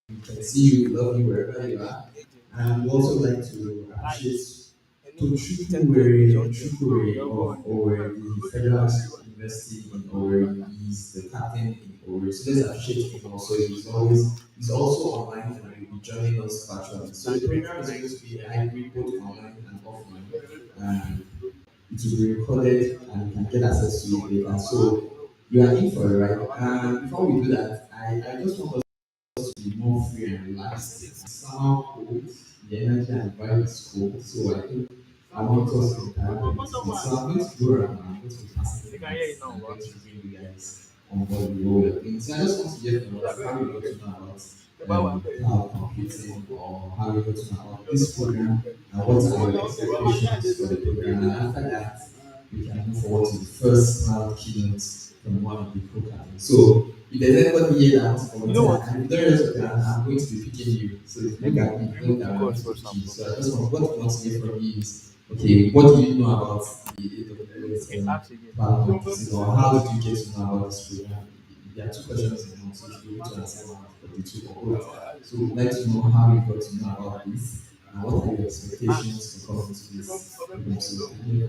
We can see you, love you wherever you are. And we also like to appreciate to Chukwure of Owerri, the Federal University in Owerri. He's the captain in Owerri. So let's appreciate him also. He's also online and will be joining us virtually. So the program is going to be a hybrid, both online and offline. And it will be recorded and you can get access to it later. So you are in for it, right? And before we do that, I just want us to be more free and relaxed. It's somehow cold, the energy and vibe is cold. So I think I want us to interact with it. So I'm going to go around and I'm going to be passing the mics. I'm going to bring you guys on board with what we're doing. So I just want to hear from us how you got to know about cloud computing or how you got to know about this program and what are your expectations for the program. And after that, we can move forward to the first cloud keynote from one of the co-captains. So if there's anybody here that wants to volunteer, and if there is, I'm going to be picking you. So if you look at me, you know that I'm going to be picking you. So I just want what I want to hear from you is okay, what do you know about the AWS cloud computing or how did you get to know about this program? There are two questions in one, so if you need to answer one of the two or both. So we'd like to know how you got to know about this and what are your expectations for coming to this program. So can you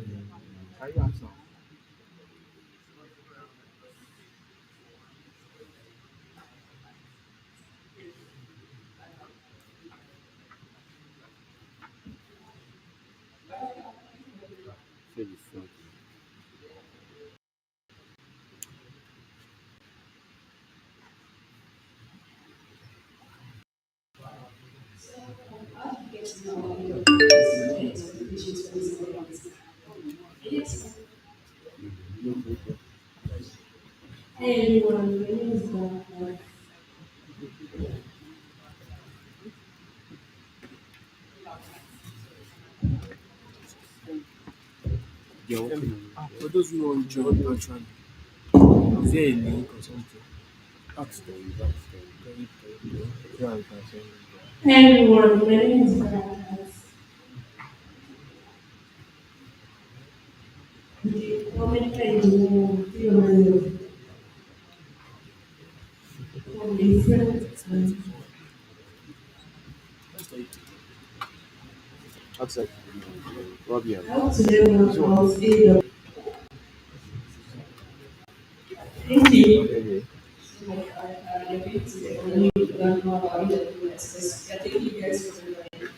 hey everyone, my name is Bob. For those who want to join actually, is there a link or something? Ask them. Yeah, you can send it. Hey everyone, my name is Bob. Comment from different Outside. Robbie. how to learn about AWS. Thank you. Okay. I bit only learn more about AWS because I think you guys for the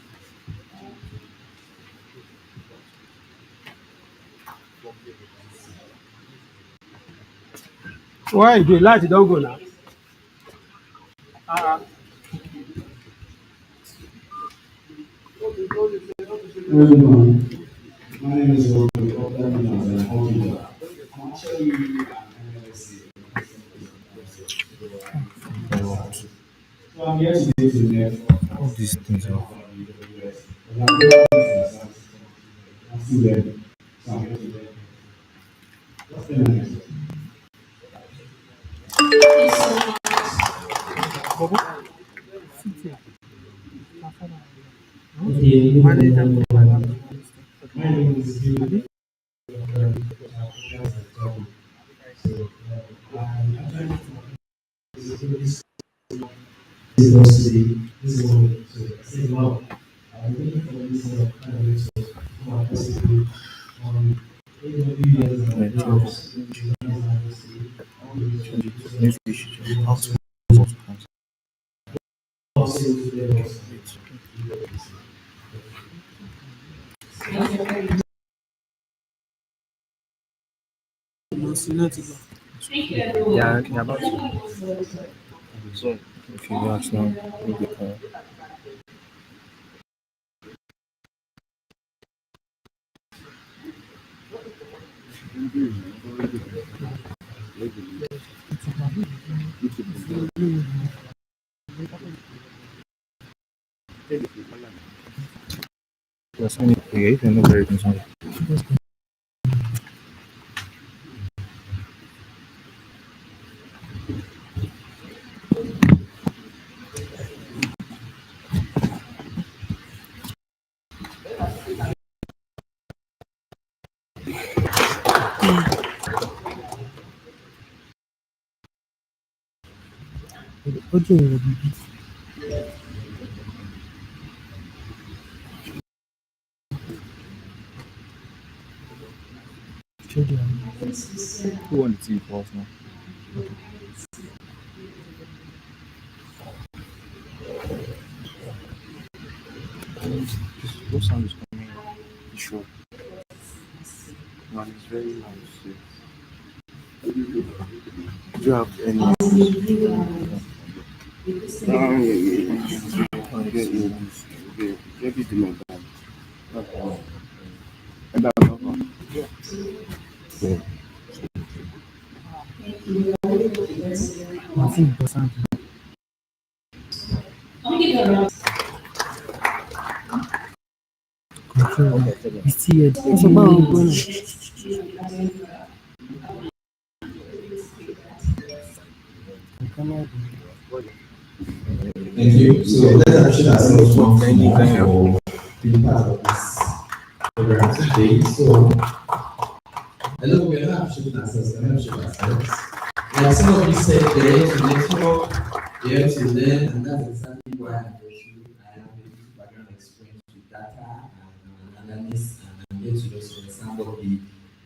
Why the light don't go now? everyone. My name is Robert. That means I'm a I'm actually an MLC. So I'm here today to network All these things are. AWS. I'm still learning. So I'm here to learn. What's the next? Okay, Manage and provide that. my name is Bill. So, I'm actually this is mostly this is what so I say wow. I'm looking for this kind of so my possibly AWS and clouds. Maybe we should just ask Also, there was Yeah, yeah, about to. So, if you ask now, maybe call. That's only create and not very concerned. What do you Who won the team for us now? What sound is coming? Sure. No, it's very loud. Do you have any? Yeah, yeah. Get earpiece. Get earpiece in my bag. And that's not one. Yeah. I think it doesn't. Control. It's still here. It's about going. Thank you. So let's appreciate ourselves once more for being part of this program today. So hello, we are not appreciating ourselves, we are not appreciating ourselves. Like some of you said, they're here to lecture, they're here to learn, and that's exactly why I'm here. I have a little background experience with data and I'm an analyst, and I'm here to just understand what the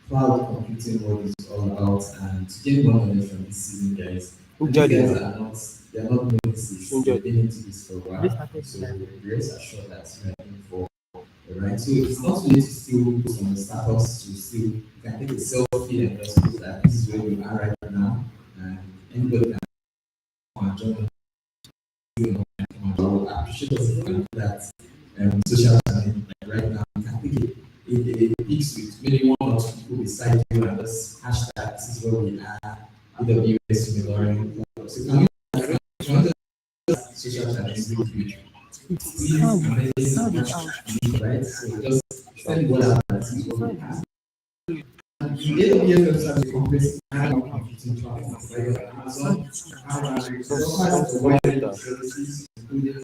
cloud computing world is all about and to get more knowledge from this season, guys. And these guys are not, they are not novices, they've been into this for a while. So rest assured that you are in for right? So it's not too late to still post on the status to still you can take a selfie and just post that this is where you are right now, and anybody can come and join us. I would appreciate us if you can do that social channel like right now. You can take a pics with maybe one or two people beside you and just hashtag this is where we are AWS Similar. So can we social channels real quick? Please, right? So just send what out that is what we have. AWS website is compressed and computing platforms like Amazon, it offers a wide range of services, including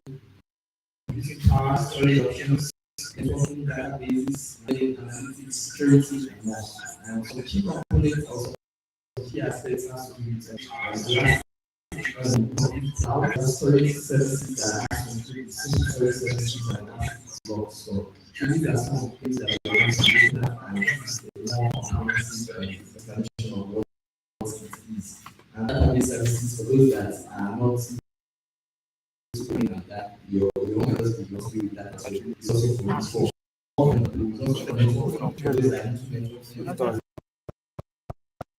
computing power, storage options, networking databases, analytics, security, and more. And some key components also key aspects are security. Cloud storage services that include simple storage services and block store. So these are some of the things that we're going to be looking at, and this is a more comprehensive explanation of what it is. And database services for those that are not looking at that, your own just be mostly with data. So it's also for this for it's also for network for those that need to network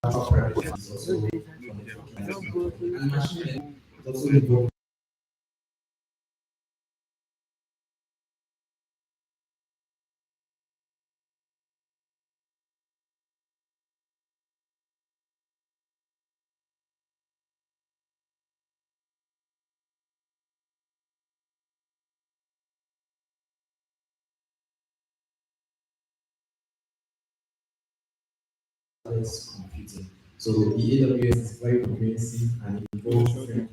private is also for network and machine learning is also involved. Computing. So the AWS is very comprehensive and involves different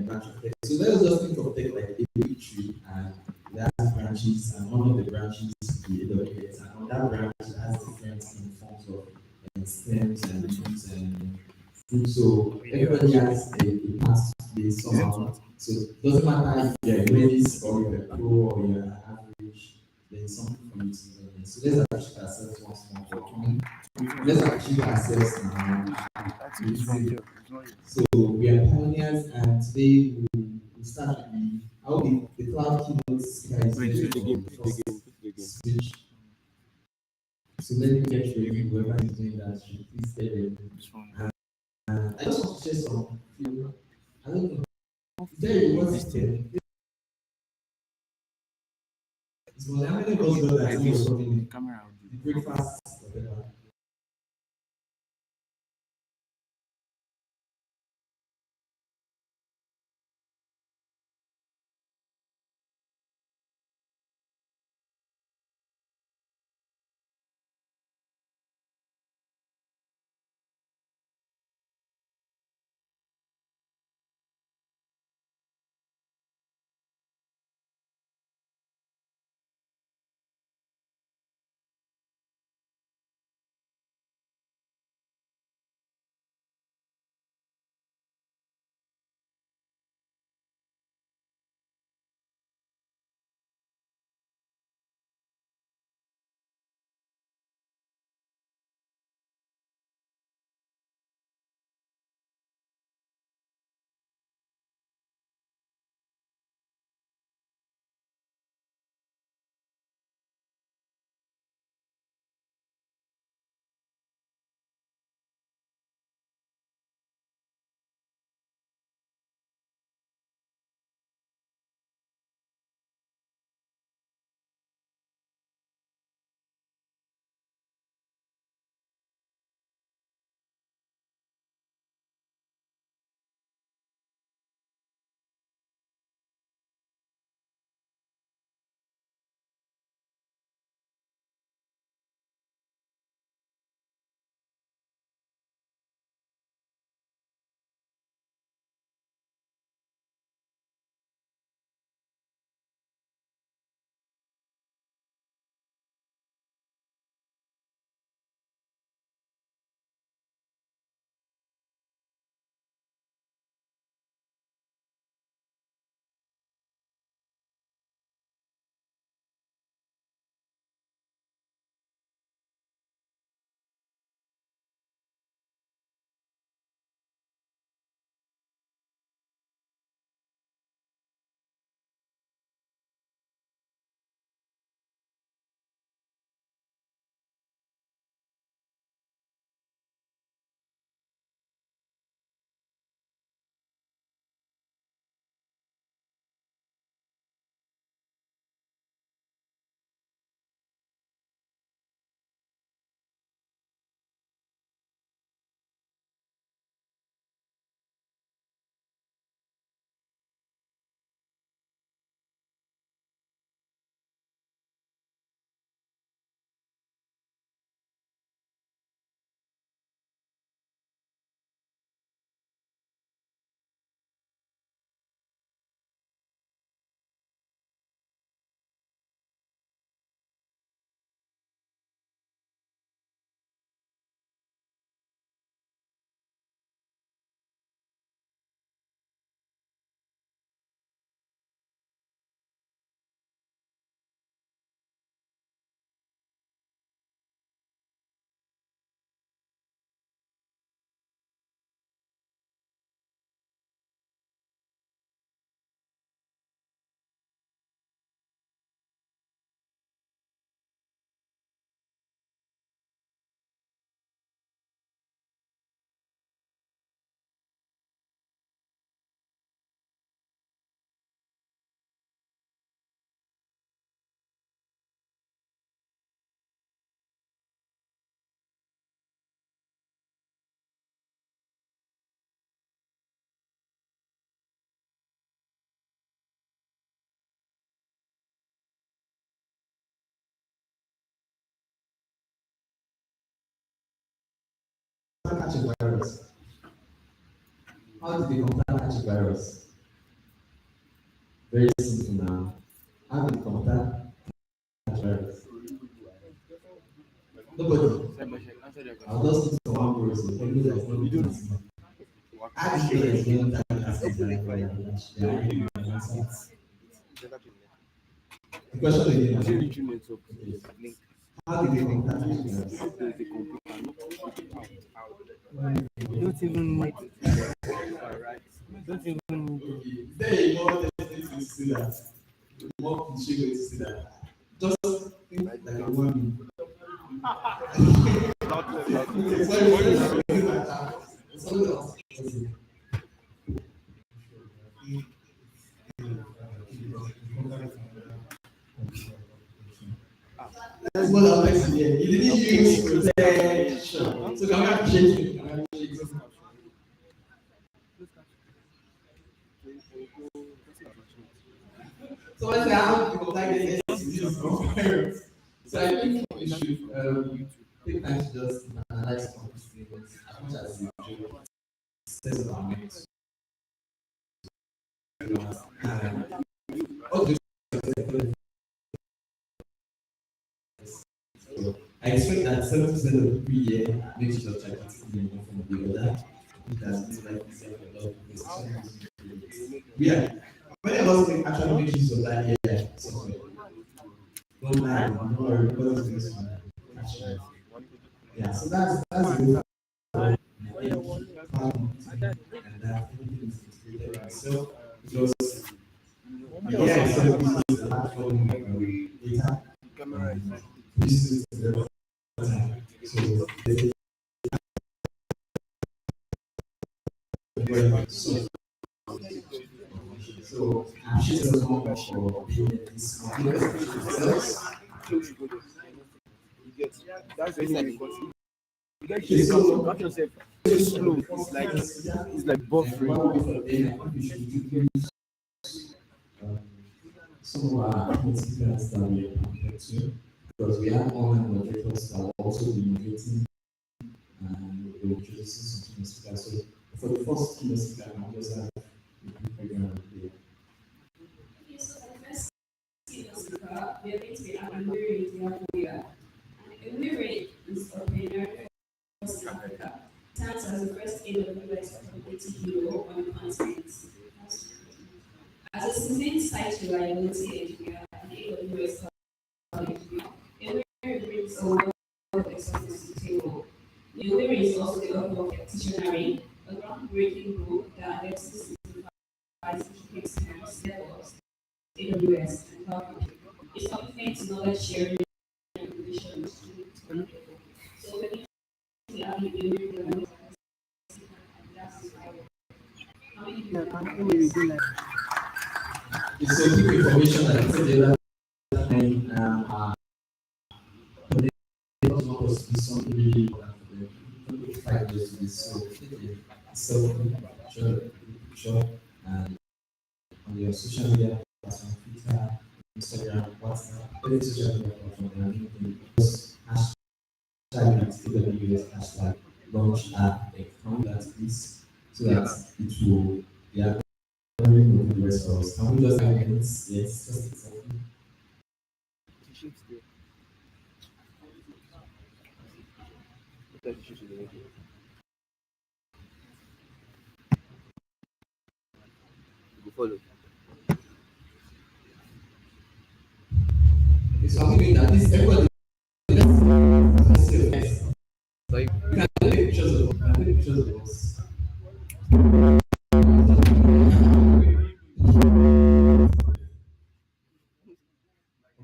branches of tech. So let's just think of tech like a big tree, and it has branches, and one of the branches is the AWS, and on that branch it has different forms of stems and leaves and fruit. So everybody has a part to play somehow. So it doesn't matter if you're a novice or you're a pro or you're an average, there's something for you to learn. So let's appreciate ourselves once more for coming. Let's achieve ourselves now. So we are pioneers, and today we'll start with how the cloud keynote speaker is going to first speech. So let me get ready. Whoever is doing that should please get ready. And I just want to share some few. I don't know. Is there a reward system? It's more how many of us know that when you're coming in? The breakfast, whatever. catch a virus? How did the computer catch a virus? Very simple now. How did the computer catch a virus? Nobody. I'll just look for one person. Tell you that it's not going to. How did you know that it's going to answer? The question again. Okay. How did the computer catch a virus? Don't even need don't even need Okay. There you go. To see that. More cliche way to see that. Just think like a woman. Something else. That's what I'm like here. You didn't use protection. So can we appreciate you? Can we appreciate you? So when they have to contact the STDs from parents, so I think we should take time to just analyze some of these things as much as you do sense of our minds. And all those things, I expect that 70% of the people here makes use of ChatGPT in one form or the other. It has made life easier for a lot of people, especially we are. Many of us actually make use of that AI software. Don't lie, don't worry, because it's this one. Yeah, so that's the problem, and that everything is integrated in itself because the AI itself uses a platform data and uses the time. So so I'm sure it's more for being this one. So it's like buffering. Um, some of our participants that we are compared to, because we have online moderators that will also be moderating and they will introduce some keynote speakers. So for the first keynote speaker, I'll just have a quick background there. Okay, so the first skills we are going to be evaluating Nigeria. And evaluate is a pioneer across Africa. Stands as the first AWS property hero on the continent. As a citizen site reliability engineer and AWS cloud engineer, Emery brings a wealth of experience to the table. Emery is also the author of Dictionary, a groundbreaking book that addresses simplifies systems, DevOps, AWS, and cloud computing. It's commitment to knowledge sharing and innovation. So we need to have a very that's how many people It's a quick information that I said the other time. But they also want us to do something really important for them. Don't take 5 years to this. So take a selfie, picture, and on your social media platform, Twitter, Instagram, WhatsApp, any social media platform, and LinkedIn, just hashtag it, AWS hashtag launch app, account that please, so that it will, they are going to do the rest for us. Can we just have minutes? Yes, just exactly. Okay, so I'm giving that this everybody. Let's say yes. Like we can take pictures of us. We can take pictures of us.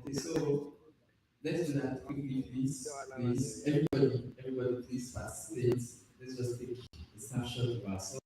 Okay, so let's do that quickly, please. Please, everybody, please participate. Let's just take a snapshot of ourselves.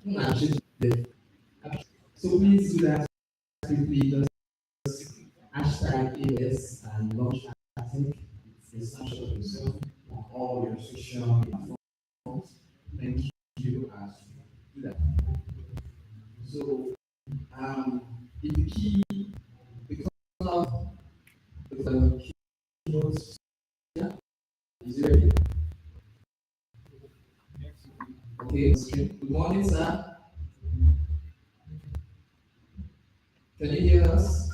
and change the so please do that quickly. Just hashtag AWS and launch article. It's a snapshot of yourself on all your social media platforms. Thank you as you do that. So if the key the cloud the keynotes is ready. Okay, good morning, sir. Can you hear us?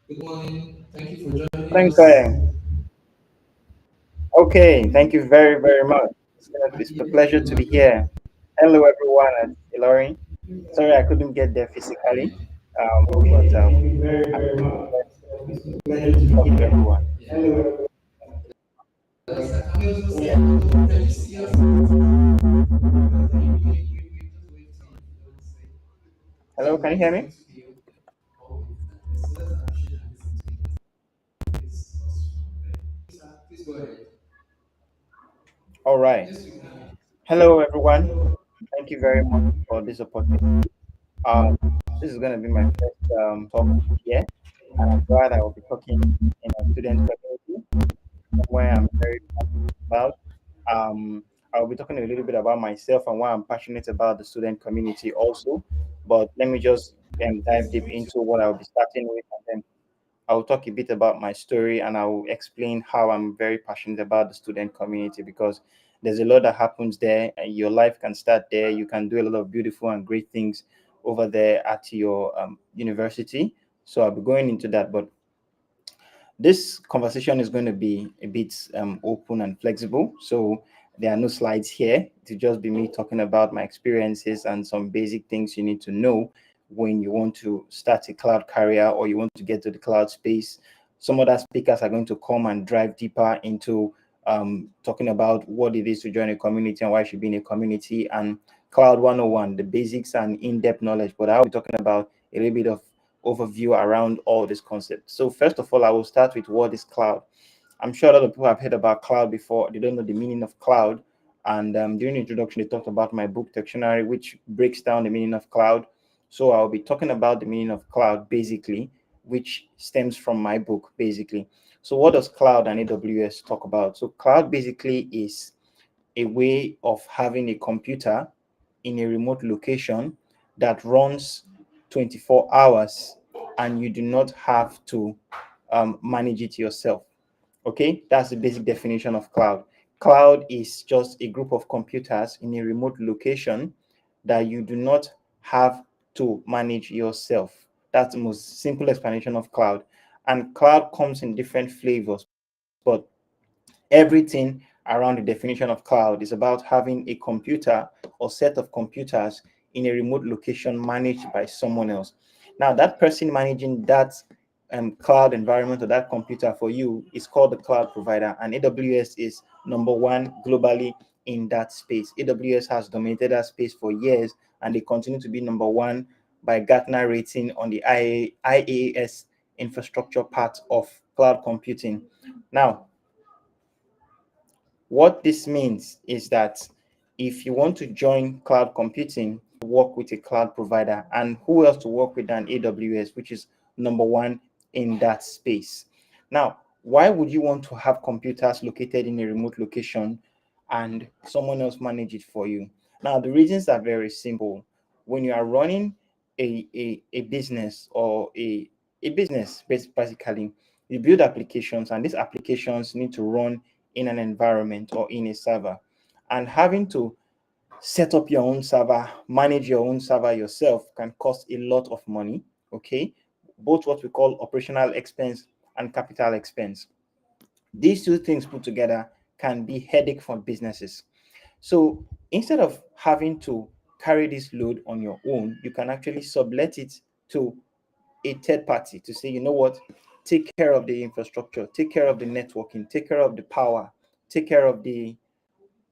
Good morning. Thank you for joining Thanks, us. Okay, thank you very, very much. It's a pleasure to be here. Hello, everyone at Ilori. Sorry I couldn't get there physically, but Thank you very, I'm very really much. glad It's a to pleasure to talk be to here. everyone. Hello. Sir, can you also say, Yeah. can you see us? Hello, can you hear me? Please go ahead. All right. Yes, we can. Hello, everyone. Thank you very much for this opportunity. Um, this is going to be my first talk here, and I'm glad I will be talking in a student community, somewhere I'm very about. I'll be talking a little bit about myself and why I'm passionate about the student community also. But let me just dive deep into what I'll be starting with, and then I'll talk a bit about my story and I'll explain how I'm very passionate about the student community because there's a lot that happens there. And your life can start there. You can do a lot of beautiful and great things over there at your university. So I'll be going into that. But this conversation is going to be a bit open and flexible. So there are no slides here. To just be me talking about my experiences and some basic things you need to know when you want to start a cloud career or you want to get to the cloud space. Some other speakers are going to come and drive deeper into talking about what it is to join a community and why you should be in a community and Cloud 101, the basics and in-depth knowledge. But I'll be talking about a little bit of overview around all these concepts. So first of all, I will start with what is cloud. I'm sure a lot of people have heard about cloud before. They don't know the meaning of cloud. And during the introduction, they talked about my book dictionary, which breaks down the meaning of cloud. So I'll be talking about the meaning of cloud basically, which stems from my book basically. So what does cloud and AWS talk about? So cloud basically is a way of having a computer in a remote location that runs 24 hours and you do not have to manage it yourself. Okay, that's the basic definition of cloud. Cloud is just a group of computers in a remote location that you do not have to manage yourself. That's the most simple explanation of cloud. And cloud comes in different flavors, but everything around the definition of cloud is about having a computer or set of computers in a remote location managed by someone else. Now, that person managing that cloud environment or that computer for you is called the cloud provider, and AWS is number one globally in that space. AWS has dominated that space for years, and they continue to be number one by Gartner rating on the IaaS infrastructure part of cloud computing. Now, what this means is that if you want to join cloud computing, work with a cloud provider, and who else to work with than AWS, which is number one in that space. Now, why would you want to have computers located in a remote location and someone else manage it for you? Now, the reasons are very simple. When you are running a business or a business, basically, you build applications, and these applications need to run in an environment or in a server. And having to set up your own server, manage your own server yourself can cost a lot of money, okay? Both what we call operational expense and capital expense. These two things put together can be headache for businesses. So instead of having to carry this load on your own, you can actually sublet it to a third party to say, you know what, take care of the infrastructure, take care of the networking, take care of the power, take care of the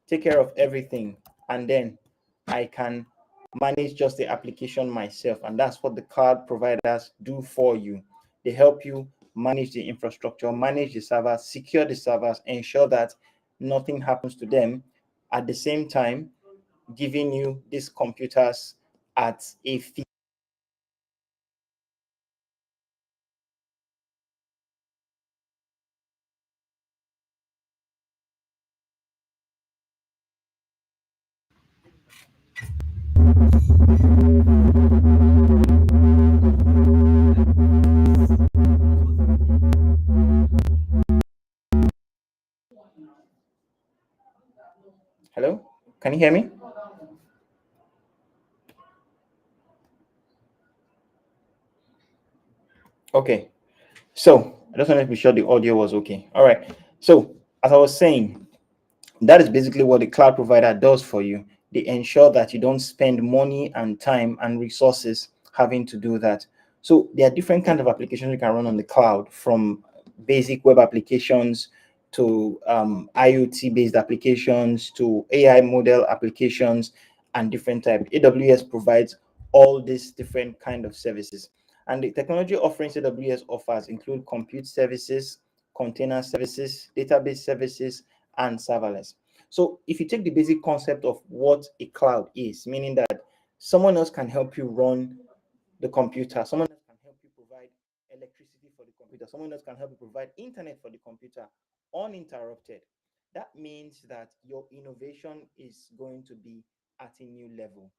take care of everything, and then I can manage just the application myself. And that's what the cloud providers do for you. They help you manage the infrastructure, manage the servers, secure the servers, ensure that nothing happens to them. At the same time, giving you these computers at a fee. Hello, can you hear me? Okay, so I just wanted to be sure the audio was okay. All right, so as I was saying, that is basically what the cloud provider does for you. They ensure that you don't spend money and time and resources having to do that. So there are different kinds of applications you can run on the cloud, from basic web applications to IoT based applications to AI model applications and different types. AWS provides all these different kind of services. And the technology offerings AWS offers include compute services, container services, database services, and serverless. So if you take the basic concept of what a cloud is, meaning that someone else can help you run the computer, someone else can help you provide electricity for the computer, someone else can help you provide internet for the computer uninterrupted. That means that your innovation is going to be at a new level.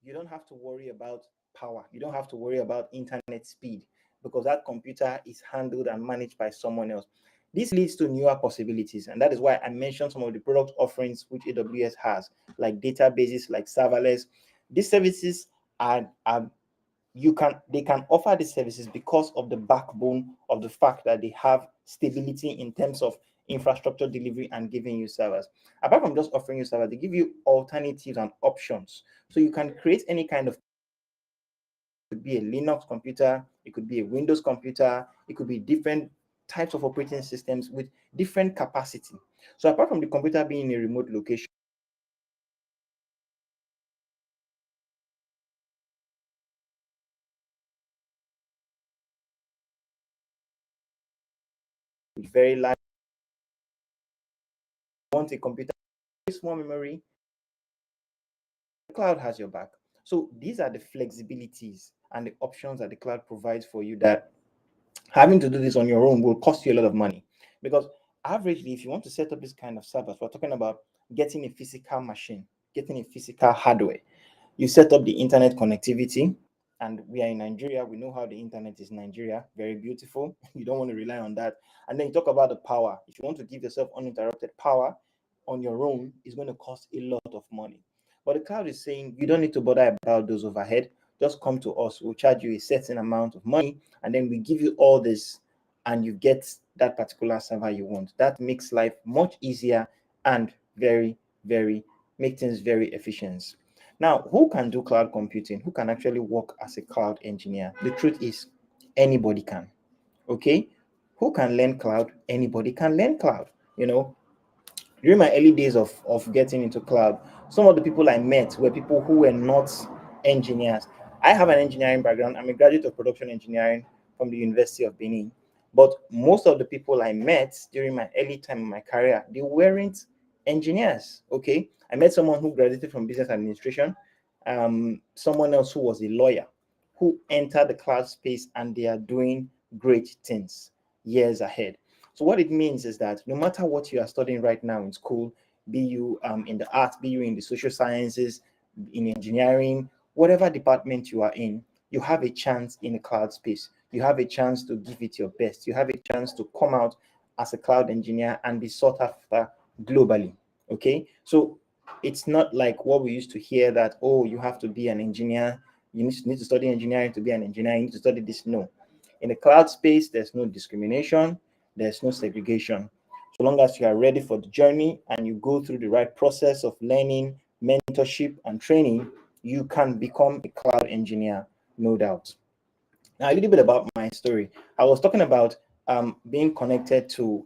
You don't have to worry about power, you don't have to worry about internet speed, because that computer is handled and managed by someone else. This leads to newer possibilities, and that is why I mentioned some of the product offerings which AWS has, like databases, like serverless. These services are they can offer these services because of the backbone of the fact that they have stability in terms of infrastructure delivery and giving you servers. Apart from just offering you servers, they give you alternatives and options. So you can create any kind of, it could be a Linux computer, it could be a Windows computer, it could be different types of operating systems with different capacity. So apart from the computer being in a remote location, with very large, want a computer, small memory, the cloud has your back. So these are the flexibilities and the options that the cloud provides for you, that having to do this on your own will cost you a lot of money. Because averagely, if you want to set up this kind of servers, we're talking about getting a physical machine, getting a physical hardware. You set up the internet connectivity, and we are in Nigeria. We know how the internet is in Nigeria, very beautiful. You don't want to rely on that. And then you talk about the power. If you want to give yourself uninterrupted power on your own, it's going to cost a lot of money. But the cloud is saying you don't need to bother about those overhead. Just come to us. We'll charge you a certain amount of money, and then we give you all this, and you get that particular server you want. That makes life much easier and very, very, make things very efficient. Now, who can do cloud computing? Who can actually work as a cloud engineer? The truth is, anybody can. Okay? Who can learn cloud? Anybody can learn cloud. You know, during my early days of getting into cloud, some of the people I met were people who were not engineers. I have an engineering background. I'm a graduate of production engineering from the University of Benin. But most of the people I met during my early time in my career, they weren't engineers. Okay. I met someone who graduated from business administration, someone else who was a lawyer, who entered the cloud space, and they are doing great things years ahead. So what it means is that no matter what you are studying right now in school, be you in the arts, be you in the social sciences, in engineering, whatever department you are in, you have a chance in the cloud space. You have a chance to give it your best. You have a chance to come out as a cloud engineer and be sought after globally. Okay, so it's not like what we used to hear, that, oh, you have to be an engineer, you need to study engineering to be an engineer, you need to study this. No, in the cloud space, there's no discrimination, there's no segregation. So long as you are ready for the journey and you go through the right process of learning, mentorship, and training, you can become a cloud engineer, no doubt. Now, a little bit about my story. I was talking about being connected to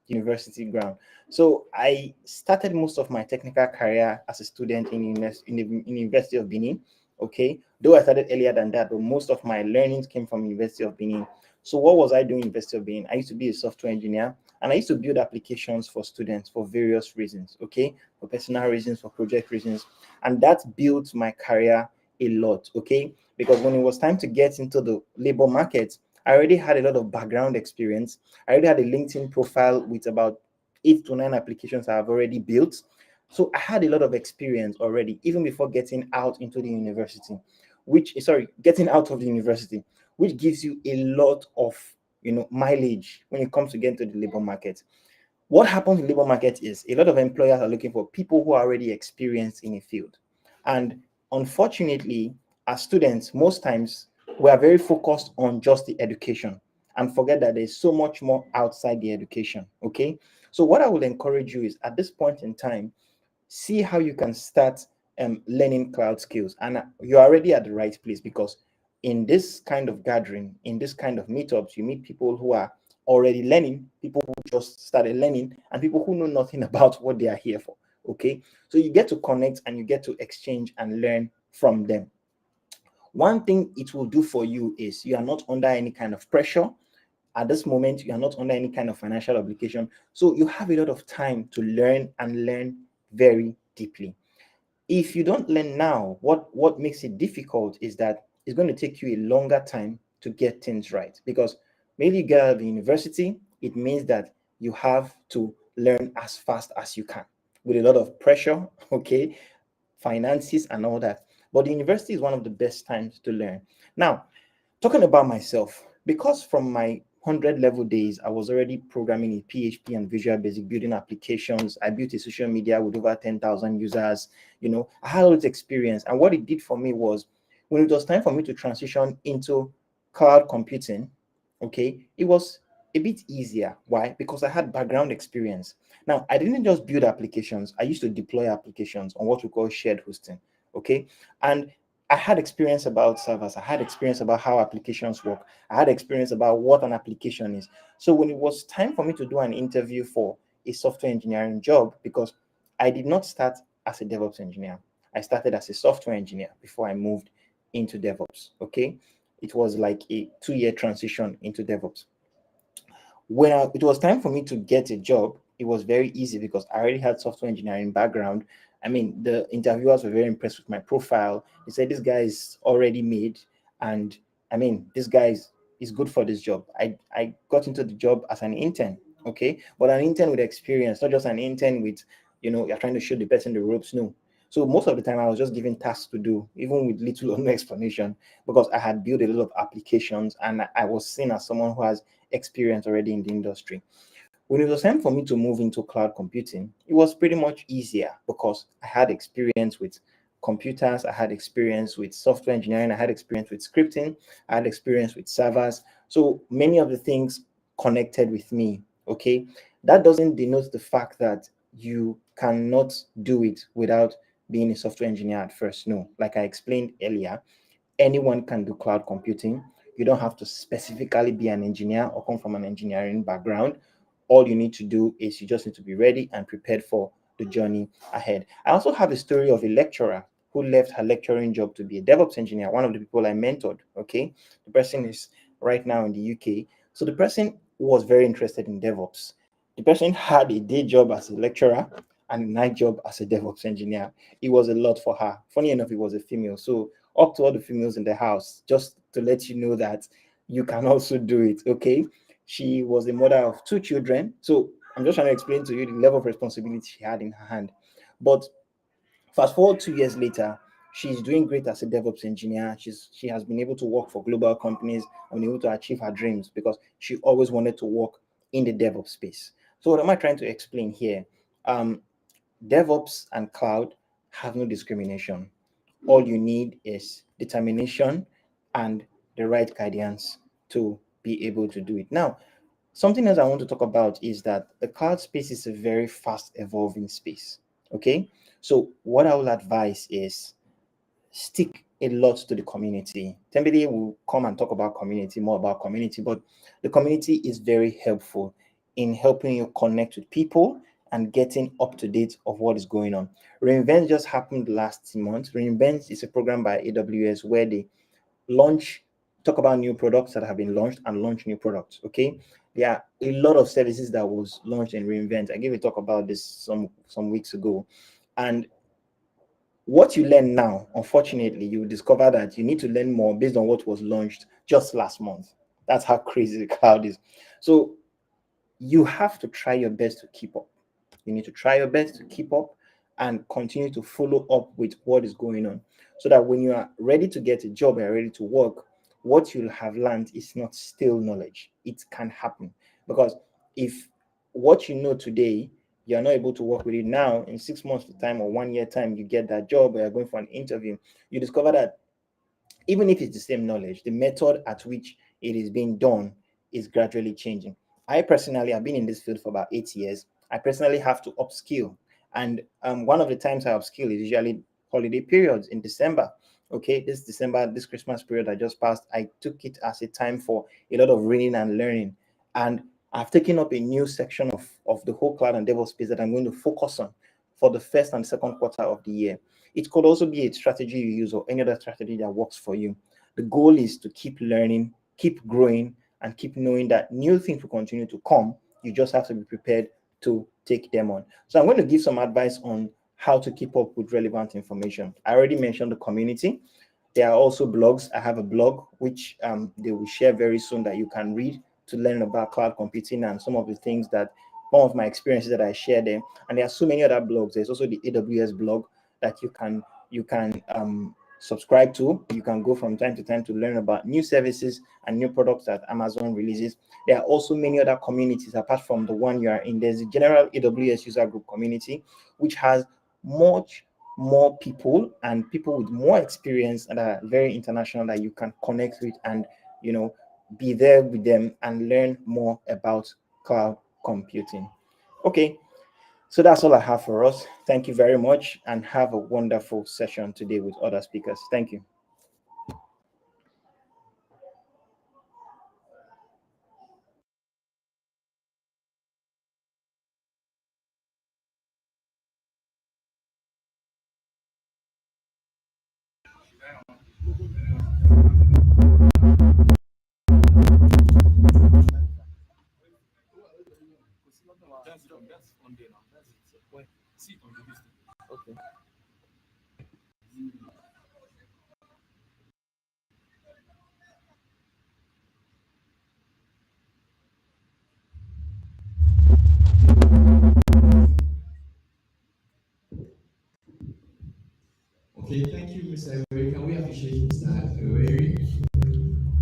university ground. So I started most of my technical career as a student in the University of Benin. Okay, though I started earlier than that, but most of my learnings came from University of Benin. So what was I doing in University of Benin? I used to be a software engineer, and I used to build applications for students for various reasons. Okay, for personal reasons, for project reasons, and that built my career a lot, okay? Because when it was time to get into the labor market, I already had a lot of background experience. I already had a LinkedIn profile with about 8 to 9 applications I have already built. So I had a lot of experience already, even before getting out into the university, getting out of the university, which gives you a lot of mileage when it comes to getting to the labor market. What happens in the labor market is a lot of employers are looking for people who are already experienced in a field. And unfortunately, as students, most times we are very focused on just the education and forget that there's so much more outside the education. Okay. So what I would encourage you is at this point in time, see how you can start learning cloud skills. And you're already at the right place, because in this kind of gathering, in this kind of meetups, you meet people who are already learning, people who just started learning, and people who know nothing about what they are here for. Okay. So you get to connect and you get to exchange and learn from them. One thing it will do for you is you are not under any kind of pressure. At this moment, you are not under any kind of financial obligation. So you have a lot of time to learn and learn very deeply. If you don't learn now, what makes it difficult is that it's going to take you a longer time to get things right. Because maybe you get out of the university, it means that you have to learn as fast as you can with a lot of pressure, okay, finances and all that. But the university is one of the best times to learn. Now, talking about myself, because from my 100 level days, I was already programming in PHP and Visual Basic, building applications. I built a social media with over 10,000 users. I had all this experience. And what it did for me was, when it was time for me to transition into cloud computing, okay, it was a bit easier. Why? Because I had background experience. Now, I didn't just build applications. I used to deploy applications on what we call shared hosting, okay? And I had experience about servers. I had experience about how applications work. I had experience about what an application is. So when it was time for me to do an interview for a software engineering job, because I did not start as a DevOps engineer, I started as a software engineer before I moved into DevOps. Okay. It was like a 2-year transition into DevOps. When it was time for me to get a job, it was very easy because I already had software engineering background. I mean, the interviewers were very impressed with my profile. They said, this guy is already made, and I mean, this guy is good for this job. I got into the job as an intern, okay, but an intern with experience, not just an intern with, you're trying to show the person the ropes. No. So most of the time, I was just given tasks to do, even with little or no explanation, because I had built a lot of applications and I was seen as someone who has experience already in the industry. When it was time for me to move into cloud computing, it was pretty much easier because I had experience with computers, I had experience with software engineering, I had experience with scripting, I had experience with servers. So many of the things connected with me. Okay. That doesn't denote the fact that you cannot do it without being a software engineer at first. No, like I explained earlier, anyone can do cloud computing. You don't have to specifically be an engineer or come from an engineering background. All you need to do is you just need to be ready and prepared for the journey ahead. I also have a story of a lecturer who left her lecturing job to be a DevOps engineer, one of the people I mentored. Okay. The person is right now in the UK. So the person was very interested in DevOps. The person had a day job as a lecturer and a night job as a DevOps engineer. It was a lot for her. Funny enough, it was a female. So up to all the females in the house, just to let you know that you can also do it. Okay. She was a mother of 2 children. So I'm just trying to explain to you the level of responsibility she had in her hand. But fast forward 2 years later, she's doing great as a DevOps engineer. She has been able to work for global companies and been able to achieve her dreams because she always wanted to work in the DevOps space. So what am I trying to explain here? DevOps and cloud have no discrimination. All you need is determination and the right guidance to be able to do it. Now, something else I want to talk about is that the cloud space is a very fast evolving space. Okay. So, what I will advise is stick a lot to the community. Somebody will come and talk about community, more about community, but the community is very helpful in helping you connect with people and getting up to date of what is going on. Reinvent just happened last month. Reinvent is a program by AWS where they launch, talk about new products that have been launched and launch new products. Okay. There are a lot of services that was launched in Reinvent. I gave a talk about this some weeks ago. And What you learn now, unfortunately, you will discover that you need to learn more based on what was launched just last month. That's how crazy the cloud is. So you have to try your best to keep up. You need to try your best to keep up and continue to follow up with what is going on, so that when you are ready to get a job and ready to work, what you'll have learned is not still knowledge. It can happen, because if what you know today, you're not able to work with it now, in 6 months time or 1 year time, you get that job or you're going for an interview, you discover that even if it's the same knowledge, the method at which it is being done is gradually changing. I personally have been in this field for about 8 years. I personally have to upskill. And one of the times I upskill is usually holiday periods in December. Okay, this December, this Christmas period I just passed, I took it as a time for a lot of reading and learning. And I've taken up a new section of the whole cloud and DevOps space that I'm going to focus on for the first and second quarter of the year. It could also be a strategy you use or any other strategy that works for you. The goal is to keep learning, keep growing, and keep knowing that new things will continue to come. You just have to be prepared to take them on. So I'm going to give some advice on how to keep up with relevant information. I already mentioned the community. There are also blogs. I have a blog which they will share very soon that you can read to learn about cloud computing and some of the things that one of my experiences that I share there. And there are so many other blogs. There's also the AWS blog that you can subscribe to. You can go from time to time to learn about new services and new products that Amazon releases. There are also many other communities apart from the one you are in. There's the general AWS user group community, which has much more people and people with more experience and are very international that you can connect with and be there with them and learn more about cloud computing. Okay, so that's all I have for us. Thank you very much and have a wonderful session today with other speakers. Thank you. Okay, thank you, Mr. Emery. Can we appreciate Mr. Emery?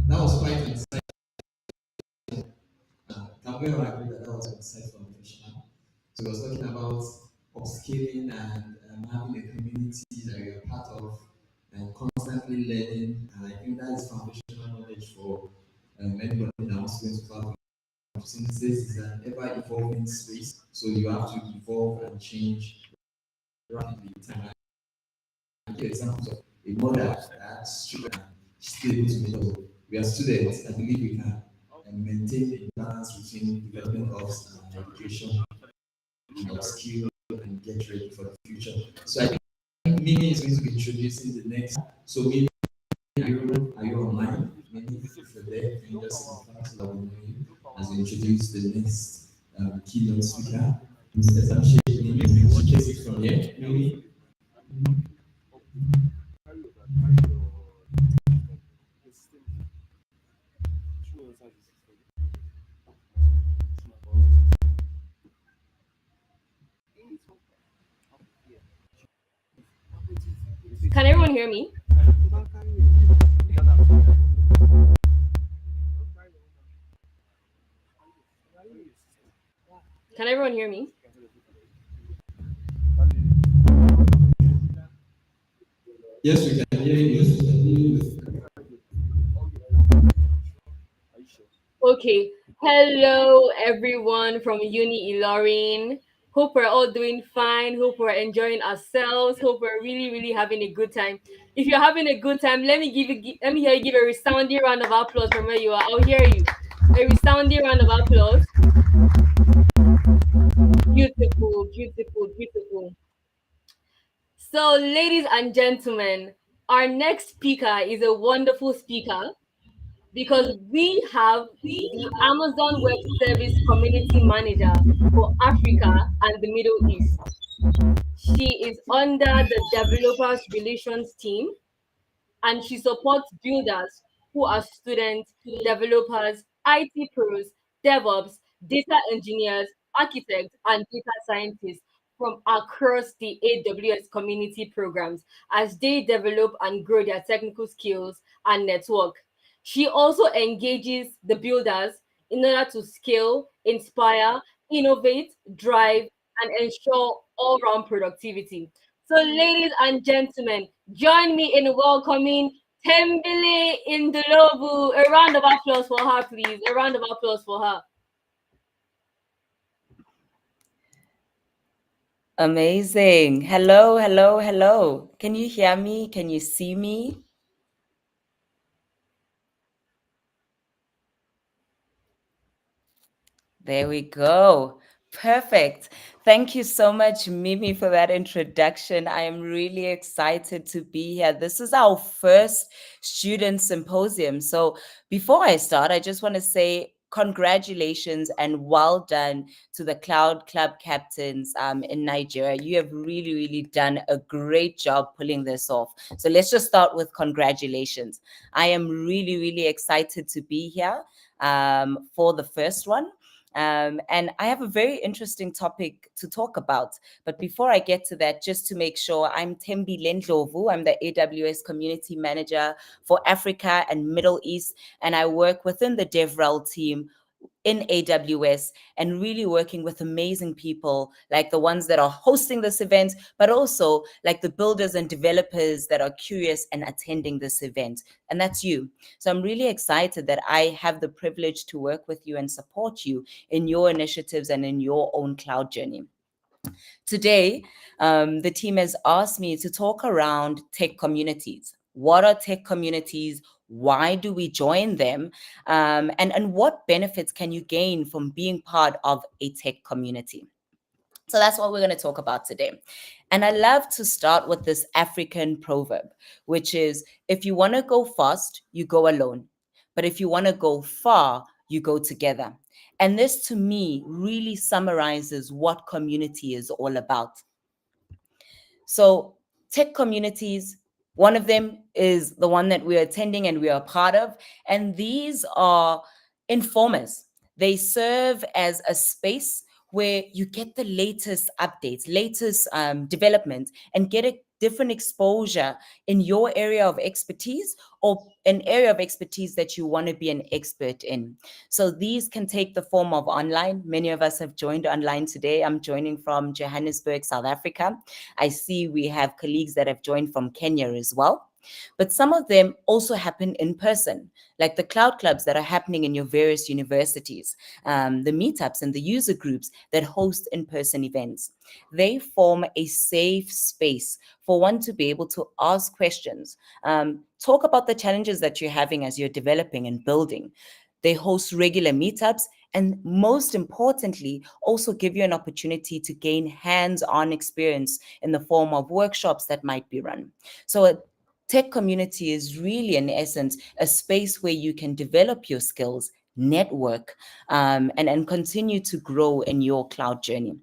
That was quite insightful. Can we all agree that that was insightful and professional? So he was talking about upscaling and having a community that you're part of and constantly learning. And I think that is foundational knowledge for anybody that wants to go into cloud computing. Since it's an ever evolving space, so you have to evolve and change rapidly with time. And give examples of a mother that's children still able to mentor. We are students. I believe we can maintain a balance between development of education, upskill, and get ready for the future. So I think Mimi is going to be introducing the next. So Mimi, are you online? Mimi, if you're there, can you just sit in front so that we know you as we introduce the next keynote speaker? Let's appreciate Mimi. She takes it from here. Mimi. Can everyone hear me? Can everyone hear me? Yes, we can hear you. Yes, we can hear you. Okay. Hello, everyone from Uni Ilorin. Hope we're all doing fine. Hope we're enjoying ourselves. Hope we're really, really having a good time. If you're having a good time, let me hear you give a resounding round of applause from where you are. I'll hear you. A resounding round of applause. Beautiful, beautiful, beautiful. So, ladies and gentlemen, our next speaker is a wonderful speaker because we have the Amazon Web Service Community Manager for Africa and the Middle East. She is under the developers relations team, and she supports builders who are students, developers, IT pros, DevOps, data engineers, architects, and data scientists from across the AWS community programs as they develop and grow their technical skills and network. She also engages the builders in order to scale, inspire, innovate, drive, and ensure all round productivity. So, ladies and gentlemen, join me in welcoming Tembele Indolovu. A round of applause for her, please. A round of applause for her. Amazing. Hello, hello, hello. Can you hear me? Can you see me? There we go. Perfect. Thank you so much, Mimi, for that introduction. I am really excited to be here. This is our first student symposium. So, before I start, I just want to say congratulations and well done to the Cloud Club captains in Nigeria. You have really, really done a great job pulling this off. So, let's just start with congratulations. I am really, really excited to be here for the first one. And I have a very interesting topic to talk about. But before I get to that, just to make sure, I'm Tembi Lendlovu. I'm the AWS Community Manager for Africa and Middle East, and I work within the DevRel team in AWS and really working with amazing people like the ones that are hosting this event, but also like the builders and developers that are curious and attending this event. And that's you. So I'm really excited that I have the privilege to work with you and support you in your initiatives and in your own cloud journey. Today, the team has asked me to talk around tech communities. What are tech communities? Why do we join them? And what benefits can you gain from being part of a tech community? So that's what we're going to talk about today. And I love to start with this African proverb, which is if you want to go fast, you go alone. But if you want to go far, you go together. And this to me really summarizes what community is all about. So, tech communities, one of them is the one that we're attending and we are part of. And these are informers. They serve as a space where you get the latest updates, latest developments, and get a different exposure in your area of expertise or an area of expertise that you want to be an expert in. So these can take the form of online. Many of us have joined online today. I'm joining from Johannesburg, South Africa. I see we have colleagues that have joined from Kenya as well. But some of them also happen in person, like the cloud clubs that are happening in your various universities, the meetups and the user groups that host in-person events. They form a safe space for one to be able to ask questions, talk about the challenges that you're having as you're developing and building. They host regular meetups and most importantly, also give you an opportunity to gain hands-on experience in the form of workshops that might be run. So a tech community is really, in essence, a space where you can develop your skills, network, and continue to grow in your cloud journey.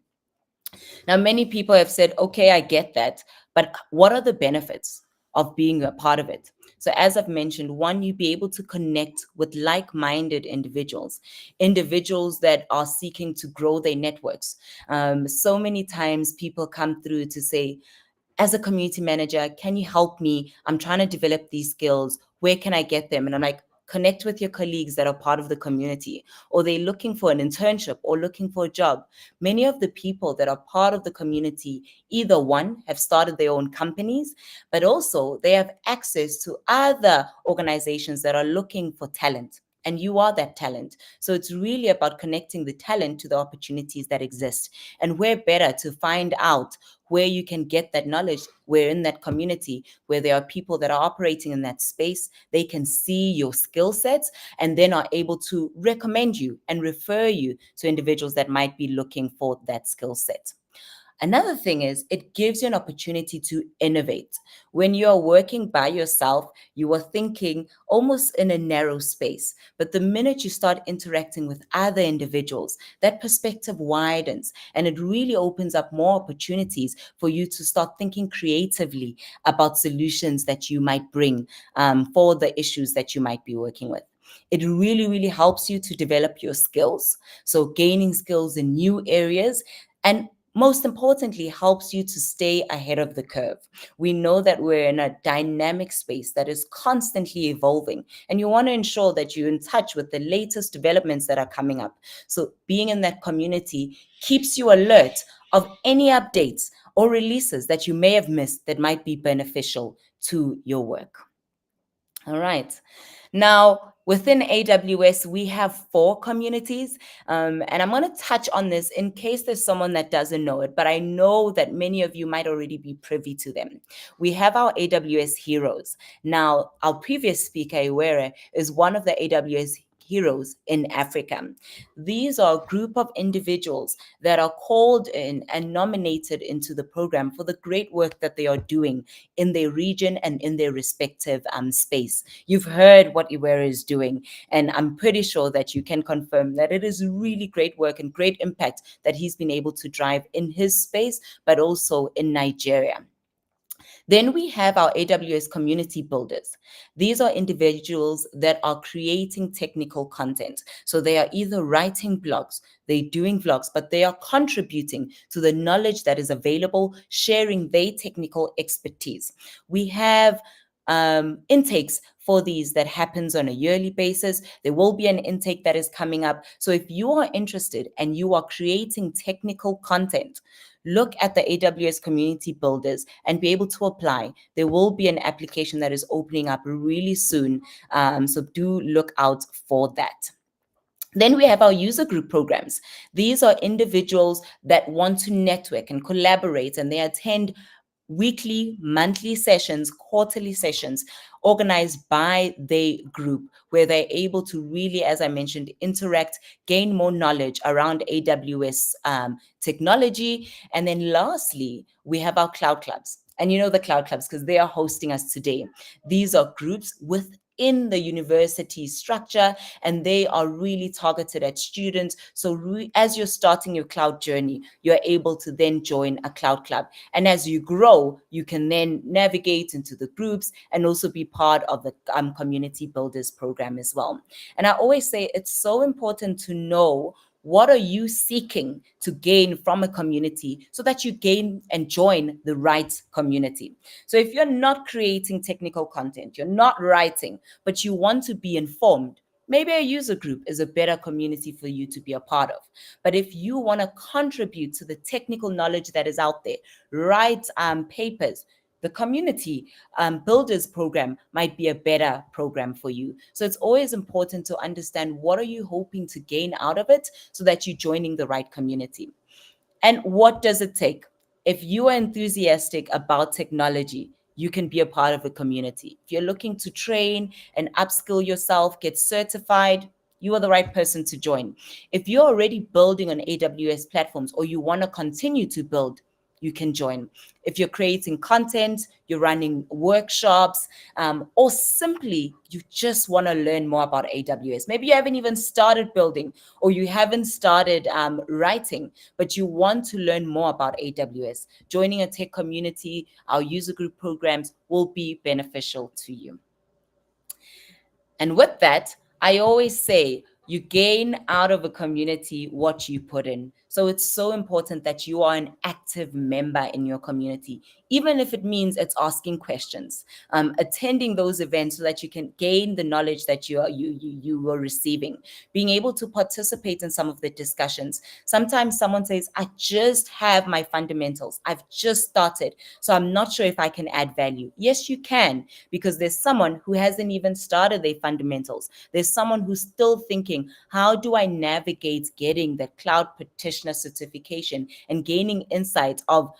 Now, many people have said, okay, I get that, but what are the benefits of being a part of it? So, as I've mentioned, one, you be able to connect with like minded individuals, individuals that are seeking to grow their networks. So many times people come through to say, as a community manager, can you help me? I'm trying to develop these skills. Where can I get them? And I'm like, connect with your colleagues that are part of the community, or they're looking for an internship or looking for a job. Many of the people that are part of the community, either one, have started their own companies, but also they have access to other organizations that are looking for talent. And you are that talent. So it's really about connecting the talent to the opportunities that exist. And where better to find out where you can get that knowledge, where in that community, where there are people that are operating in that space, they can see your skill sets and then are able to recommend you and refer you to individuals that might be looking for that skill set. Another thing is it gives you an opportunity to innovate. When you're working by yourself, you are thinking almost in a narrow space. But the minute you start interacting with other individuals, that perspective widens and it really opens up more opportunities for you to start thinking creatively about solutions that you might bring for the issues that you might be working with. It really, really helps you to develop your skills. So, gaining skills in new areas, and most importantly, helps you to stay ahead of the curve. We know that we're in a dynamic space that is constantly evolving, and you want to ensure that you're in touch with the latest developments that are coming up. So, being in that community keeps you alert of any updates or releases that you may have missed that might be beneficial to your work. All right. Now, within AWS, we have 4 communities, and I'm going to touch on this in case there's someone that doesn't know it, but I know that many of you might already be privy to them. We have our AWS heroes. Now, our previous speaker, Iwere, is one of the AWS heroes in Africa. These are a group of individuals that are called in and nominated into the program for the great work that they are doing in their region and in their respective space. You've heard what Iwere is doing, and I'm pretty sure that you can confirm that it is really great work and great impact that he's been able to drive in his space, but also in Nigeria. Then we have our AWS community builders. These are individuals that are creating technical content. So they are either writing blogs, they're doing vlogs, but they are contributing to the knowledge that is available, sharing their technical expertise. We have intakes for these that happens on a yearly basis. There will be an intake that is coming up. So if you are interested and you are creating technical content, look at the AWS community builders and be able to apply. There will be an application that is opening up really soon. So do look out for that. Then we have our user group programs. These are individuals that want to network and collaborate, and they attend weekly, monthly sessions, quarterly sessions organized by the group where they're able to really, as I mentioned, interact, gain more knowledge around AWS technology. And then lastly, we have our cloud clubs. And you know the cloud clubs because they are hosting us today. These are groups within the university structure, and they are really targeted at students. So as you're starting your cloud journey, you're able to then join a cloud club. And as you grow, you can then navigate into the groups and also be part of the community builders program as well. And I always say it's so important to know what are you seeking to gain from a community so that you gain and join the right community. So if you're not creating technical content, you're not writing, but you want to be informed, maybe a user group is a better community for you to be a part of. But if you want to contribute to the technical knowledge that is out there, write papers, the community builders program might be a better program for you. So it's always important to understand what are you hoping to gain out of it so that you're joining the right community. And what does it take? If you are enthusiastic about technology, you can be a part of a community. If you're looking to train and upskill yourself, get certified, you are the right person to join. If you're already building on AWS platforms or you want to continue to build, you can join. If you're creating content, you're running workshops, or simply you just want to learn more about AWS. Maybe you haven't even started building or you haven't started writing, but you want to learn more about AWS. Joining a tech community, our user group programs will be beneficial to you. And with that, I always say you gain out of a community what you put in. So it's so important that you are an active member in your community, even if it means it's asking questions, attending those events so that you can gain the knowledge that you are receiving, being able to participate in some of the discussions. Sometimes someone says, I just have my fundamentals. I've just started, so I'm not sure if I can add value. Yes, you can, because there's someone who hasn't even started their fundamentals. There's someone who's still thinking, how do I navigate getting the cloud practitioner certification and gaining insights of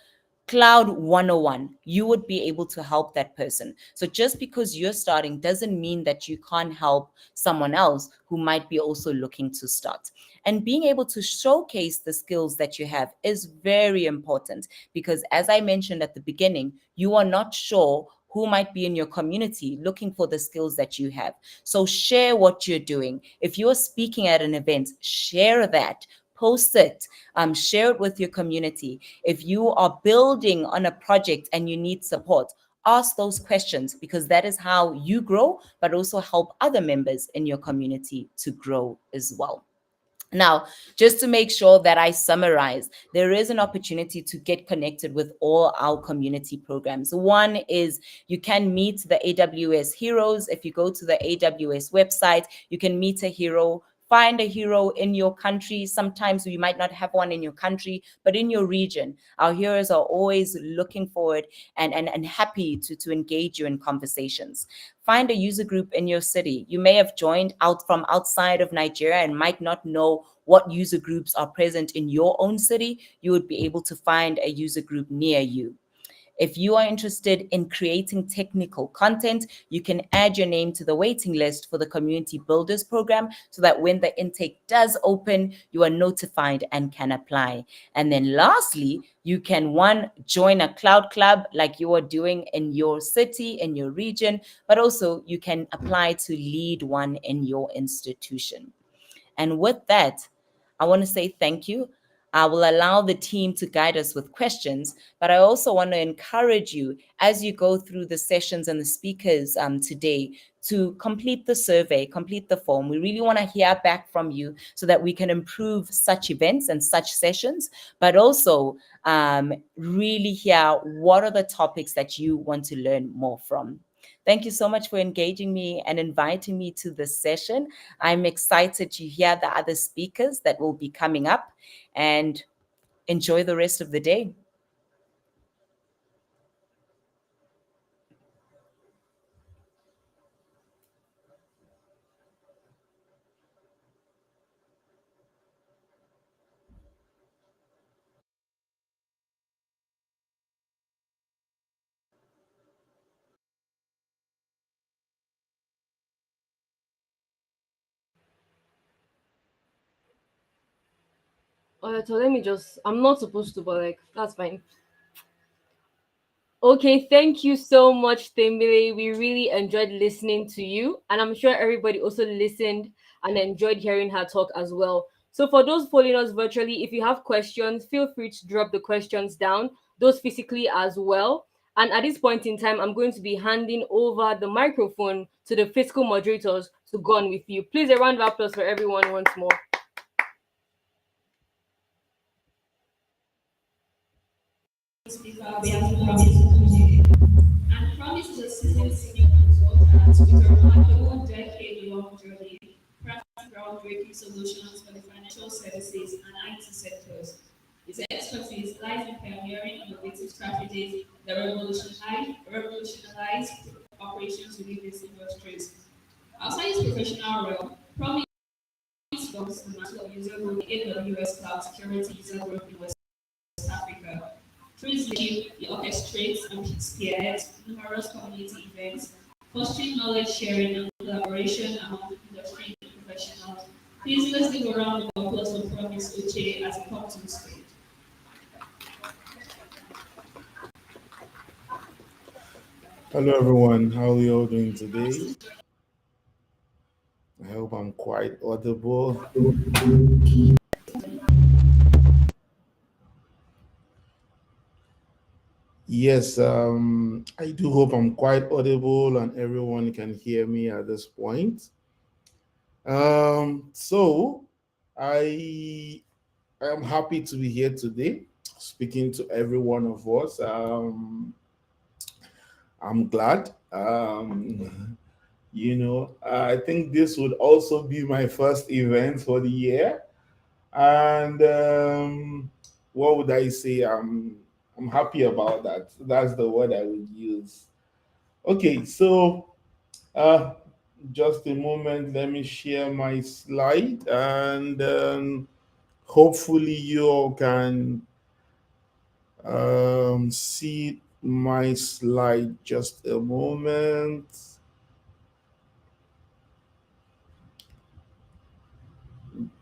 Cloud 101, you would be able to help that person. So just because you're starting doesn't mean that you can't help someone else who might be also looking to start. And being able to showcase the skills that you have is very important because, as I mentioned at the beginning, you are not sure who might be in your community looking for the skills that you have. So share what you're doing. If you're speaking at an event, share that. Post it, share it with your community. If you are building on a project and you need support, ask those questions because that is how you grow, but also help other members in your community to grow as well. Now, just to make sure that I summarize, there is an opportunity to get connected with all our community programs. One is you can meet the AWS heroes. If you go to the AWS website, you can meet a hero. Find a hero in your country. Sometimes you might not have one in your country, but in your region. Our heroes are always looking forward and happy to engage you in conversations. Find a user group in your city. You may have joined out from outside of Nigeria and might not know what user groups are present in your own city. You would be able to find a user group near you. If you are interested in creating technical content, you can add your name to the waiting list for the Community Builders Program so that when the intake does open, you are notified and can apply. And then lastly, you can join a cloud club like you are doing in your city, in your region, but also you can apply to lead one in your institution. And with that, I want to say thank you. I will allow the team to guide us with questions, but I also want to encourage you as you go through the sessions and the speakers today to complete the survey, complete the form. We really want to hear back from you so that we can improve such events and such sessions, but also really hear what are the topics that you want to learn more from. Thank you so much for engaging me and inviting me to this session. I'm excited to hear the other speakers that will be coming up and enjoy the rest of the day. So let me just, I'm not supposed to, but like, that's fine. Okay, thank you so much, Tembele. We really enjoyed listening to you, and I'm sure everybody also listened and enjoyed hearing her talk as well. So, for those following us virtually, if you have questions, feel free to drop the questions down, those physically as well. And at this point in time, I'm going to be handing over the microphone to the physical moderators to go on with you. Please, a round of applause for everyone once more. Speaker, we have Promise Okoye. And Promise is a seasoned senior consultant with a remarkable decade-long journey crafting groundbreaking solutions for the financial services and IT sectors. His expertise lies in pioneering innovative strategies that revolutionize operations within these industries. Outside his professional realm, Promise belongs to the mantle of user group AWS Cloud Security User Group in West Africa. Through his leadership, he orchestrates and spearheads numerous community events, fostering knowledge sharing and collaboration among industry professionals. Please let's give a round of applause for Promise Uche as he comes to the stage. Hello, everyone. How are you all doing today? I hope I'm quite audible. Yes, I do hope I'm quite audible and everyone can hear me at this point. So I am happy to be here today, speaking to every one of us. I'm glad. I think this would also be my first event for the year. And what would I say? I'm happy about that. That's the word I would use. Okay, so uh, just a moment. Let me share my slide, and hopefully you all can See my slide just a moment.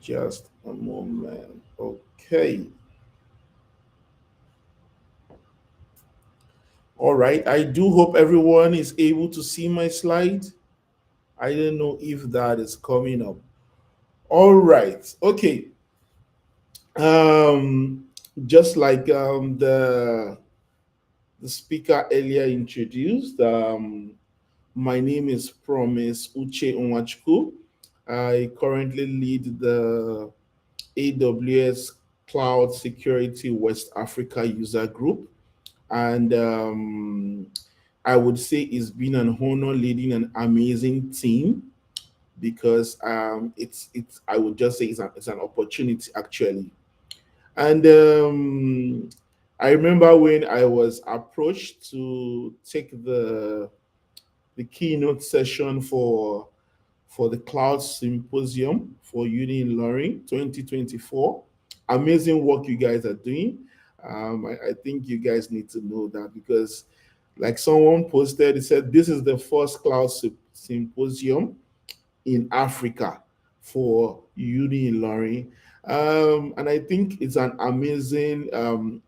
Just a moment. Okay. All right. I do hope everyone is able to see my slide. I don't know if that is coming up. All right. Okay. Um, just like the speaker earlier introduced, my name is Promise Uche Onwachukwu. I currently lead the AWS Cloud Security West Africa user group, and I would say it's been an honor leading an amazing team because it's I would just say it's an opportunity actually. And I remember when I was approached to take the keynote session for the Cloud Symposium for Uni in Learning 2024. Amazing work you guys are doing. I think you guys need to know that because, like someone posted, it said this is the first Symposium in Africa for Uni in Learning. And I think it's an amazing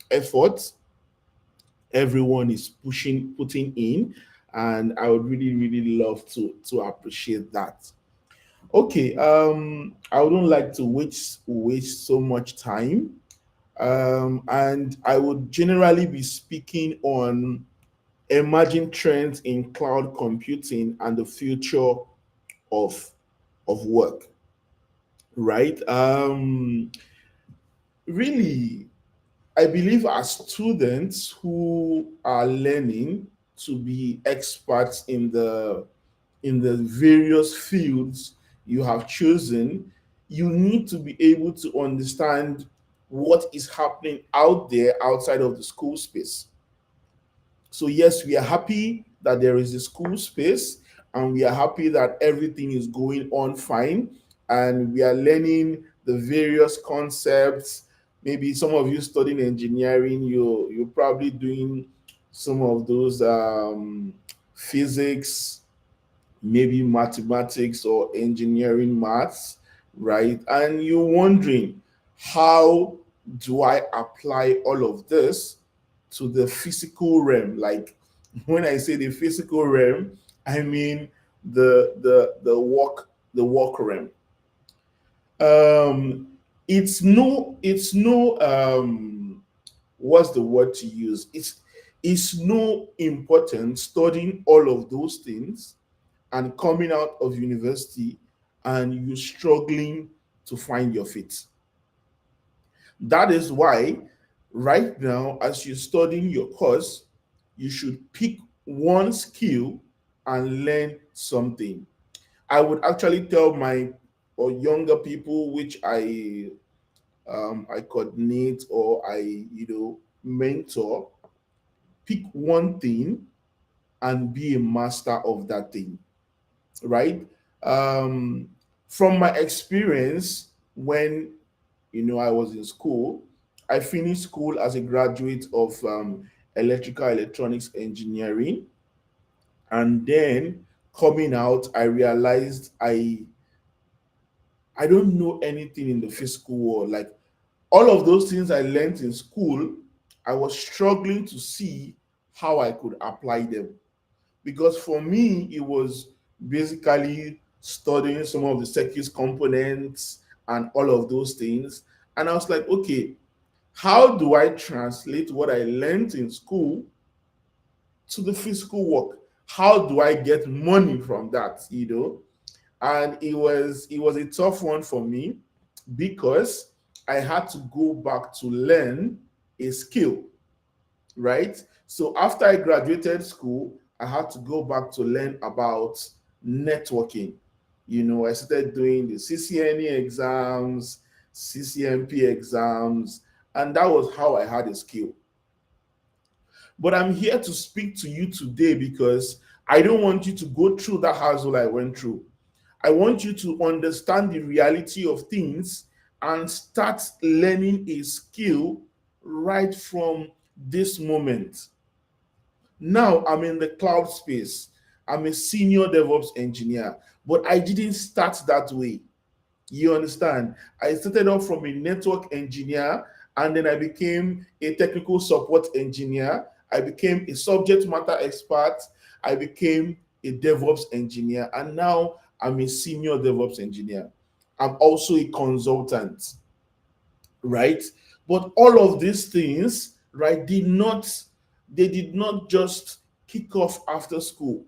effort everyone is putting in, and I would really really love to appreciate that. Okay, I wouldn't like to waste so much time, and I would generally be speaking on emerging trends in cloud computing and the future of work. Right? Really, I believe as students who are learning to be experts in the various fields you have chosen, you need to be able to understand what is happening out there outside of the school space. So, yes, we are happy that there is a school space and we are happy that everything is going on fine and we are learning the various concepts. Maybe some of you studying engineering, you're probably doing some of those physics, maybe mathematics or engineering maths, right? And you're wondering, how do I apply all of this to the physical realm? Like when I say the physical realm, I mean the work realm. Um, it's no what's the word to use? It's no important studying all of those things and coming out of university and you struggling to find your feet. That is why right now, as you're studying your course, you should pick one skill and learn something. I would actually tell my or younger people which I coordinate or I mentor, pick one thing and be a master of that thing, right? Um, from my experience, when I was in school, I finished school as a graduate of electrical electronics engineering, and then coming out, I realized I don't know anything in the physical world. Like all of those things I learned in school, I was struggling to see how I could apply them. Because for me it was basically studying some of the circuit components and all of those things, and I was like, okay, how do I translate what I learned in school to the physical work? How do I get money from that? And it was a tough one for me because I had to go back to learn a skill, right? So after I graduated school, I had to go back to learn about networking. I started doing the CCNE exams, CCNP exams, and that was how I had a skill. But I'm here to speak to you today because I don't want you to go through that hassle I went through. I want you to understand the reality of things and start learning a skill right from this moment. Now I'm in the cloud space. I'm a senior DevOps engineer, but I didn't start that way. You understand? I started off from a network engineer, and then I became a technical support engineer. I became a subject matter expert. I became a DevOps engineer, and now I'm a senior DevOps engineer. I'm also a consultant, right? But all of these things, right, did not just kick off after school.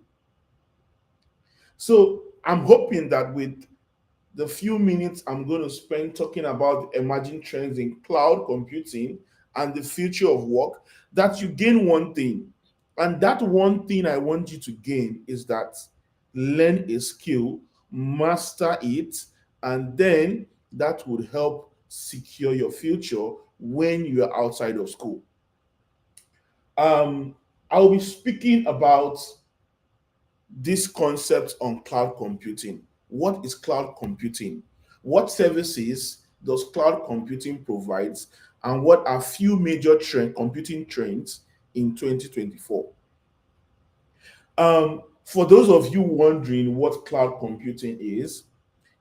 So I'm hoping that with the few minutes I'm going to spend talking about the emerging trends in cloud computing and the future of work, that you gain one thing. And that one thing I want you to gain is that learn a skill, master it, and then that would help secure your future when you are outside of school. Um, I'll be speaking about this concept on cloud computing. What is cloud computing? What services does cloud computing provides? And what are few major computing trends in 2024? For those of you wondering what cloud computing is,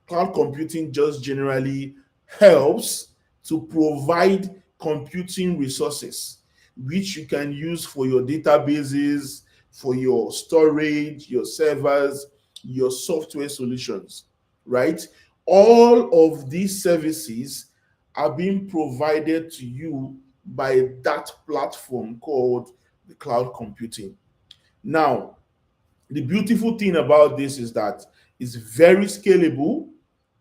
cloud computing just generally helps to provide computing resources which you can use for your databases, for your storage, your servers, your software solutions, right? All of these services are being provided to you by that platform called the cloud computing. Now, the beautiful thing about this is that it's very scalable,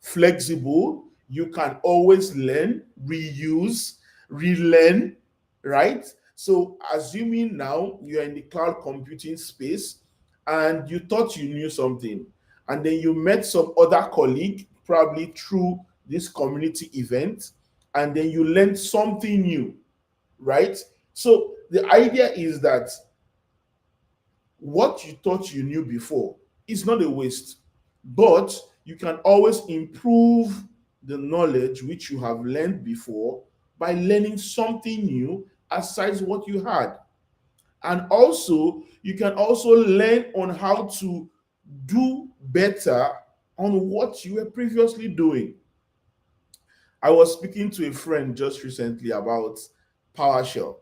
flexible. You can always learn, reuse, relearn, right? So, assuming now you're in the cloud computing space and you thought you knew something, and then you met some other colleague, probably through this community event, and then you learned something new, right? So, the idea is that what you thought you knew before is not a waste, but you can always improve the knowledge which you have learned before by learning something new aside what you had. And also, you can also learn on how to do better on what you were previously doing. I was speaking to a friend just recently about PowerShell,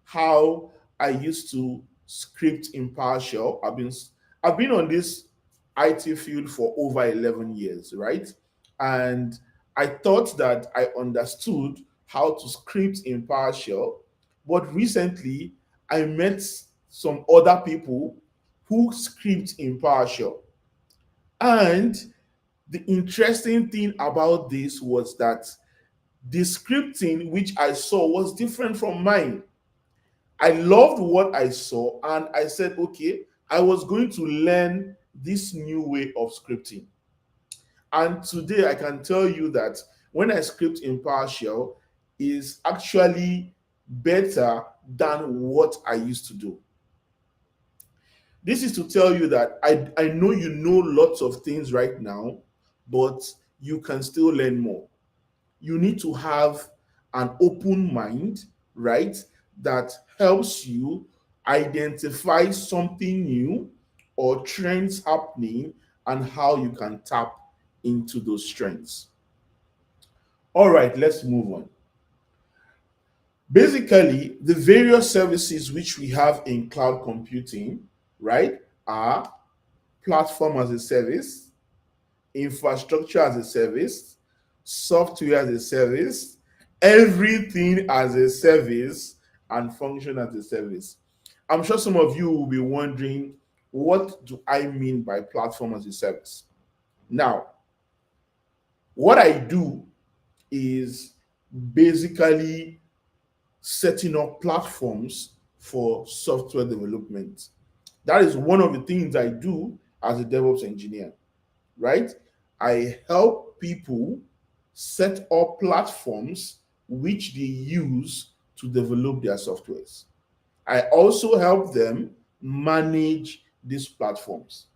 how I used to script in PowerShell. I've been on this IT field for over 11 years, right? And I thought that I understood how to script in PowerShell, but recently I met some other people who script in PowerShell. And the interesting thing about this was that the scripting which I saw was different from mine. I loved what I saw, and I said, okay, I was going to learn this new way of scripting. And today I can tell you that when I script in PowerShell is actually better than what I used to do. This is to tell you that I know you know lots of things right now, but you can still learn more. You need to have an open mind, right? That helps you identify something new or trends happening and how you can tap into those trends. All right, let's move on. Basically, the various services which we have in cloud computing, right, are platform as a service, infrastructure as a service, software as a service, everything as a service, and function as a service. I'm sure some of you will be wondering, what do I mean by platform as a service? Now, what I do is basically setting up platforms for software development. That is one of the things I do as a DevOps engineer, right? I help people set up platforms which they use to develop their softwares. I also help them manage these platforms.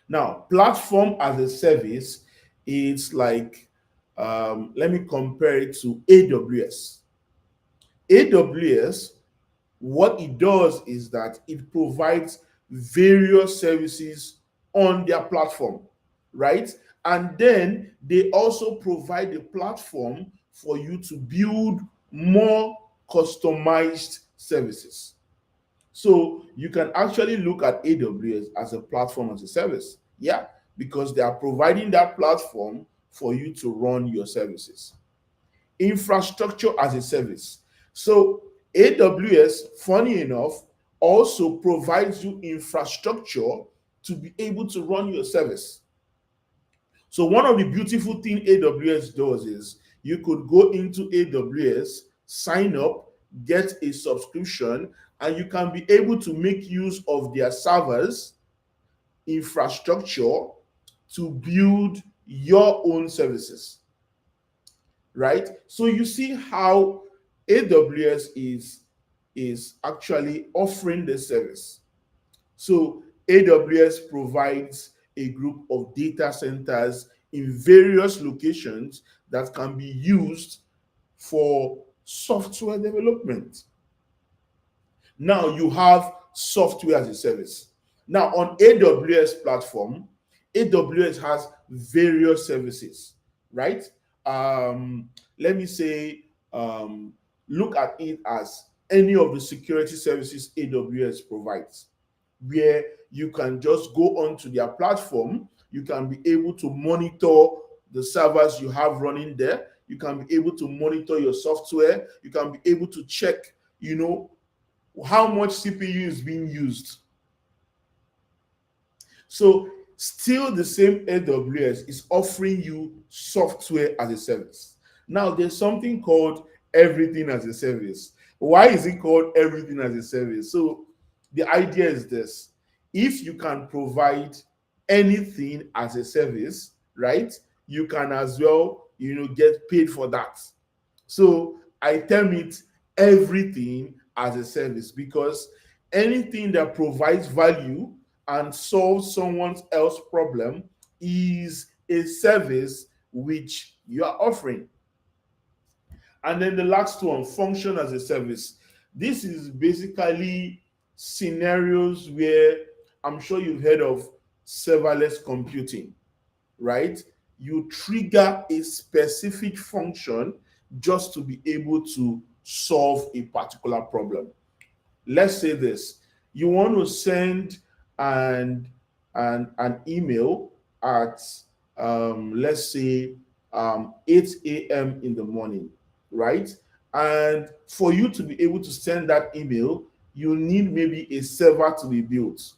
Now, platform as a service, it's like, let me compare it to AWS. AWS What it does is that it provides various services on their platform, right? And then they also provide a platform for you to build more customized services. So you can actually look at AWS as a platform as a service. Yeah, because they are providing that platform for you to run your services. Infrastructure as a service. So AWS, funny enough, also provides you infrastructure to be able to run your service. So one of the beautiful thing AWS does is you could go into AWS, sign up, get a subscription, and you can be able to make use of their servers, infrastructure to build your own services, right? So you see how AWS is actually offering the service. So AWS provides a group of data centers in various locations that can be used for software development. Now you have software as a service. Now on AWS platform, AWS has various services, right? Let me say, look at it as any of the security services AWS provides, where you can just go onto their platform, you can be able to monitor the servers you have running there, you can be able to monitor your software, you can be able to check, you know, how much CPU is being used. So still the same AWS is offering you software as a service. Now there's something called everything as a service. Why is it called everything as a service? So the idea is this: if you can provide anything as a service, right, you can as well, get paid for that. So I term it everything as a service, because anything that provides value and solves someone else's problem is a service which you are offering. And then the last one, function as a service. This is basically scenarios where I'm sure you've heard of serverless computing, right? You trigger a specific function just to be able to solve a particular problem. Let's say this: you want to send an email at, let's say, 8 a.m. in the morning, right? And for you to be able to send that email, you need maybe a server to be built,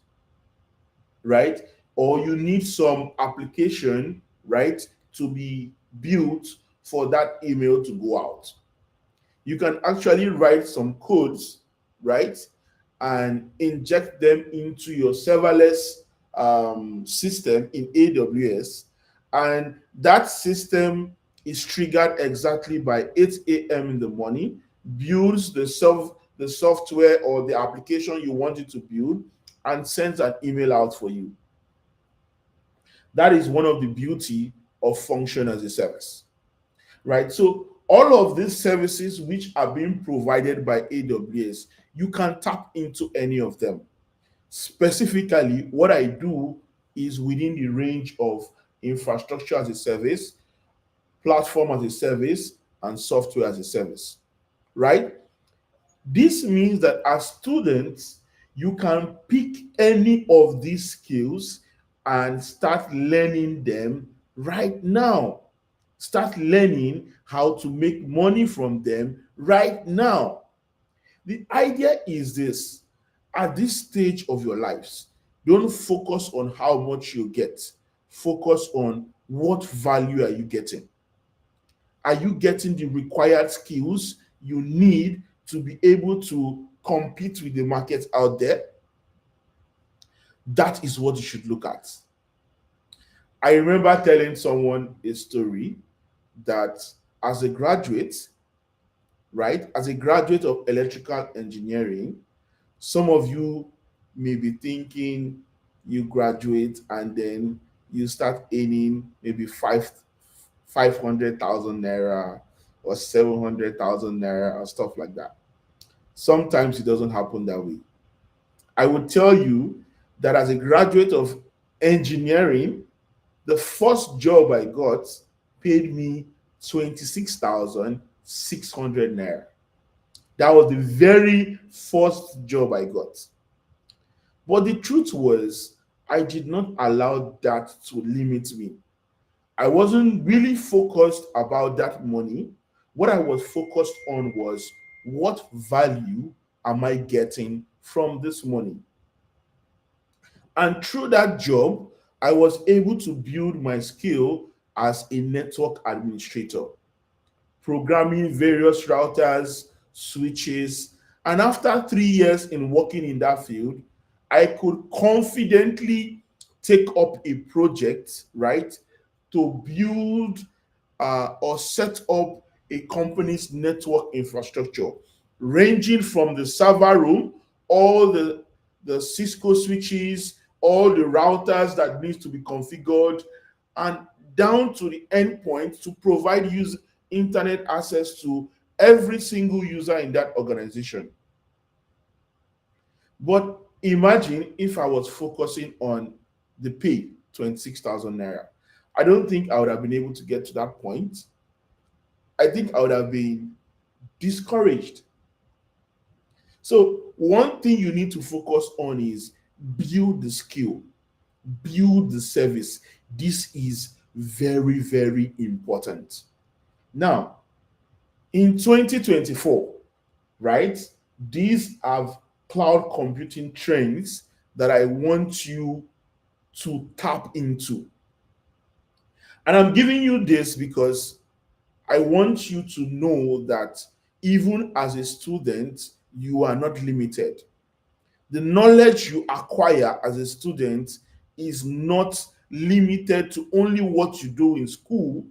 right? Or you need some application, right, to be built for that email to go out. You can actually write some codes, right, and inject them into your serverless system in AWS, and that system is triggered exactly by 8 a.m. in the morning, builds the software or the application you want it to build, and sends an email out for you. That is one of the beauty of function as a service, right? So all of these services which are being provided by AWS, you can tap into any of them. Specifically, what I do is within the range of infrastructure as a service, platform as a service, and software as a service, right? This means that as students, you can pick any of these skills and start learning them right now. Start learning how to make money from them right now. The idea is this: at this stage of your lives, don't focus on how much you get. Focus on what value are you getting. Are you getting the required skills you need to be able to compete with the market out there? That is what you should look at. I remember telling someone a story that as a graduate, right, as a graduate of electrical engineering, some of you may be thinking you graduate and then you start earning maybe 500,000 naira or 700,000 naira or stuff like that. Sometimes it doesn't happen that way. I would tell you that as a graduate of engineering, the first job I got paid me 26,600 naira. That was the very first job I got. But the truth was, I did not allow that to limit me. I wasn't really focused about that money. What I was focused on was, what value am I getting from this money? And through that job, I was able to build my skill as a network administrator, programming various routers, switches. And after 3 years in working in that field, I could confidently take up a project, right, to build or set up a company's network infrastructure, ranging from the server room, all the Cisco switches, all the routers that needs to be configured, and down to the endpoint to provide use internet access to every single user in that organization. But imagine if I was focusing on the pay, 26,000 naira. I don't think I would have been able to get to that point. I think I would have been discouraged. So, one thing you need to focus on is build the skill, build the service. This is very, very important. Now, in 2024, right, these are cloud computing trends that I want you to tap into. And I'm giving you this because I want you to know that even as a student, you are not limited. The knowledge you acquire as a student is not limited to only what you do in school,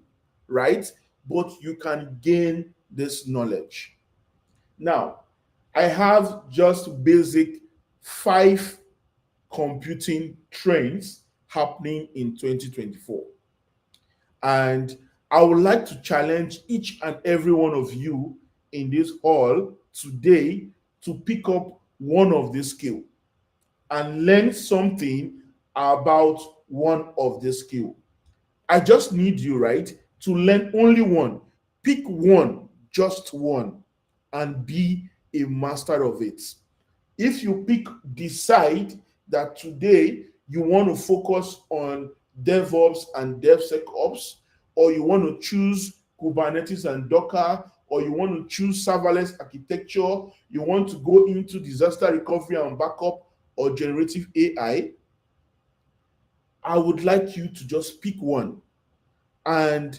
right? But you can gain this knowledge. Now, I have just basic 5 computing trends happening in 2024. And I would like to challenge each and every one of you in this hall today to pick up one of these skills and learn something about one of the skill. I just need you, right, to learn only one. Pick one, just one, and be a master of it. If you decide that today you want to focus on DevOps and DevSecOps, or you want to choose Kubernetes and Docker, or you want to choose serverless architecture, you want to go into disaster recovery and backup or generative I would like you to just pick one and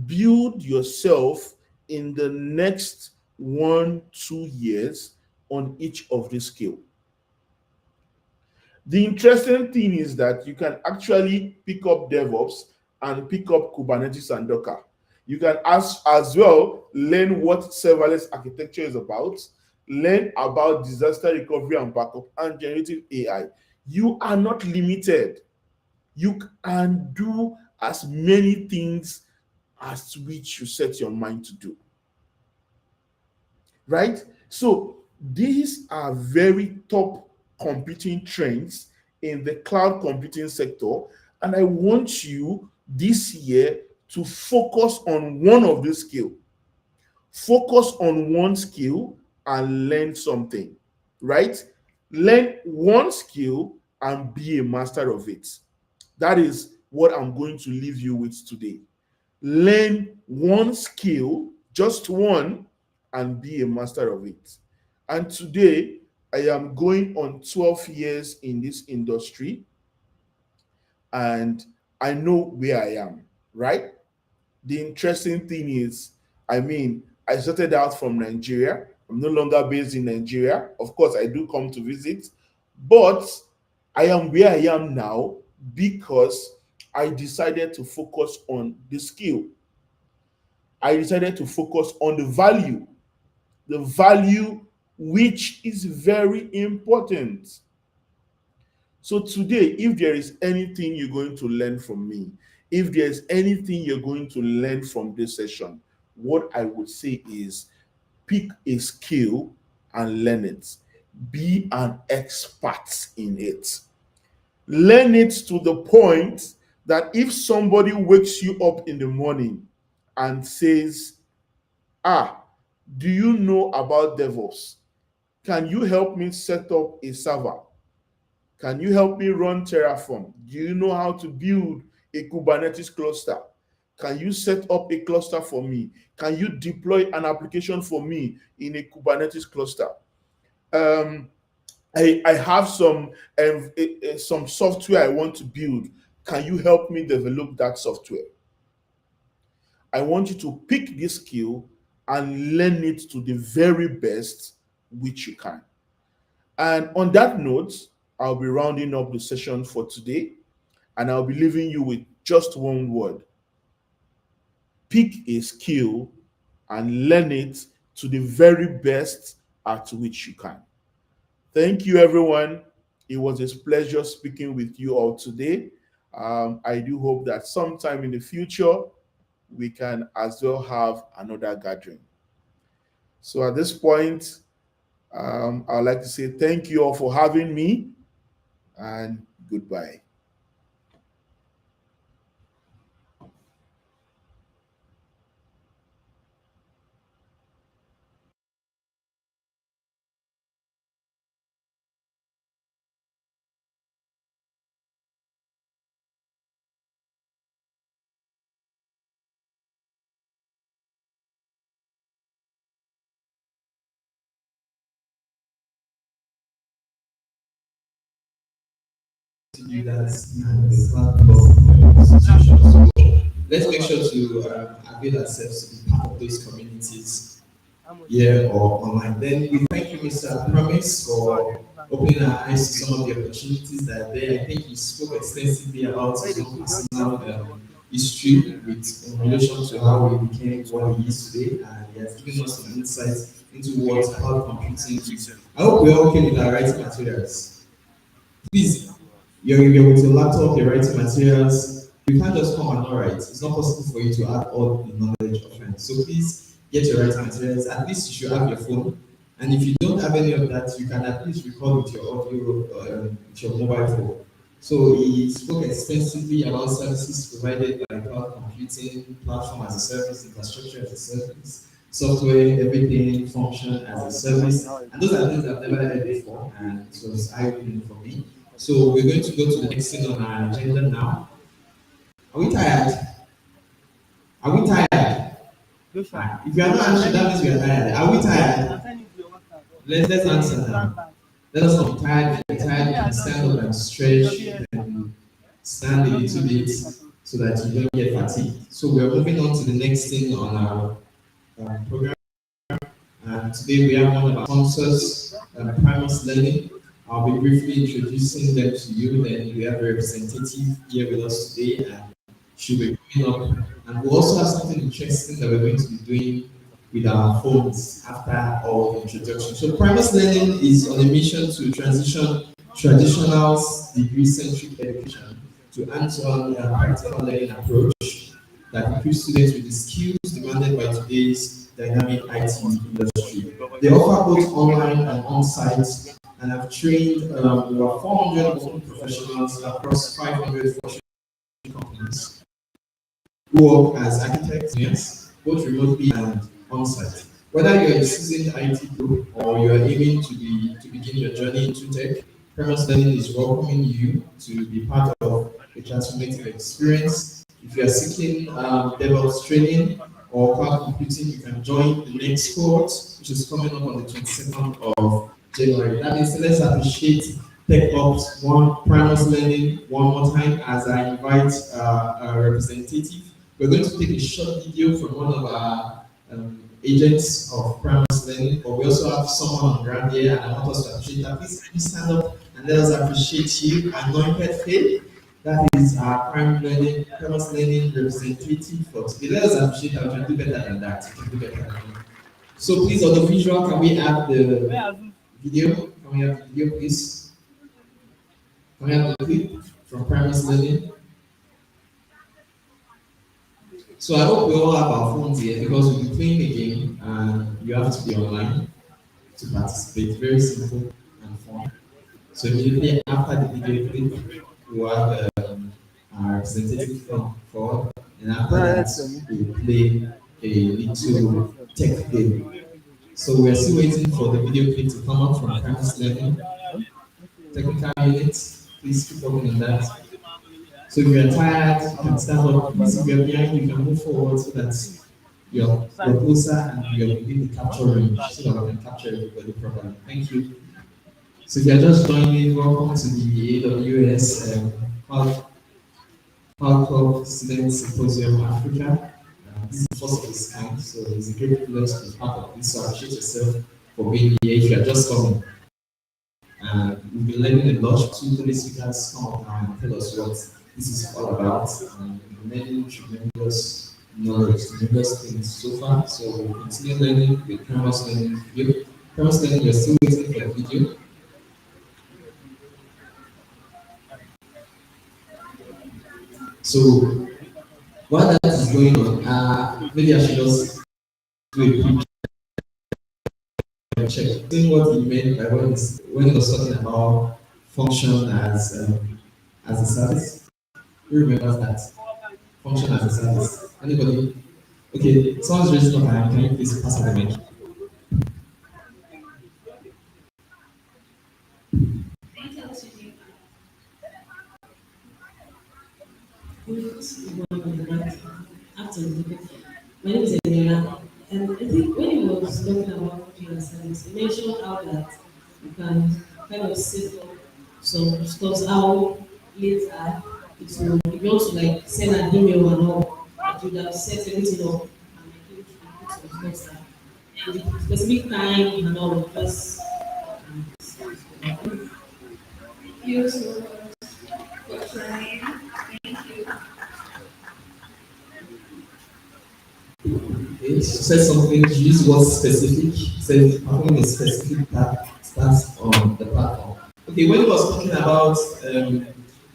build yourself in the next 1-2 years on each of these skills. The interesting thing is that you can actually pick up DevOps and pick up Kubernetes and Docker. You can as well learn what serverless architecture is about, learn about disaster recovery and backup, and generative AI. You are not limited. You can do as many things as which you set your mind to do. Right? So these are very top computing trends in the cloud computing sector. And I want you this year to focus on one of these skills. Focus on one skill and learn something, right? Learn one skill and be a master of it. That is what I'm going to leave you with today. Learn one skill, just one, and be a master of it. And today, I am going on 12 years in this industry, and I know where I am, right? The interesting thing is, I started out from Nigeria. I'm no longer based in Nigeria. Of course, I do come to visit, but I am where I am now because I decided to focus on the skill. I decided to focus on the value which is very important. So today, if there is anything you're going to learn from me, if there's anything you're going to learn from this session, what I would say is pick a skill and learn it. Be an expert in it. Learn it to the point that if somebody wakes you up in the morning and says, "Ah, do you know about DevOps? Can you help me set up a server? Can you help me run Terraform? Do you know how to build a Kubernetes cluster? Can you set up a cluster for me? Can you deploy an application for me in a Kubernetes cluster? Um, I have some software I want to build. Can you help me develop that software?" I want you to pick this skill and learn it to the very best which you can. And on that note, I'll be rounding up the session for today, and I'll be leaving you with just one word: pick a skill and learn it to the very best at which you can. Thank you, everyone. It was a pleasure speaking with you all today. I do hope that sometime in the future we can as well have another gathering. So at this point, I'd like to say thank you all for having me, and goodbye. To do that and the platform institutions. So let's make sure to avail ourselves to be part of those communities here or online. Then we thank you, Mr. Promise, for opening our eyes to some of the opportunities that are there. I think he spoke extensively about his own personal history with in relation to how he became what he is today, and he has given us some insights into what cloud computing is. I hope we're okay with our writing materials. Please, you're with your laptop, you're writing materials. You can't just come and not write. It's not possible for you to add all the knowledge of friends. So please get your writing materials. At least you should have your phone. And if you don't have any of that, you can at least record with your audio, with your mobile phone. So he spoke extensively about services provided by cloud computing, platform as a service, infrastructure as a service, software, everything, function as a service. And those are things I've never heard before, and it was eye-opening for me. So we're going to go to the next thing on our agenda now. Are we tired? Are we tired? If you are not answering, that means we are tired. Are we tired? Let's answer now. Let us know. Tired, if you're tired, you can stand up and stretch, you can stand a little bit so that you don't get fatigued. So we're moving on to the next thing on our program. Today we have one of our sponsors, Primus Learning. I'll be briefly introducing them to you. Then we have a representative here with us today, and she'll be coming up. And we also have something interesting that we're going to be doing with our phones after all the introduction. So Primus Learning is on a mission to transition traditional degree-centric education to hands-on practical learning approach that equips students with the skills demanded by today's dynamic IT industry. They offer both online and on-site, and have trained over 400 working professionals across 500 Fortune companies who work as architects, yes, both remotely and on-site. Whether you're a seasoned IT pro or you're aiming to begin your journey into tech, Premise Learning is welcoming you to be part of a transformative experience. If you are seeking DevOps training or cloud computing, you can join the next cohort, which is coming up on the 22nd of January. That means let's appreciate Tech Ops one Primus Learning one more time as I invite a representative. We're going to take a short video from one of our agents of Primus Learning, but we also have someone on ground here, and I want us to appreciate that. Please can you stand up and let us appreciate you, Anointed Faith. That is our Primus Learning representative for today. Let us appreciate that. We can do better than that. We can do better than that. So please, on the visual, can we have the video? Can we have the video, please? Can we have the clip from Primus Learning? So I hope we all have our phones here because we'll be playing the game and you have to be online. to participate. Very simple and fun. So immediately after the video clip, we will have our representative come forward, and after that, we will play a little tech game. So we are still waiting for the video clip to come up from campus learning. Technical units, please keep working on that. So if you're tired, you can stand up. Please, if you're behind, you can move forward so that you're closer and you're within the capture range so that we can capture everybody properly. Thank you. So if you're just joining, welcome to the AWS Cloud Club Student Symposium Africa. This is the first of its kind, so it's a great privilege to be part of this. So appreciate yourself for being here. If you are just coming, we've been learning a lot. 2, 3 speakers come up now and tell us what this is all about. We've been learning tremendous knowledge, tremendous things so far. So we'll continue learning with Campus Learning video. Campus Learning, we're still waiting for the video. So while that is going on, maybe I should just do a quick check. Seeing what he meant by when he was talking about function as a service. Who remembers that? Function as a service. Anybody? Okay, someone's raising up my hand. Can you please pass on the mic? Afternoon. My name is Daniela, and I think when he was talking about cooking service, he mentioned how that you can kind of set up some stuff, how later it will, if you want to like send an email and all, that you would have set everything up and I think you can put some stuff there. And the specific time and all of this. Thank you so much for trying. Thank you. Okay, she said something, she used word specific, said performing a specific task on the platform. Okay, when he was talking about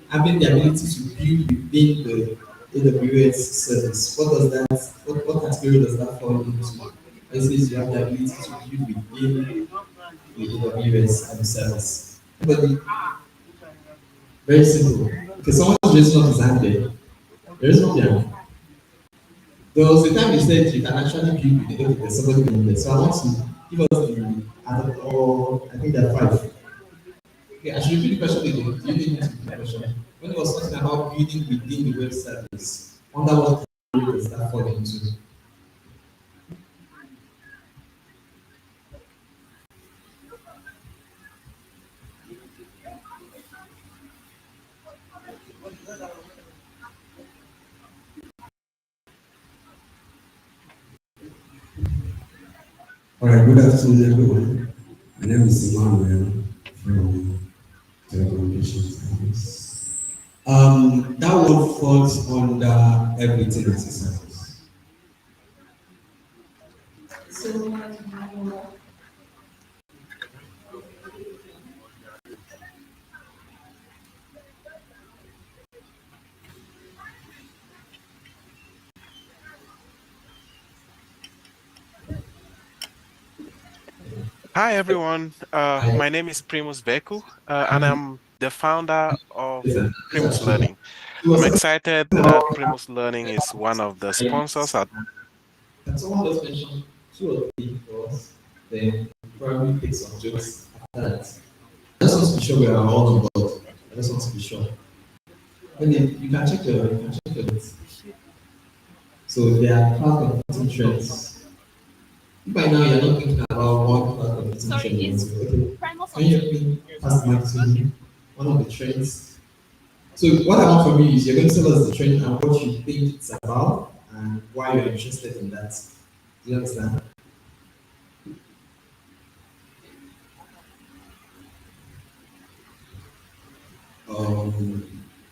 having the ability to build within the AWS service, what does that, what category does that fall into? It says you have the ability to build within the AWS service. Everybody, very simple. Okay, someone is raising up his hand there. There is no there. There was a time you said you can actually build with the okay, there's somebody in there. So I want to give us the other, or I think there are 5. Okay, I should repeat the question again. Do you need me to repeat the question? When he was talking about building within the web service, under what category does that fall into? All right, good afternoon, everyone. My name is Emmanuel from Telecommunications Service. That one falls under everything as a service. So much more. Hi everyone, my name is Primus Beku, and I'm the founder of Primus Learning. I'm excited that Primus Learning is one of the sponsors at. Can someone just mention 2 or 3 for us? Then probably take some jokes after that. I just want to be sure we are all on board. I just want to be sure. When you can check your list. So there are cloud computing trends. By now you're not thinking about one cloud computing trend. Okay. Can you help me pass the mic to me? One of the trends. So what I want from you is you're going to tell us the trend and what you think it's about and why you're interested in that. Do you understand?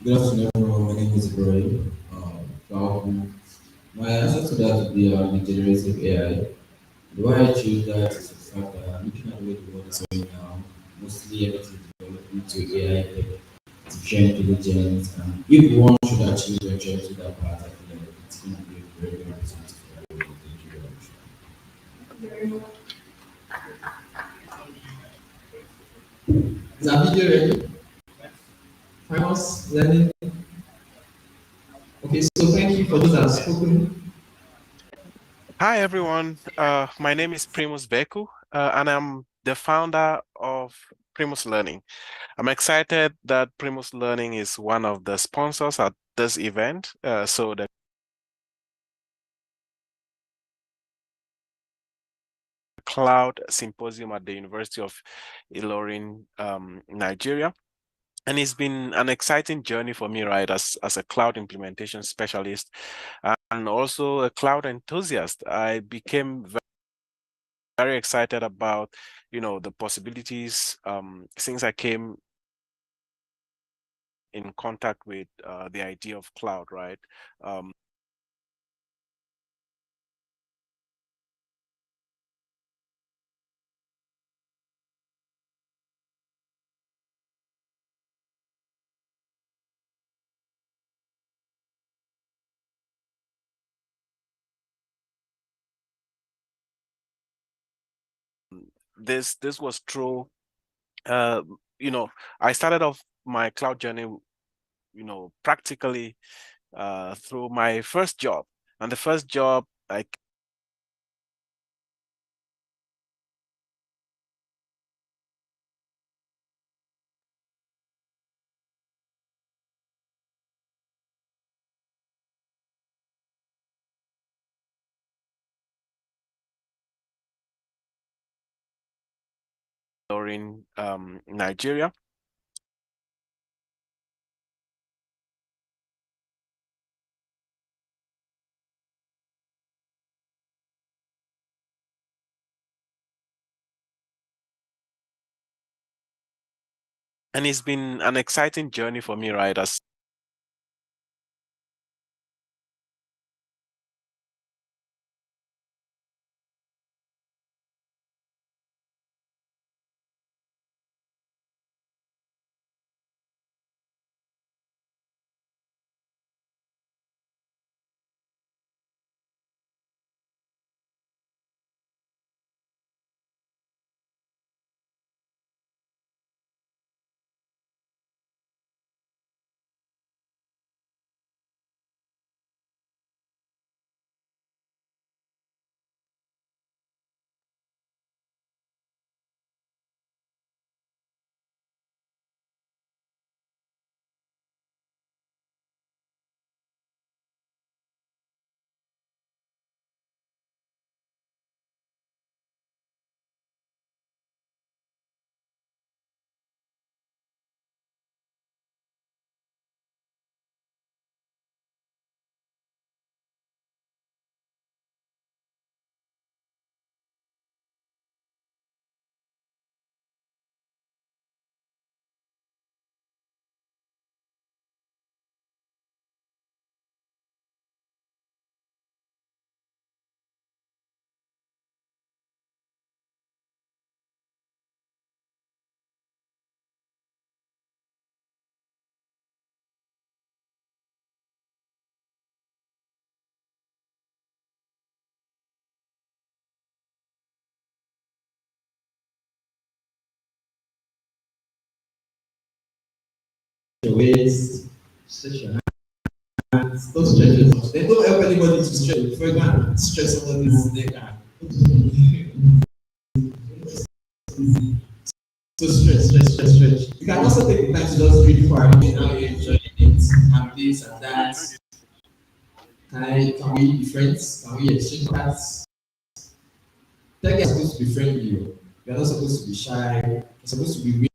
Good afternoon, everyone. My name is Ibrahim. My answer to that would be the generative AI. The way I choose that is the fact that I'm looking at the way the world is going now. Mostly everything is developing to AI, artificial intelligence, and if one should actually venture into that path, I feel like it's going to be a very, very opportunity for everyone. Thank you very much. Very much. Is our video ready? Famous learning. Okay, so thank you for those that have spoken. Hi, everyone. My name is Primus Beku, and I'm the founder of Primus Learning. I'm excited that Primus Learning is one of the sponsors at this event. So the Cloud Symposium at the University of Ilorin, Nigeria. And it's been an exciting journey for me, right, as a cloud implementation specialist and also a cloud enthusiast. I became very excited about, the possibilities since I came in contact with the idea of cloud, right? This was through, uh, you know, I started off my cloud journey, practically through my first job. And the first job I in Nigeria. And it's been an exciting journey for me, right? As Your waist, stretch your hands, don't stretch your much. Then don't help anybody to stretch. For example, stretch somebody's neck. So stretch. You can also take the time to just read for a minute how you're enjoying it, and this and that. Can we be friends? Can we exchange cards? Tech is supposed to be friendly. You're not supposed to be shy. You're supposed to be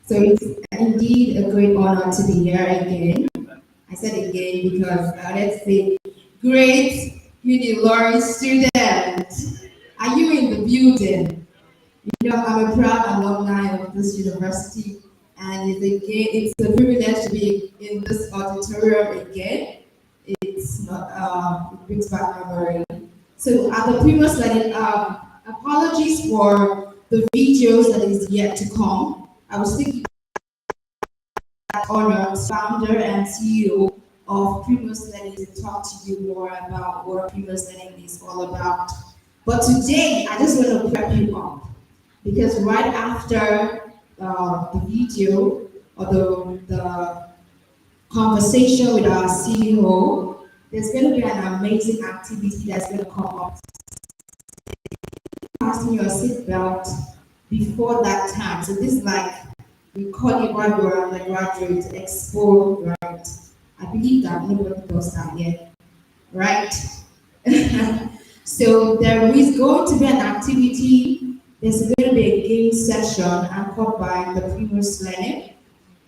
So it's indeed a great honor to be here again. I said again because let's say, great Uni student. Are you in the building? You know, I'm a proud alumni of this university, and it's a privilege to be in this auditorium again. It's not, it brings back memory. So at the previous learning, apologies for the videos that is yet to come. I was thinking that honor, founder and CEO of Previous Learning, to talk to you more about what Previous Learning is all about. But today, I just want to prep you up because right after the video or the conversation with our CEO, there's going to be an amazing activity that's going to come up. Fasten your seatbelt before that time. So this is like, we call it while we're undergraduate expo, right? I believe that nobody does that yet, right? So there is going to be an activity. There's going to be a game session anchored by the previous learning.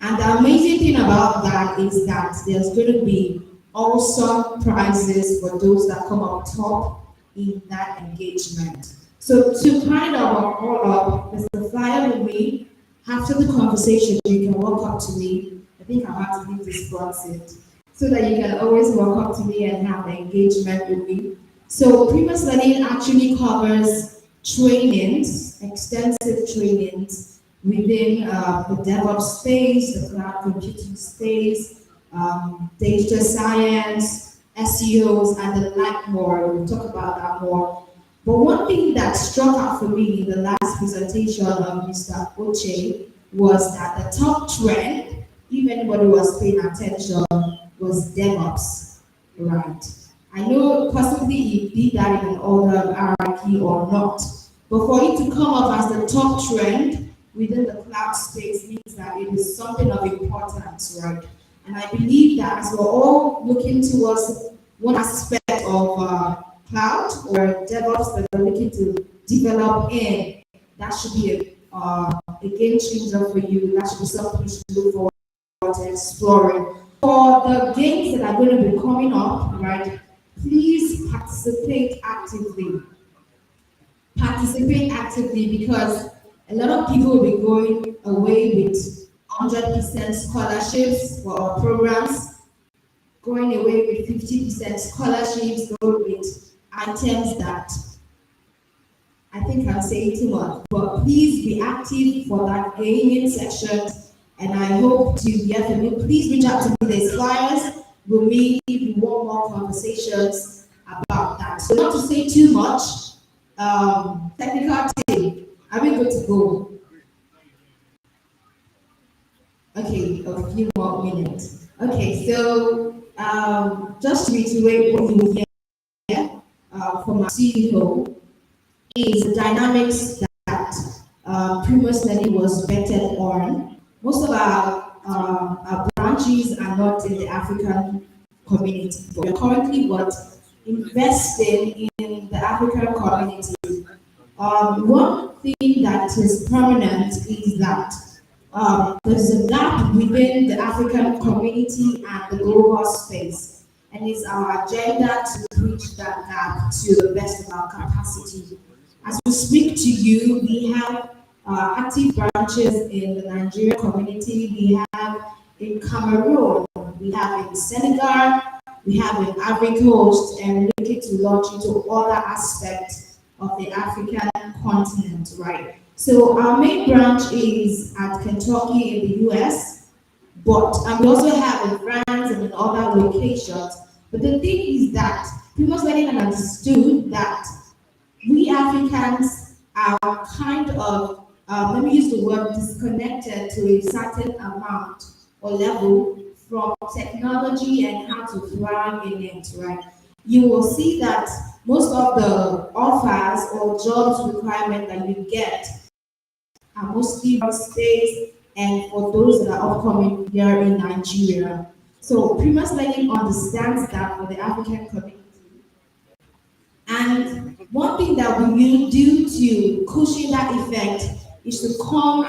And the amazing thing about that is that there's going to be awesome prizes for those that come up top in that engagement. So to kind of all up, there's a flyer with me. After the conversation, you can walk up to me. I think I have to leave this front seat so that you can always walk up to me and have an engagement with me. So previous learning actually covers trainings, extensive trainings within the DevOps space, the cloud computing space, data science, SEOs, and the like more. We'll talk about that more. But one thing that struck out for me in the last presentation of Mr. Oche was that the top trend, if anybody was paying attention, was DevOps, right? I know possibly he did that in an order of hierarchy or not, but for it to come up as the top trend within the cloud space means that it is something of importance, right? And I believe that as we're all looking towards one aspect of cloud or DevOps that we're looking to develop in, that should be a game changer for you. That should be something you should look forward to exploring. For the games that are going to be coming up, right, please participate actively. Participate actively because a lot of people will be going away with 100% scholarships for our programs, going away with 50% scholarships, going with items that I think I'm saying too much, but please be active for that gaming section, and I hope to hear from you. Please reach out to me. There's flyers. We'll meet if you want more conversations about that. So not to say too much, technical team, are we good to go? Okay, a few more minutes. Okay, so just to reiterate what you hear from our CEO, is the dynamics that previous study was bettered on. Most of our branches are not in the African community, but we're currently investing in the African community. One thing that is prominent is that there's a gap within the African community and the global space, and it's our agenda to bridge that gap to the best of our capacity. As we speak to you, we have active branches in the Nigerian community, we have in Cameroon, we have in Senegal, we have in Ivory Coast, and we're looking to launch into other aspects of the African continent, right? So our main branch is at Kentucky in the US, but we also have in France and in other locations. But the thing is that people studying and understood that we Africans are kind of, let me use the word, disconnected to a certain amount or level from technology and how to thrive in it, right? You will see that most of the offers or jobs requirement that you get are mostly for space and for those that are upcoming here in Nigeria. So Primus Learning understands that for the African community. And one thing that we will do to cushion that effect is to come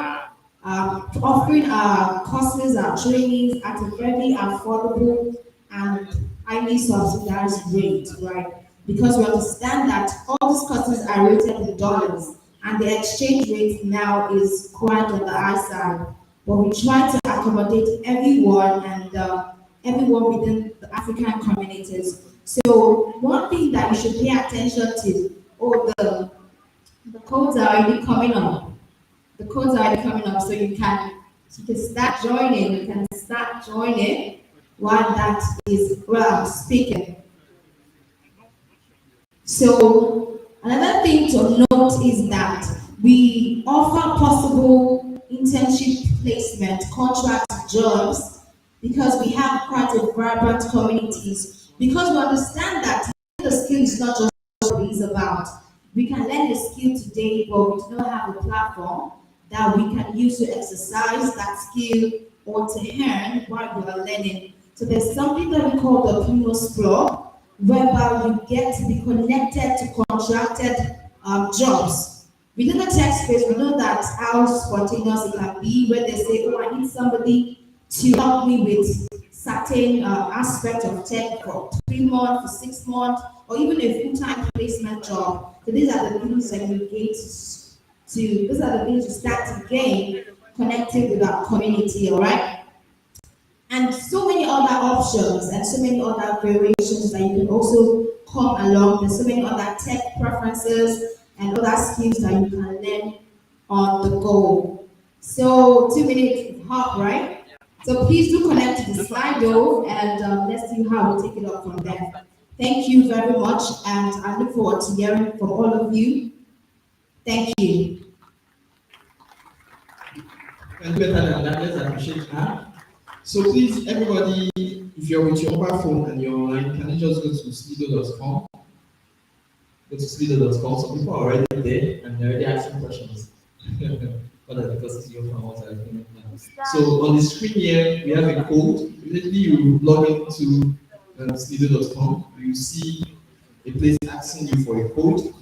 offering our courses, our trainings at a very affordable and highly subsidized rate, right? Because we understand that all these courses are rated in dollars and the exchange rate now is quite on the high side. But we try to accommodate everyone and everyone within the African communities. So one thing that you should pay attention to, oh, the codes are already coming up. The codes are already coming up, so you can start joining. You can start joining while that is well speaking. So another thing to note is that we offer possible internship placement contract jobs because we have quite a vibrant communities. Because we understand that the skill is not just what it is about. We can learn the skill today, but we do not have a platform that we can use to exercise that skill or to earn while we are learning. So there's something that we call the Primus Floor, whereby you get to be connected to contracted jobs. Within the tech space, we know that how spontaneous it can be when they say, oh, I need somebody to help me with certain aspect of tech for 3 months, for 6 months, or even a full-time placement job. So these are the things that you get these are the things you start to gain connecting with our community, all right? And so many other options and so many other variations that you can also come along. There's so many other tech preferences and other skills that you can learn on the go. So 2 minutes is up, right? So please do connect to the Slido and let's see how we take it up from there. Thank you very much, and I look forward to hearing from all of you. Thank you. And better than that, let's appreciate her. So please, everybody, if you're with your mobile phone and you're online, can you just go to slido.com? Go to slido.com. Some people are already there and they're already asking questions. What are the courses you offer? What are you now? So on the screen here, we have a code. Immediately you log into slido.com, you see a place asking you for a code.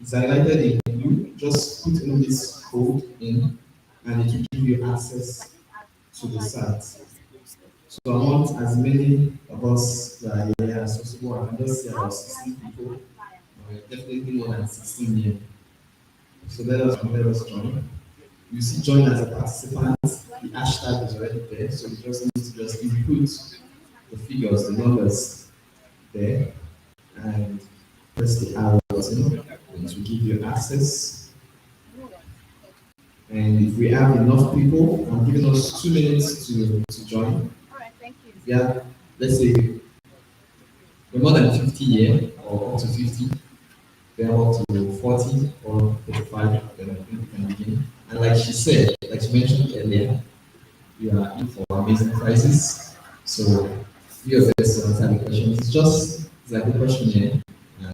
It's highlighted in blue. Just put in this code in and it will give you access to the site. So I want as many of us that are here as possible. I can just see about 16 people. Definitely more than 16 here. So let us join. You see join as a participant. The hashtag is already there. So you just need to just input the figures, the numbers there, and press the arrow button, and it will give you access. And if we have enough people, I'm giving us 2 minutes to join. Yeah, let's say we're more than 50 here, or up to 50, we're up to 40 or 35, then I think we can begin. And like she said, like she mentioned earlier, we are in for amazing prices. So do your best to answer the questions. It's like a questionnaire, and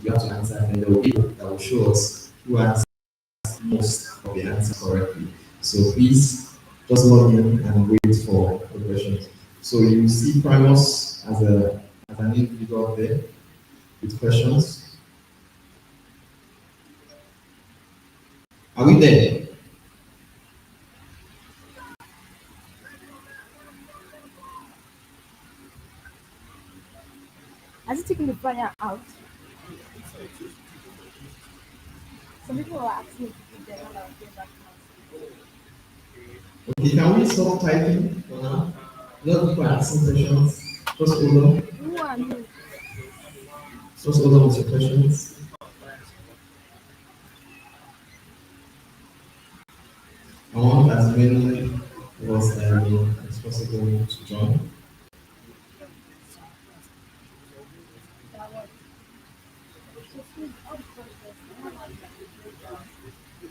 you have to answer, and there will be people that will show us who answered most of the answers correctly. So please just log in and wait for the questions. So you see Primus as an individual there with questions. Are we there? Has it taken the flyer out? Some people are asking if they want to get back Okay, can we stop typing for now? A lot of people are asking questions. Just hold on. who are you? Just hold on with your questions. I want as many of us that are here as possible to join.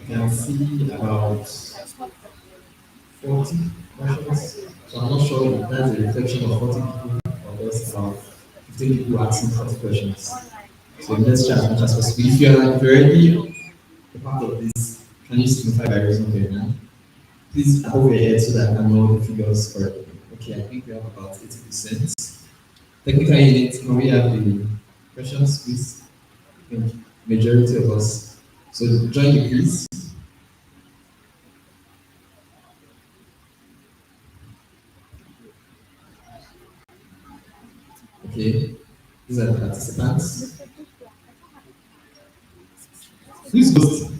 I can see about 40 questions. So I'm not sure if that's a reflection of 40 people or just about 15 people asking 40 questions. So let's try as much as possible. If you're already a part of this, can you signify by raising your hand? Please above your head so that I can know the figures correctly. Okay, I think we have about 80%. Technical unit, can we have the questions, please? I think majority of us. So join the quiz. Okay, these are the participants. Who is Ghost?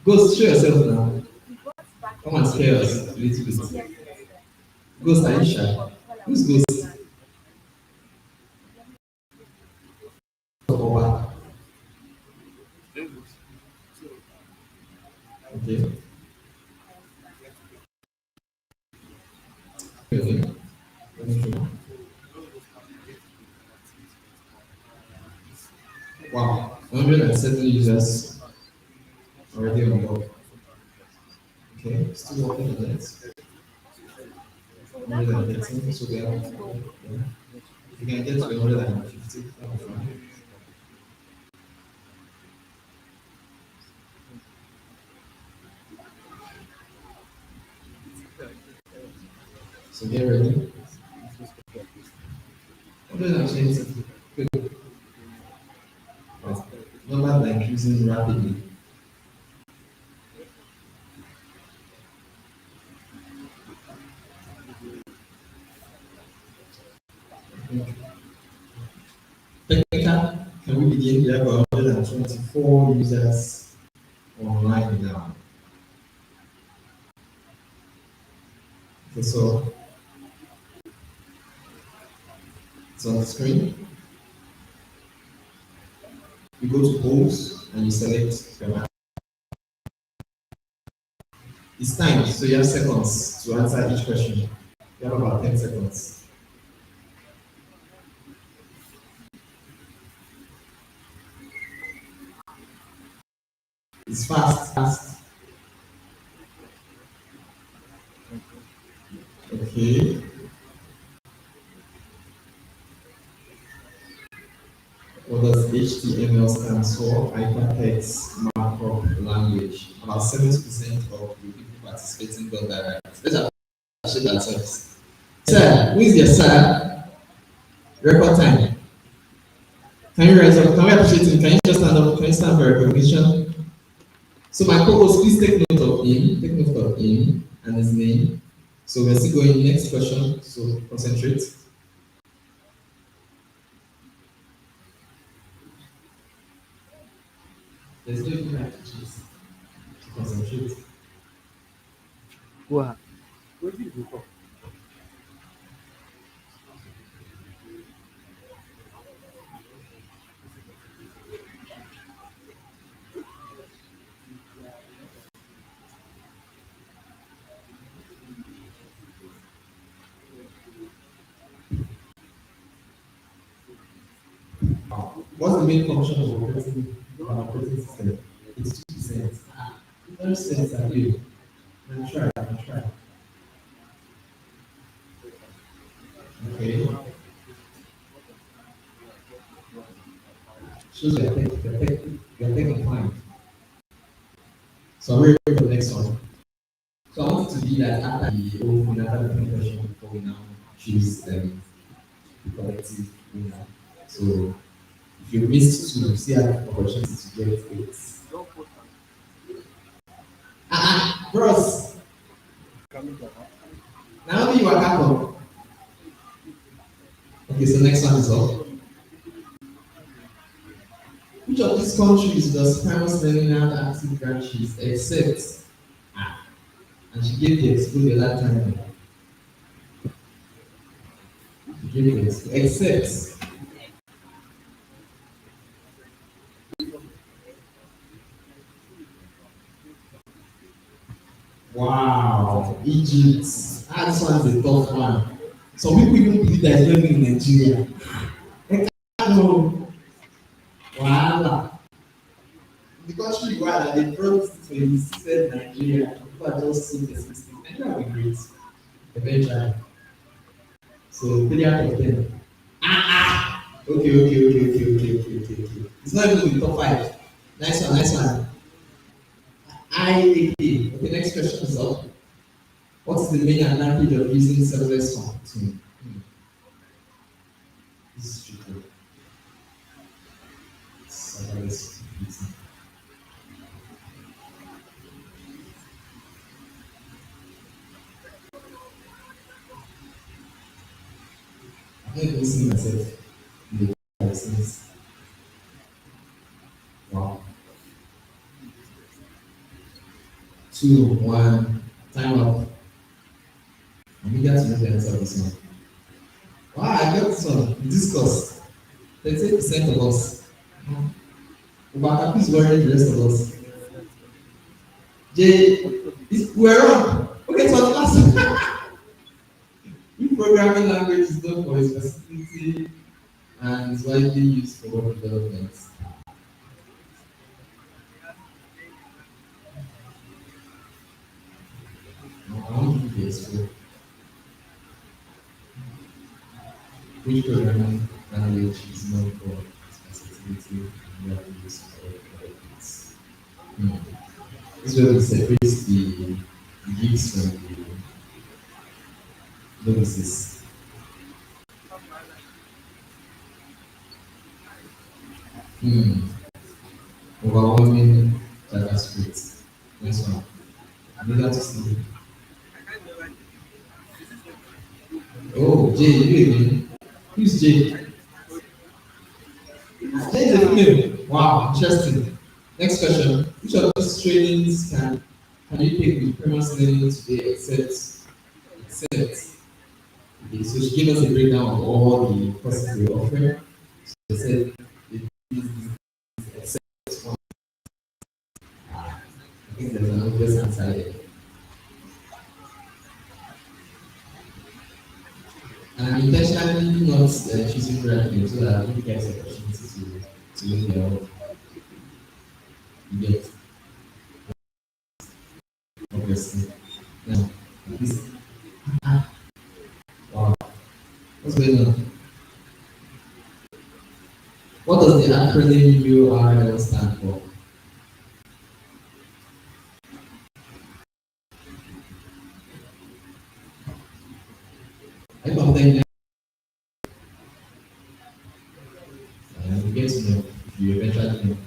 Ghost, show yourself now. Come and scare us a little bit. Ghost, are you shy? Who's Ghost? Oba. Okay. Okay. That's true. Wow. 170 users already on board. Okay. Still working on it. 113. So we have, yeah. If you can get to 150, that would be fine. So get ready. 120. Good. Right. Numbers are increasing rapidly. Technical, can we begin? We have 124 users online now. Okay, so it's on the screen. You go to polls and you select your answer. It's time, so you have seconds to answer each question. You have about 10 seconds. It's fast, fast. Okay. What does HTML stand for? Hypertext Markup Language. About 70% of the people participating got that right. Let's appreciate ourselves. Sir, who is your sir? Record time. Can you rise up? Can we appreciate him? Can you just stand up? Can you stand for recognition? So my co-host, please take note of him. Take note of him and his name. So we're still going next question. So concentrate. There's no even like to choose. So concentrate. Wow. What did you do? What's the main function of operating system? It's 2%. Very sense that you. I'll try. Okay. Shows you're taking time. So I'm ready for the next one. So I want it to be that after the open, after the question before we now choose the collective winner. So if you miss two, you still have the opportunity to get it. Bros, now you are happy. Okay, so next one is up. Which of these countries does Paris learning have active branches except and she gave the exclude that time. She gave the exclude except wow, Egypt. This one's a tough one. Some people even believe that it's learning in Nigeria. No, wow. The country where they brought when you said Nigeria, people are just so pessimistic. Nigeria will be great eventually. So 3 out of 10. Okay. It's not even in the top 5. Nice one. Okay, next question is up. What is the main advantage of using serverless computing? This is tricky. Serverless computing. I'm not even seeing myself in the license. Wow. 2, 1, time up. I'm eager to know the answer of this one. Wow, I got this one. Discuss. 38% of us. Obaka is worrying the rest of us. We're wrong. Okay, so the last one. Which programming language is known for its versatility and is widely used for web development? I want to give you a score. Which programming language is known for its versatility and widely used for web development? This way we separate the geeks from the novices. Overwhelming JavaScript. Next one. Amiga to see. Oh, Jay, you again. Who's Jay? Jay is a female. Wow, interesting. Next question. Which of these trainings can you take with premise learning today except okay, so she gave us a breakdown of all the courses they offer. She said it is except one. I think there's an obvious answer there. And intentionally not choosing correctly so that I give you guys the opportunity to make your own. You get obviously. Now, this wow, what's going on? What does the acronym URL stand for? I contain you get to know if you eventually know.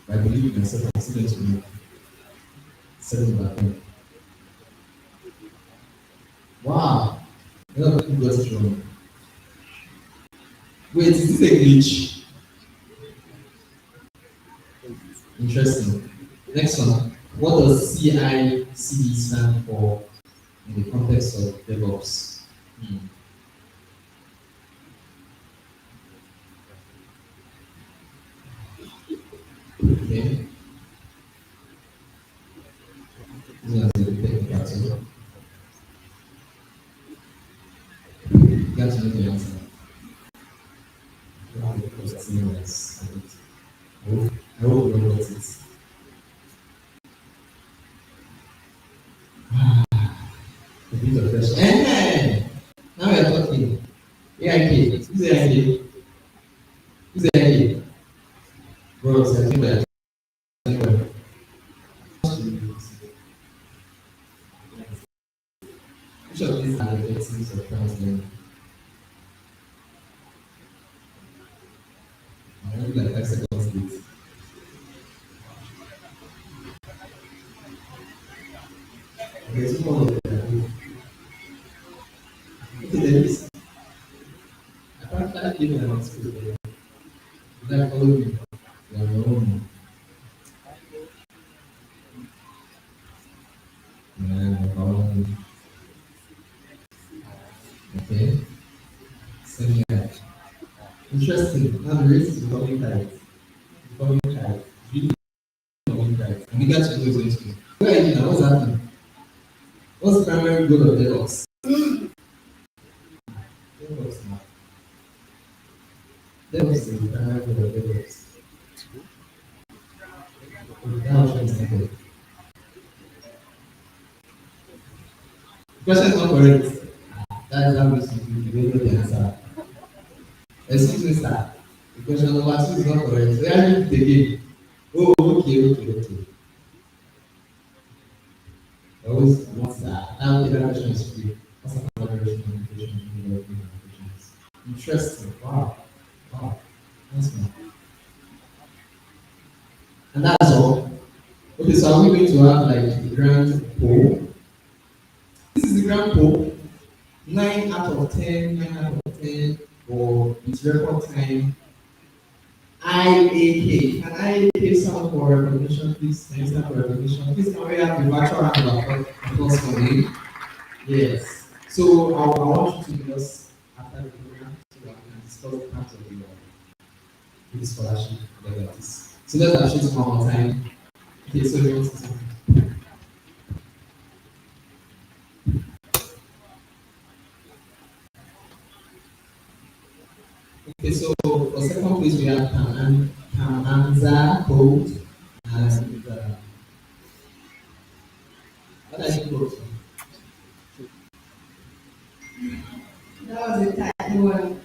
But I believe in myself, I'm still going to know 7/10. Wow, a lot of people got it wrong. Wait, is this a glitch? Interesting. Next one. What does CI/CD stand for in the context of DevOps? Okay. This one is a bit technical too. You got to know the answer. Wow, because it's I hope you know what it is. A bit of pressure. Now we are talking. AIK. Who's AIK? Who's AIK? Bro, so I think that which of these are the effects of translating? I only like 5 seconds late. There's two more of them. Okay, there is. I can't give you an answer. You can follow me. You are your own. Okay. Same here. Interesting. Now the race is becoming tight. Becoming tight. Really becoming tight. And we got to do this. Where are you now? What's happening? What's the primary goal of DevOps? DevOps now. DevOps is the primary goal of DevOps. Now I'm trying. Question is not correct. That is how we should do. You don't know the answer. Excuse me, sir. The question number 2 is not correct. Where are you again? Oh, okay. I always want that. Now the question is free. What's the collaboration communication? Interesting. Wow. That's one. And that's all. Okay, so are we going to have like the grand poll? This is the grand poll. 9 out of 10, 9 out of 10. for its record time. IAK. Can IAK stand for recognition, please? Can you stand for recognition? Please can we have the virtual round of applause for him? Yes. So I want you to meet us after the program so that we can discuss the terms of the scholarship like this. So let's appreciate it one more time. Okay, so you want to say something? Okay, so for second place we have Kamanza Code and what are you called? That was a tight one.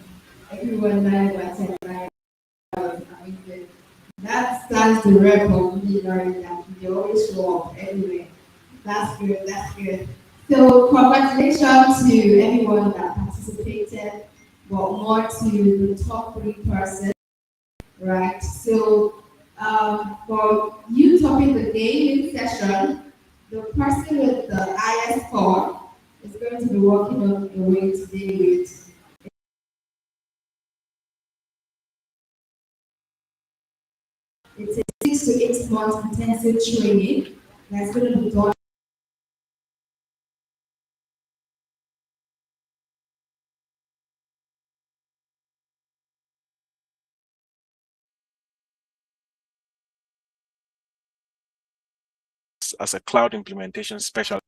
Everyone died by 10 right? Amazing. That stands to record me learning that you always show up anyway. That's good, that's good. So congratulations to everyone that participated, but more to the top three persons, right? So for you topping the gaming session, the person with the highest score is going to be working on the way today with it's a 6 to 8 month intensive training that's going to be done as a cloud implementation specialist.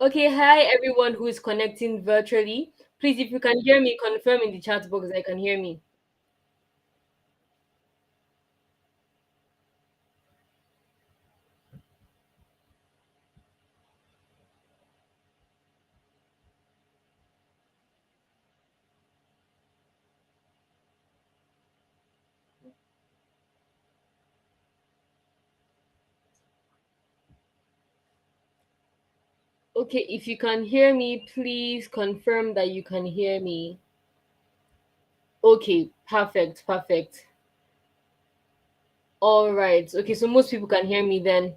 Okay, hi everyone who is connecting virtually. Please, if you can hear me, confirm in the chat box that you can hear me. Okay, if you can hear me, please confirm that you can hear me. Okay, perfect, perfect. All right. Okay, so most people can hear me then.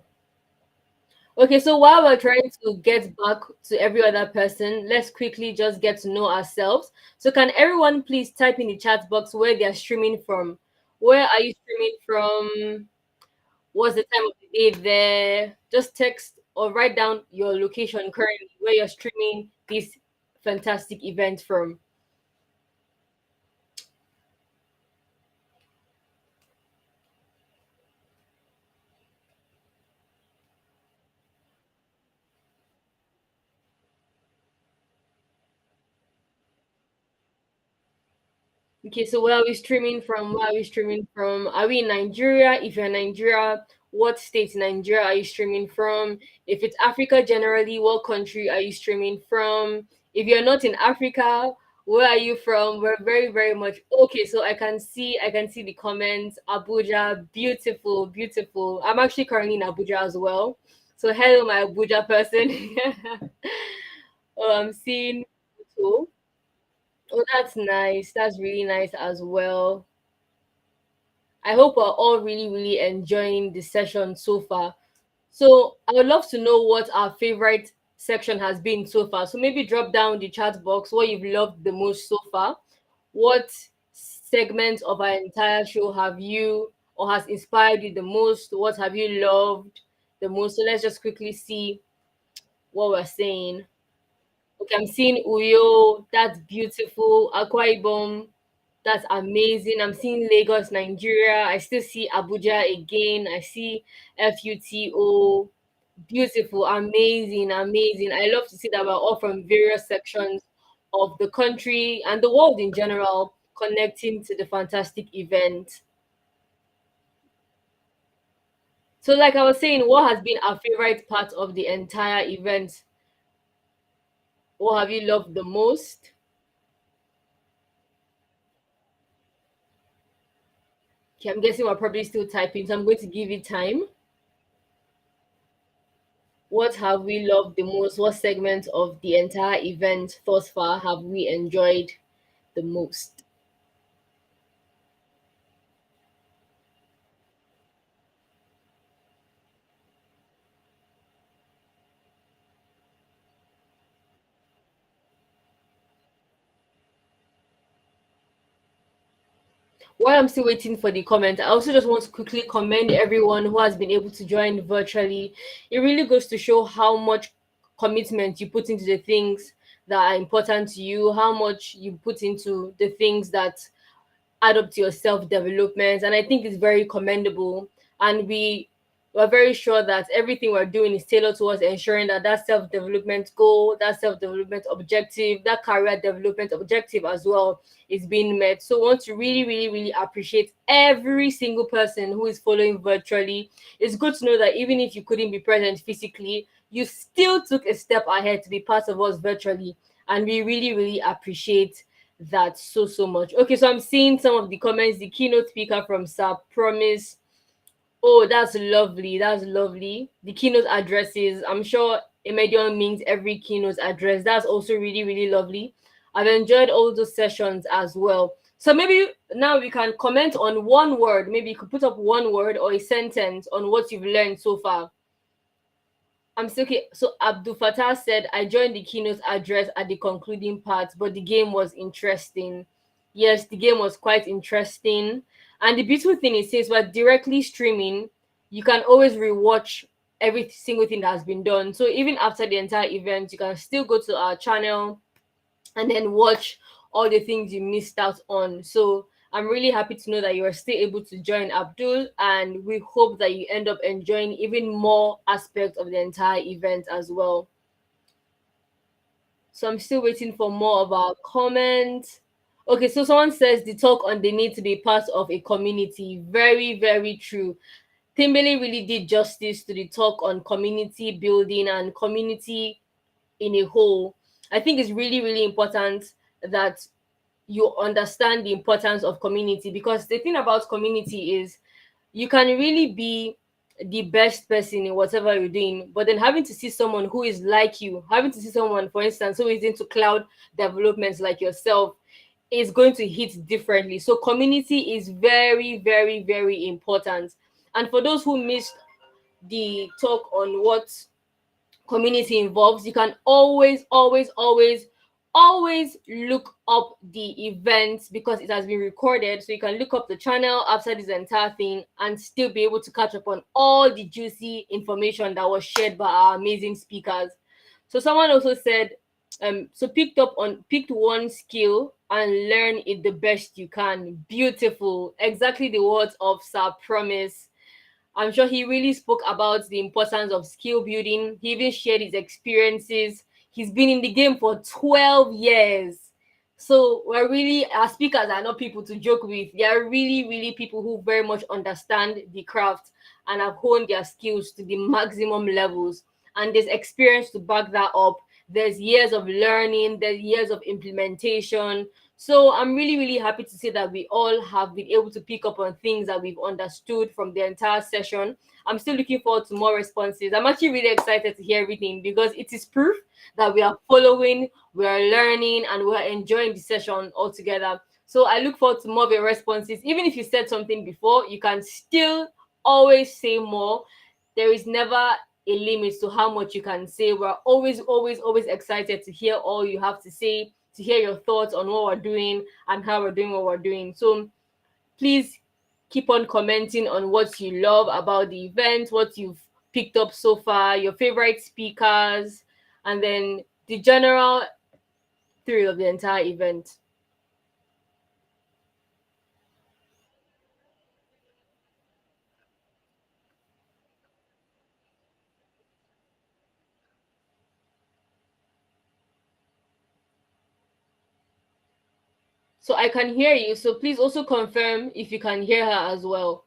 Okay, so while we're trying to get back to every other person, let's quickly just get to know ourselves. So, can everyone please type in the chat box where they are streaming from? Where are you streaming from? What's the time of the day there? Just text or write down your location currently where you're streaming this fantastic event from. Okay, so where are we streaming from? Where are we streaming from? Are we in Nigeria? If you're in Nigeria, what state in Nigeria are you streaming from? If it's Africa generally, what country are you streaming from? If you're not in Africa, where are you from? We're very, very much okay. So I can see the comments. Abuja, beautiful, beautiful. I'm actually currently in Abuja as well. So hello, my Abuja person. Oh, I'm seeing too. Oh, that's nice. That's really nice as well. I hope we're all really, really enjoying the session so far. So I would love to know what our favorite section has been so far. So maybe drop down the chat box what you've loved the most so far. What segment of our entire show have you or has inspired you the most? What have you loved the most? So let's just quickly see what we're saying. Okay, I'm seeing Uyo. That's beautiful. Akwa Ibom. That's amazing. I'm seeing Lagos, Nigeria. I still see Abuja again. I see FUTO. Beautiful, amazing, amazing. I love to see that we're all from various sections of the country and the world in general connecting to the fantastic event. So, like I was saying, what has been our favorite part of the entire event? What have you loved the most? Okay, I'm guessing we're probably still typing, so I'm going to give it time. What have we loved the most? What segment of the entire event thus far have we enjoyed the most? While I'm still waiting for the comment, I also just want to quickly commend everyone who has been able to join virtually. It really goes to show how much commitment you put into the things that are important to you, how much you put into the things that add up to your self development, and I think it's very commendable. And we're very sure that everything we're doing is tailored towards ensuring that that self development goal, that self development objective, that career development objective as well is being met. So, I want to really, really, really appreciate every single person who is following virtually. It's good to know that even if you couldn't be present physically, you still took a step ahead to be part of us virtually, and we really, really appreciate that so so much. Okay, so I'm seeing some of the comments. The keynote speaker from SAP Promise. Oh, that's lovely. That's lovely. The keynote addresses. I'm sure Emedion means every keynote address. That's also really, really lovely. I've enjoyed all those sessions as well. So maybe now we can comment on one word. Maybe you could put up one word or a sentence on what you've learned so far. I'm still okay. So Abdul Fattah said, I joined the keynote address at the concluding part, but the game was interesting. Yes, the game was quite interesting. And the beautiful thing is, since we're directly streaming, you can always rewatch every single thing that has been done. So even after the entire event, you can still go to our channel and then watch all the things you missed out on. So I'm really happy to know that you are still able to join Abdul, and we hope that you end up enjoying even more aspects of the entire event as well. So I'm still waiting for more of our comments. Okay, so someone says the talk on the need to be part of a community. Very, very true. Timbele really did justice to the talk on community building and community in a whole. I think it's really, really important that you understand the importance of community, because the thing about community is you can really be the best person in whatever you're doing, but then having to see someone who is like you, having to see someone, for instance, who is into cloud developments like yourself, is going to hit differently. So community is very, very, very important. And for those who missed the talk on what community involves, you can always look up the events, because it has been recorded. So you can look up the channel after this entire thing and still be able to catch up on all the juicy information that was shared by our amazing speakers. So someone also said, so picked one skill and learn it the best you can. Beautiful. Exactly the words of Sir Promise. I'm sure he really spoke about the importance of skill building. He even shared his experiences. He's been in the game for 12 years. So we're really, our speakers are not people to joke with. They are really, really people who very much understand the craft and have honed their skills to the maximum levels. And there's experience to back that up. There's years of learning, there's years of implementation. So I'm really, really happy to say that we all have been able to pick up on things that we've understood from the entire session. I'm still looking forward to more responses. I'm actually really excited to hear everything, because it is proof that we are following, we are learning, and we are enjoying the session altogether. So I look forward to more of your responses. Even if you said something before, you can still always say more. There is never a limit to how much you can say. We're always excited to hear all you have to say, to hear your thoughts on what we're doing and how we're doing what we're doing. So please keep on commenting on what you love about the event, what you've picked up so far, your favorite speakers, and then the general thrill of the entire event. So I can hear you. So please also confirm if you can hear her as well.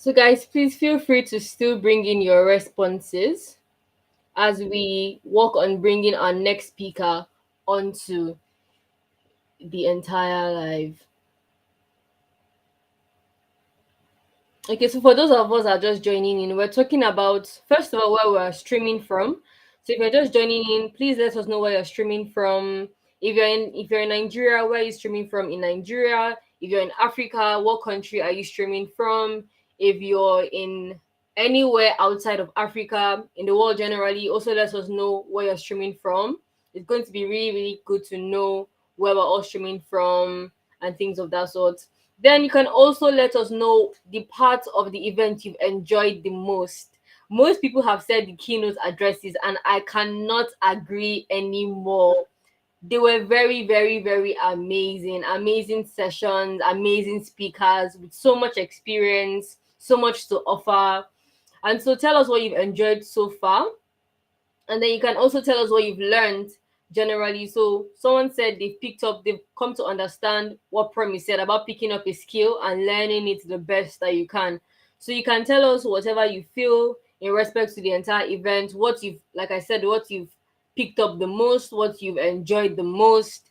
So, guys, please feel free to still bring in your responses as we work on bringing our next speaker onto the entire live. Okay, so for those of us that are just joining in, we're talking about first of all where we're streaming from. So if you're just joining in, please let us know where you're streaming from. If you're in Nigeria, where are you streaming from in Nigeria? If you're in Africa, what country are you streaming from? If you're in anywhere outside of Africa, in the world generally, also let us know where you're streaming from. It's going to be really, really good to know where we're all streaming from and things of that sort. Then you can also let us know the part of the event you've enjoyed the most. Most people have said the keynote addresses, and I cannot agree anymore. They were very, very, very amazing. Amazing sessions, amazing speakers with so much experience, so much to offer. And so tell us what you've enjoyed so far, and then you can also tell us what you've learned generally. So someone said they've come to understand what Promise said about picking up a skill and learning it the best that you can. So you can tell us whatever you feel in respect to the entire event, what you've, like I said, what you've picked up the most, what you've enjoyed the most,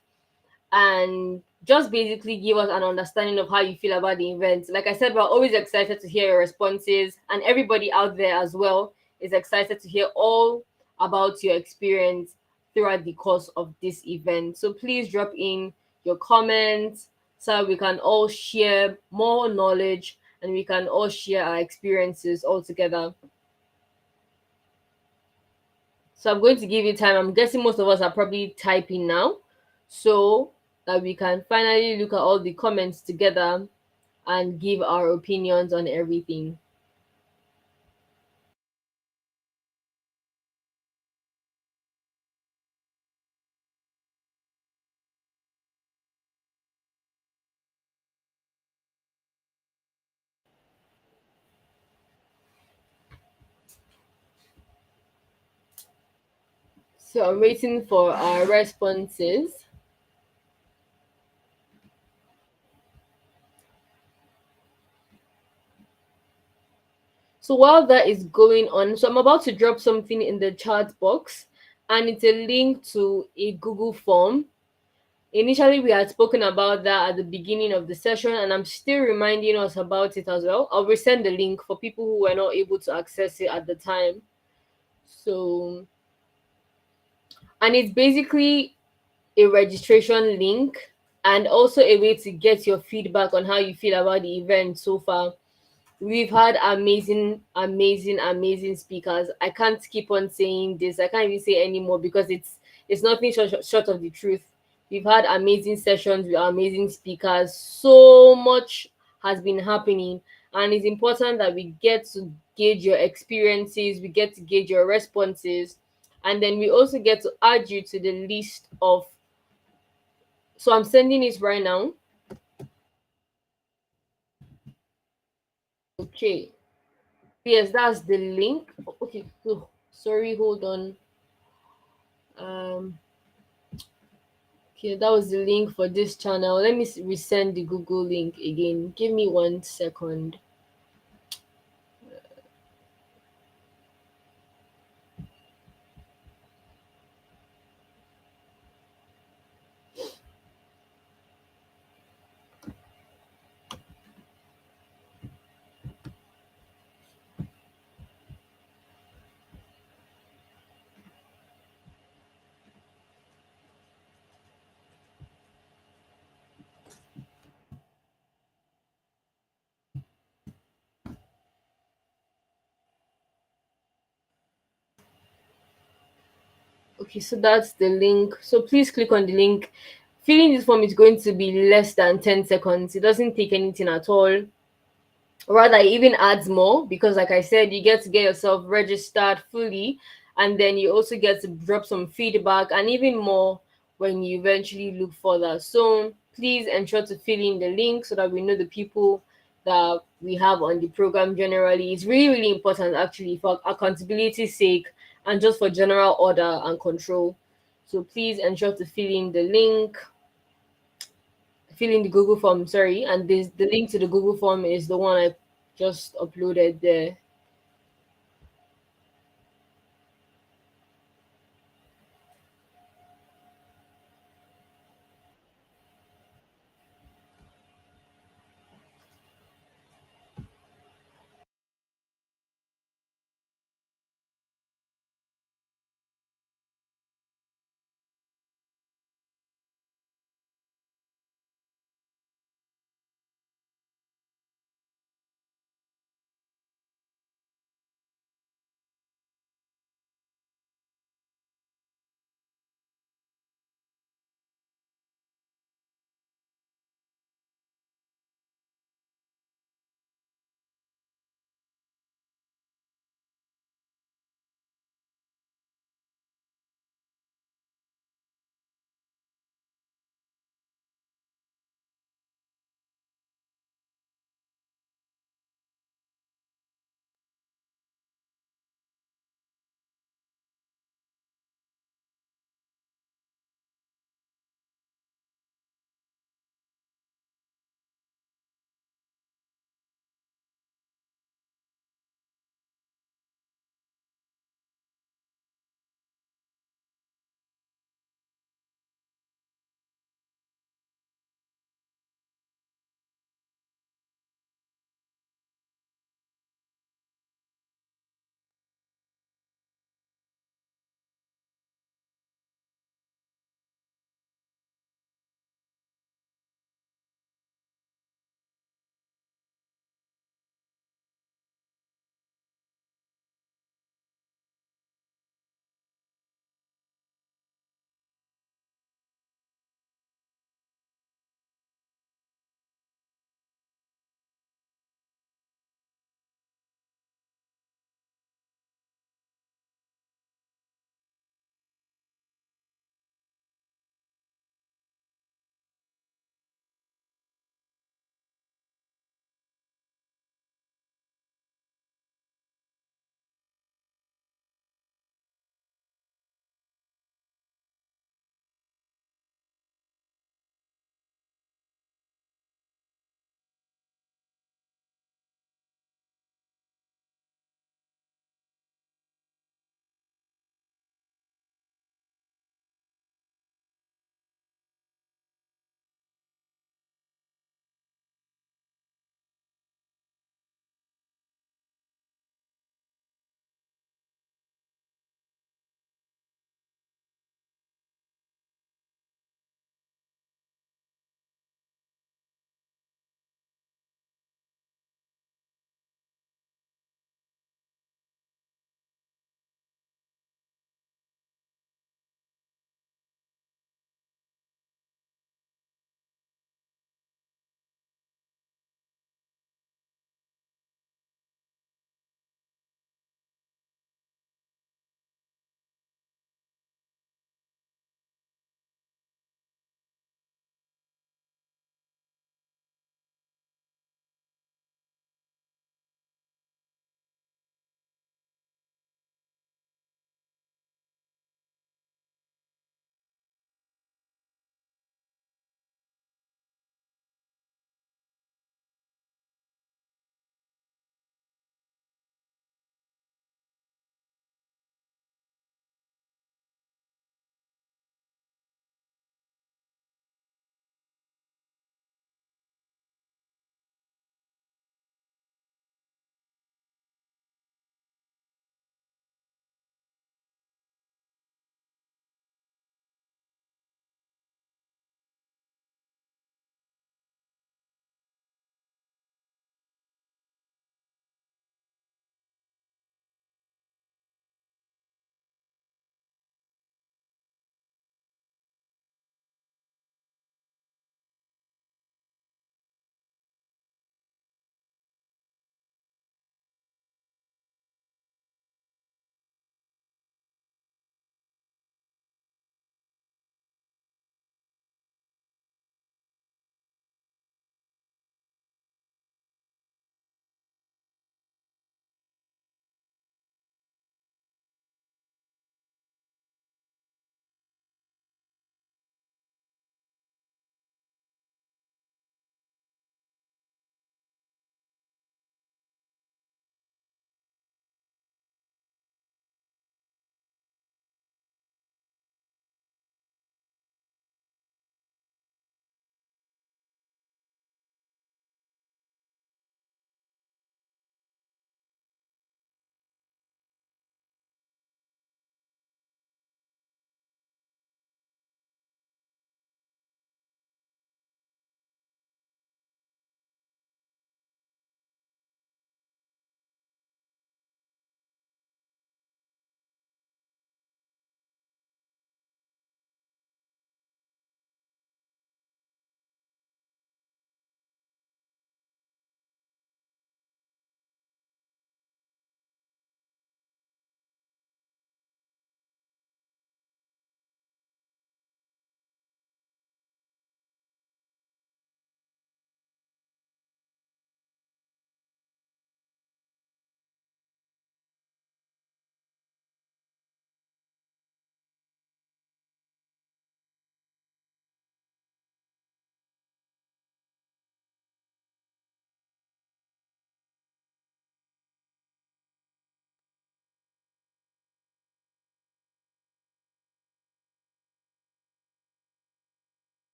and just basically give us an understanding of how you feel about the event. Like I said, we're always excited to hear your responses, and everybody out there as well is excited to hear all about your experience throughout the course of this event. So please drop in your comments so we can all share more knowledge and we can all share our experiences all together. So I'm going to give you time. I'm guessing most of us are probably typing now, so that we can finally look at all the comments together and give our opinions on everything. So I'm waiting for our responses. So while that is going on, so I'm about to drop something in the chat box, and it's a link to a Google form. Initially, we had spoken about that at the beginning of the session, and I'm still reminding us about it as well. I'll resend the link for people who were not able to access it at the time. So, and it's basically a registration link and also a way to get your feedback on how you feel about the event so far. We've had amazing, amazing, amazing speakers. I can't keep on saying this. I can't even say anymore because it's nothing short of the truth. We've had amazing sessions with amazing speakers. So much has been happening, and it's important that we get to gauge your experiences, we get to gauge your responses, and then we also get to add you to the list of. So I'm sending it right now. Okay. Yes, that's the link. Okay. Oh, sorry, hold on. Um okay, that was the link for this channel. Let me resend the Google link again. Give me 1 second. Okay, so that's the link. So please click on the link. Filling this form is going to be less than 10 seconds. It doesn't take anything at all. Rather, it even adds more because, like I said, you get to get yourself registered fully, and then you also get to drop some feedback and even more when you eventually look further. So please ensure to fill in the link so that we know the people that we have on the program generally. It's really, really important actually for accountability's sake and just for general order and control. So please ensure to fill in the link, fill in the Google form, sorry, and this the link to the Google form is the one I just uploaded there.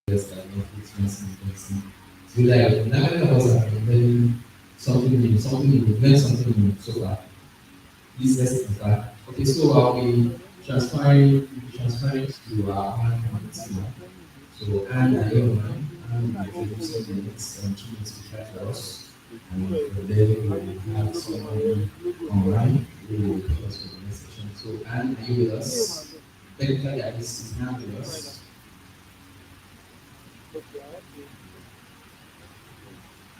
just like Netflix, Netflix. So like now many of us have been learning something new, we've learned something new so far. This lesson is that okay, so transferring to our online community now. So and I online and we introducing the next 2 minutes to try for us. And from there we will have somebody online who will take us for the next session. So and are you with us? Technically Alice is now with us.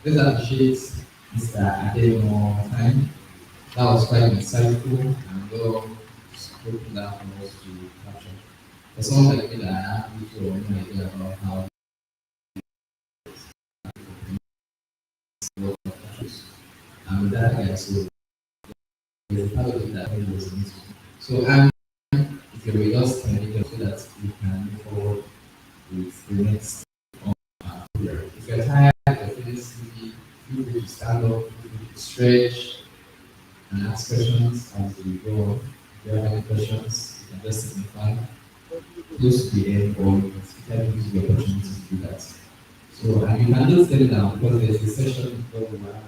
Let's appreciate Mr. Ademo time. That was quite insightful and well spoken down for us to capture. For someone like me that I have little or no idea about how work captures, and with that guy, so there's a part of it that really resonates with me. So if you're with us, can you so that we can move forward with the next program. If you're tired, you're feeling sleepy, feel free to stand up, feel free to stretch, and ask questions as we go on. If you have any questions, you can just signify close to the end or you can use the opportunity to do that. So, and you can just get it down because there's a session where we have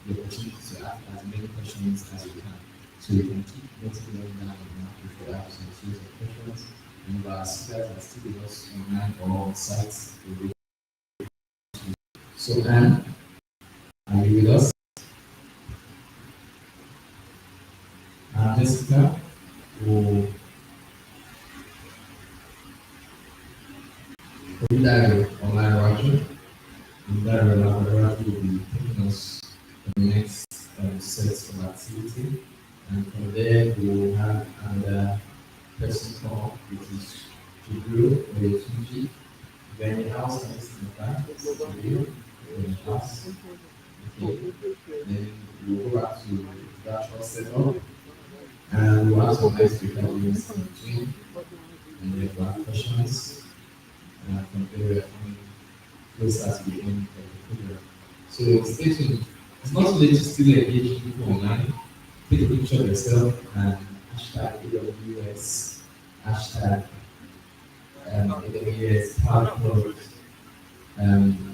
the opportunity to ask as many questions as you can. So you can keep noting them down if you have some series of questions. And if our speakers are still with us online or on site, so Anne, are you with us? Jessica, who Dario online watching, and Dario Laboratory will be taking us to the next set of activity. And from there, we will have another person come up, which is Jibril or Yetunji. Then the house and this in the back, Jibril or the house. Okay. Then we'll go back to virtual setup and we'll have some nice recordings in between. And then we'll have questions. And from there, we're coming closer to the end of the program. So stay tuned. It's not too late to still engage people online. Take a picture of yourself and hashtag AWS, hashtag AWS PowerPoint,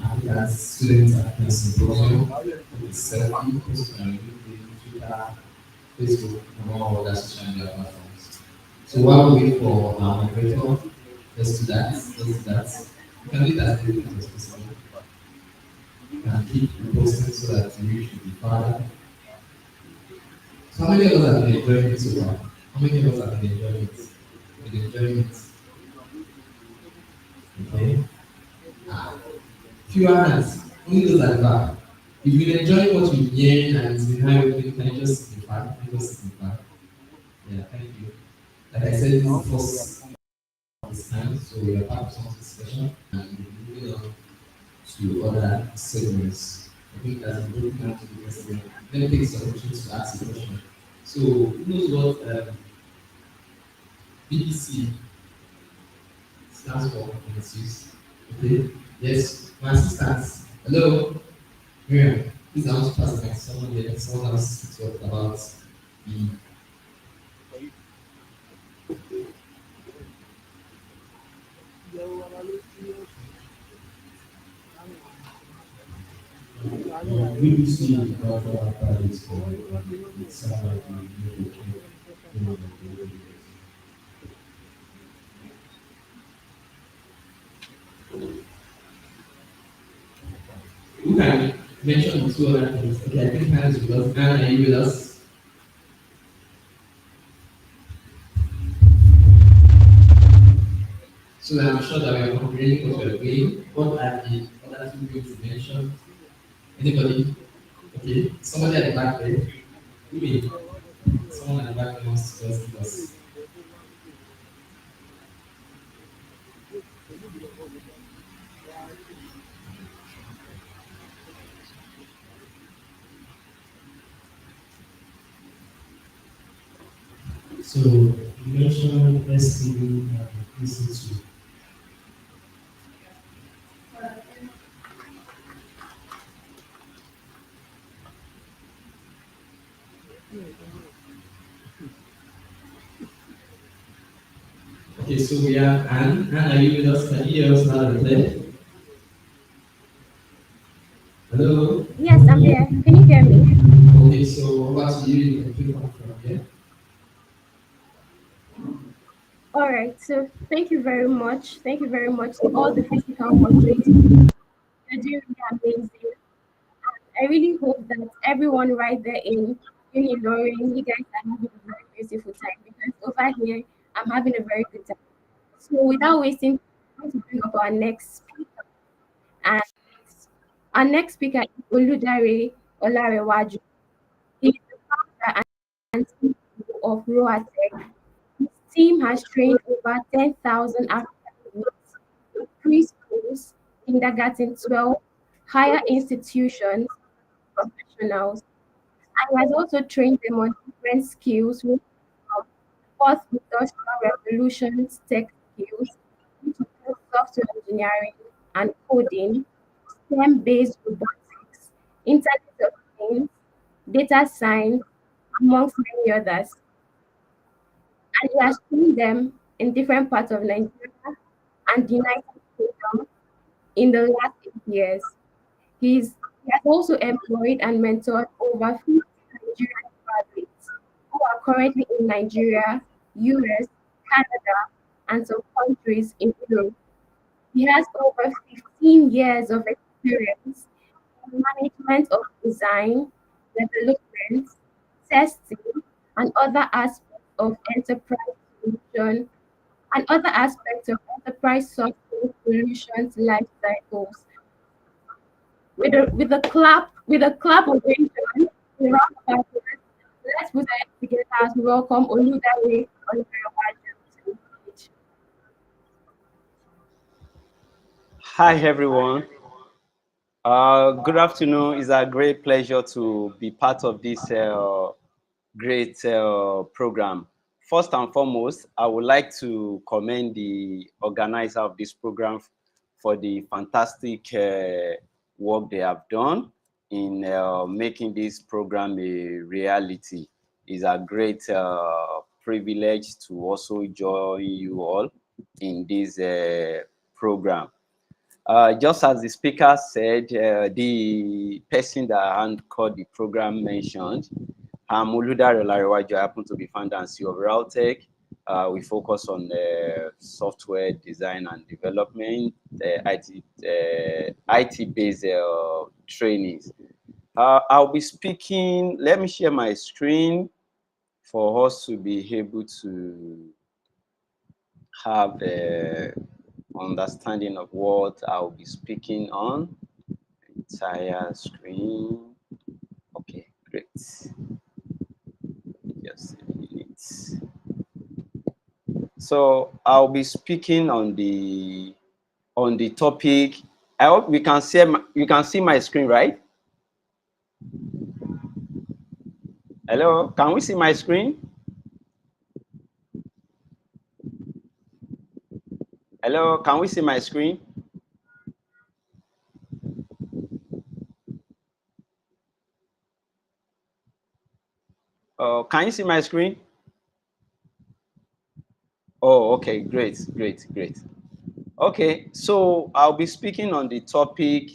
African Students African Symposium, with selfie, post on LinkedIn, Twitter, Facebook, and all other social media platforms. So while we wait for our moderator, let's do that. Let's do that. You can do that as quickly as possible. You can keep posting so that you reach the father. So how many of us have been enjoying it so far? How many of us have been enjoying it? Been enjoying it. Okay. Few hands. Only those at the back. If you've been enjoying what you've heard and it's been high, can you just signify? Can you just signify? Yeah, thank you. Like I said, this is the first of this time, so we are part of something special and we're moving on to other segments. I think that's a good time to do this. Let me take this opportunity to ask a question. So, who knows what BBC stands for in its use? Okay. Yes, my assistants. Hello, Miriam. Please, I want to pass the mic to someone here. Someone else to talk about the BBC cultural practice for somebody who can mention the two other things. Okay, I think Hannah is with us. Hannah, are you with us? So I'm sure that we are comprehending what we are doing. What are the other two things you mentioned? Anybody? Okay, somebody at the back there. Who me? Someone at the back there wants to just give us. So you mentioned STD and EC2. Okay, so we have Anne. Anne, are you with us? Can you hear us loud and clear? Hello? Yes, I'm here. Can you hear me? Okay, so over to you. You can pick up from here. All right. So thank you very much. Thank you very much to all the physical moderators. You're doing really amazing. I really hope that everyone right there in Uniloring, you guys are having a very beautiful time because over here I'm having a very good time. So without wasting, I'm going to bring up our next speaker. And our next speaker is Oludare Olarewaju. He is the founder and CEO of Roatech. His team has trained over 10,000 African youths, preschools, kindergarten 12, higher institutions, professionals, and has also trained them on different skills, from fourth industrial revolutions tech skills, which include software engineering and coding, STEM-based robotics, Internet of Things, data science, amongst many others. And he has trained them in different parts of Nigeria and the United Kingdom in the last 8 years. He has also employed and mentored over 50 Nigerian graduates who are currently in Nigeria, US, Canada, and some countries in Europe. He has over 15 years of experience in management of design, development, testing, and other aspects of enterprise solution and other aspects of enterprise software solutions life cycles. With a clap of engine, a round of applause, let's put our hands together as we welcome Oludare Olorewaju to the stage. Hi, everyone. Good afternoon. It's a great pleasure to be part of this great program. First and foremost, I would like to commend the organizer of this program for the fantastic work they have done in making this program a reality. It's a great privilege to also join you all in this program. Just as the speaker said, the person that anchored the program mentioned, Oludare Olarewaju. I happen to be founder and CEO of Realtech. We focus on software design and development, IT-based trainings. I'll be speaking. Let me share my screen for us to be able to have understanding of what I'll be speaking on. Entire screen. Okay, great. Just a minute. So I'll be speaking on the topic. I hope you can see my screen, right? Hello, can we see my screen? Hello, can we see my screen? Can you see my screen? Oh, okay, great. Okay, so I'll be speaking on the topic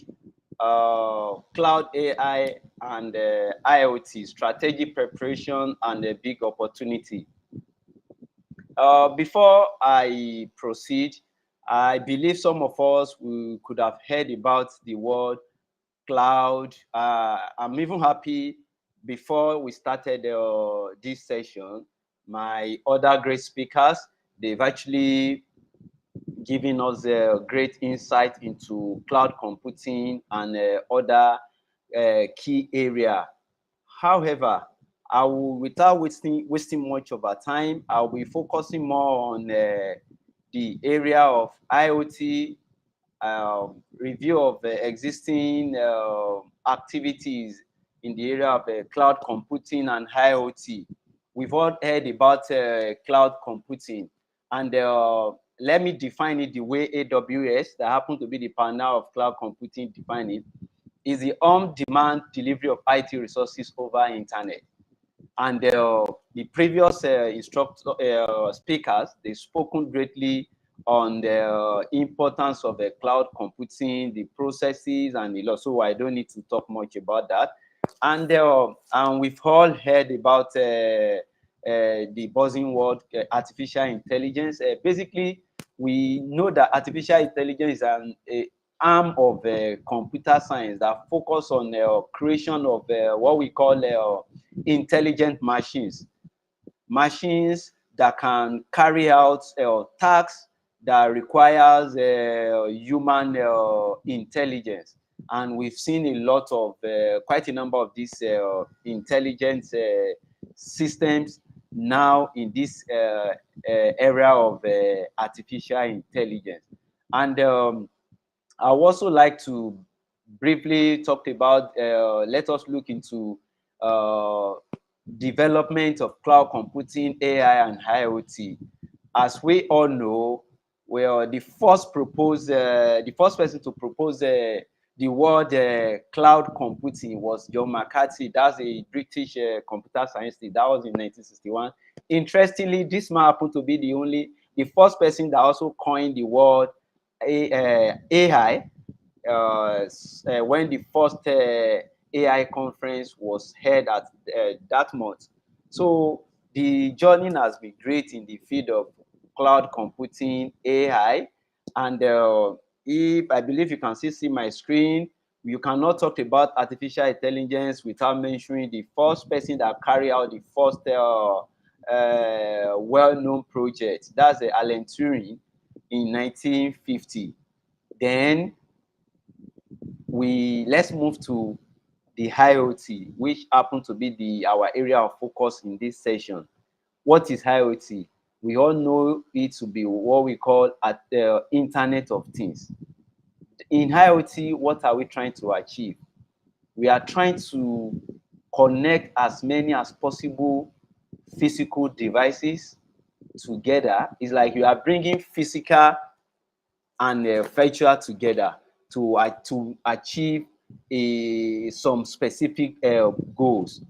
cloud AI and IoT, strategy preparation and a big opportunity. Before I proceed, I believe some of us could have heard about the word cloud. I'm even happy before we started this session, my other great speakers, they've actually given us a great insight into cloud computing and other key area. However, I will, without wasting much of our time, I'll be focusing more on the area of IoT, review of existing activities in the area of cloud computing and IoT. We've all heard about cloud computing, and let me define it the way AWS, that happen to be the partner of cloud computing, define it, is the on-demand delivery of IT resources over internet. And the previous speakers, they've spoken greatly on the importance of cloud computing, the processes, and the lot. So I don't need to talk much about that. And we've all heard about the buzzing word, artificial intelligence. Basically, we know that artificial intelligence is an arm of computer science that focus on creation of what we call intelligent machines that can carry out tasks that requires human intelligence. And we've seen a lot of quite a number of these intelligence systems now in this area of artificial intelligence. And I would also like to briefly talk about, let us look into development of cloud computing, AI, and IoT. As we all know, well, the first person to propose the word cloud computing was John McCarthy. That's a British computer scientist. That was in 1961. Interestingly, this man happened to be the first person that also coined the word AI when the first AI conference was held at that month. So the journey has been great in the field of cloud computing, AI, and if I believe you can still see my screen, you cannot talk about artificial intelligence without mentioning the first person that carried out the first well-known project. That's Alan Turing in 1950. Then let's move to the IoT, which happen to be our area of focus in this session. What is IoT? We all know it to be what we call the Internet of Things. In IoT, what are we trying to achieve? We are trying to connect as many as possible physical devices together. It's like you are bringing physical and virtual together to achieve some specific goals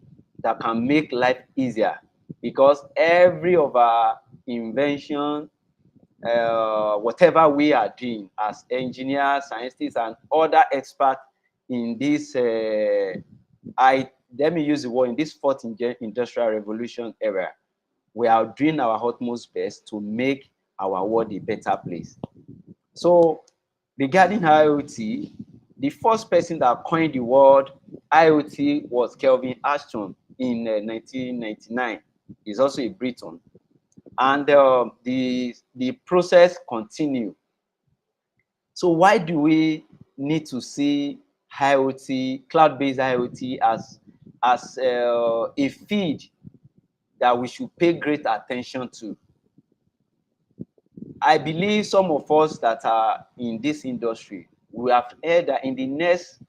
that can make life easier, because every of our invention, whatever we are doing as engineers, scientists, and other experts in this, let me use the word, in this fourth industrial revolution era, we are doing our utmost best to make our world a better place. So regarding IoT, the first person that coined the word IoT was Kelvin Ashton in 1999. He's also a Briton. And the process continued. So why do we need to see IoT, cloud-based IoT, as a field that we should pay great attention to? I believe some of us that are in this industry, we have heard that in the next,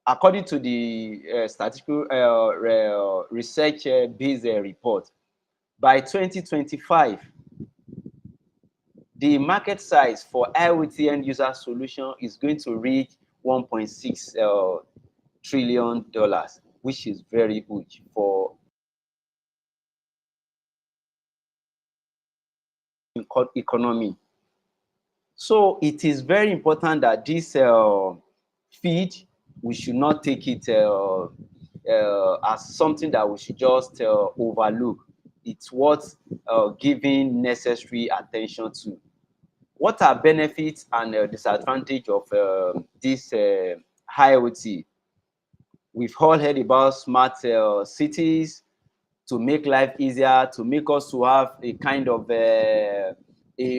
according to the statistical research-based report, by 2025, the market size for IoT end user solution is going to reach $1.6 trillion, which is very huge for economy. So it is very important that this feed, we should not take it as something that we should just overlook. It's worth giving necessary attention to. What are benefits and disadvantage of this IoT? We've all heard about smart cities to make life easier, to make us to have a kind of a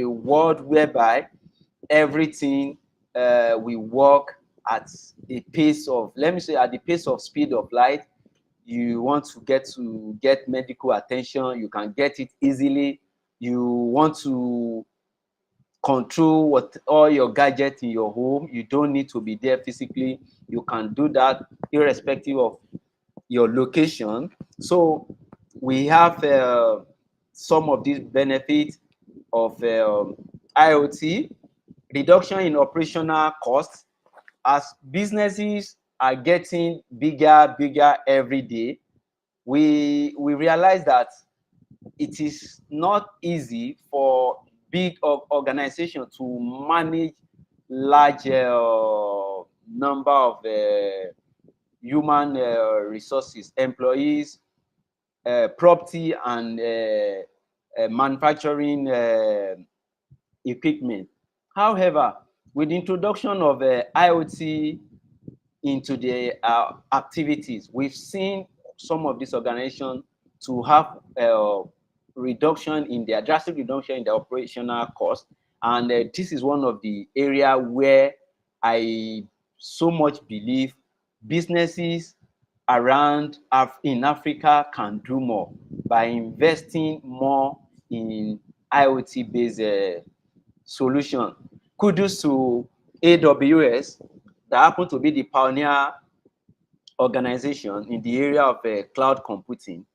world whereby everything we work at a pace of, let me say, at the pace of speed of light. You want to get medical attention, you can get it easily. You want to control all your gadgets in your home, you don't need to be there physically. You can do that irrespective of your location. So we have some of these benefits of IoT. Reduction in operational costs. As businesses are getting bigger every day, we realize that it is not easy for big organization to manage large number of human resources, employees, property, and manufacturing equipment. However, with the introduction of IoT into the activities, we've seen some of these organizations to have drastic reduction in the operational cost. And this is one of the area where I so much believe businesses around in Africa can do more by investing more in IoT-based solution. Kudos to AWS that happen to be the pioneer organization in the area of cloud computing.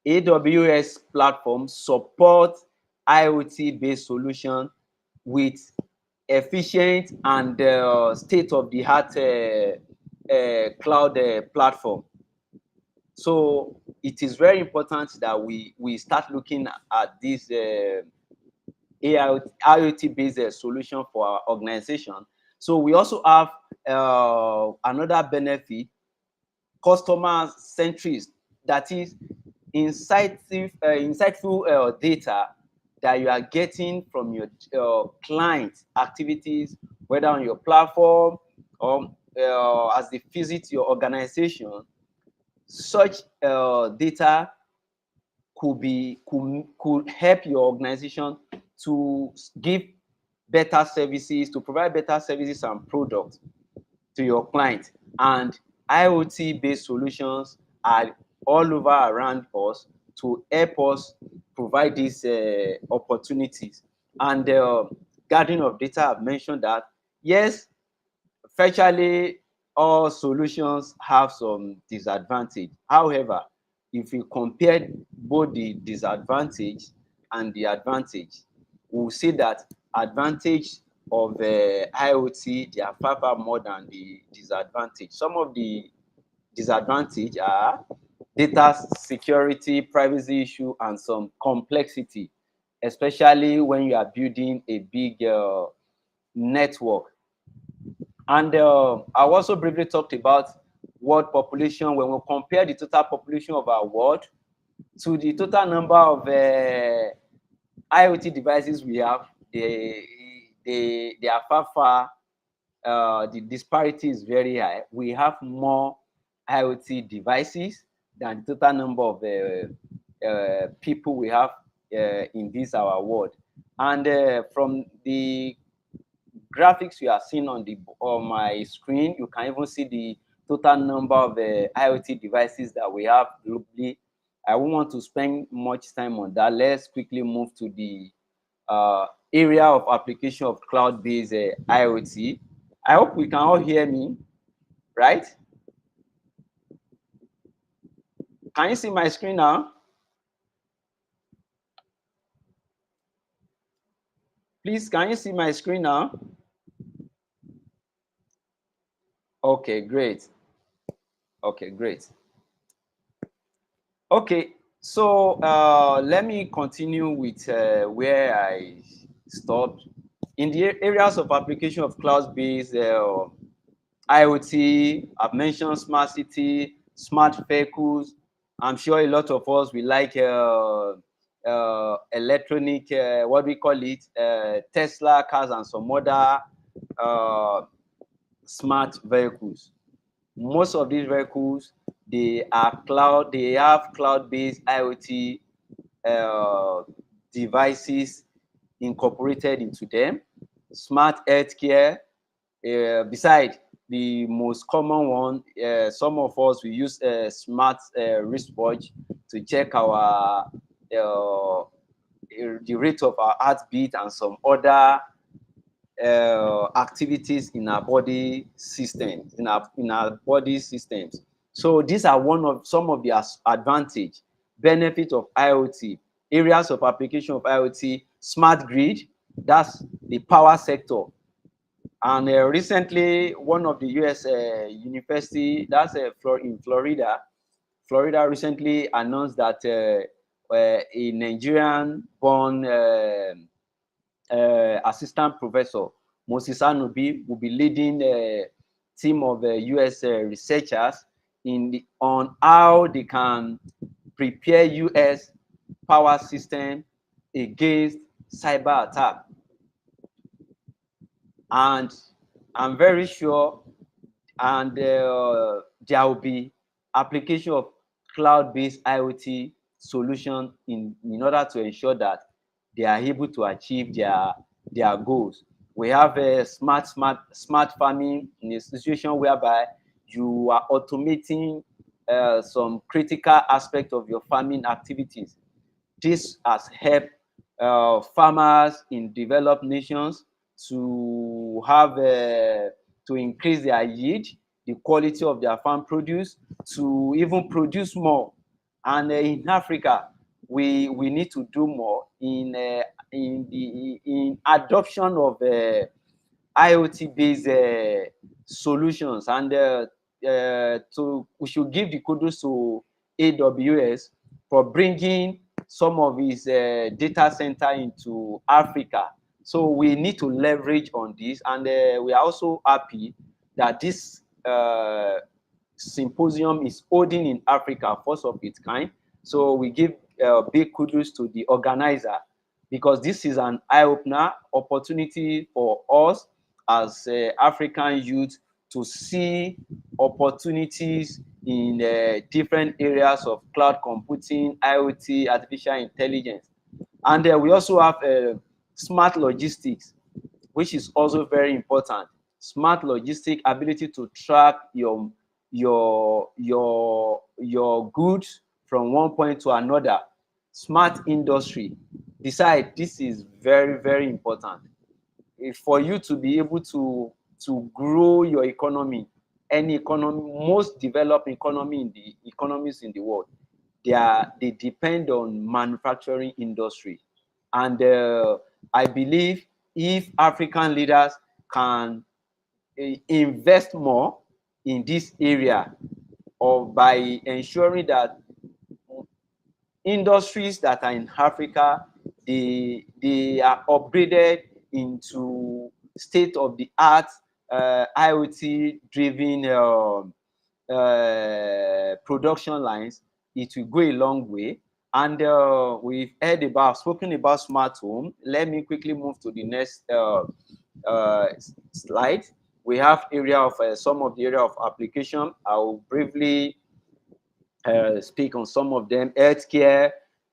AWS platform supports IoT-based solution with efficient and state-of-the-art cloud platform. So it is very important that we start looking at this IoT-based solution for our organization. So we also have another benefit, customer centricity, that is insightful data that you are getting from your client activities, whether on your platform or as they visit your organization. Such data could help your organization to give better services, to provide better services and products to your client. And IoT-based solutions are all over around us to help us provide these opportunities. And gathering of data, I've mentioned that, yes, virtually all solutions have some disadvantage. However, if you compare both the disadvantage and the advantage, we'll see that advantage of IoT, they are far more than the disadvantage. Some of the disadvantage are data security, privacy issue, and some complexity, especially when you are building a big network. And I also briefly talked about world population. When we compare the total population of our world to the total number of IoT devices we have, they are far. The disparity is very high. We have more IoT devices than the total number of people we have in this our world. And from the graphics you are seeing on my screen, you can even see the total number of IoT devices that we have globally. I won't want to spend much time on that. Let's quickly move to the area of application of cloud-based IoT. I hope we can all hear me, right? Can you see my screen now? Please, can you see my screen now? Okay, great. Okay, great. Okay, so let me continue with where I stopped. In the areas of application of cloud-based IoT, I've mentioned smart city, smart vehicles. I'm sure a lot of us, we like electronic, what we call it, Tesla cars and some other smart vehicles. Most of these vehicles, they have cloud-based IoT devices incorporated into them. Smart healthcare, beside the most common one, some of us, we use a smart wristwatch to check our the rate of our heartbeat and some other activities in our body systems, in our body systems. So these are some of the advantage, benefit of IoT. Areas of application of IoT: smart grid, that's the power sector. And recently, one of the US university, that's in Florida, Florida recently announced that a Nigerian-born assistant professor, Moses Anubi, will be leading a team of US researchers on how they can prepare US power system against cyber attack. And I'm very sure and there will be application of cloud-based IoT solution in order to ensure that they are able to achieve their goals. We have a smart farming in a situation whereby you are automating some critical aspect of your farming activities. This has helped farmers in developed nations to have to increase their yield, the quality of their farm produce, to even produce more. And in Africa, we need to do more in adoption of IoT-based solutions, and we should give the kudos to AWS for bringing some of his data center into Africa. So we need to leverage on this, and we are also happy that this symposium is holding in Africa, first of its kind. So we give big kudos to the organizer, because this is an eye-opener opportunity for us as African youth to see opportunities in different areas of cloud computing, IoT, artificial intelligence. And we also have smart logistics, which is also very important. Smart logistic ability to track your goods from one point to another. Smart industry. Besides, this is very, very important. For you to be able to grow your economy, any economy, most developed economy in the economies in the world, they depend on manufacturing industry. And I believe if African leaders can invest more in this area, or by ensuring that industries that are in Africa, they are upgraded into state-of-the-art IoT driven production lines, it will go a long way. And we've spoken about smart home. Let me quickly move to the next slide. We have area of some of the area of application. I will briefly speak on some of them. Healthcare,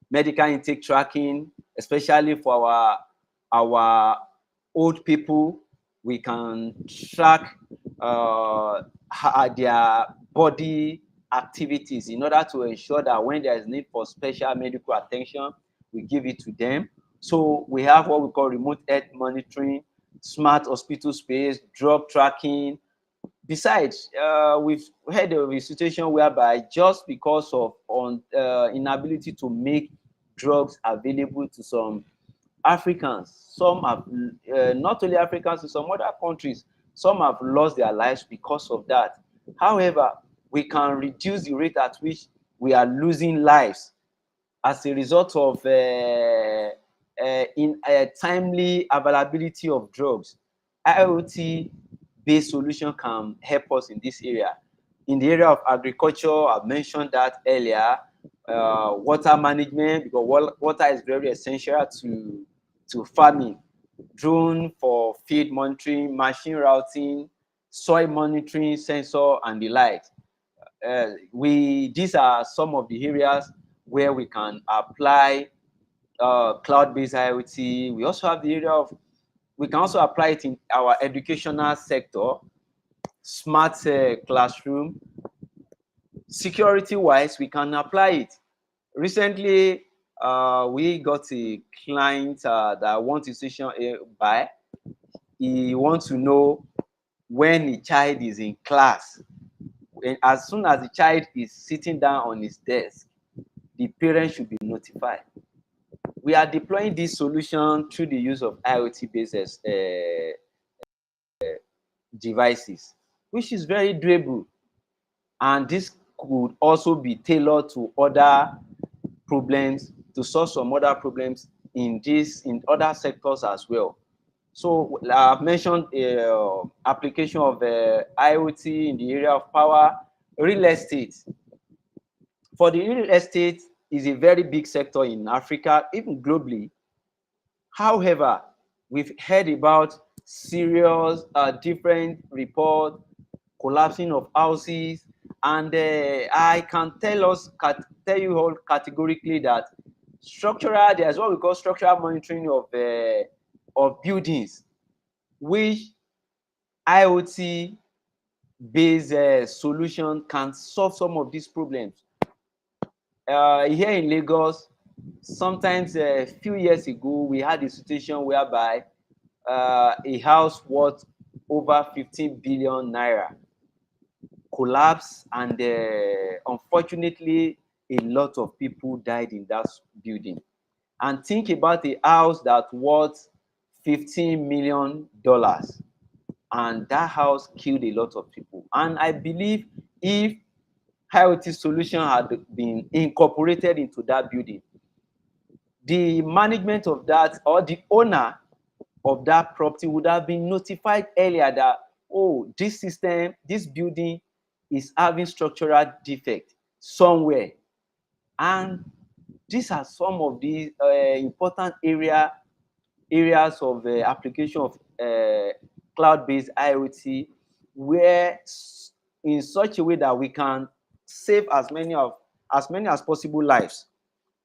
medical intake tracking, especially for our old people. We can track their body activities in order to ensure that when there is need for special medical attention, we give it to them. So we have what we call remote health monitoring, smart hospital space, drug tracking. Besides, we've had a situation whereby just because of inability to make drugs available to some Africans, some have, not only Africans, in some other countries, some have lost their lives because of that. However, we can reduce the rate at which we are losing lives as a result of timely availability of drugs. IoT-based solution can help us in this area. In the area of agriculture, I've mentioned that earlier, water management, because water is very essential to farming. Drone for field monitoring, machine routing, soil monitoring, sensor, and the like. These are some of the areas where we can apply cloud-based IoT. We also have the area of, we can also apply it in our educational sector, smart classroom. Security-wise, we can apply it. Recently, we got a client that wants a station by. He wants to know when a child is in class. And as soon as the child is sitting down on his desk, the parent should be notified. We are deploying this solution through the use of IoT-based devices, which is very doable. And this could also be tailored to other problems, to solve some other problems in other sectors as well. So I've mentioned application of IoT in the area of power, real estate. For the real estate is a very big sector in Africa, even globally. However, we've heard about serious different reports, collapsing of houses, and I can tell you all categorically that there's what we call structural monitoring of buildings, which IoT based solution can solve some of these problems. Here in Lagos, sometimes a few years ago, we had a situation whereby a house worth over 15 billion naira collapsed, and unfortunately, a lot of people died in that building. And think about a house that worth $15 million, and that house killed a lot of people. And I believe if IoT solution had been incorporated into that building, the management of that, or the owner of that property, would have been notified earlier that, oh, this building is having structural defect somewhere. And these are some of the important areas of application of cloud-based IoT, where in such a way that we can save as many as possible lives.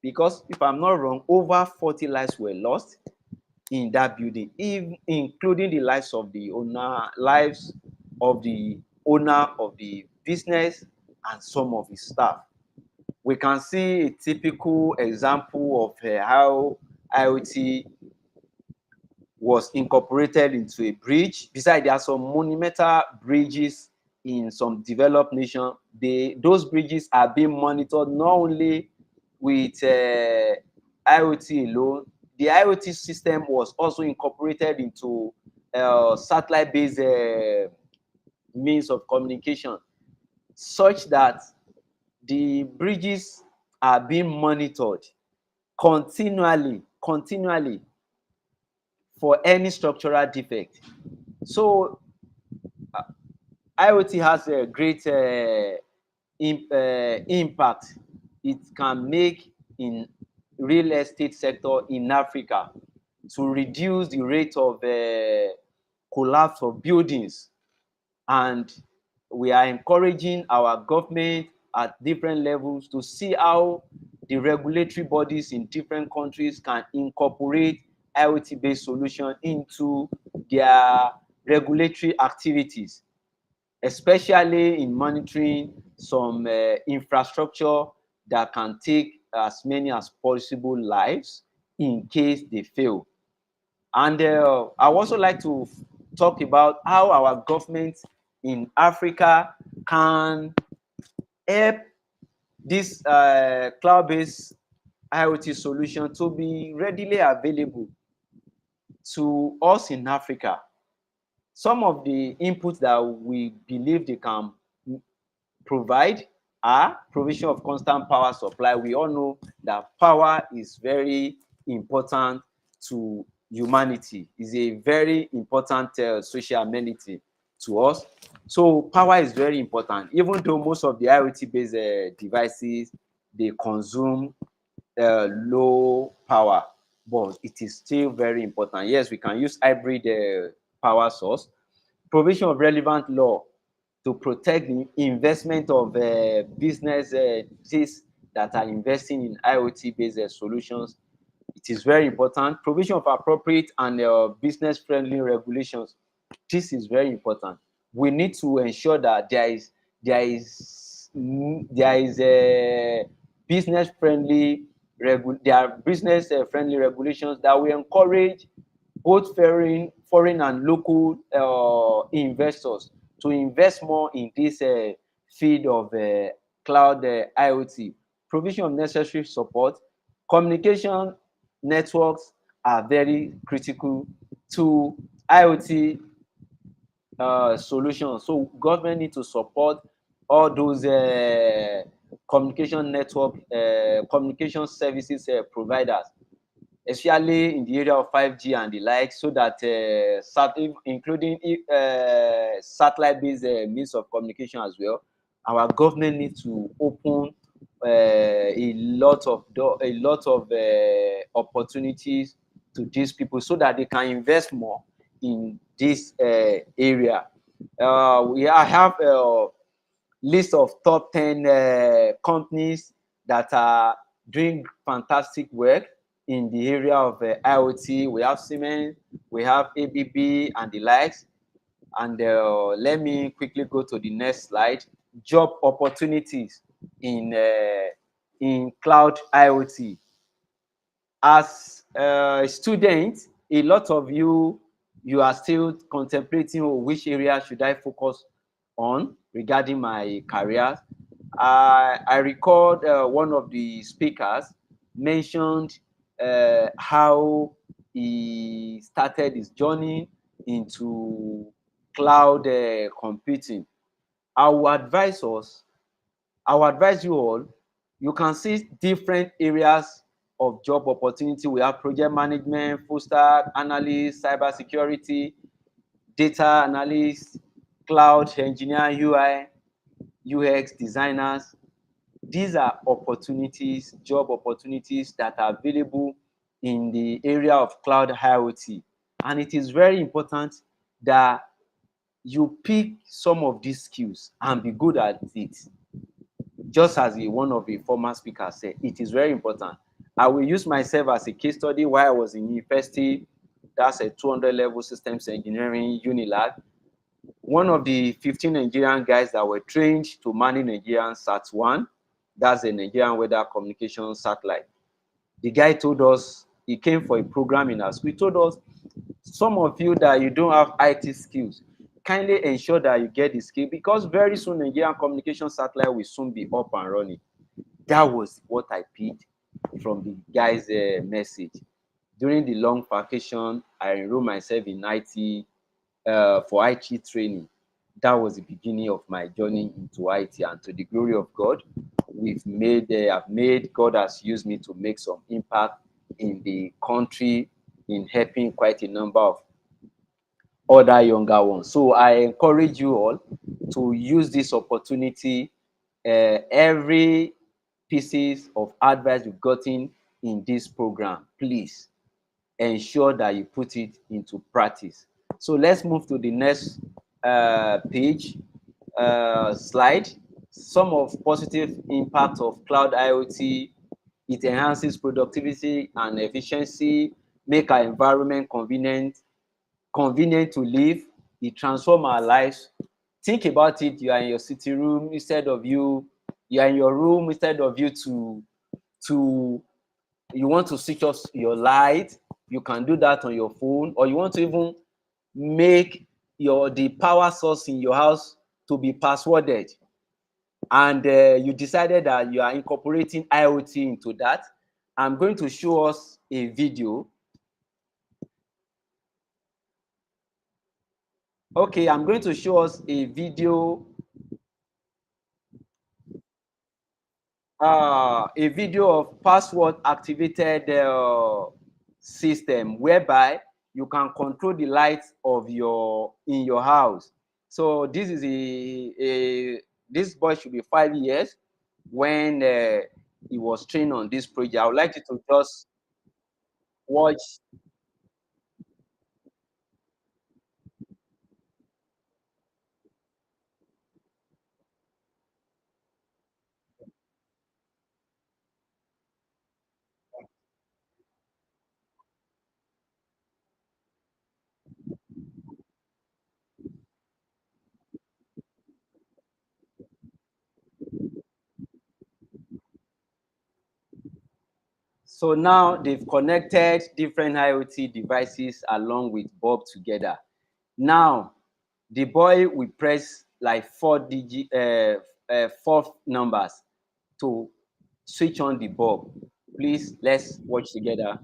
Because if I'm not wrong, over 40 lives were lost in that building, including the lives of the owner of the business and some of his staff. We can see a typical example of how IoT was incorporated into a bridge. Besides, there are some monumental bridges in some developed nations. Those bridges are being monitored not only with IoT alone. The IoT system was also incorporated into satellite-based means of communication, such that the bridges are being monitored continually for any structural defect. So IoT has a great impact it can make in real estate sector in Africa to reduce the rate of collapse of buildings. And we are encouraging our government at different levels to see how the regulatory bodies in different countries can incorporate IoT-based solutions into their regulatory activities, especially in monitoring some infrastructure that can take as many as possible lives in case they fail. And I would also like to talk about how our government in Africa can help this cloud-based IoT solution to be readily available to us in Africa. Some of the inputs that we believe they can provide are provision of constant power supply. We all know that power is very important to humanity. It's a very important social amenity to us. So power is very important. Even though most of the IoT-based devices, they consume low power, but it is still very important. Yes, we can use hybrid power source. Provision of relevant law to protect the investment of businesses that are investing in IoT-based solutions. It is very important. Provision of appropriate and business-friendly regulations. This is very important. We need to ensure that there is a business-friendly friendly regulations that will encourage both foreign and local investors to invest more in this field of cloud IoT. Provision of necessary support. Communication networks are very critical to IoT solutions. So government need to support all those communication network, communication services providers, especially in the area of 5G and the like, so that including satellite-based means of communication as well. Our government needs to open a lot of opportunities to these people so that they can invest more in this area. I have a list of top 10 companies that are doing fantastic work in the area of IoT. We have Siemens, we have ABB, and the likes. And let me quickly go to the next slide. Job opportunities in cloud IoT. As a student, a lot of you are still contemplating, oh, which area should I focus on regarding my career. I recalled one of the speakers mentioned how he started his journey into cloud computing. I will advise us, I will advise you all, you can see different areas of job opportunity. We have project management, full stack analyst, cyber security, data analyst, cloud engineer, UI, UX designers. These are opportunities, job opportunities that are available in the area of cloud IoT. And it is very important that you pick some of these skills and be good at it. Just as one of the former speakers said, it is very important. I will use myself as a case study. While I was in university, that's a 200 level systems engineering Unilab. One of the 15 Nigerian guys that were trained to manage Nigerian SAT-1, that's a Nigerian weather communication satellite. The guy told us, he came for a program in our school. He told us, some of you that you don't have IT skills, kindly ensure that you get the skill, because very soon Nigerian communication satellite will soon be up and running. That was what I picked from the guy's message. During the long vacation, I enrolled myself in IT for IT training. That was the beginning of my journey into IT, and to the glory of God, God has used me to make some impact in the country in helping quite a number of other younger ones. So I encourage you all to use this opportunity. Every pieces of advice you've gotten in this program, please ensure that you put it into practice. So let's move to the next page, slide. Some of positive impact of cloud IoT: it enhances productivity and efficiency, make our environment convenient to live, it transforms our lives. Think about it, you are in your sitting room instead of you are in your room instead of you you want to switch off your light, you can do that on your phone, or you want to even make the power source in your house to be passworded, and you decided that you are incorporating IoT into that. I'm going to show us a video. Okay, I'm going to show us a video of password activated system, whereby you can control the lights of in your house. So this is this boy should be 5 years when he was trained on this project. I would like you to just watch. So now they've connected different IoT devices along with bulb together. Now the boy will press like 4 numbers to switch on the bulb. Please, let's watch together.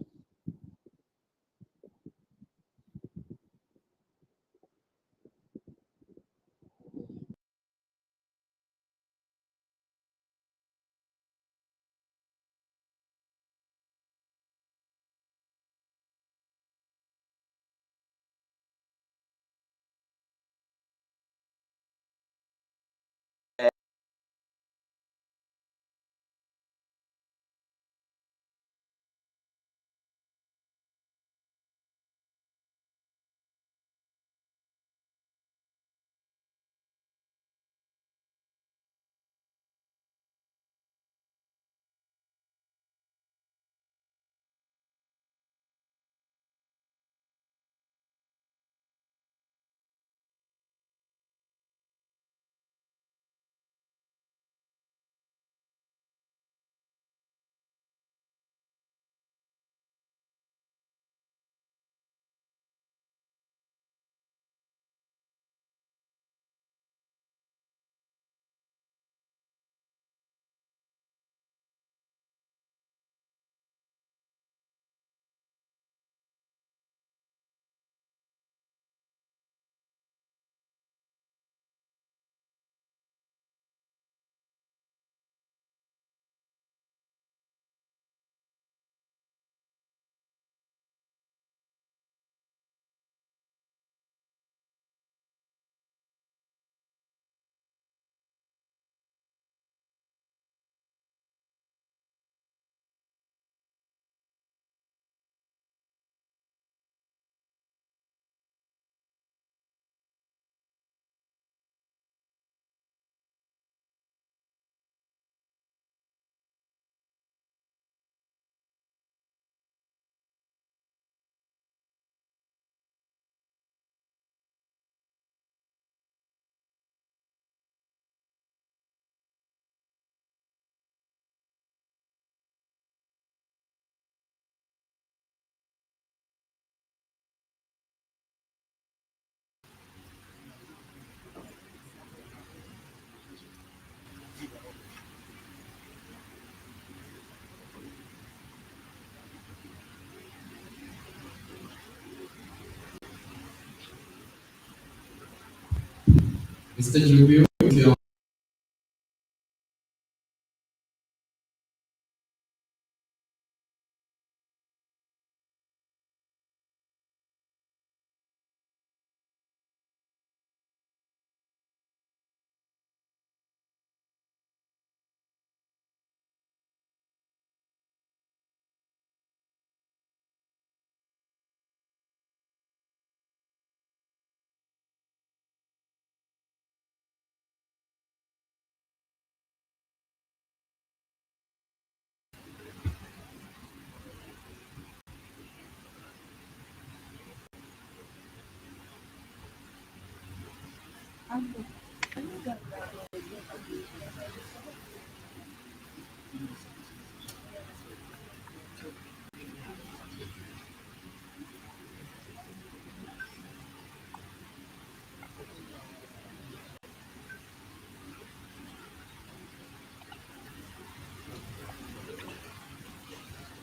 Mr. Jibril, if you're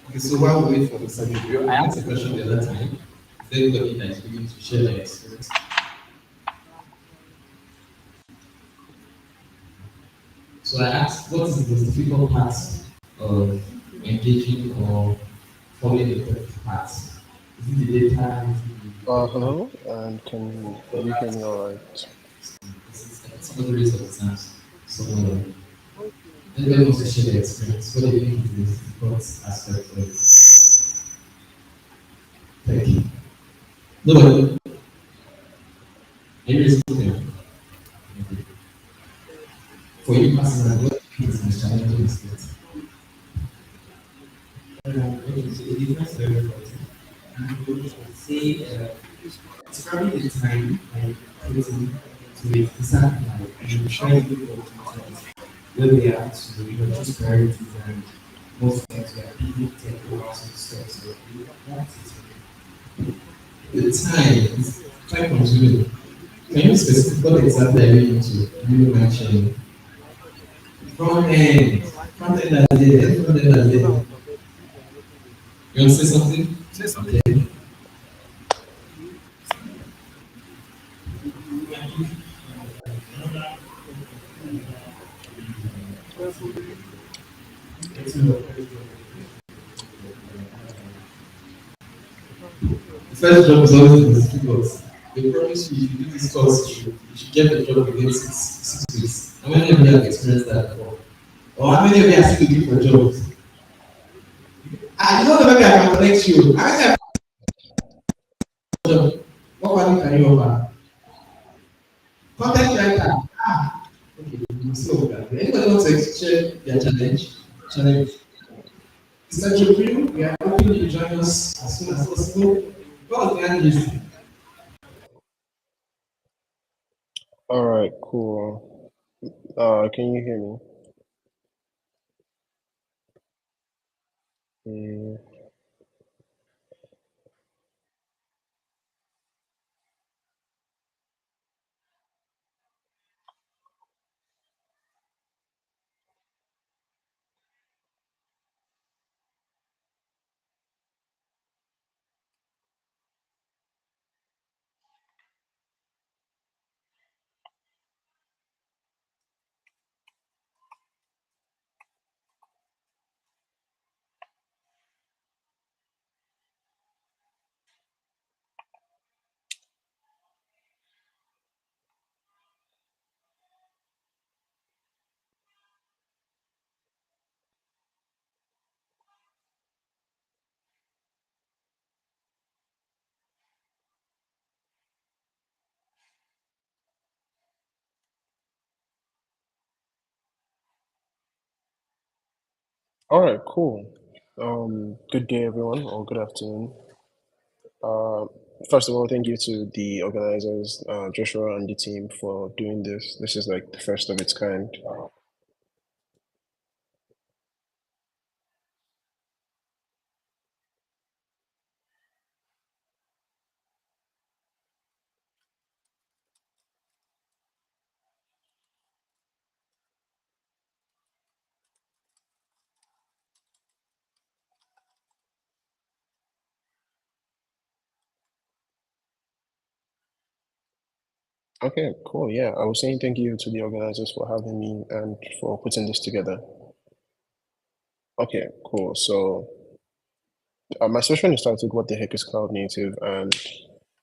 okay, so while we wait for Mr. Jibril, I asked a question the other time. Is there anybody that is willing to share their experience? So I asked, what is the most difficult part of engaging or following the correct path? Is it the data? Hello, and can you hear me all right? Some of the rates of exams. So everybody wants to share their experience. What do you think is the most difficult aspect of it? Thank you. Nobody. Any response? For you personally, what do you think is the most challenging aspect? Okay, so the difference is very important. And I would say it's probably the time I put in to it, the sacrifice, and try to do what where we are to choose priorities and most times we are people take over some stuff. So that's it. The time is time consuming. Can you specific what exactly are you into? You mentioned front end as there, front end as there. You want to say something? Okay. The first job is always in the difficult. They promise you if you do this course, you should get the job within six weeks. How many of you have experienced that before? Or how many of you are still looking for jobs? I know maybe I can connect you. How many have job? What value can you offer? Content writer. Ah, okay, so anybody want to share their challenge? Challenge. Mr. Jibril, we are hoping you join us as soon as possible. What was the analyst? All right, cool. Can you hear me? Mm, all right, cool. Good day, everyone, or good afternoon. Uh, First of all, thank you to the organizers, Joshua and the team, for doing this. This is like the first of its kind. Okay, cool. Yeah, I was saying thank you to the organizers for having me and for putting this together. Okay, cool. So my session is titled "What the heck is cloud native?" and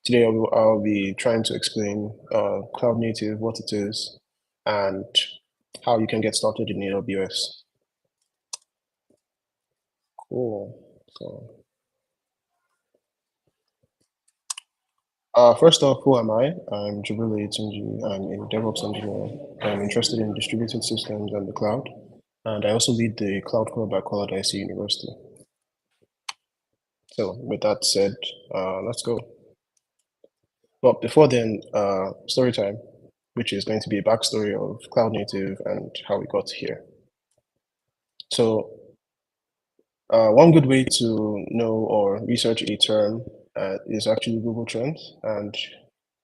today I'll be trying to explain cloud native, what it is, and how you can get started in AWS. Cool. So, first off, who am I? I'm Jibril Tunji. I'm a DevOps engineer. I'm interested in distributed systems and the cloud, and I also lead the Cloud Club at Quality IC University. So, with that said, let's go. But before then, story time, which is going to be a backstory of Cloud Native and how we got here. So, one good way to know or research a term is actually Google Trends. And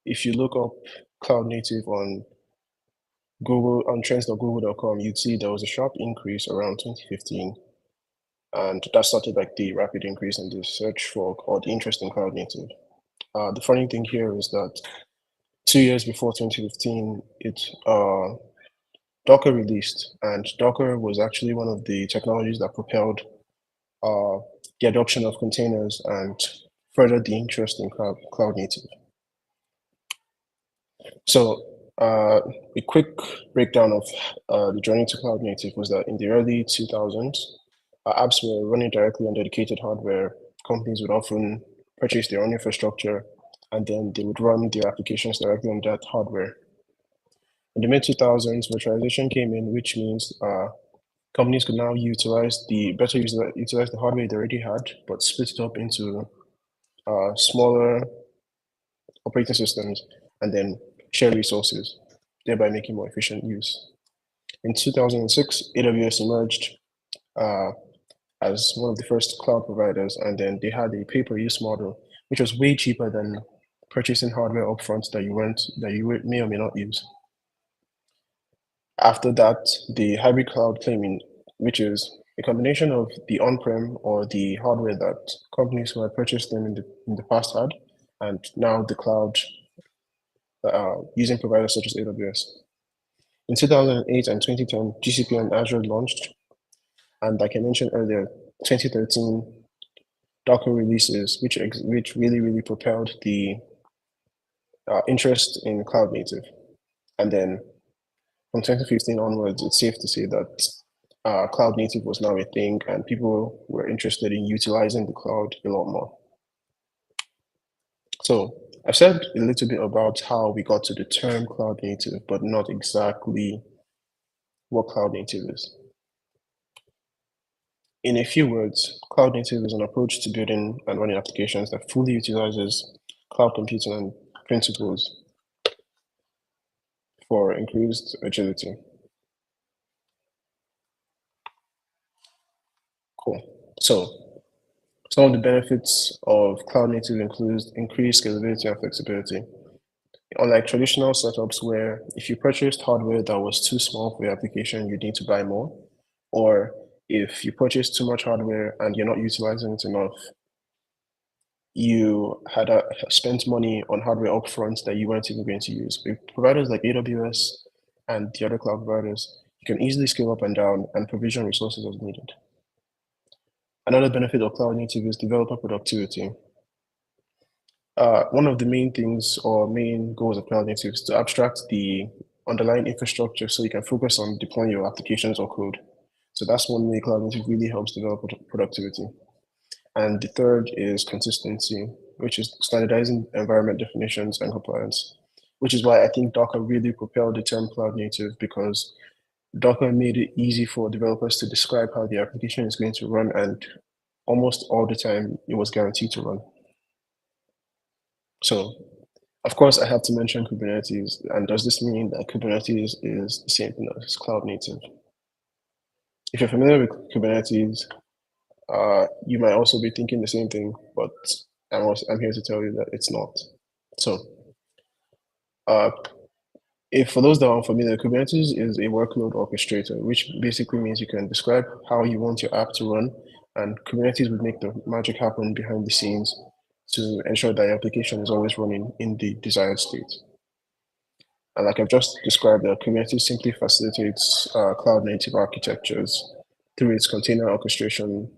if you look up Cloud Native on Google on trends.google.com, you'd see there was a sharp increase around 2015. And that started like the rapid increase in the search for or the interest in Cloud Native. The funny thing here is that 2 years before 2015, Docker released, and Docker was actually one of the technologies that propelled the adoption of containers and furthered the interest in cloud native. So a quick breakdown of the journey to cloud native was that in the early 2000s, apps were running directly on dedicated hardware. Companies would often purchase their own infrastructure, and then they would run their applications directly on that hardware. In the mid 2000s, virtualization came in, which means companies could now utilize the hardware they already had, but split it up into smaller operating systems and then share resources, thereby making more efficient use. In 2006, AWS emerged as one of the first cloud providers, and then they had a pay-per-use model, which was way cheaper than purchasing hardware upfront that you may or may not use. After that, the hybrid cloud came in, which is a combination of the on-prem or the hardware that companies who had purchased them in the past had, and now the cloud using providers such as AWS. In 2008 and 2010, GCP and Azure launched, and like I mentioned earlier, 2013 Docker releases, which really propelled the interest in cloud native. And then from 2015 onwards, it's safe to say that cloud native was now a thing, and people were interested in utilizing the cloud a lot more. So I've said a little bit about how we got to the term cloud native, but not exactly what cloud native is. In a few words, cloud native is an approach to building and running applications that fully utilizes cloud computing and principles for increased agility. Cool. So some of the benefits of cloud native includes increased scalability and flexibility. Unlike traditional setups where if you purchased hardware that was too small for your application, you need to buy more, or if you purchase too much hardware and you're not utilizing it enough, you had spent money on hardware upfront that you weren't even going to use. With providers like AWS and the other cloud providers, you can easily scale up and down and provision resources as needed. Another benefit of cloud native is developer productivity. One of the main things or main goals of cloud native is to abstract the underlying infrastructure so you can focus on deploying your applications or code. So that's one way cloud native really helps developer productivity. And the third is consistency, which is standardizing environment definitions and compliance, which is why I think Docker really propelled the term cloud native, because Docker made it easy for developers to describe how the application is going to run, and almost all the time it was guaranteed to run. So, of course, I have to mention Kubernetes. And does this mean that Kubernetes is the same thing as cloud native? If you're familiar with Kubernetes, you might also be thinking the same thing, but I'm here to tell you that it's not. So, if for those that are unfamiliar, Kubernetes is a workload orchestrator, which basically means you can describe how you want your app to run, and Kubernetes would make the magic happen behind the scenes to ensure that your application is always running in the desired state. And like I've just described, Kubernetes simply facilitates cloud native architectures through its container orchestration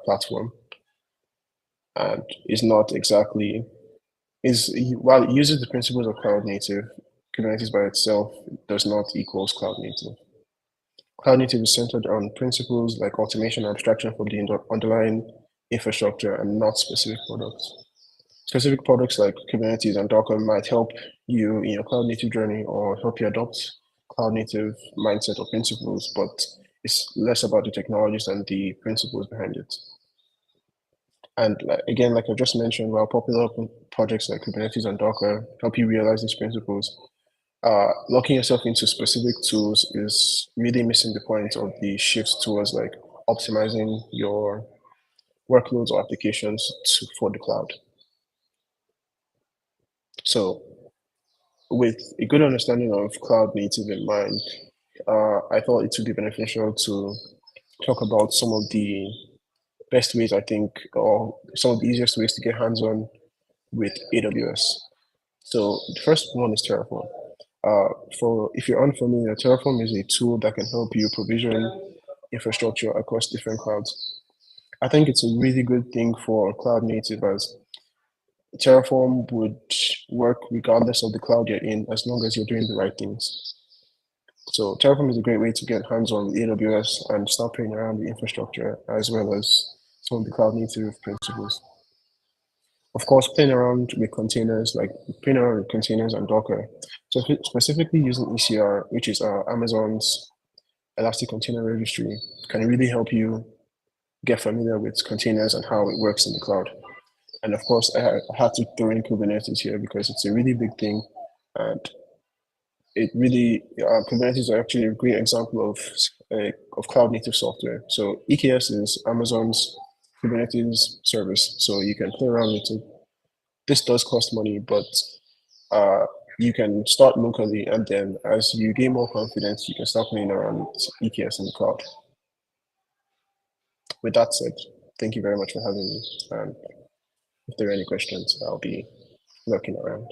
platform, and is not exactly is while it uses the principles of cloud native, Kubernetes by itself does not equals cloud native. Cloud native is centered on principles like automation and abstraction from the underlying infrastructure and not specific products. Specific products like Kubernetes and Docker might help you in your cloud native journey or help you adopt cloud native mindset or principles, but it's less about the technologies and the principles behind it. And again, like I just mentioned, while popular projects like Kubernetes and Docker help you realize these principles, locking yourself into specific tools is really missing the point of the shift towards like optimizing your workloads or applications for the cloud. So with a good understanding of cloud native in mind, I thought it would be beneficial to talk about some of the best ways, I think, or some of the easiest ways to get hands-on with AWS. So the first one is Terraform. For if you're unfamiliar, Terraform is a tool that can help you provision infrastructure across different clouds. I think it's a really good thing for cloud native, as Terraform would work regardless of the cloud you're in, as long as you're doing the right things. So Terraform is a great way to get hands-on with AWS and start playing around with infrastructure as well as some of the cloud native principles. Of course, playing around with containers, like playing around with containers and Docker. So specifically using ECR, which is Amazon's Elastic Container Registry, can really help you get familiar with containers and how it works in the cloud. And of course, I had to throw in Kubernetes here because it's a really big thing, and it really Kubernetes is actually a great example of cloud native software. So EKS is Amazon's Kubernetes service, so you can play around with it. This does cost money, but you can start locally, and then as you gain more confidence, you can start playing around with EKS in the cloud. With that said, thank you very much for having me. And if there are any questions, I'll be looking around.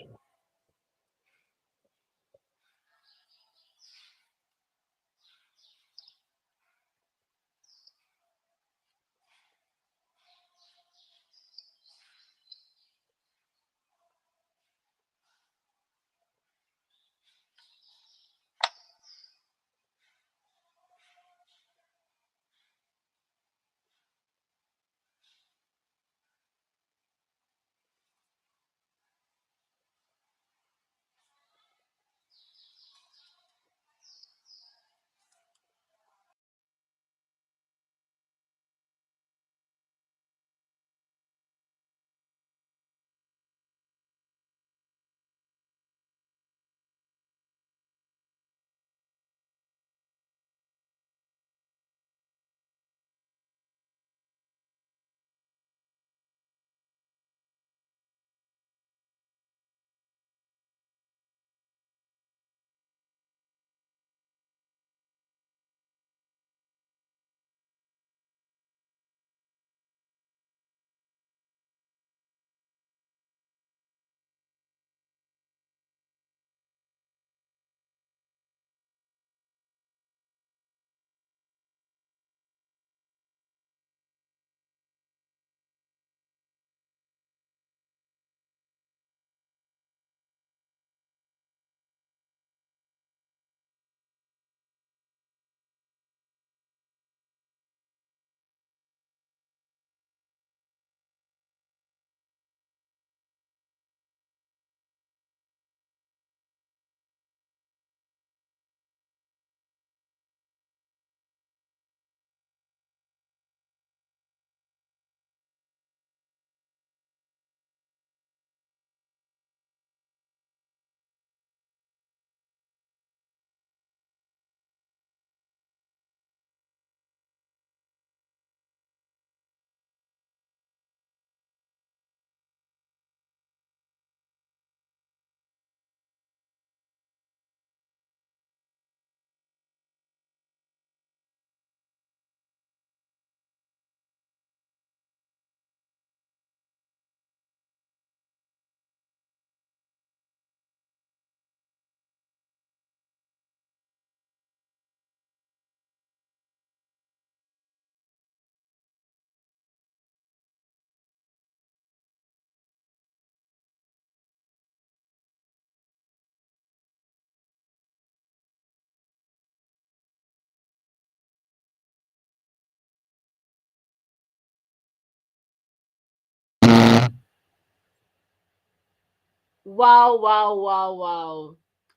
Wow, wow, wow, wow.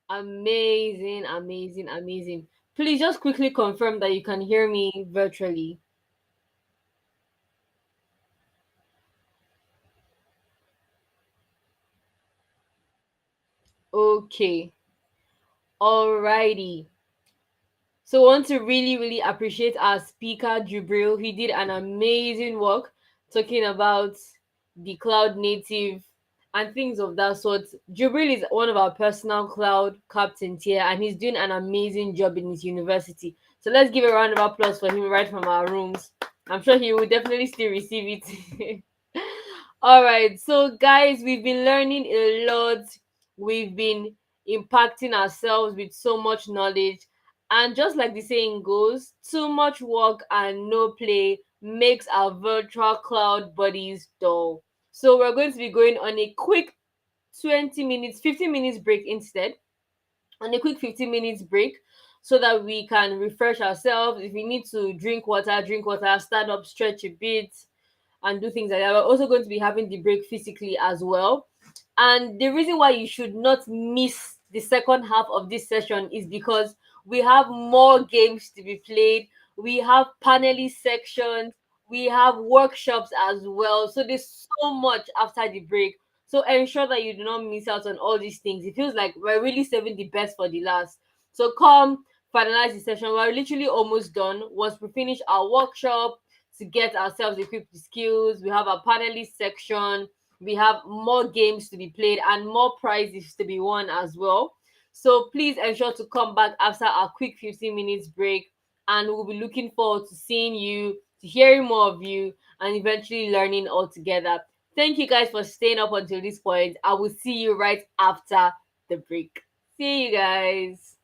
Amazing, amazing, amazing. Please just quickly confirm that you can hear me virtually. Okay. Alrighty. So I want to really, really appreciate our speaker, Jubril. He did an amazing work talking about the cloud native and things of that sort. Jubril is one of our personal cloud captains here, and he's doing an amazing job in his university. So let's give a round of applause for him right from our rooms. I'm sure he will definitely still receive it. All right, so guys, we've been learning a lot. We've been impacting ourselves with so much knowledge. And just like the saying goes, too much work and no play makes our virtual cloud bodies dull. So we're going to be going on a quick 20 minutes, 15 minutes break instead. On a quick 15 minutes break so that we can refresh ourselves. If we need to drink water, stand up, stretch a bit, and do things like that. We're also going to be having the break physically as well. And the reason why you should not miss the second half of this session is because we have more games to be played. We have panelist sections. We have workshops as well. So there's so much after the break. So ensure that you do not miss out on all these things. It feels like we're really saving the best for the last. So come finalize the session. We're literally almost done. Once we finish our workshop, to get ourselves equipped with skills. We have a panelist section. We have more games to be played and more prizes to be won as well. So please ensure to come back after our quick 15 minutes break. And we'll be looking forward to seeing you, to hearing more of you, and eventually learning all together. Thank you guys for staying up until this point. I will see you right after the break. See you guys.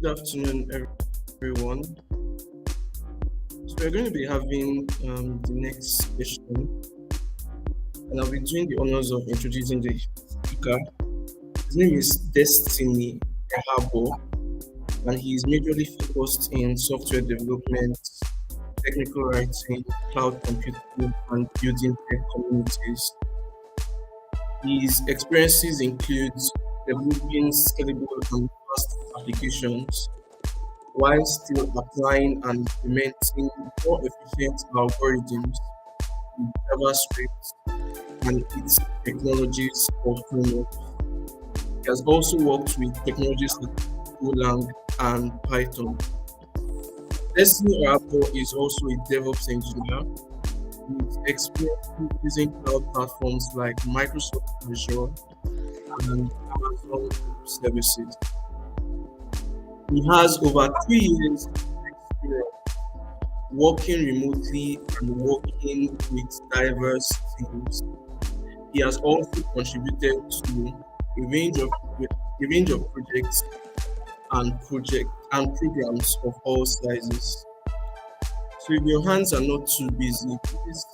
Good afternoon, everyone. So we're going to be having the next session, and I'll be doing the honors of introducing the speaker. His name is Destiny Ehabo, and he is majorly focused in software development, technical writing, cloud computing, and building tech communities. His experiences include developing scalable and fast applications while still applying and implementing more efficient algorithms with JavaScript and its technologies or frameworks. He has also worked with technologies like Golang and Python. Destiny Apple is also a DevOps engineer with experience using cloud platforms like Microsoft Azure and Amazon Web Services. He has over 3 years experience working remotely and working with diverse teams. He has also contributed to a range of projects and programs of all sizes. So if your hands are not too busy, please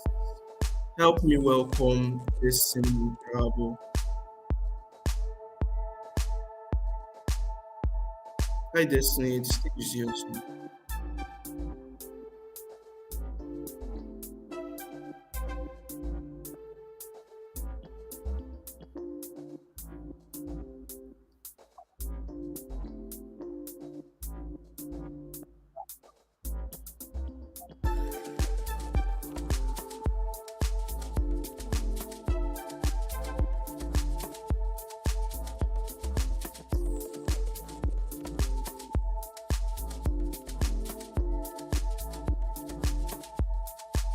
help me welcome Destiny Bravo. Hi Destiny, the stage is yours.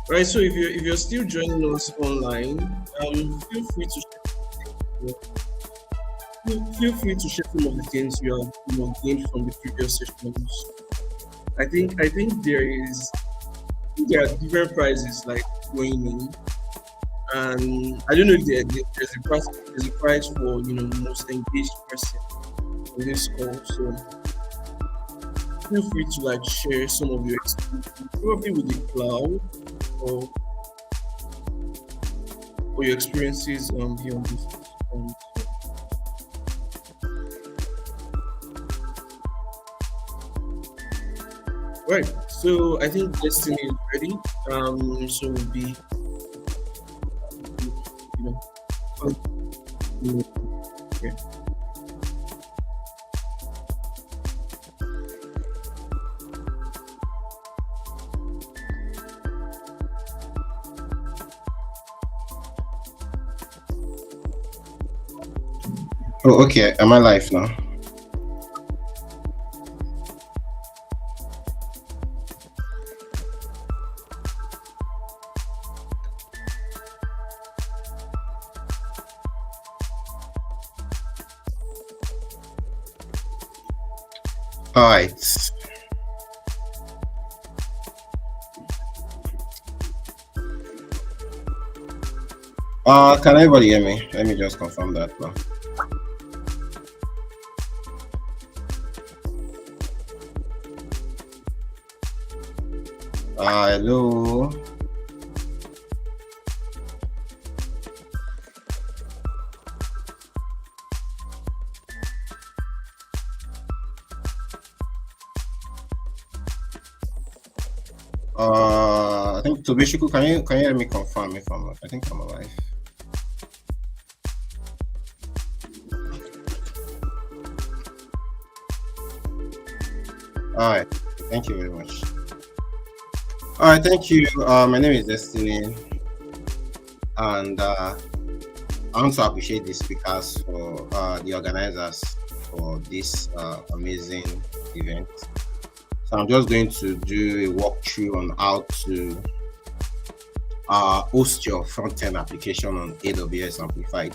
Right, so if you're still joining us online, feel free to share some of the things you have gained from the previous sessions. I think there are different prizes like going in, and I don't know if there's a prize for most engaged person in this call. So feel free to share some of your experiences, probably with the cloud or your experiences here on this. Right, so I think Destiny is ready. So we'll be, okay. Oh, okay. Am I live now? All right. Can everybody hear me? Let me just confirm that now. Hello. I think Tobishiku, can you let me confirm if I'm? I think I'm alive. All right. Thank you very much. All right. Thank you. My name is Destiny, and I want to appreciate the speakers for the organizers for this amazing event. So I'm just going to do a walkthrough on how to host your front-end application on AWS Amplify.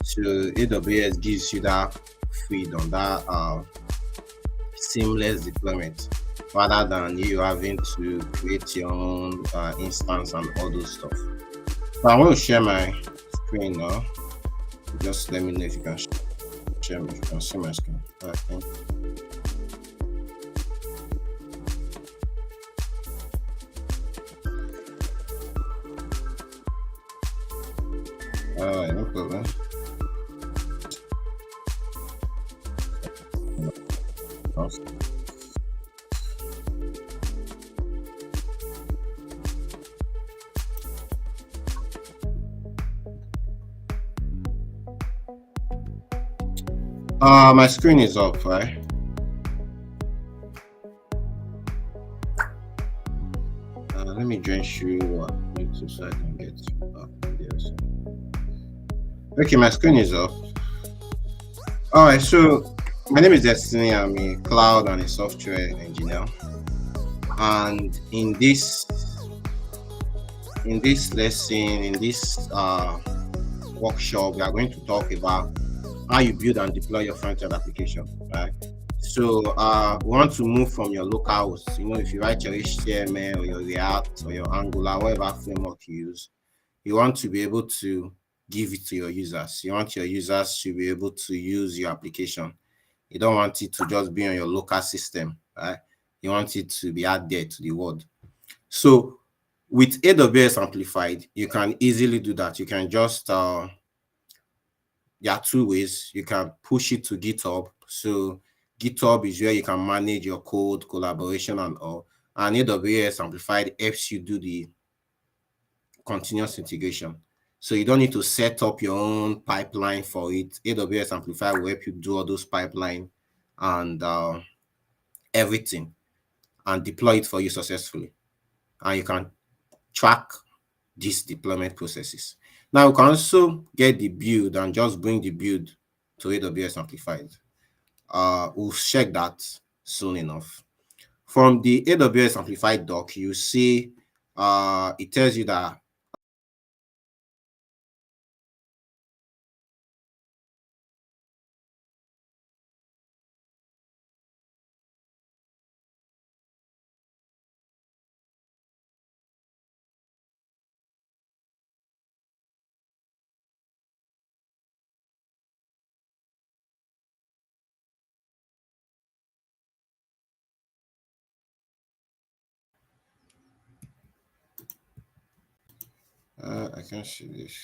So AWS gives you that freedom, that seamless deployment, rather than you having to create your own instance and all those stuff. So I want to share my screen now. Just let me know if you can share. If you can see my screen. All right, thank you. All right, no problem. My screen is up, right? Let me join you YouTube so I can get up there. Okay, my screen is off. All right, so my name is Destiny. I'm a cloud and a software engineer, and in this lesson, in this workshop, we are going to talk about how you build and deploy your front-end application, right? So we want to move from your local host. If you write your HTML or your React or your Angular, whatever framework you use, you want to be able to give it to your users. You want your users to be able to use your application. You don't want it to just be on your local system, right? You want it to be out there to the world. So with AWS Amplified, you can easily do that. You can just there are two ways. You can push it to GitHub. So GitHub is where you can manage your code, collaboration, and all. And AWS Amplified helps you do the continuous integration. So you don't need to set up your own pipeline for it. AWS Amplify will help you do all those pipeline and everything and deploy it for you successfully. And you can track these deployment processes. Now you can also get the build and just bring the build to AWS Amplified. We'll check that soon enough. From the AWS Amplified doc, you see it tells you that I can't see this.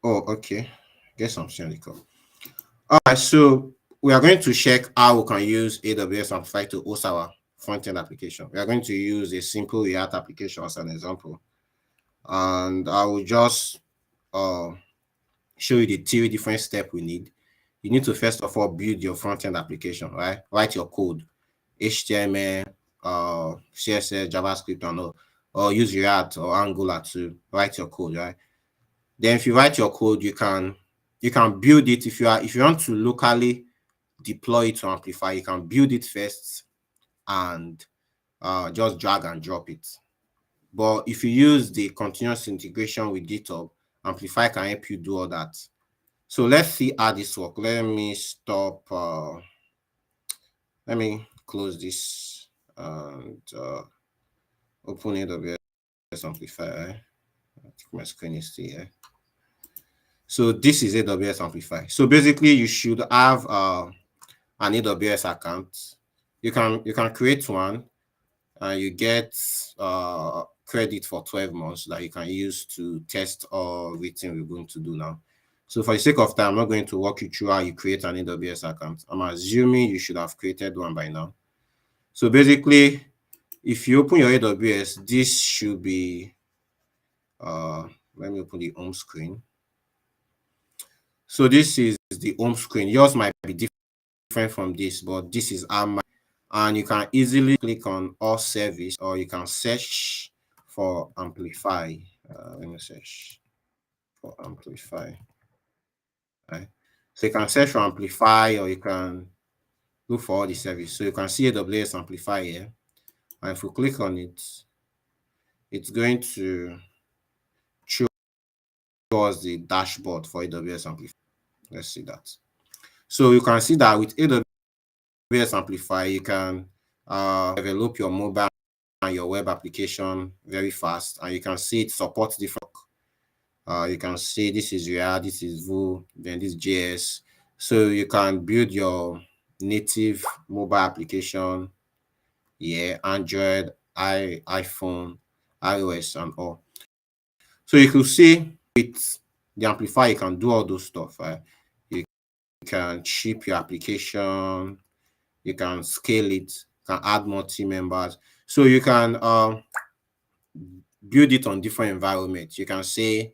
Oh, okay. Guess I'm seeing the code. All right, so we are going to check how we can use AWS Amplify to host our front-end application. We are going to use a simple React application as an example. And I will just show you the three different steps we need. You need to first of all build your front-end application, right? Write your code, HTML, CSS, JavaScript, and all, or use React or Angular to write your code, right? Then if you write your code, you can build it. If you want to locally deploy it to Amplify, you can build it first and just drag and drop it. But if you use the continuous integration with GitHub, Amplify can help you do all that. So let's see how this works. Let me stop. Let me close this and open AWS Amplify. I think my screen is still here. So this is AWS Amplify. So basically, you should have an AWS account. You can create one, and you get credit for 12 months that you can use to test everything we're going to do now. So for the sake of time, I'm not going to walk you through how you create an AWS account. I'm assuming you should have created one by now. So basically, if you open your AWS, this should be, let me open the home screen. So this is the home screen. Yours might be different from this, but this is our, and you can easily click on all service, or you can search for Amplify. Let me search for Amplify. Right. So you can search for Amplify, or you can look for all the service. So you can see AWS Amplify here. And if we click on it, it's going to show us the dashboard for AWS Amplify. Let's see that. So you can see that with AWS Amplify, you can develop your mobile and your web application very fast, and you can see it supports different. You can see this is React, this is Vue, then this JS. So you can build your native mobile application, Android, iPhone, iOS, and all. So you could see with the Amplify, you can do all those stuff. Right? You can ship your application, you can scale it, you can add more team members. So you can build it on different environments. You can say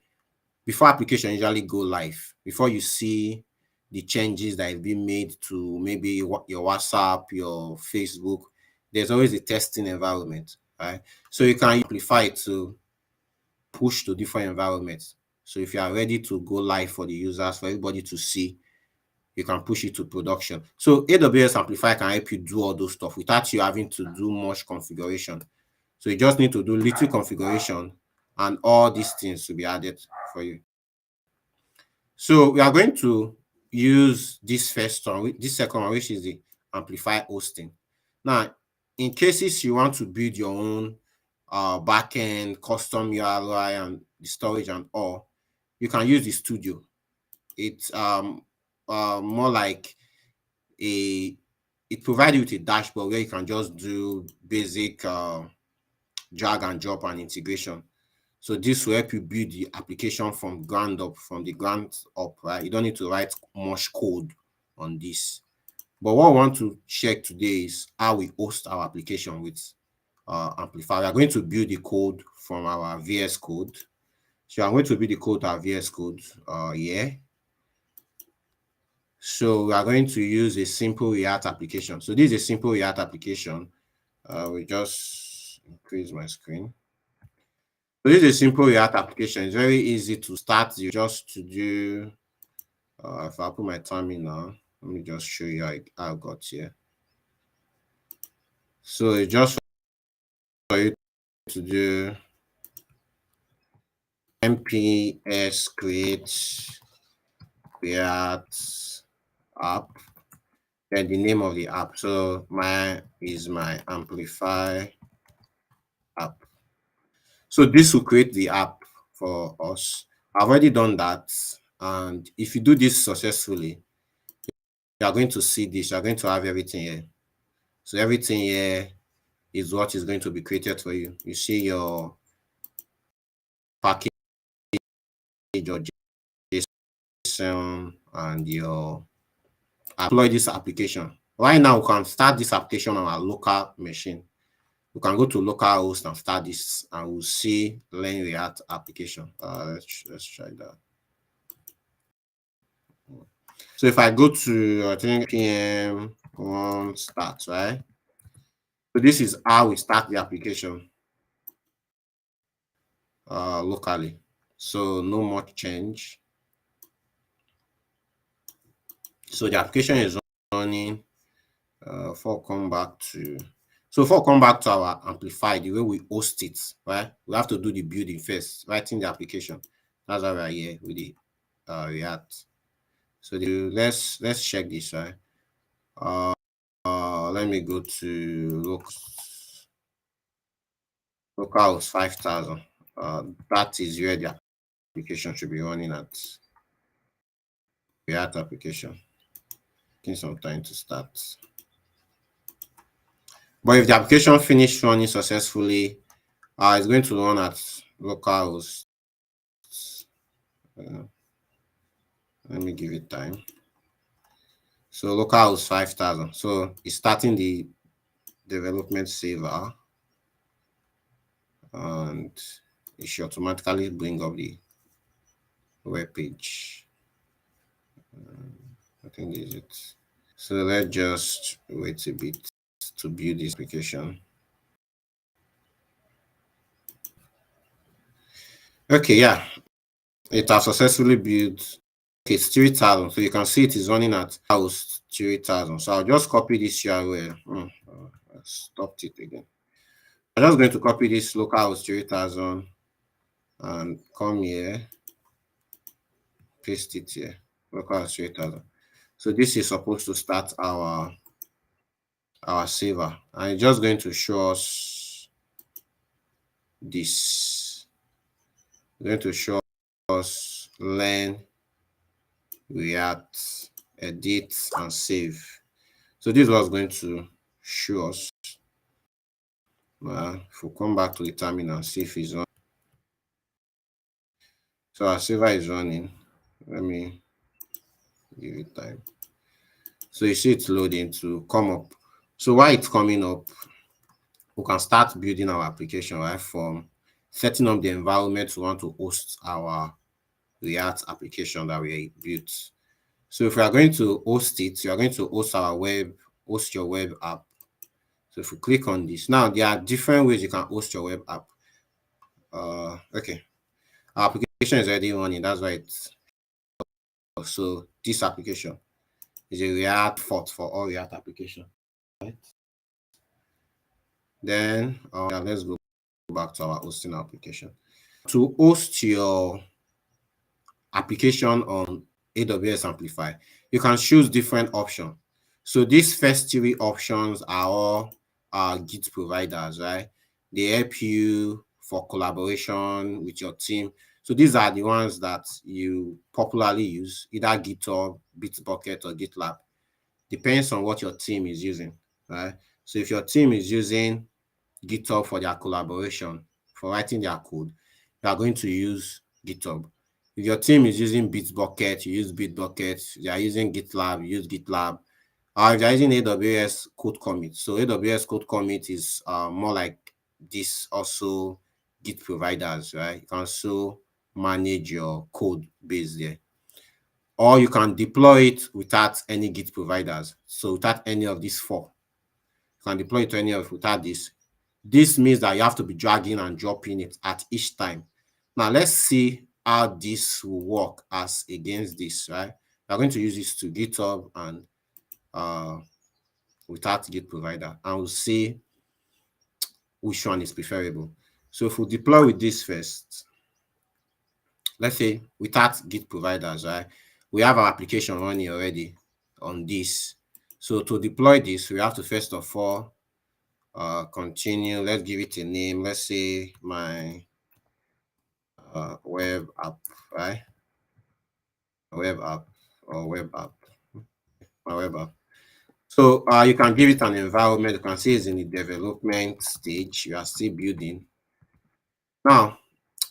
before application usually go live, before you see the changes that have been made to maybe your WhatsApp, your Facebook, there's always a testing environment, right? So you can amplify it to push to different environments. So if you are ready to go live for the users, for everybody to see, you can push it to production. So AWS Amplify can help you do all those stuff without you having to do much configuration. So you just need to do little configuration and all these things to be added for you. So we are going to use this first one, this second one, which is the Amplify hosting. Now, in cases you want to build your own backend, custom URI and the storage and all, you can use the studio. It's more like it provides you with a dashboard where you can just do basic drag and drop and integration. So this will help you build the application from the ground up, right? You don't need to write much code on this. But what we want to check today is how we host our application with Amplify. We are going to build the code from our VS Code. So I'm going to build the code our VS Code here. So we are going to use a simple React application. So this is a simple React application. We just increase my screen. So this is a simple React application. It's very easy to start. You just to do, if I put my terminal, let me just show you how I got here. So it's just for you to do nps create React app, then the name of the app. So mine is my Amplify app. So this will create the app for us. I've already done that. And if you do this successfully, you are going to see this. You are going to have everything here. So everything here is what is going to be created for you. You see your package or JSON and your deploy this application. Right now, we can start this application on our local machine. We can go to localhost and start this, and we'll see Learn React application. Let's try that. So if I go to, I think PM one start, right? So this is how we start the application locally. So no much change. So the application is running. Before come back to our Amplify, the way we host it, right? We have to do the building first, writing the application. That's why we're here with the React. So let's check this, right? Let me go to localhost 5,000. That is where the application should be running at. React application. Taking some time to start. But if the application finished running successfully, it's going to run at localhost. Let me give it time. So localhost 5,000. So it's starting the development saver, and it should automatically bring up the web page. I think this is it. So let's just wait a bit to build this application. Okay, yeah, it has successfully built. Okay, it's 3,000. So you can see it is running at host 3,000. So I'll just copy this URL. I stopped it again. I'm just going to copy this localhost 3,000 and come here, paste it here, localhost 3,000. So this is supposed to start our saver, and it's just going to show us this. It's going to show us learn, react, edit, and save. So this was going to show us. If we come back to the terminal and see if it's on. So our server is running. Let me give it time. So you see it's loading to come up. So while it's coming up, we can start building our application, right? From setting up the environment we want to host our React application that we built. So if we are going to host it, you are going to host your web app. So if we click on this, now there are different ways you can host your web app. Okay, our application is already running. That's why it's so this application is a React fault for all React application. Right? Then let's go back to our hosting application. To host your application on AWS Amplify, you can choose different options. So these first three options are all Git providers, right? They help you for collaboration with your team. So these are the ones that you popularly use, either GitHub, Bitbucket, or GitLab. Depends on what your team is using, right? So if your team is using GitHub for their collaboration, for writing their code, you are going to use GitHub. If your team is using Bitbucket, you use Bitbucket. If they are using GitLab, you use GitLab. Or if they're using AWS Code Commit. So AWS Code Commit is more like this also Git providers, right? You can also manage your code base there. Or you can deploy it without any Git providers. So without any of these four. You can deploy it to any of without this. This means that you have to be dragging and dropping it at each time. Now let's see how this will work as against this, right? We're going to use this to GitHub and without Git provider, and we'll see which one is preferable. So if we deploy with this first, let's say without Git providers, right? We have our application running already on this. So to deploy this, we have to first of all continue. Let's give it a name. Let's say my web app, right? Web app or web app, my web app. So you can give it an environment. You can see it's in the development stage. You are still building. Now,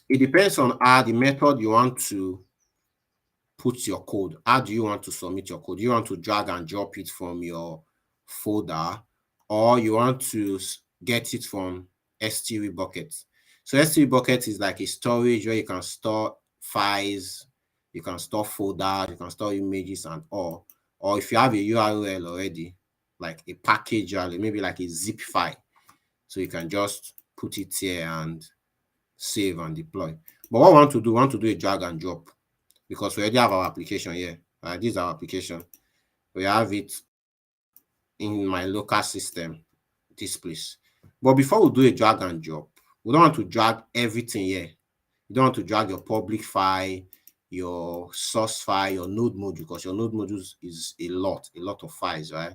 it depends on how the method you want to put your code. How do you want to submit your code? Do you want to drag and drop it from your folder, or you want to get it from S3 bucket? So S3 bucket is like a storage where you can store files, you can store folders, you can store images and all. Or if you have a URL already, like a package URL, maybe like a zip file, so you can just put it here and save and deploy. But what we want to do, a drag and drop, because we already have our application here. This is our application. We have it in my local system, this place. But before we do a drag and drop, we don't want to drag everything here. You don't want to drag your public file, your source file, your node module, because your node modules is a lot of files, right?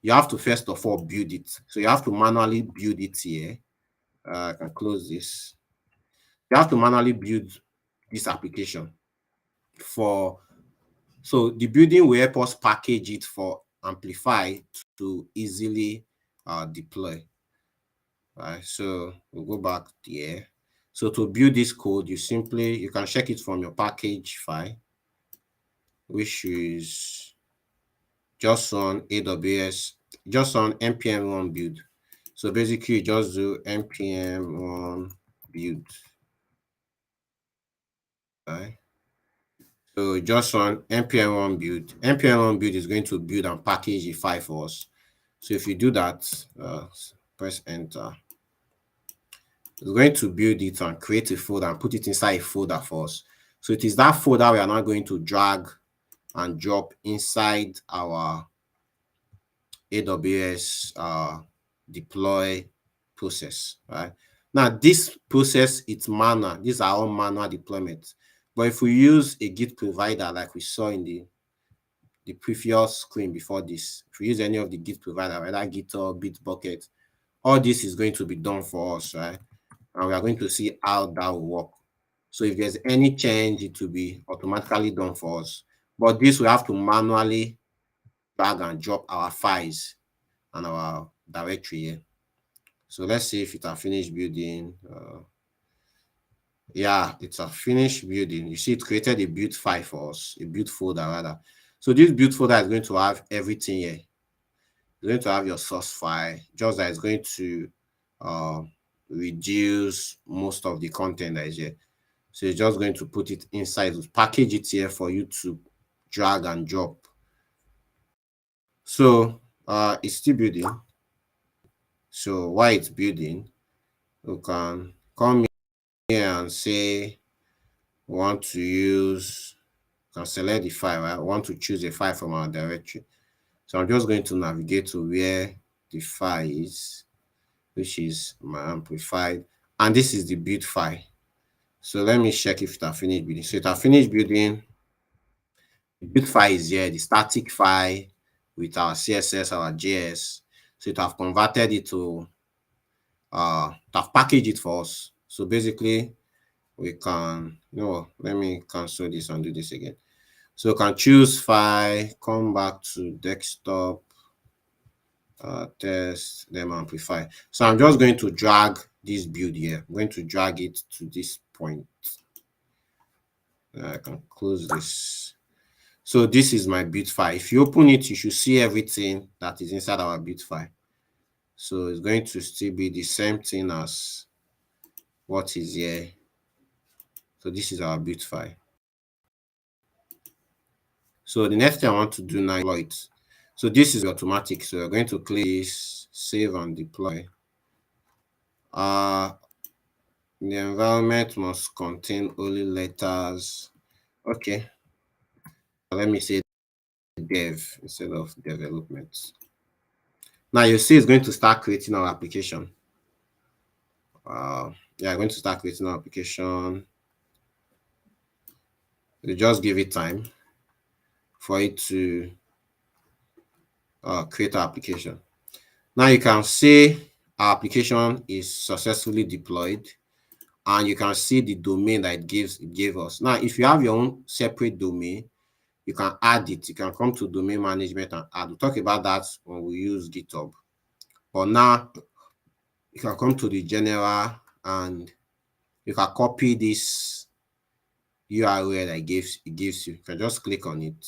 You have to first of all build it. So you have to manually build it here. I can close this. You have to manually build this application so the building will help us package it for Amplify to easily deploy. Right, so we'll go back here. So to build this code, you can check it from your package file, which is just on AWS, just on npm-run build. So basically, just do npm-run build. Right. So just on npm-run build. npm-run build is going to build and package a file for us. So if you do that, press enter. It's going to build it and create a folder and put it inside a folder for us. So it is that folder we are now going to drag and drop inside our AWS deploy process, right? Now this process, it's manual. These are all manual deployments. But if we use a Git provider like we saw in the previous screen before this, if we use any of the Git provider, whether GitHub, Bitbucket, all this is going to be done for us, right? And we are going to see how that will work. So if there's any change, it will be automatically done for us. But this we have to manually drag and drop our files and our directory here. So let's see if it has finished building. Yeah, it's a finished building. You see, it created a build file for us, a build folder rather. So this build folder is going to have everything here. It's going to have your source file, just that it's going to uh, reduce most of the content that is here. So you're just going to put it inside, package it here for you to drag and drop. So it's still building. So while it's building, you can come here and say we want to use, you can select the file, right? We want to choose a file from our directory. So I'm just going to navigate to where the file is, which is my amplified, and this is the build file. So let me check if it has finished building. So it has finished building. The build file is here, the static file with our CSS, our JS. So it have converted it to have packaged it for us. So basically we can, let me cancel this and do this again. So you can choose file, come back to desktop, test, then amplify. So I'm just going to drag this build here. I'm going to drag it to this point. I can close this. So this is my build file. If you open it, you should see everything that is inside our build file. So it's going to still be the same thing as what is here. So this is our build file. So the next thing I want to do now is deploy it. So this is automatic. So we're going to click this, save and deploy. The environment must contain only letters. Okay. Let me say dev instead of development. Now you see it's going to start creating our application. Yeah, I'm going to start creating our application. You just give it time for it to create our application. Now you can see our application is successfully deployed, and you can see the domain that it gave us. Now, if you have your own separate domain, you can add it. You can come to domain management and add. We'll talk about that when we use GitHub. But now you can come to the general and you can copy this URL that it gives you. You can just click on it,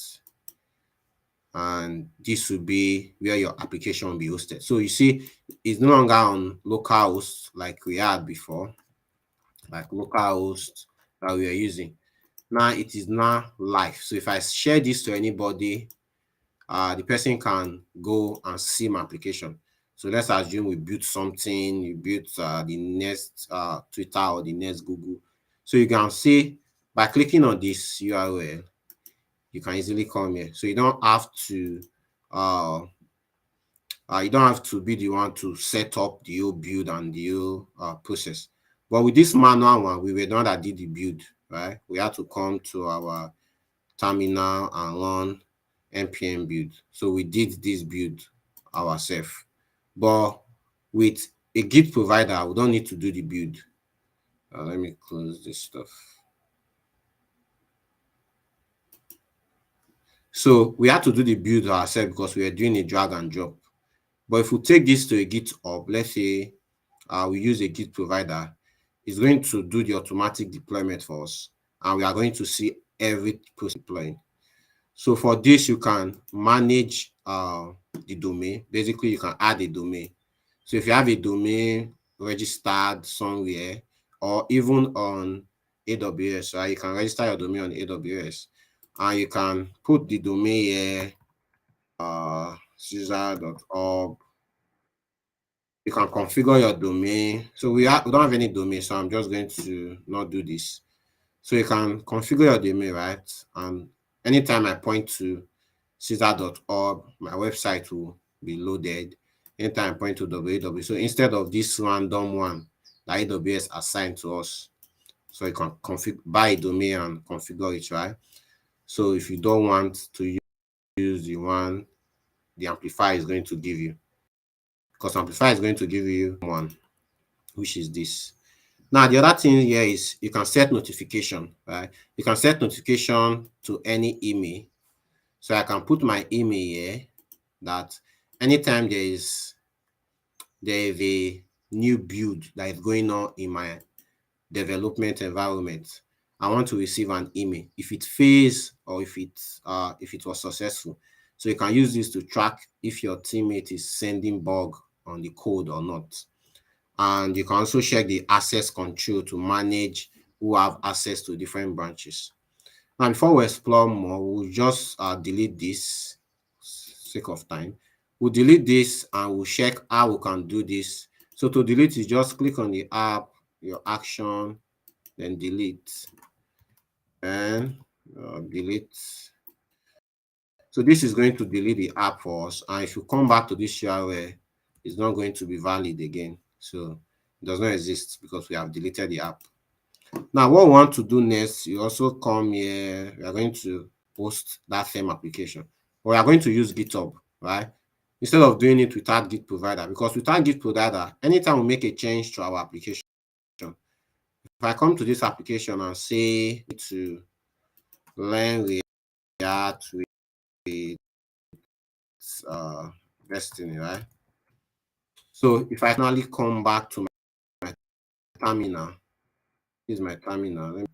and this will be where your application will be hosted. So you see, it's no longer on localhost like we had before, like localhost that we are using. Now it is now live. So if I share this to anybody, the person can go and see my application. So let's assume we built something, you built the next Twitter or the next Google. So you can see by clicking on this URL, you can easily come here. So you don't have to be the one to set up the whole build and the whole process. But with this manual one, we were the one that did the build, right? We had to come to our terminal and run npm build. So we did this build ourselves. But with a Git provider, we don't need to do the build. Let me close this stuff. So we had to do the build ourselves because we were doing a drag and drop. But if we take this to a GitHub, let's say we use a Git provider, it's going to do the automatic deployment for us, and we are going to see every process deploying. So for this, you can manage the domain. Basically, you can add a domain. So if you have a domain registered somewhere, or even on AWS, right, you can register your domain on AWS, and you can put the domain here, caesar.org. You can configure your domain. So we don't have any domain, so I'm just going to not do this. So you can configure your domain, right? And anytime I point to caesar.org, my website will be loaded. Anytime I point to www. So instead of this random one that AWS assigned to us, so you can buy a domain and configure it, right? So if you don't want to use the one the amplifier is going to give you, because amplifier is going to give you one, which is this. Now, the other thing here is you can set notification, right? You can set notification to any email. So I can put my email here that anytime there is a new build that is going on in my development environment. I want to receive an email if it fails or if it was successful. So you can use this to track if your teammate is sending bug on the code or not. And you can also check the access control to manage who have access to different branches. Now, before we explore more, we'll just delete this sake of time. We'll delete this and we'll check how we can do this. So to delete it, just click on the app, your action, then delete, and delete. So this is going to delete the app for us. And if you come back to this URL, it's not going to be valid again. So it does not exist because we have deleted the app. Now, what we want to do next, you also come here, we are going to post that same application. But we are going to use GitHub, right? Instead of doing it without Git provider, because without Git provider, anytime we make a change to our application, if I come to this application and say to learn React with Destiny, right? So if I finally come back to my terminal, this is my terminal.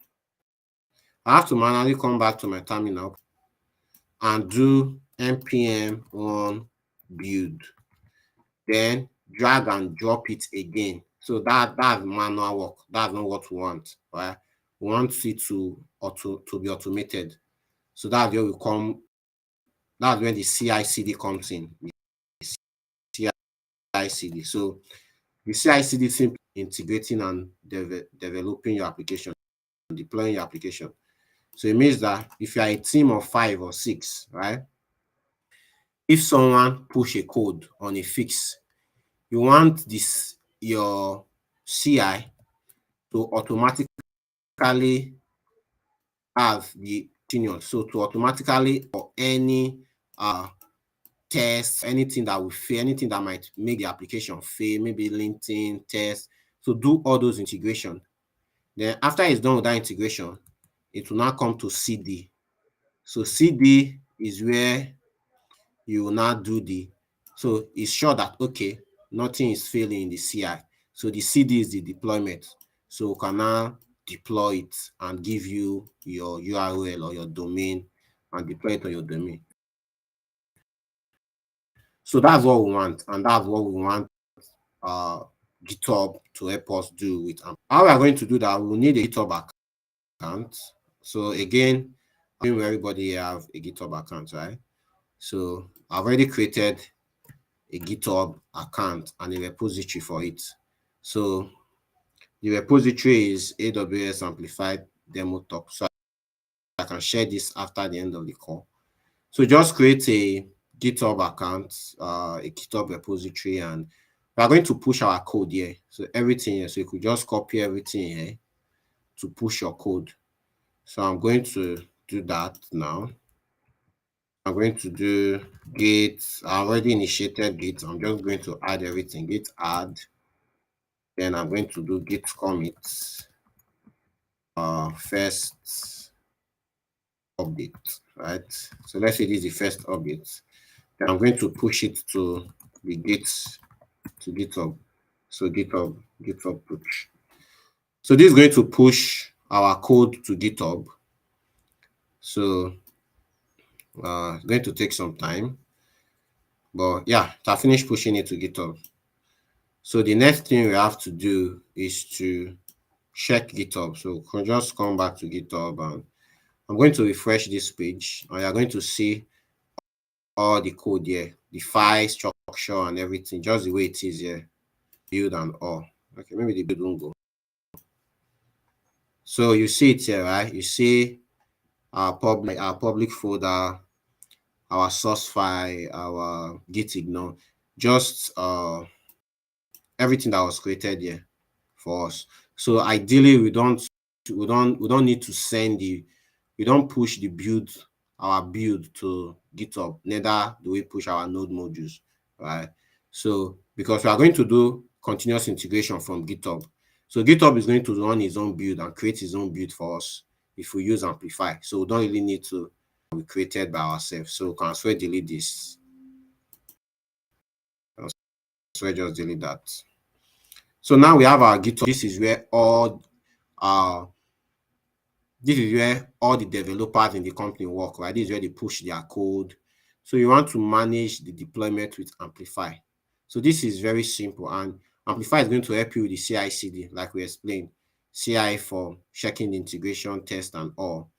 I have to manually come back to my terminal and do npm run build, then drag and drop it again. So that's manual work. That's not what we want, right? We want it to be automated. So that's where we come. That's when the CI/CD comes in. The CI/CD. So the CI/CD is simply integrating and developing your application, deploying your application. So it means that if you are a team of 5 or 6, right? If someone push a code on a fix, you want this your CI to automatically have the continuous. So to automatically or any test, anything that will fail, anything that might make the application fail, maybe linting, test. So do all those integration. Then after it's done with that integration, it will now come to CD. So CD is where you will now do so it's sure that, okay, nothing is failing in the CI. So the CD is the deployment. So we can now deploy it and give you your URL or your domain and deploy it on your domain. So that's what we want, and that's what we want GitHub to help us do with. How we are going to do that, we'll need a GitHub account. So again, everybody have a GitHub account, right? So I've already created a GitHub account and a repository for it. So the repository is AWS Amplify demo talk. So I can share this after the end of the call. So just create a GitHub account, a GitHub repository, and we are going to push our code here. So everything here. So you could just copy everything here to push your code. So I'm going to do that now. I'm going to do git. I already initiated git. I'm just going to add everything. Git add. Then I'm going to do git commit. First update, right? So let's say this is the first update. Then I'm going to push it to the GitHub. So GitHub push. So this is going to push our code to GitHub. So it's going to take some time. But yeah, I finished pushing it to GitHub. So the next thing we have to do is to check GitHub. So we'll just come back to GitHub and I'm going to refresh this page and you're going to see all the code here, the file structure and everything, just the way it is here, build and all. Okay, maybe the build won't go. So you see it here, right? You see our public folder, our source file, our git ignore, just everything that was created here for us. So ideally, we don't need to we don't push our build to GitHub. Neither do we push our node modules, right? So because we are going to do continuous integration from GitHub, so GitHub is going to run its own build and create its own build for us if we use Amplify. So we don't really need to be created by ourselves. So we can as well delete this. So I just delete that. So now we have our GitHub. This is where all uh, this is where all the developers in the company work, right? This is where they push their code. So you want to manage the deployment with Amplify. So this is very simple, and Amplify is going to help you with the CI/CD, like we explained. CI for checking the integration test and all.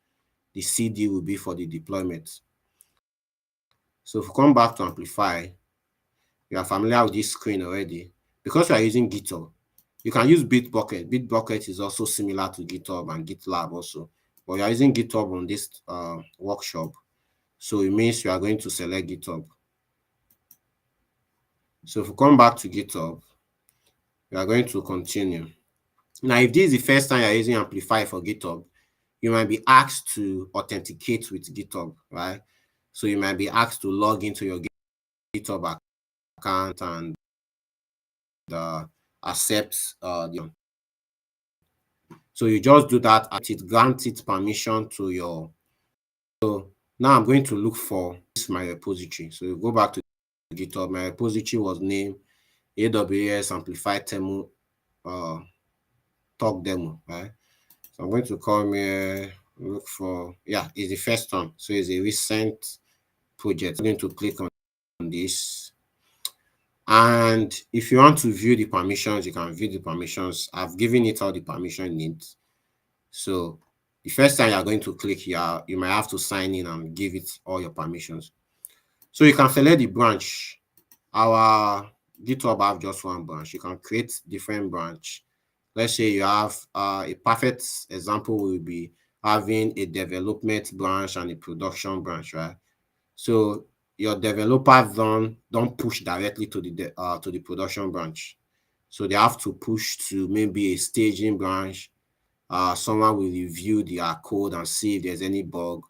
The CD will be for the deployment. So if we come back to Amplify, you are familiar with this screen already. Because we are using GitHub, you can use Bitbucket. Bitbucket is also similar to GitHub and GitLab also. But you are using GitHub on this workshop. So it means you are going to select GitHub. So if we come back to GitHub, we are going to continue. Now, if this is the first time you're using Amplify for GitHub, you might be asked to authenticate with GitHub, right? So you might be asked to log into your GitHub account and accept the. So you just do that, and it grants it permission to your. So now I'm going to look for this my repository. So you go back to GitHub. My repository was named AWS Amplify Demo talk demo, right? So I'm going to come here, look for, yeah, it's the first one. So it's a recent project. I'm going to click on this. And if you want to view the permissions, you can view the permissions. I've given it all the permission it needs. So the first time you're going to click here, you might have to sign in and give it all your permissions. So you can select the branch. Our GitHub have just one branch. You can create different branch. Let's say you have a perfect example will be having a development branch and a production branch, right? So your developers don't push directly to the production branch. So they have to push to maybe a staging branch. Someone will review their code and see if there's any bug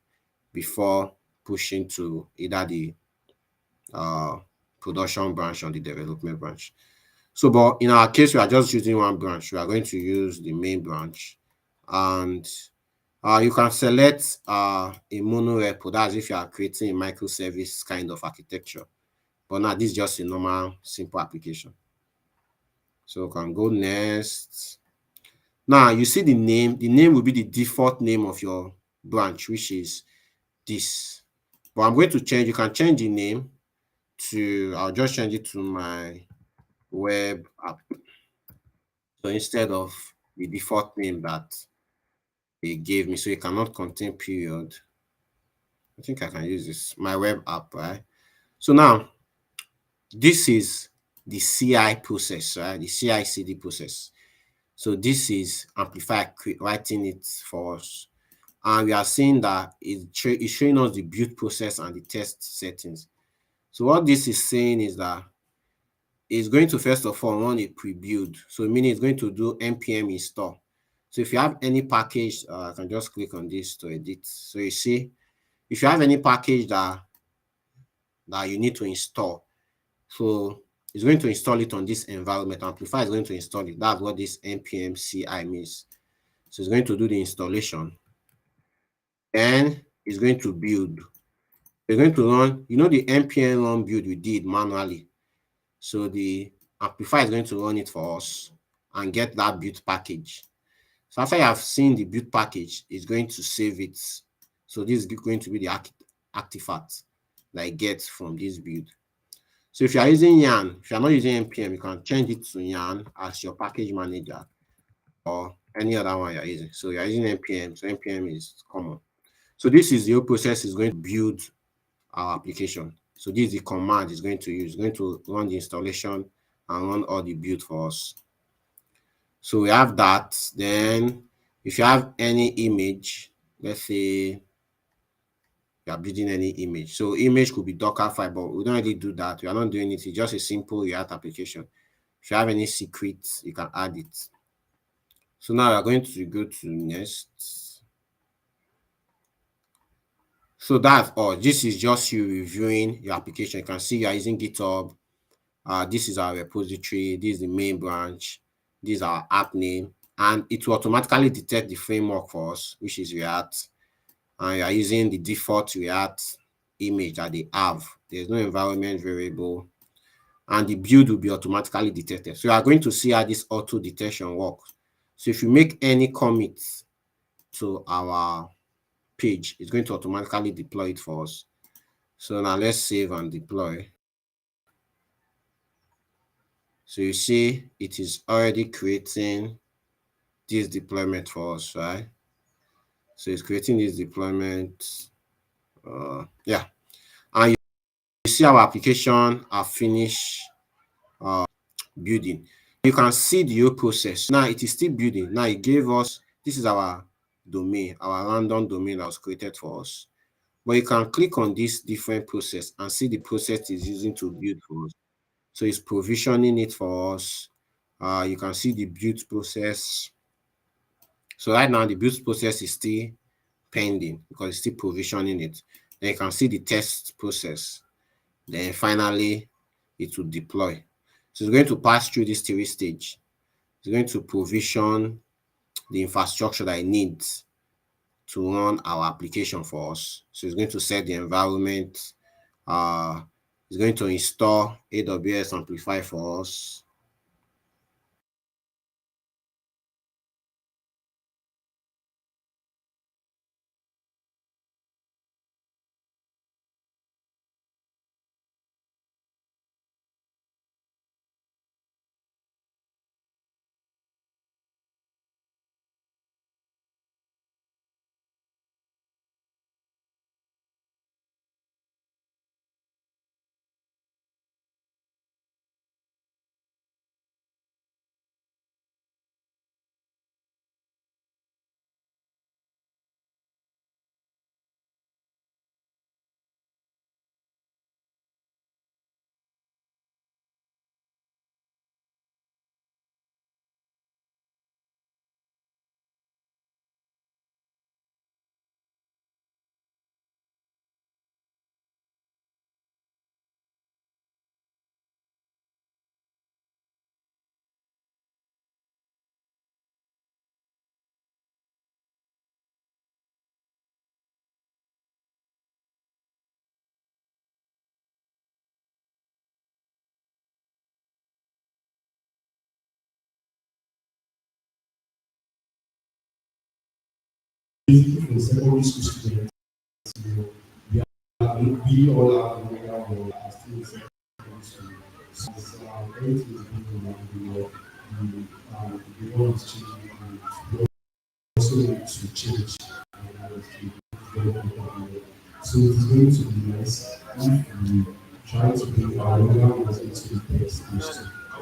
before pushing to either the production branch or the development branch. So, but in our case, we are just using one branch. We are going to use the main branch, and you can select a mono repo. That's if you are creating a microservice kind of architecture. But now this is just a normal, simple application. So we can go next. Now you see the name. The name will be the default name of your branch, which is this. But I'm going to change. You can change the name to. I'll just change it to my web app. So instead of the default name that they gave me, so it cannot contain period. I think I can use this, my web app, right? So now, this is the CI process, right? The CI/CD process. So this is Amplify writing it for us. And we are seeing that it's showing us the build process and the test settings. So what this is saying is that it's going to first of all run a pre-build. So meaning it's going to do npm install. So if you have any package, I can just click on this to edit. So you see, if you have any package that you need to install, so it's going to install it on this environment. Amplify is going to install it. That's what this npm CI means. So it's going to do the installation. Then it's going to build. It's going to run, you know, the npm run build we did manually. So the Amplify is going to run it for us and get that build package. So after you have seen the build package, it's going to save it. So this is going to be the artifact that I get from this build. So if you are using Yarn, if you are not using npm, you can change it to Yarn as your package manager or any other one you're using. So you're using npm, so npm is common. So this is the whole process is going to build our application. So this is the command it's going to use. It's going to run the installation and run all the build for us. So we have that. Then if you have any image, let's say you are building any image. So image could be Docker file, but we don't really do that. We are not doing it. It's just a simple React application. If you have any secrets, you can add it. So now we are going to go to next. So that's all. This is just you reviewing your application. You can see you are using GitHub. This is our repository. This is the main branch. This is our app name. And it will automatically detect the framework for us, which is React. And you are using the default React image that they have. There's no environment variable. And the build will be automatically detected. So you are going to see how this auto detection works. So if you make any commits to our page, it's going to automatically deploy it for us. So now let's save and deploy. So you see it is already creating this deployment for us, right? So it's creating this deployment. Yeah. And you see our application are finished building. You can see the whole process. Now it is still building. Now it gave us, this is our domain, our random domain that was created for us. But you can click on this different process and see the process it's using to build for us. So it's provisioning it for us. You can see the build process. So right now the build process is still pending because it's still provisioning it. Then you can see the test process. Then finally it will deploy. So it's going to pass through this 3 stage. It's going to provision the infrastructure that it needs to run our application for us. So it's going to set the environment. It's going to install AWS Amplify for us. Basically, for secondary school students, we, we all have the level of still in secondary school. So it's everything is going on the world is changing and we also need to change so it is going to be nice if we try to bring our local ones into the text stage.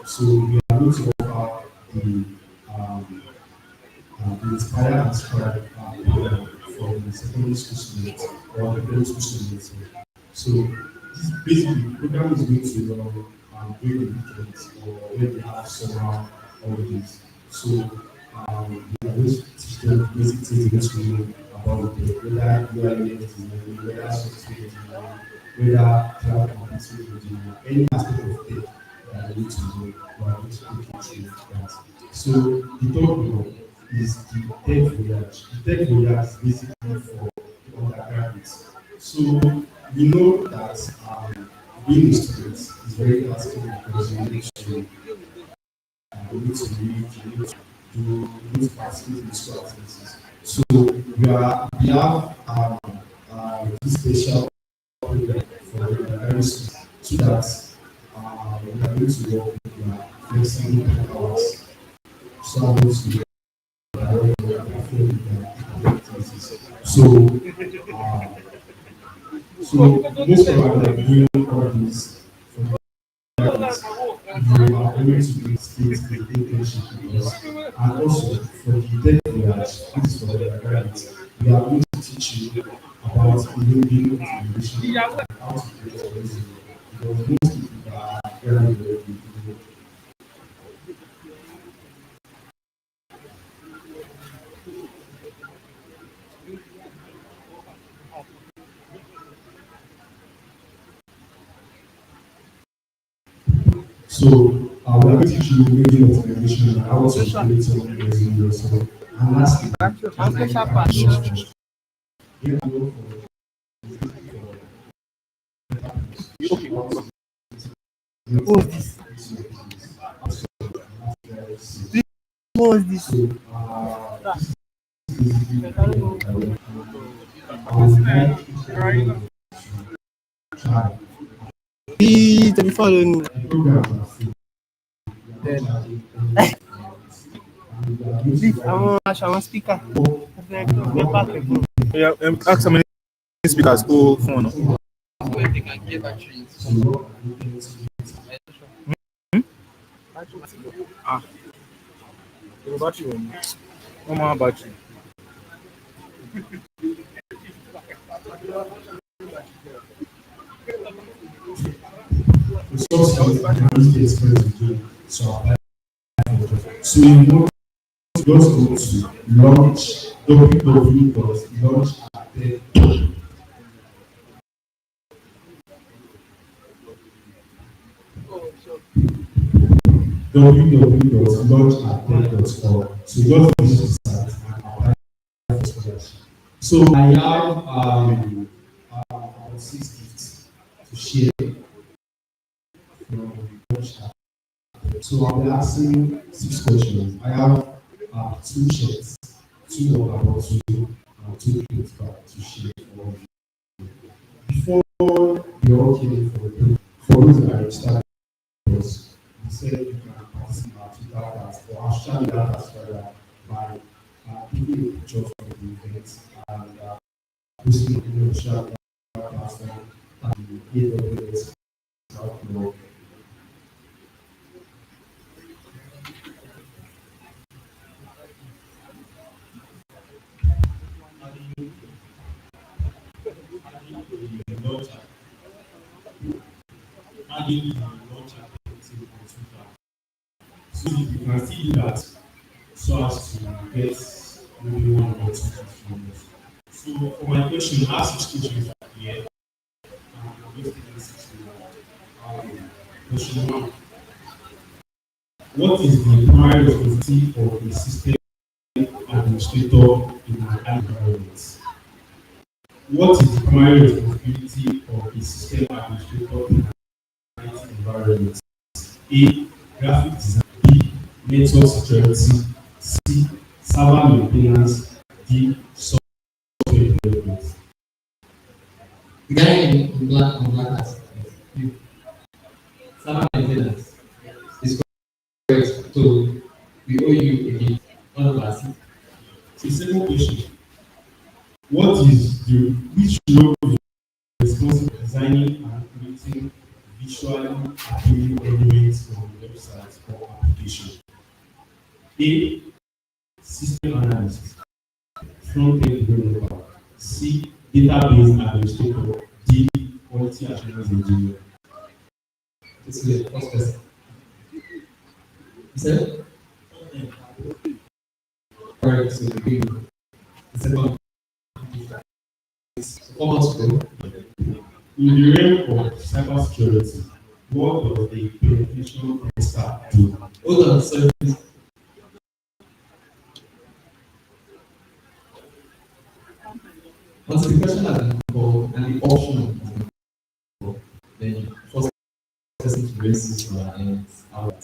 So we are going to offer the inspire and scribe program for the secondary school students or the middle school students. So this basically the program is going to during the weekends or when they have summer holidays. So we are going to teach them basic things they need to know about the whether UI design, whether software engineering, whether cloud computing engineering, any aspect of tech that they need to know. We are going to take you through that. So the third one is the tech voyage. The tech voyage is basically for the undergraduates. So we know that being a student is very classical because you need to read, you need to participate in school activities. So we have this special program for the undergraduate students so that we are going to work with their flexible hours. So I'm going to so, so most of our like doing all this from you are going to be state the internship with us, and also for the tech voyage, which is for the graduates, we are going to teach you about building automation and how to create a resume because most people are very very good. So we are going to teach you building automation and how to create some resume yourself. And lastly, What was this? I would like people to try. The programs are free. They are not charging anything. And we are going to Yeah, ask how many speakers go phone. Ah, your battery. One more battery. resources I can use the experience again to apply for job. So you want to just go to launch www.launchattech.org. So just visit the site and apply for scholarship. So I have about 6 gifts to share from Launch. So I'll be asking 6 questions. I have 2 shirts, 2 water bottles, and 2 clothes bag to share for before you all came for those that are registered us, we said you can participate in our Twitter class or hashtag that as well by taking a picture from the event and posting it in the social platform and the AWS blog. Adding the launch activity on Twitter. So you can see that so as to get maybe 1 or 2 from us. So for my question, I have 6 questions here. I'm just taking 6 question 1. What is the primary responsibility of a system administrator in an environment? What is the primary responsibility of a system administrator in an IT environment? A. Graphic design. B. Network security. C. Server maintenance. D. Software development. The guy in black hat. Server maintenance is correct. So we owe you again. All of us. So second question. What is the which role is responsible for designing and creating visually appealing elements on the website or application? A. System analyst. Front-end developer. C. Database administrator. D. Quality assurance engineer. This is the first person. You said? Alright, so the second is common scope. In the realm of cybersecurity, what does a penetration tester do? Hold on, sorry. Once the question has been called and the option has been called, then first person to raise this and out.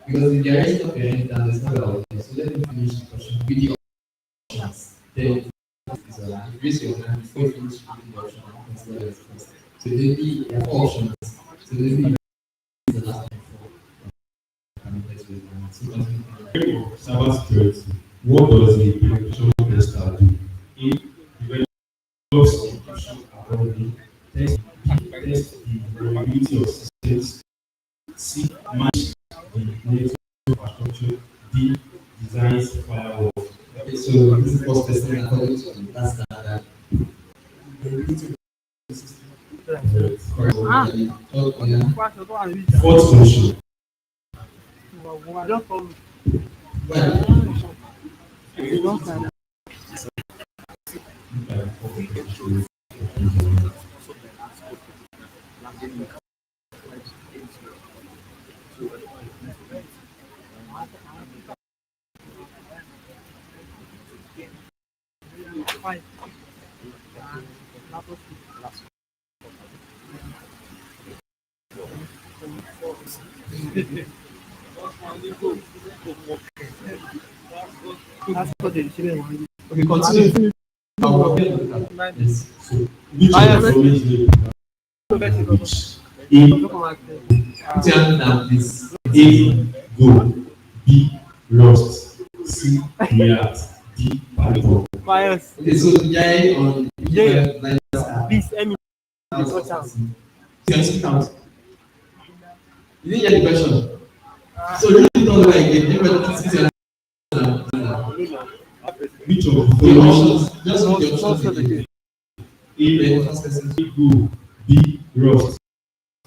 Because if there is not parent and there's not out there, so let me finish the question with the options. Then is if you raise your hand before you finish with the option, consider it first. So maybe there are options. So maybe the last one for cybersecurity. What does a penetration tester do? A. Develops encryption accordingly. Test the vulnerability of systems. C. Manage the network infrastructure. D. Designs firewalls. Okay, so this is first person according to that standard. Fourth question. Okay, continue. I will get the yes. So, which of the following is the which? A, tell this. A, go. B, lost. C, react. D, python. Okay, so the guy on please, Emily, can you speak out? You didn't get the question. So you really don't know again. Everybody please sit down. Which of the options? Just read the options again. A, the first person. B, go. B, lost.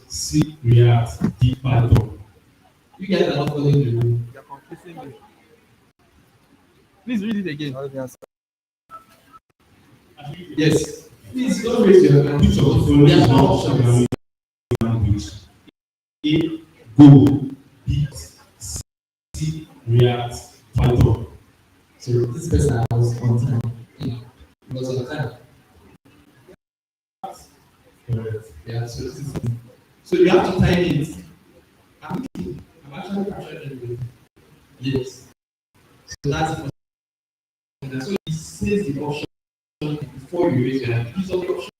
C, react. D, python. You guys are not following the rule. You're confusing me. Please read it again. Yes. Please don't raise your hand. Which of the following is not optional language? A, go. B, C, react. Python. So this person was on time. He was on time. Correct. Yeah. So you have to time it. I'm actually capturing it. Yes. So that's it. So he says the option before you raise your hand. These are the options.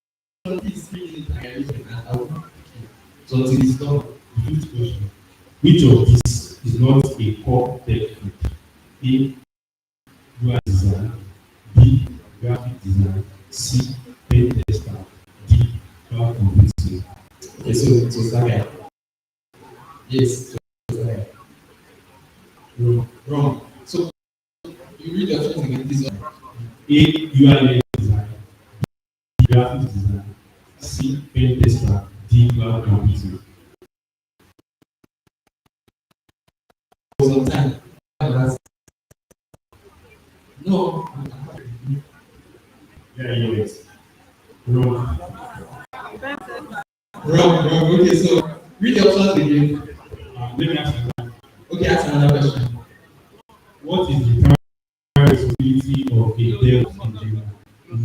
Please read it and raise your hand. I will not pick you. So until it's done, the fifth question. Which of these is not a core tech field? A, UI design. B, graphic design. C, pen tester. D, cloud computing. Okay, so it was that guy. Yes, it was that guy. Wrong. Wrong. So you read the options again. This one. A, UI design. B, graphic design. C, pen tester. D, cloud computing. Sometimes. No. Yeah, yes. Wrong. Wrong. Okay, so read the options again. Let me ask you that. Okay, ask another question. What is the primary responsibility of a dev engineer in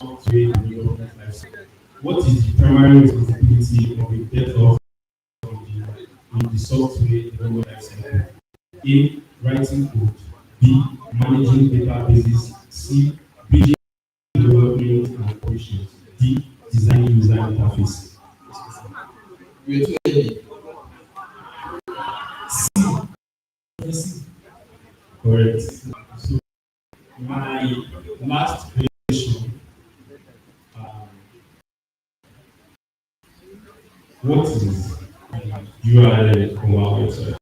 software development lifecycle? What is the primary responsibility of a dev engineer in the software development lifecycle? A, writing code. B, managing databases. C, building development and operations. D, designing user interface. We're too early. C. Correct. So my last question, um, what is URL of our website?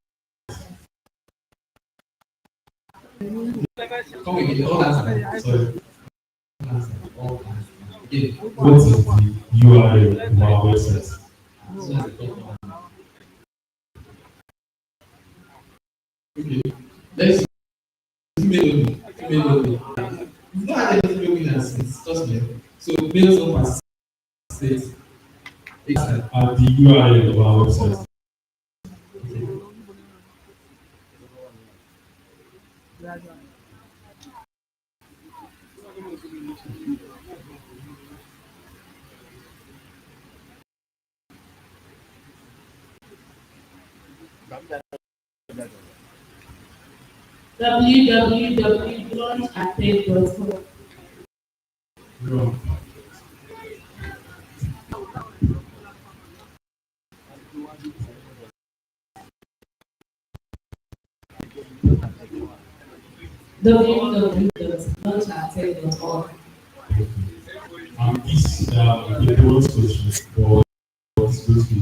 Come again, all answer. Sorry. All answer. Again, what is the URL of our website? Okay. Let's email only. We've not had any email winners since, just me. So mail don't participate. At the URL of our website. www.launchattech.com. Wrong. www.launchattech.org. This the bonus question for this going to be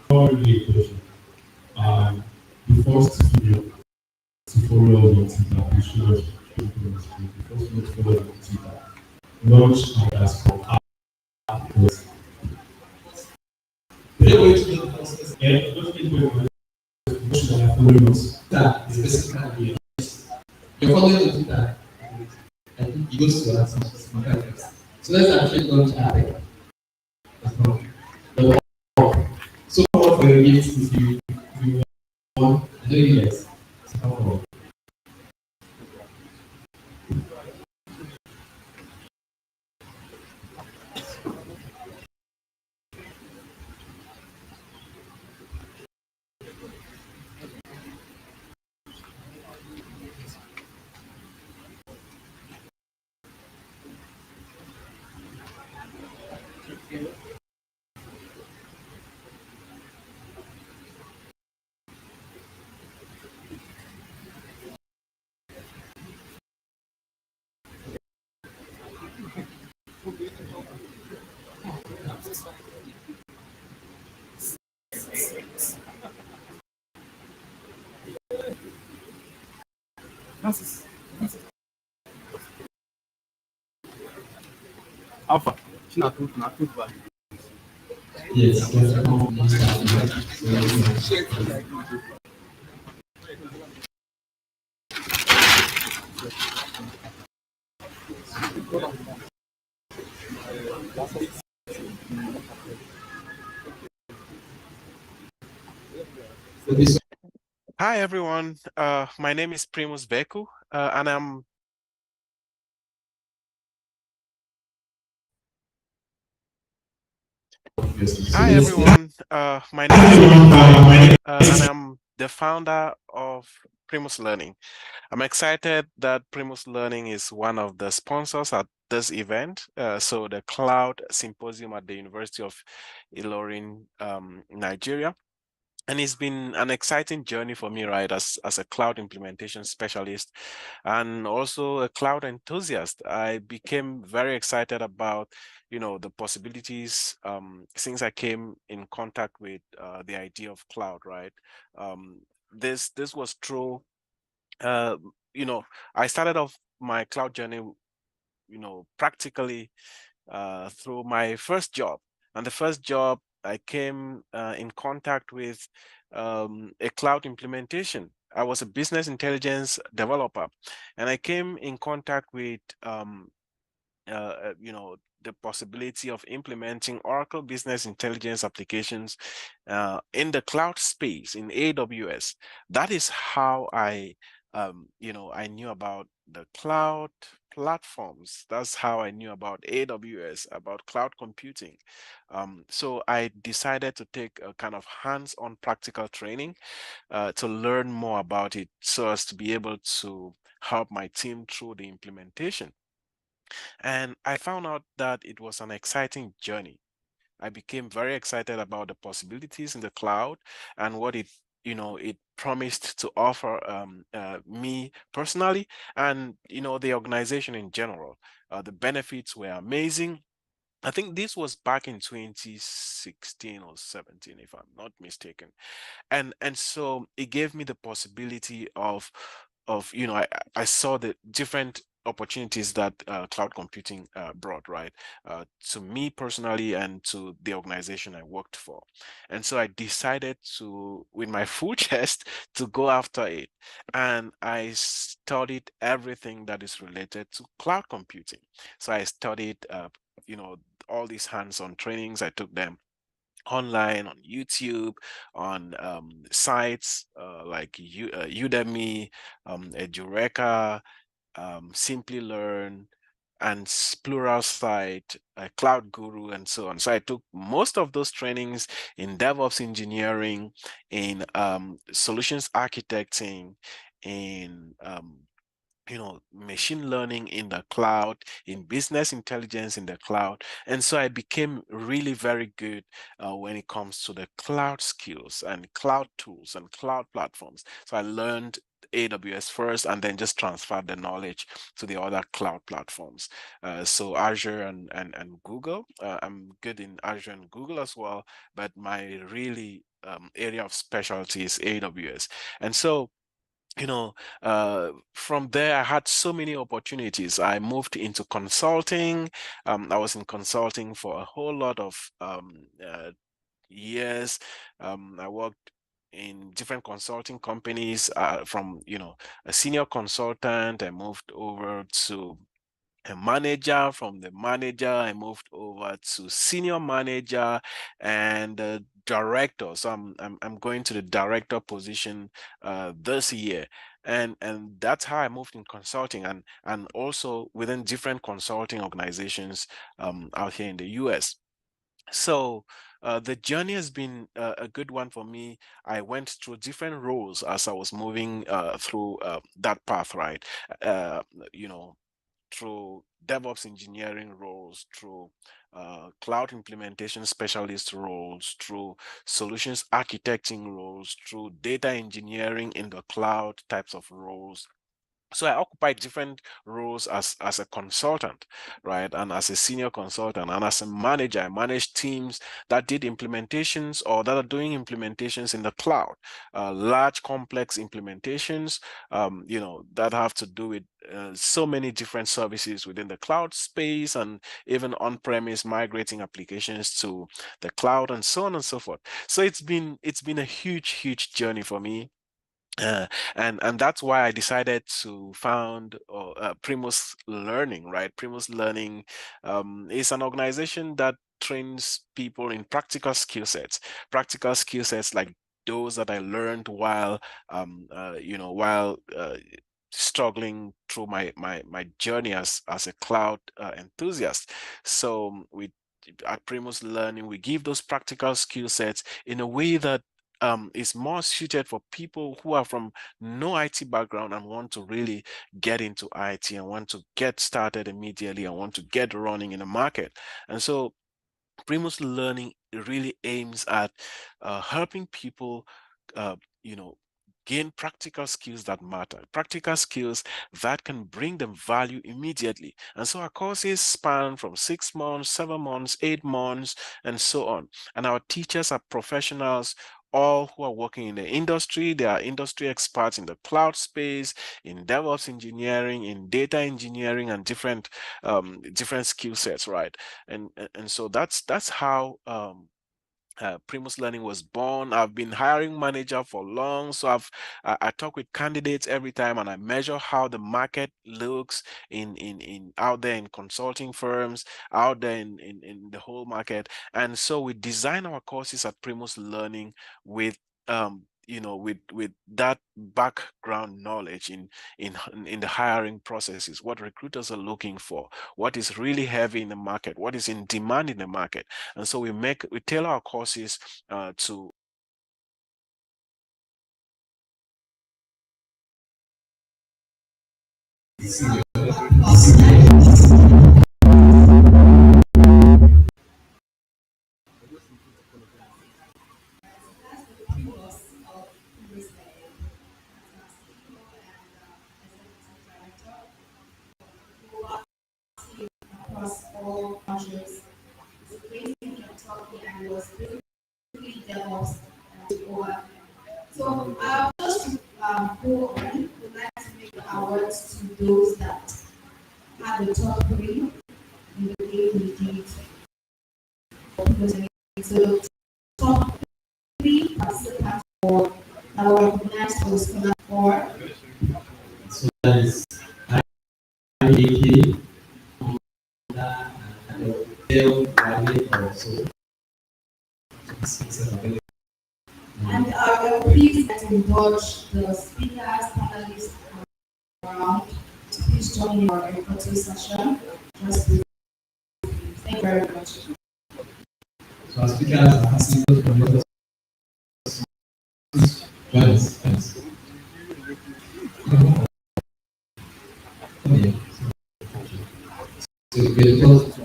not really a question. The first video to follow us on Twitter, we should us the first one to follow us on Twitter. Launch underscore app was. They're going to do the process. Yeah, just keep going. Following us. That is basically you're following on Twitter. I think he goes to us. So let's actually launch app. So much for your gifts if you want. I know you guys. Alpha. Yes, just come start now. Okay, so Hi, everyone. My name is Primus Beku, and I'm Hi, let's everyone. My name is Primus Beku, and I'm the founder of Primus Learning. I'm excited that Primus Learning is one of the sponsors at this event. So the Cloud Symposium at the University of Ilorin, Nigeria. And it's been an exciting journey for me, right, as a cloud implementation specialist and also a cloud enthusiast. I became very excited about, the possibilities since I came in contact with the idea of cloud, right? This was through, uh, you know, I started off my cloud journey, practically through my first job. And the first job, I came in contact with a cloud implementation. I was a business intelligence developer, and I came in contact with the possibility of implementing Oracle Business Intelligence applications in the cloud space in AWS. That is how I knew about the cloud platforms. That's how I knew about AWS, about cloud computing. So I decided to take a kind of hands-on practical training to learn more about it so as to be able to help my team through the implementation. And I found out that it was an exciting journey. I became very excited about the possibilities in the cloud and what it promised to offer me personally and, the organization in general. The benefits were amazing. I think this was back in 2016 or 17, if I'm not mistaken. And so it gave me the possibility of I saw the different opportunities that cloud computing brought, right, to me personally and to the organization I worked for. And so I decided to, with my full chest, to go after it. And I studied everything that is related to cloud computing. So I studied all these hands-on trainings. I took them online on YouTube, on sites like Udemy, Edureka, Simply Learn, and Pluralsight, Cloud Guru, and so on. So I took most of those trainings in DevOps engineering, in solutions architecting, in machine learning in the cloud, in business intelligence in the cloud. And so I became really very good when it comes to the cloud skills and cloud tools and cloud platforms. So I learned AWS first and then just transferred the knowledge to the other cloud platforms. So Azure and Google. I'm good in Azure and Google as well, but my really area of specialty is AWS. And so from there, I had so many opportunities. I moved into consulting. I was in consulting for a whole lot of years. I worked in different consulting companies from, a senior consultant. I moved over to a manager. From the manager, I moved over to senior manager and director. So I'm going to the director position this year. And that's how I moved in consulting and also within different consulting organizations out here in the US. So the journey has been a good one for me. I went through different roles as I was moving through that path, right? Uh, you know, through DevOps engineering roles, through cloud implementation specialist roles, through solutions architecting roles, through data engineering in the cloud types of roles, So I occupy different roles as a consultant, right? And as a senior consultant and as a manager, I manage teams that did implementations or that are doing implementations in the cloud, large complex implementations, that have to do with so many different services within the cloud space and even on-premise migrating applications to the cloud and so on and so forth. So it's been a huge journey for me. uh, and that's why I decided to found Primus Learning, right? Primus Learning is an organization that trains people in practical skill sets like those that I learned while struggling through my journey as a cloud enthusiast. So we at Primus Learning, we give those practical skill sets in a way that is more suited for people who are from no IT background and want to really get into IT and want to get started immediately and want to get running in the market. And so Primus Learning really aims at helping people, uh, you know, gain practical skills that matter, practical skills that can bring them value immediately. And so our courses span from 6 months, 7 months, 8 months, and so on. And our teachers are professionals, all who are working in the industry. They are industry experts in the cloud space, in DevOps engineering, in data engineering, and different skill sets, right? And so that's how Primus Learning was born. I've been hiring manager for long, so I talk with candidates every time, and I measure how the market looks in out there in consulting firms, out there in the whole market. And so we design our courses at Primus Learning with with that background knowledge in the hiring processes, what recruiters are looking for, what is really heavy in the market, what is in demand in the market. And so we tailor our courses to across all countries. It's based in Kentucky and was basically DevOps over. So just to go on, we'd like to make awards to those that had the top three in the game we did. So top three participants for that were recognized for scholar for. So that is IAK, and Dale, Riley, also. And I will please to indulge the speakers, panelists around to please join in our photo session. Just please. Thank you very much. So our speakers are asking those from join us. Okay. So we'll close.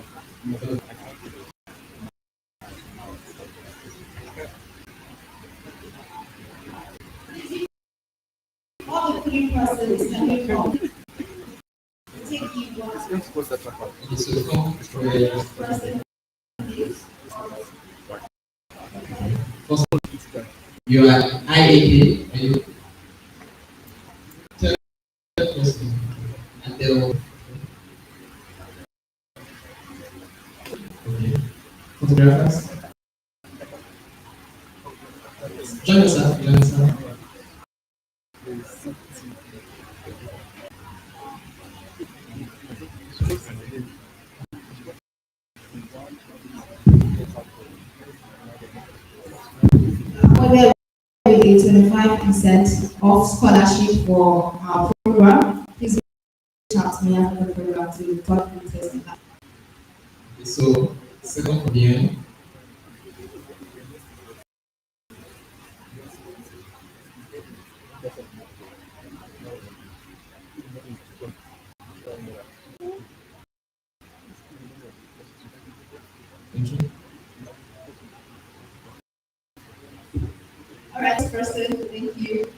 All the three persons can you come? Take you one. Okay, so come for your Person, please. first. You are IAK, and you third person, and they'll okay. Photographers, join us up, join us up. We're with a 25% off scholarship for our program. Please reach out to me after the program to talk details on that. Okay, so second from the end. All right, person, thank you.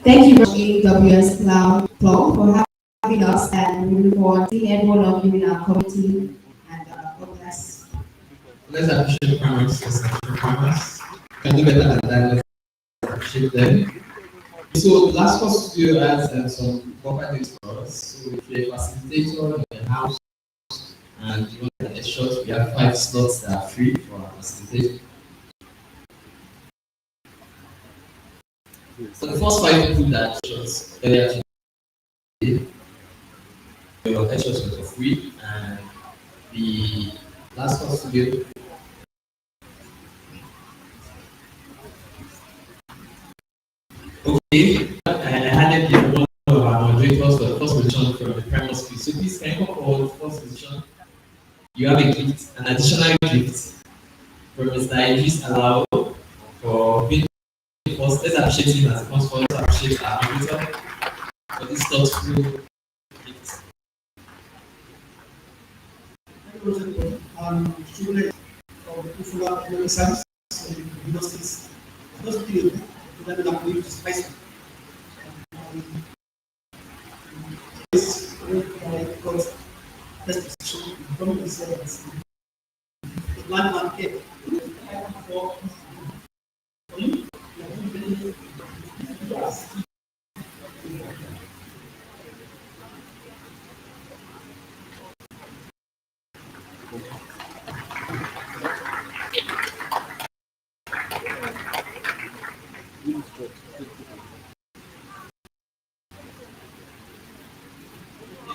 Thank you, AWS Cloud Talk, for having us, and we look forward to seeing every one of you in our community. And God bless. Let's appreciate farmers. Let's appreciate farmers. Can do better than that. Let's appreciate them. So last course studio has some corporate details for us. So if you're a facilitator in the house and you want a shot, we have 5 slots that are free for our facilitation. So the first 5 people that shots earlier today, your headshots were for free, and the last course studio. Okay, I had one of our moderators for the first position from the primary school. So please can you come forward first position? You have a gift, an additional gift from Mr. Idris Alao for being the first. Let's appreciate him as he comes forward to appreciate our moderator for this thoughtful gift. Student of Ufula Economic Science Universities. Those people that are going to space. Because first position from the service. One here.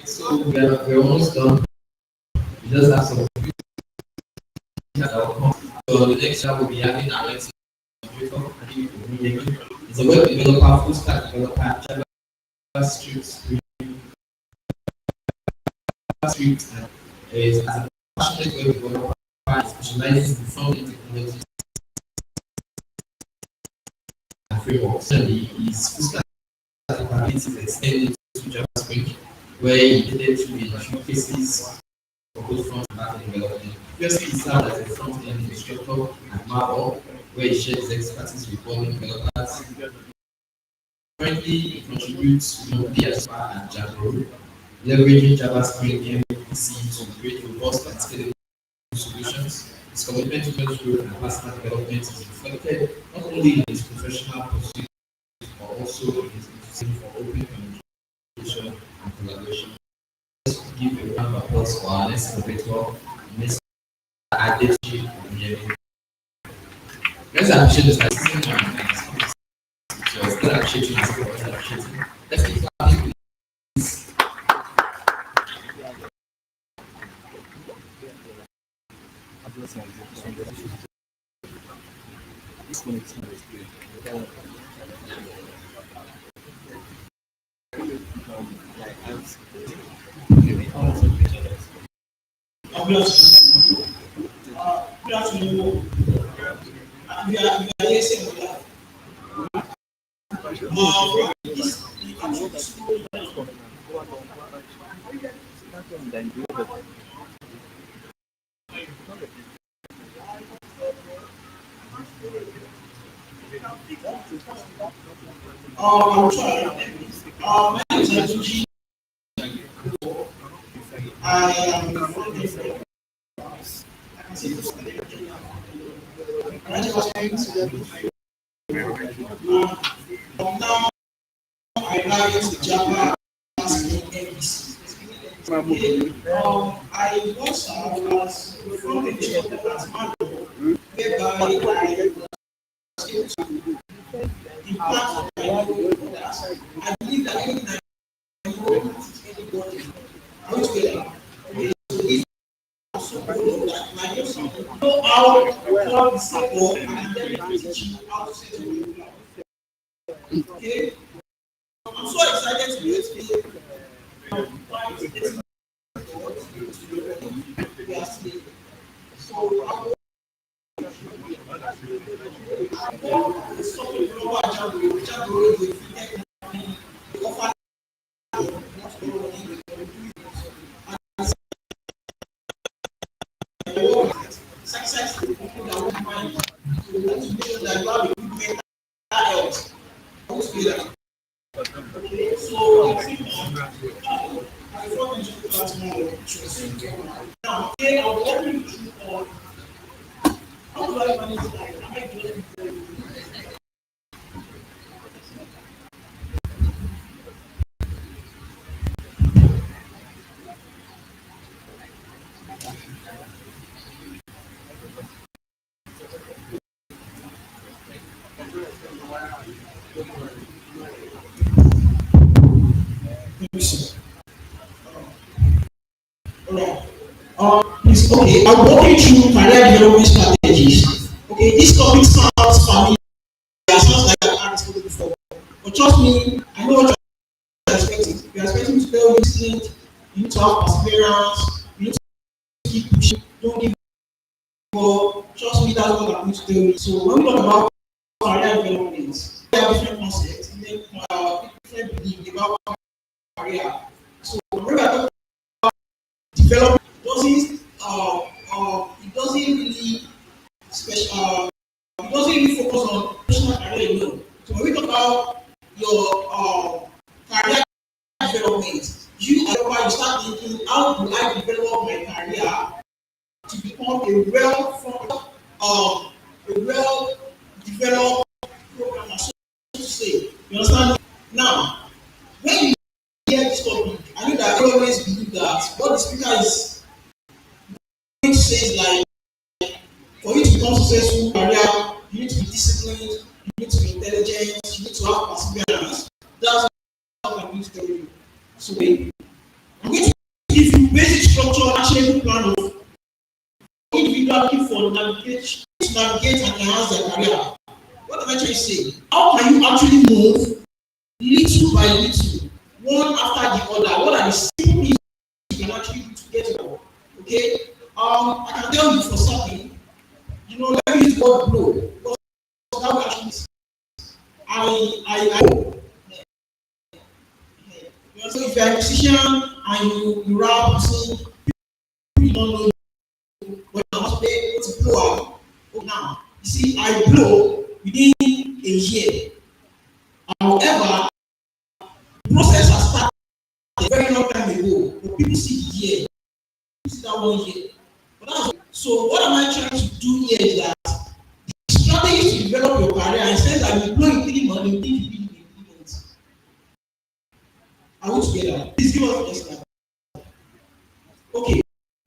So we're almost done. We just have some. So the next time we'll be having our next it's a web developer, full stack developer, JavaScript, and is a passionate web developer specializes in front-end technology and frameworks. And his full stack capabilities is extended to JavaScript, where he needed to be in cases for both front and back end development. Previously, he served as a front-end instructor at Marvel, where he shared his expertise with modern developers. Currently, he contributes to PSR and Django, leveraging JavaScript MVC to create robust and scalable solutions. His commitment to growth and personal development is reflected not only in his professional pursuits, but also in his enthusiasm for open communication and collaboration. Let's give a round of applause for our next innovator, Mr. Adechi Onyemi. Let's appreciate the statistics and let's appreciate you. Let's keep clapping, please. Good afternoon. We are listening to that. I'm trying. My name is Ajuji. I am the front-end. I can see this. Now I now use the Java I was from the children as model, whereby I was able to impart my knowledge on that. I believe that anything I know anybody, I want to know how to set up and then teach you how to set up. Okay, I'm so excited to be here. work at sacrifice the people that work mind. So we want to make sure that you have a good mental health. I want to do that. Okay, so I think I thought we should start tomorrow. Now, today I'll walk you through on how do I manage life? Am I doing it? Alright. Please, okay, I'm walking through career development strategies. Okay, this topic sounds familiar. It sounds like I've asked it before. But trust me, I know what you're expecting. You're expecting to tell you sleep, you need to have perseverance, you need to keep pushing, don't give up. Trust me, that's what I'm going to tell you. So when we talk about career development, there are different concepts, and then different beliefs about career. So when we are talking development, it doesn't really special. It doesn't really focus on personal career alone. So when we talk about your career development, you start thinking, how do I develop my career to become a well developed programmer, so to say. You understand? Now, when you hear this topic, I know that I always believe that what the speaker is going to say is like, for you to become successful career, you need to be disciplined, you need to be intelligent, you need to have perseverance. That's what I'm going to tell you. So, I'm going to give you basic structure, actionable plan of individual looking for navigate and enhance their career. What am I trying to say? How can you actually move little by little, one after the other? What are the simple things you can actually do to get there? Okay? I can tell you for something. Let me use the word blow. Because that will actually so if you're a musician and you rap, you sing, people don't know you, but you must play to blow out. Now, you see, I blow within a year. However, the process has started a very long time ago, but people see the year, people see that 1 year. So what am I trying to do here is that the strategy to develop your career, instead that you blow in 3 months, you think you did it in 3 months. Are we together? Please give us this slide. Okay,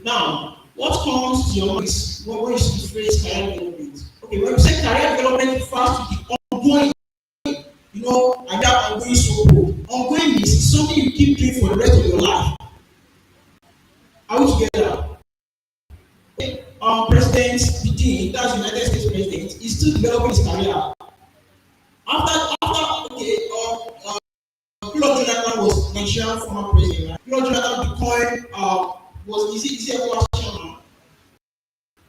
now what comes to your mind is when you see the phrase career development. Okay, when you say career development, it refers to the ongoing. And that ongoing so ongoing is something you keep doing for the rest of your life. Are we together? President Putin, that's the United States president, is still developing his career. After Goodluck Jonathan was Nigerian former president. Right? Goodluck Jonathan became is he a chairman?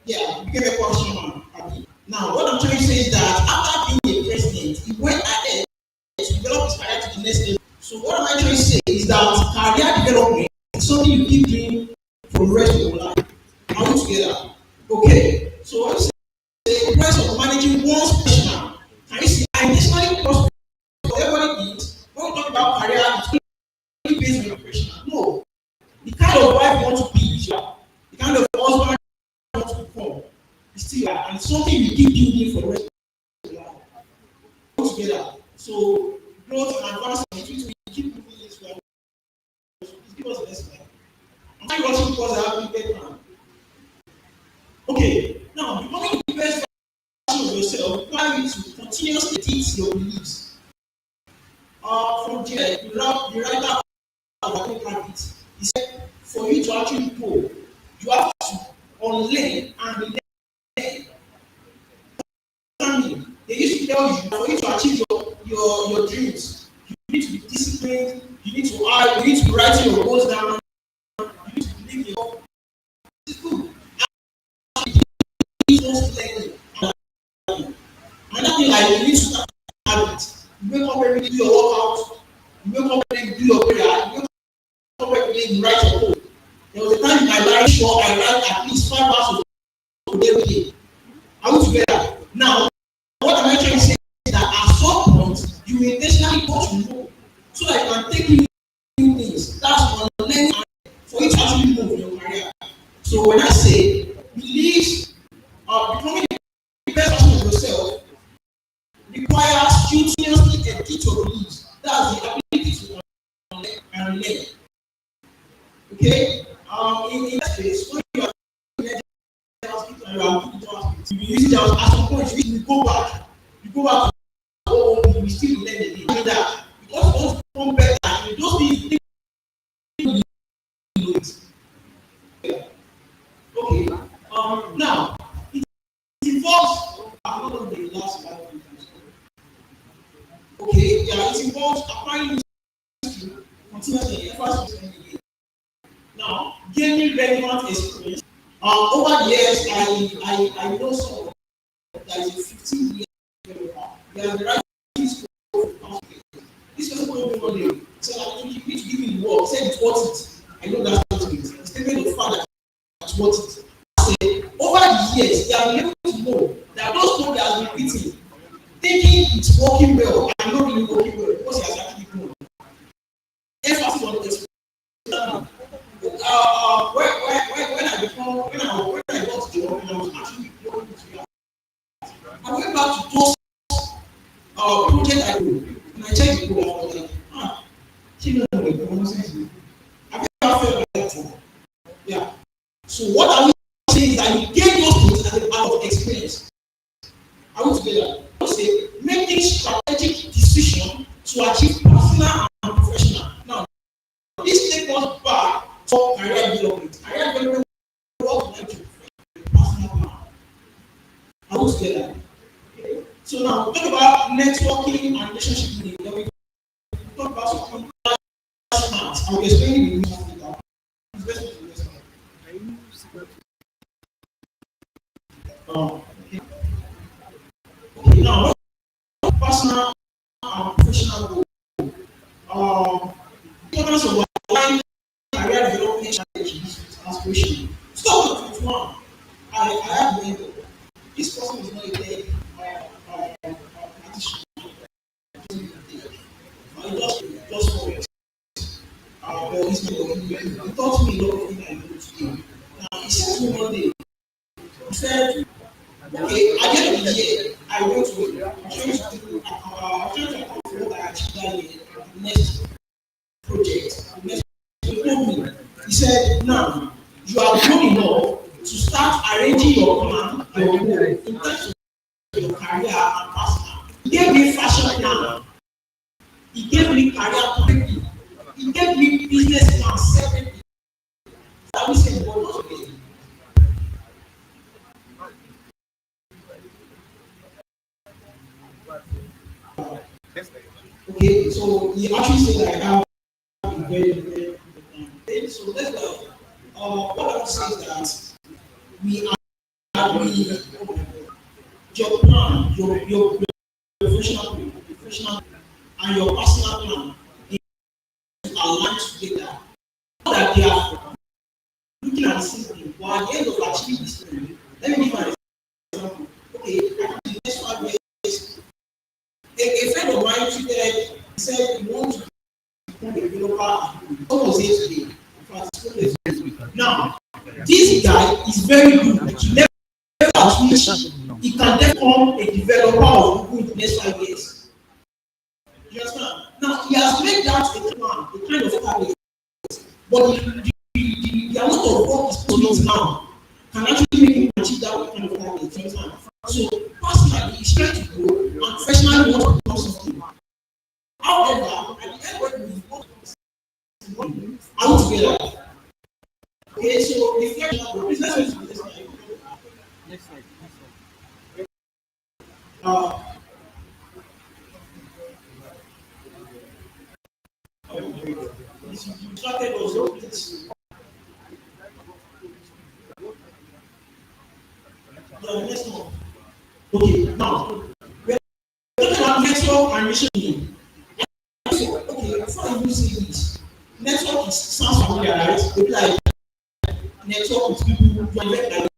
Yeah, he became a chairman. Now, what I'm trying to say is that after being a president, he went ahead to develop his career to the next level. So what am I trying to say is that career development is something you keep doing for the rest of your life. Are we together? Okay. So what you say, the price of managing one's professional. Can you see? I intentionally cross for everybody needs. When we talk about career, it's only based on your professional. No. The kind of wife you want to be is the kind of husband you want to become is still and it's something you keep doing for the rest of your life. All together. So growth and advancement, we keep moving this way. Please give us the next slide. Am I watching because I have been now? Okay, now becoming the best version of yourself requires you to continuously teach your beliefs. From there, the writer of the habit, he said, for you to actually grow, you have to unlearn and learn. They used to tell you for you to achieve your dreams, you need to be disciplined, you need to write your goals down, you need to believe in your. It's good. Another thing like you need to start habits. You wake up every day, do your workout, you wake up every day, do your prayer, you wake up every day, you write your code. There was a time in my life sure I write at least 5 hours we together? Now, what am I trying to say is that at some point, you intentionally got to know so that you can take new things. That's one learning for you to actually move in your career. So when I say beliefs, becoming the best version of yourself requires continuously edit your beliefs. That's the ability to learn and learn. Okay? In that case, when you are you use it at some point, you go back. You go back to oh, you still learn again. That because you want to become better, you don't need to do it. Okay. Now it involves another the last slide. Okay, yeah, it involves applying skill continuously again. Now, gaining relevant experience. Over the years, I know someone that is a 15 years developer. They are the right things for this person told me one day, so I think you need to give me the word, said it's worth it. I know that's what it is. It's taking the fact that it's worth it. I said, over the years, they have been able to know that those code they have been written, thinking it's working well and not really working well because it has actually grown. Emphasis on the when I got the job and I was actually working with you, I went back to those projects I do and I checked the code and I was like, she knows what the nonsense. I've never felt like that before. Yeah. So what I would say is that you gain those things as a part of experience. I would together. I would say making strategic decisions to achieve personal and professional. Now, this takes us back to career development. Career development was like to personal plan. I would together. So now talk about networking and relationship building. Then we talk about something smart. I will explain it in the okay. Okay, now personal and professional goals. Importance of aligning career development strategies with aspiration. Stop at 21. I have mentor. This person is not a tech practitioner. Just for it. But he's not working well. He taught me a lot of things I know today. Now, he said to me one day, he said, okay, at the end of the year, I went to I'm trying to do, I'm trying to account for what I achieved that year, the next project. The next he told me, he said, now, you are grown enough to start arranging your plan, your goal, in terms of your career and personal. He gave me fashion plan. He gave me career plan. He gave me business plan separately. That was his goal today. Okay, so he actually said I have a very thing. So let's go. What I would say is that we your plan, your professional and your personal plan they align together. Not that they are looking at the same thing, but at the end of achieving this thing, let me give an example. Okay, I can do the next 5 years. A friend of mine tweeted, he said he wants to become a developer. What was it today? Now, this guy is very good. He never switch. He can become a developer of Google in the next 5 years. You understand? Now, he has made that a plan, a kind of target. But the amount of work he's putting now can actually make him achieve that kind of target. You understand? So, personally, he's trying to grow and professionally wants to become something. However, at the end of the day, I want to get that. Okay, so the business is next slide. You started also this. The next one. Okay, now we are talking about network and mission. Okay, before I even say this, network sounds familiar, right? It's like network with people who are like network.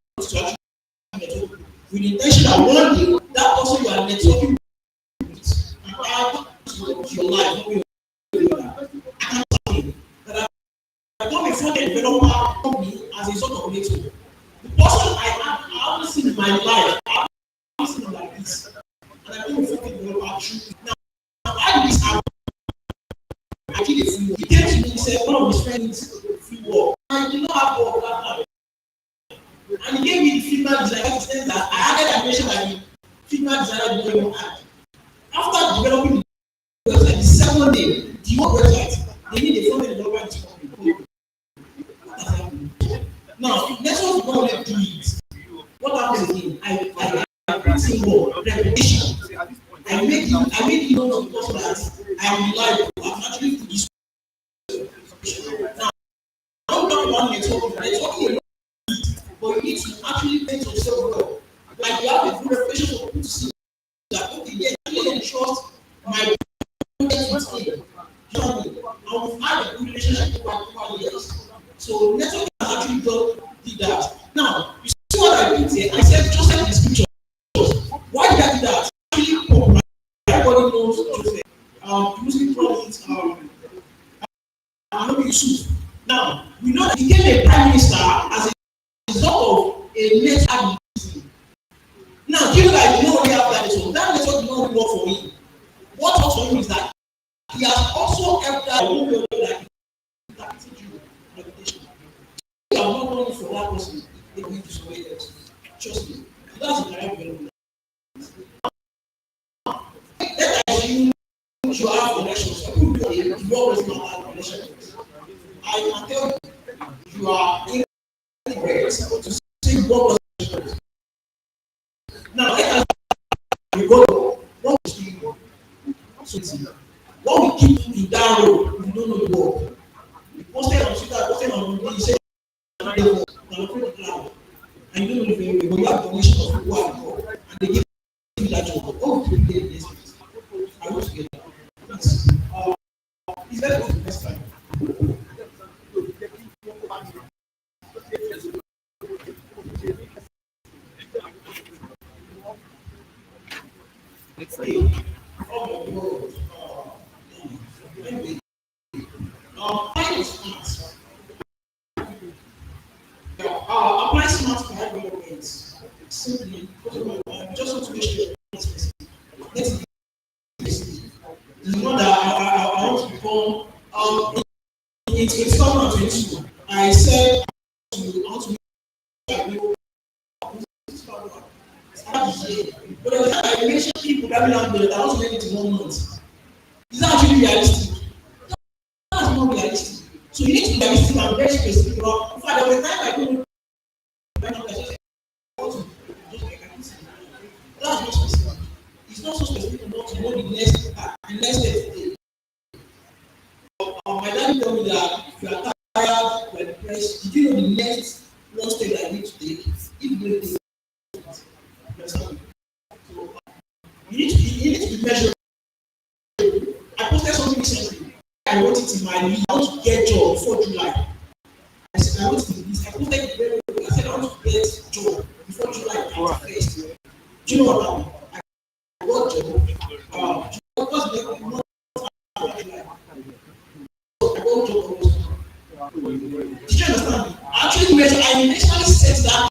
with the intention that one day that person you are networking with can add to your life. That I become a front-end developer company as a result of network. The person I haven't seen in my life, I haven't seen him like this. And I become a front-end developer through. Now, why did this happen? I did a free work. He came to me and said, one of his friends free work. I did not have work that time. And he gave me the feedback design to extent that I added animation that the feedback designer didn't even add. After developing the website, the second day, the whole website, they need a front-end developer to come. Now, network will not let do it. What happens again? I put in more repetition. I make you know to the person that I am reliable. I'm actually put this. Now, don't talk about networking. Networking but you need to actually make yourself well. Like you have a good reputation for people to see that okay, yeah, I trust my project with him. And we've had a good relationship for years. So networking has actually did that. Now, you see what I did here? I said just like the scripture. Why did I do that? Actually, everybody knows Joseph. The Muslim prophet, Anabi Yusuf. Now, we know that he became a prime minister as a result of a late advocacy. Now, you guys know only after this one. That network did not work for him. What works for him is that he has also helped that woman like meditation. You are not only for that person, they going to somebody else. Trust me. That's the direct development. Let us assume you have connections. You always not have connections. I can tell you, you are incorrect to see what was. Now, let us we go what we see. So, what we keep in that road, we don't know the work. We posted on Twitter, posted on LinkedIn, you say, and you don't know the very well, but you have donation of people at the door, and they give you that job. Oh, we get this. I want to get that. Is that the first time? Let's see. Oh my God. Apply smart. Apply smart for high development. Simply, just want to make sure let's this is not that I want to become in 2022. I said I want to make but I mentioned people that I want to make it in 1 month. Is that actually realistic? That's not realistic. So you need to be realistic and very specific. In fact, there was a time I couldn't that's not specific. It's not so specific enough to know the next step. My dad told me that if you are tired, you are depressed, did you know the next one step that I need to take? If you don't take it, so you need to be measured. I posted something recently. I wrote it in my lead. I want to get job before July. I said I want to do this. I posted it very well. I said I want to get job before July 31st. Do you know what happened? I got job. Because they were not July. So I got job almost. Did you understand? Actually, I initially set that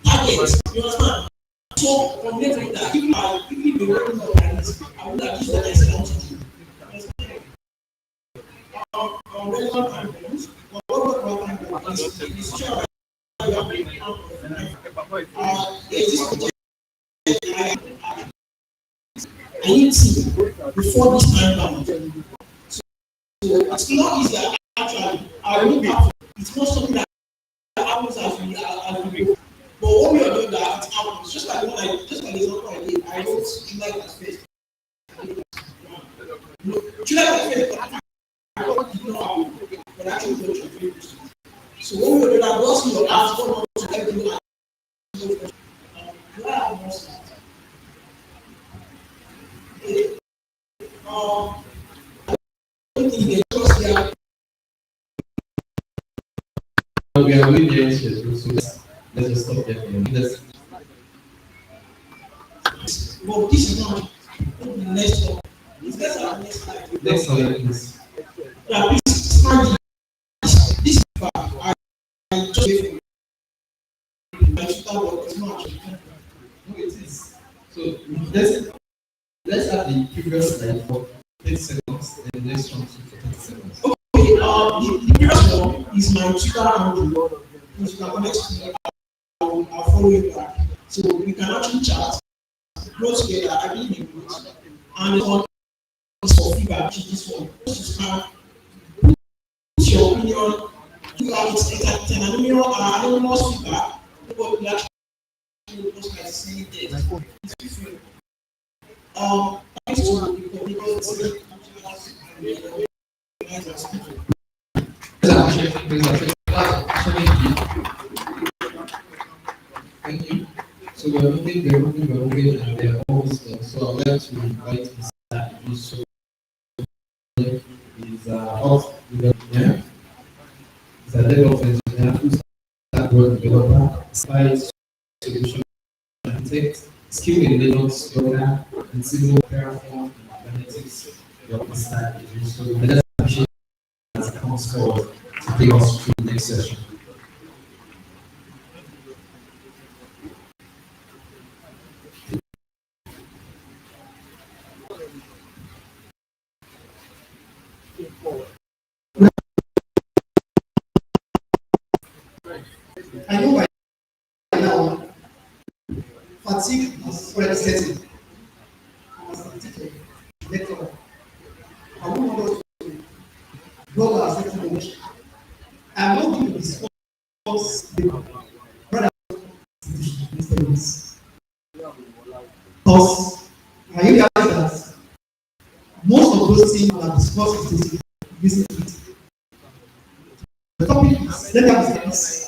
target. You understand? So from later that if I be working on this, I would have used what I said I want to do. Relevant items, I need to before this time bound. So it's not easy actually. I look at it's not something that happens as we go. But when we are doing that, it happens. Just like what just like the example I did, I wrote July as first. July as first, I don't know but actually don't know. So when we are doing that, what's your last one to everyone? July have more start. I don't think they trust their. We are going there, so let's just stop there for a minute. But this is not the next one. Let's have the next slide. Next slide, please. Yeah, please find this part. I just wait for my tutor, but it's not. No, it is. So let's let's have the previous slide for 30 seconds, and the next one for 30 seconds. Okay, the previous one is my tutor handle. If you can connect to me, I'll follow you back. So we can actually chat, close together, I believe in it. And this one is for feedback, which is this one. Just put your opinion, you have it's an anonymous feedback. Nobody will actually post by saying that. It's different. Thanks to the community. Thank you. So we're moving, and they're almost done. So I'd like to invite Mr. Yusuf. He's yeah. He's a DevOps engineer who started work developer, site solution architect, skilled in Linux, Docker, and civil Terraform and Kubernetes. So let's appreciate as it comes forward to take us through the next session. I know by now fatigue is already setting. As a teacher, lecturer, I don't want us to go our second emotion. I'm not going to discuss the brother institutions. Because I realize that most of those things are discussed in this. The topic is let us this.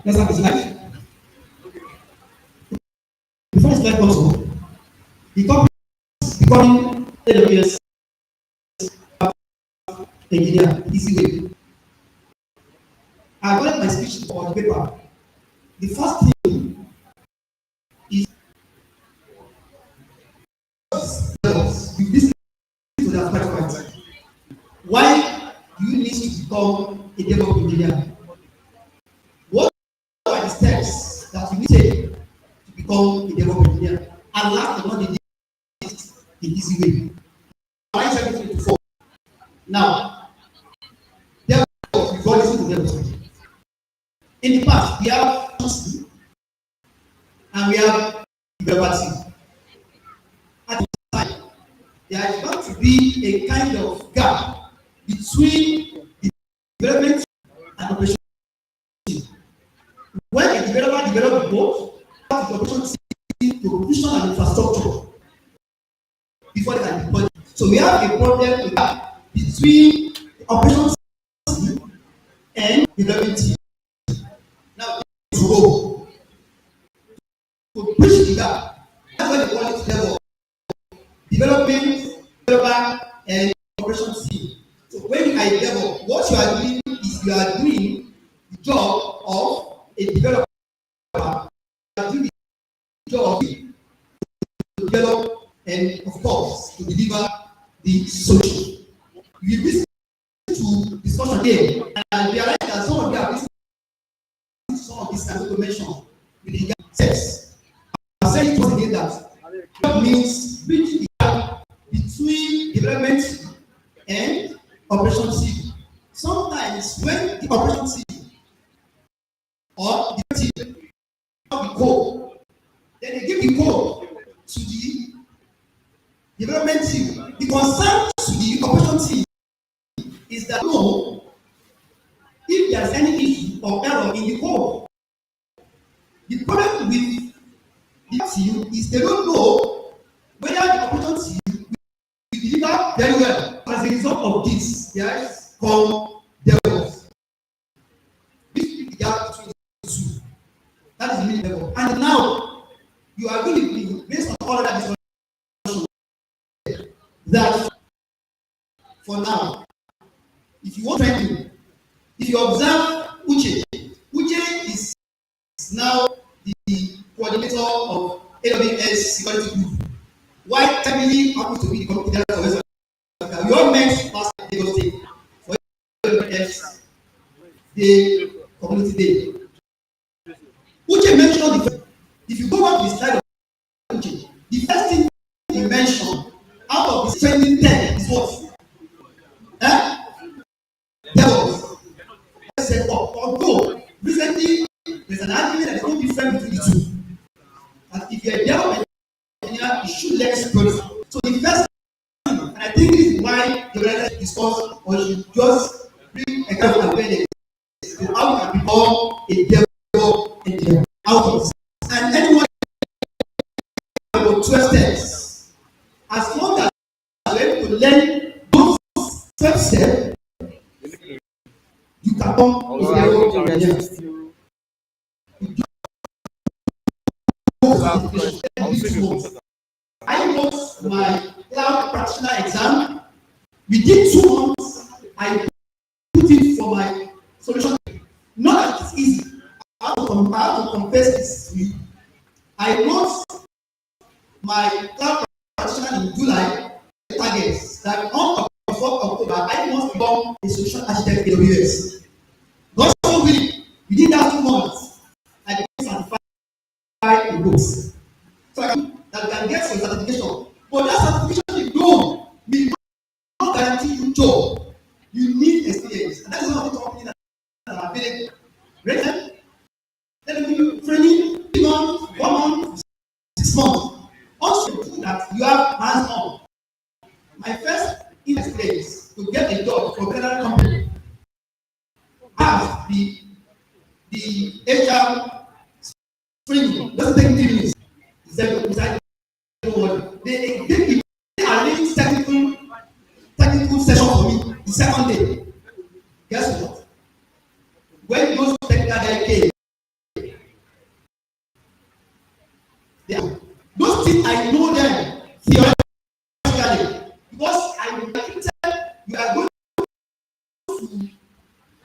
Let's have a slide. Before the slide comes up, the topic is becoming AWS engineer easy way. I got my speech on paper. The first thing is this to that quite. Why do you need to become a DevOps engineer? What are the steps that you need to take to become a DevOps engineer? And last but not the easy way. I said it before. Now, DevOps, we've always seen DevOps. In the past, we have team and we have developer team. At the time, there is going to be a kind of gap between the development and operation team. When a developer develops both, the operation team to provision and infrastructure before they can deploy. So we have a problem with that between the operation team and development team. Now, to go to bridge the gap. That's why they call it level development, developer, and operation team. So when you are a level, what you are doing is you are doing the job of a developer. You are doing the job to develop and, of course, to deliver the solution. You listen to discussion here and realize that some of you are listening to some of these information with the steps. I'm saying it once again that means bridging the gap between development and operation team. Sometimes when the operation team or the team have the code, then they give the code to the development team. The concern to the operation team is that no, if there is any issue or error in the code, the problem with the team is they don't know whether the operation team will deliver very well. As a result of this, there is come DevOps. This is the gap between the two. That is the meaning of DevOps. And now you are going to be based on all of that discussion that for now if you want training, if you observe Uche is now the coordinator of AWS security group. Why Emily happens to be the computer for West Africa? We all met last Lagos State for AWS Day Community Day. Uche mentioned if you go back to the slide of Uche, the first thing he mentioned out of his training 10 is what? There was set up. Although recently there's an argument that there's no difference between the two. That if you're a development engineer, you should learn security. So the first thing, and I think this is why the organizer discuss or should just bring a kind of awareness to how you can become a development engineer out of this. And anyone about 12 steps, as long as you're able to learn those 12 steps, you can become a development engineer. I wrote my cloud practitioner exam. Within 2 months, I put it for my solution. Not that it's easy. I have to confess this to you. I wrote my cloud practitioner in July. Targets that on October, I must become a solution architect in AWS. Not so really. Within that 2 months, I became certified in books. So I can get your certification. But that certification alone will not guarantee you job. You need experience. And that is one of the companies that are available. Right? Let me give you training 3 months, 1 month, 6 months. Also, that you have hands on. My first experience to get a job for a federal company have the HR training. Doesn't take 3 minutes. They arrange technical session for me the second day. Guess what? When those technical guy came, those things I know them theoretically because I predicted you are going to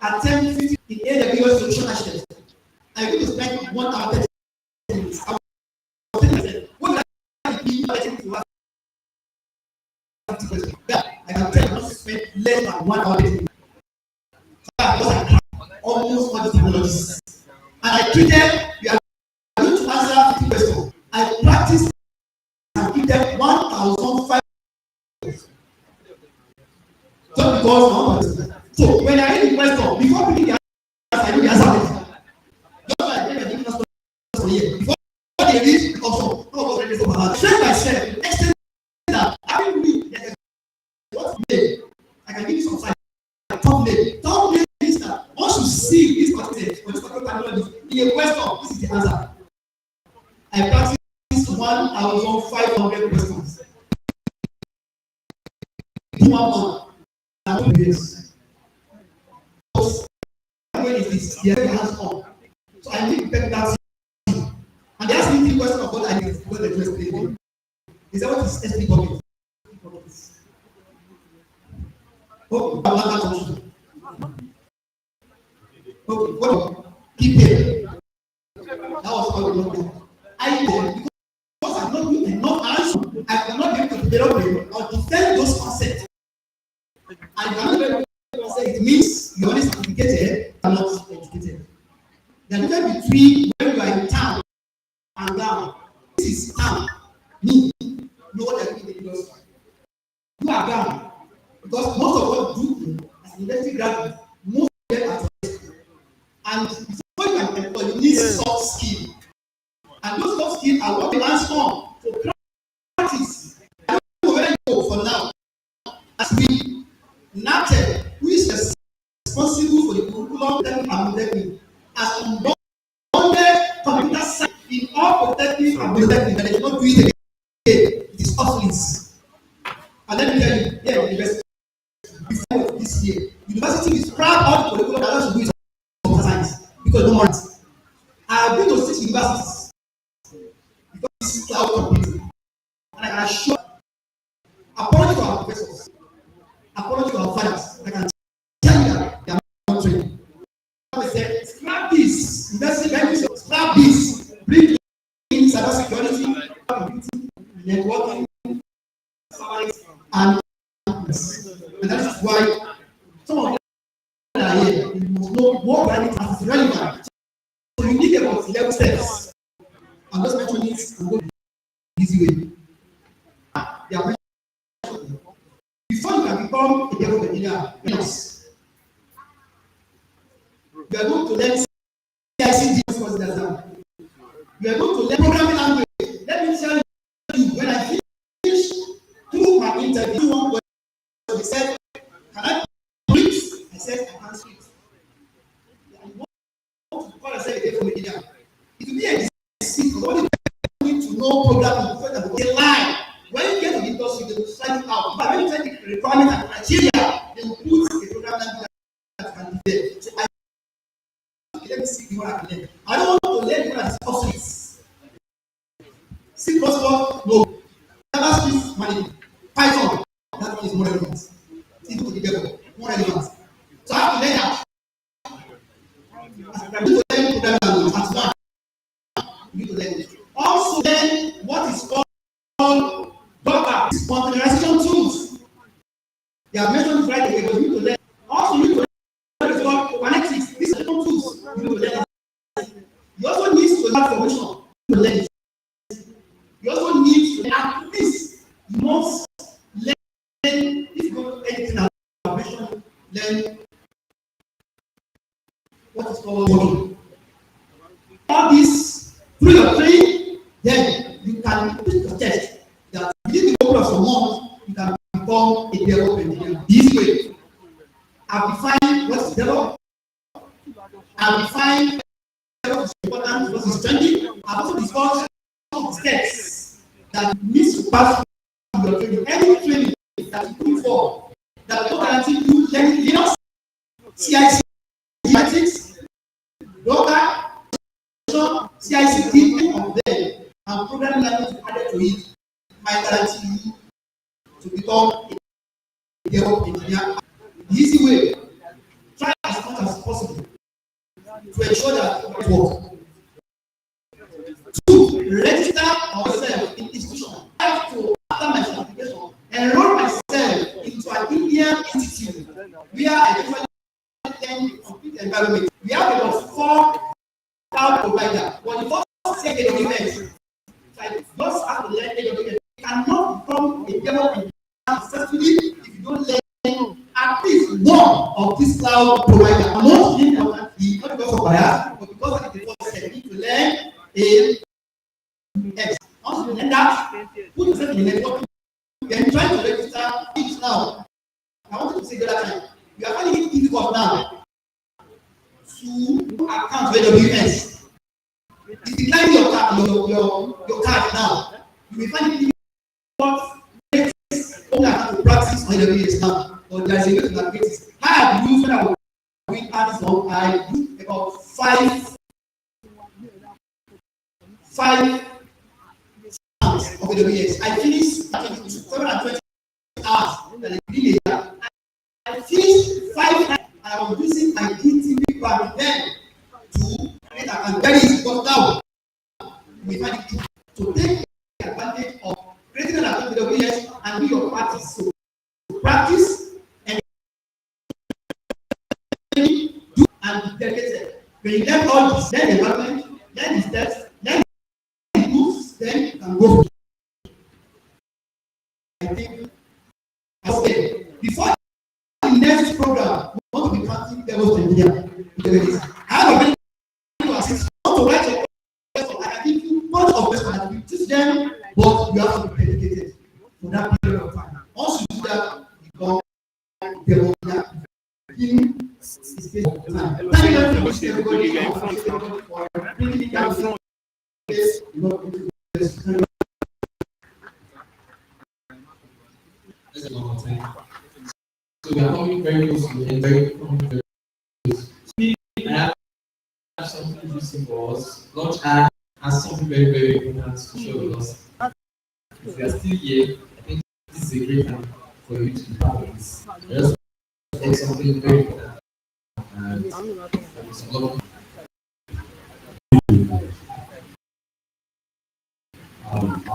attempt 50 in AWS solution architect. I'm going to spend 1 hour 30 minutes. I was telling myself, what I be to have 50 questions? Yeah, I can tell you not to spend less than 1 hour 30 minutes. Because I have almost all the technologies. And I treated, we are going to answer 50 questions. I practiced and give them 1,500 questions. Just because so when I read the question, before picking the answer, I know the answer. Just like they were giving us for years. Before they reach the option, step by step, extend that. I will read what made. I can give you some signs. Top name is that once you see this particular technology in a question, this is the answer. I practiced 1,500 questions. 1 month. And 2 years. When is this? They are hands on. So I need to take that. And they asked me 3 questions of what I did when they first played me. Is that what is SP bucket? Oh, I want that function. Okay, what? Keep it. That was how we looked at it. I did because I'm not doing enough answer. I cannot be able to develop it or defend those concepts. And cannot be able to say it means you're only certificated and not educated. The difference between when you are in town and down. This is town. Me. Know what I'm doing. You are down. Because most of what you do as an university graduate, most of them are successful. And before you can employ, you need soft skill. And those soft skills are what we hands on. So practice. I don't know where you go for now. As we NATED, who is responsible for the curriculum and technique, as unbounded computer science in all protective and protective, and they cannot do it again. It is obsolete. And let me tell you, yeah, university before this year, university is proud of the curriculum that has to do with computer science because no more. I have been to 6 universities because this is cloud computing, and I can assure, apology to our professors, apology to our fathers, I can tell you And that is why some of them are here. You must know what value is relevant. So you need about 11 steps. I'm just mentioning it and go the easy way. They are before you can become a devil engineer, yes. You are going to learn CICD courses as well. You are going to learn programming language. Let me tell you, when I finished through my interview, one they said, "Can I speak?" I said, "I can't speak." And you want to call yourself a devil engineer? It will be a deceit. What you need to know programming before that they lie. When you get to the industry, they will sign you out. But when you take the requirements and criteria, they will put a program language that can be there. So let me see what I can learn. I don't want to learn what is obsolete. C++, no. JavaScript, management. Python, that one is more relevant. C to the devil, more relevant. So I have to learn that. I need to learn programming language as well. You need to learn it. Also learn what is called Docker, containerization tools. They are mentioned right away, but you need to learn. Also, you need to learn what is called Kubernetes. These are tools. You need to learn it. You also need to learn formation. You need to learn it. You also need to learn at least. You must learn if you go to anything formation, learn what is called working. All this through your training, then you can put your test that within the couple of some months, you can become a DevOps engineer. This way, I've defined what is DevOps. I've defined what is important, what is trending. I've also discussed some of the steps that needs to pass through your training. Any training that you put for that will guarantee you learning Linux, CIC, Matrix, Docker, CICD of them, and programming language added to it might guarantee you to become a DevOps engineer. The easy way, try as much as possible to ensure that it works. 2, register yourself in institution. I have to, after my certification, enroll myself into an Indian institute where I usually learn complete environment. We have about 4 cloud providers. But the first say AWS, like just have to learn AWS. You cannot become a DevOps engineer successfully if you don't learn at least one of these cloud providers. I'm not saying that not because of bias, but because of the first step. You need to learn AWS. Once you learn that, put yourself in the network. Then try to register each now. I want you to say the other time. You are finding it difficult now to account with AWS. It's declining your card now. You will find it difficult only account to practice on AWS now. But there is a way to navigate it. I have used when I was doing practice now, I used about 5 hours of AWS. I finished 720 hours that I did later. I finished 5 times and I was using my DTP back then to create an very easy got down. We find it to take advantage of creating an account with AWS and do your practice. So practice and do and be dedicated. When you learn all this, learn the environment, learn the steps, learn the tools, then you can go. I think okay. Before the next program, we want to be practicing DevOps engineer. I have a very assist. I want to write a question. I can give you much of this and you teach them, but you have to be dedicated for that period of time. Once you do that, you become DevOps engineer. It's based on time. Thank you very much, everybody, for bringing down this. So we are coming very close to the end, very close. I have something interesting for us. Launchpad has something very, very important to share with us. If you are still here, I think this is a great time for you to be part of this. Just take something very important. And it's a lot of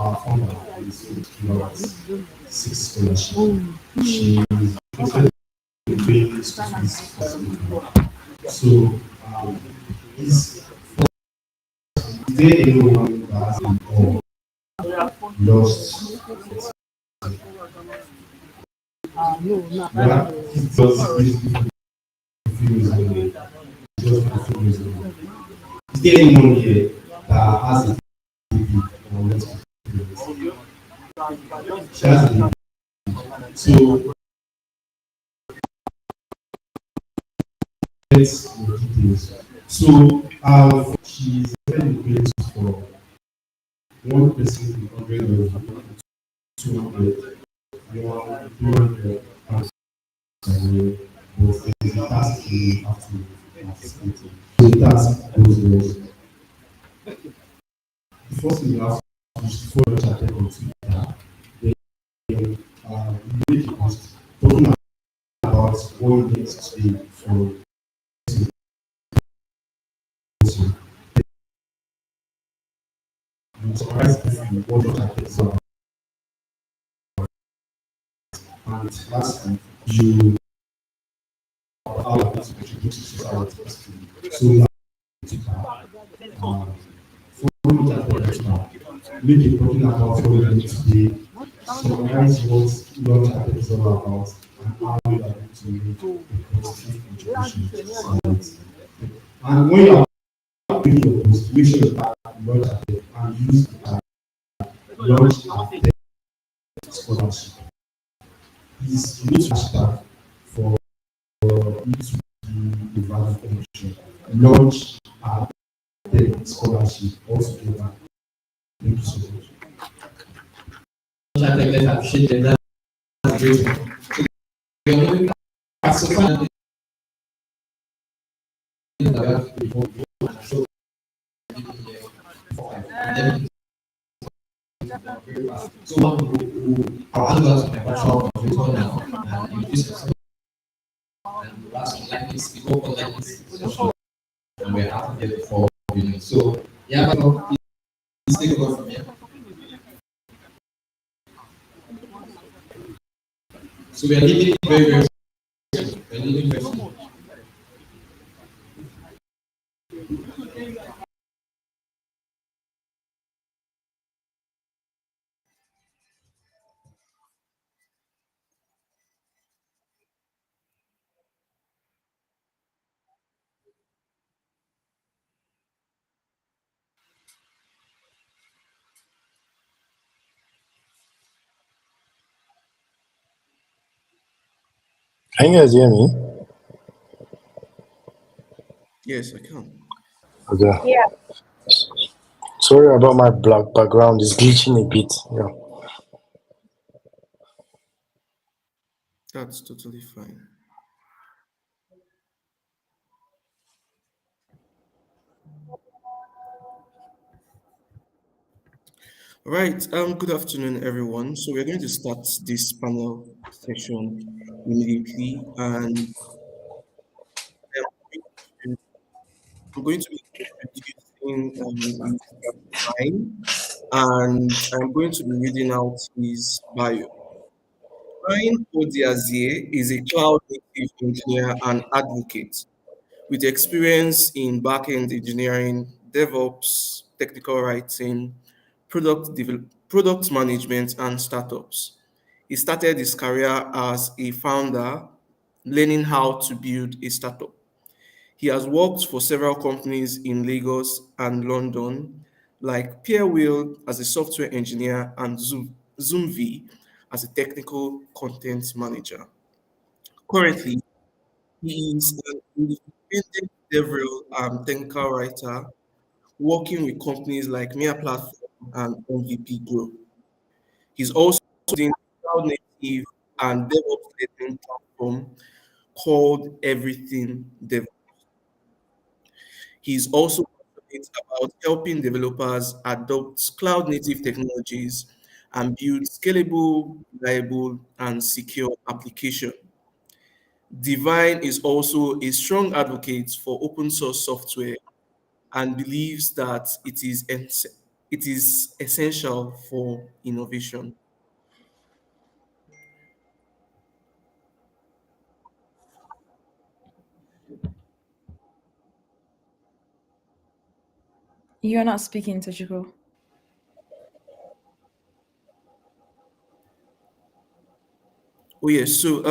our founder is going to give out six scholarships. She is interested in doing school fees for school. So, is, is there anyone that has been or lost? Well, it's just basically a few years ago. Just a few years ago. Is there anyone here that has a baby or wants to do it? She has a baby. So, let's go details. So, she's getting paid for one person with 100 or 200, one 200 pounds a year, but there's a task you have to participate in. So, the task goes was the first thing you have to do is before you launch attempt on Twitter, then you make a post talking about what you need to do for you. You summarize briefly what your attempt is about. And lastly, you how you are going to contribute to society positively. So you have to follow me at Twitter, make a talking about what you need today, summarize what launch attempt is all about, and how you are going to make a positive contribution to society. And when you are making your post, make sure you tag launch attempt and use the tag launch attempt scholarship. Please use hashtag for it to be a valid connection. Launch attempt scholarship altogether. Thank you so much. Let's appreciate them. That's great. So we are moving past so far. So so one who our answers on my virtual computer now and introduce yourself and last one like this before like this session and we're out of here before beginning. So yeah, but please take over from here. So we are leaving very soon. We're leaving very soon. Can you guys hear me? Yes, I can. Okay. Yeah. Sorry about my black background. It's glitching a bit. Yeah. That's totally fine. Right. Good afternoon, everyone. So we're going to start this panel session immediately, and I'm going to be introducing Mr. Fine, and I'm going to be reading out his bio. Ryan Odiazie is a cloud native engineer and advocate with experience in backend engineering, DevOps, technical writing, product management, and startups. He started his career as a founder, learning how to build a startup. He has worked for several companies in Lagos and London, like Peerwheel as a software engineer and ZoomV as a technical content manager. Currently, he is an independent DevRel technical writer working with companies like Mia Platform and MVP Group. He's also doing cloud native and DevOps learning platform called Everything DevOps. He's also passionate about helping developers adopt cloud native technologies and build scalable, reliable, and secure applications. Divine is also a strong advocate for open source software and believes that it is essential for innovation. You're not speaking, Tochiko. Oh yes, so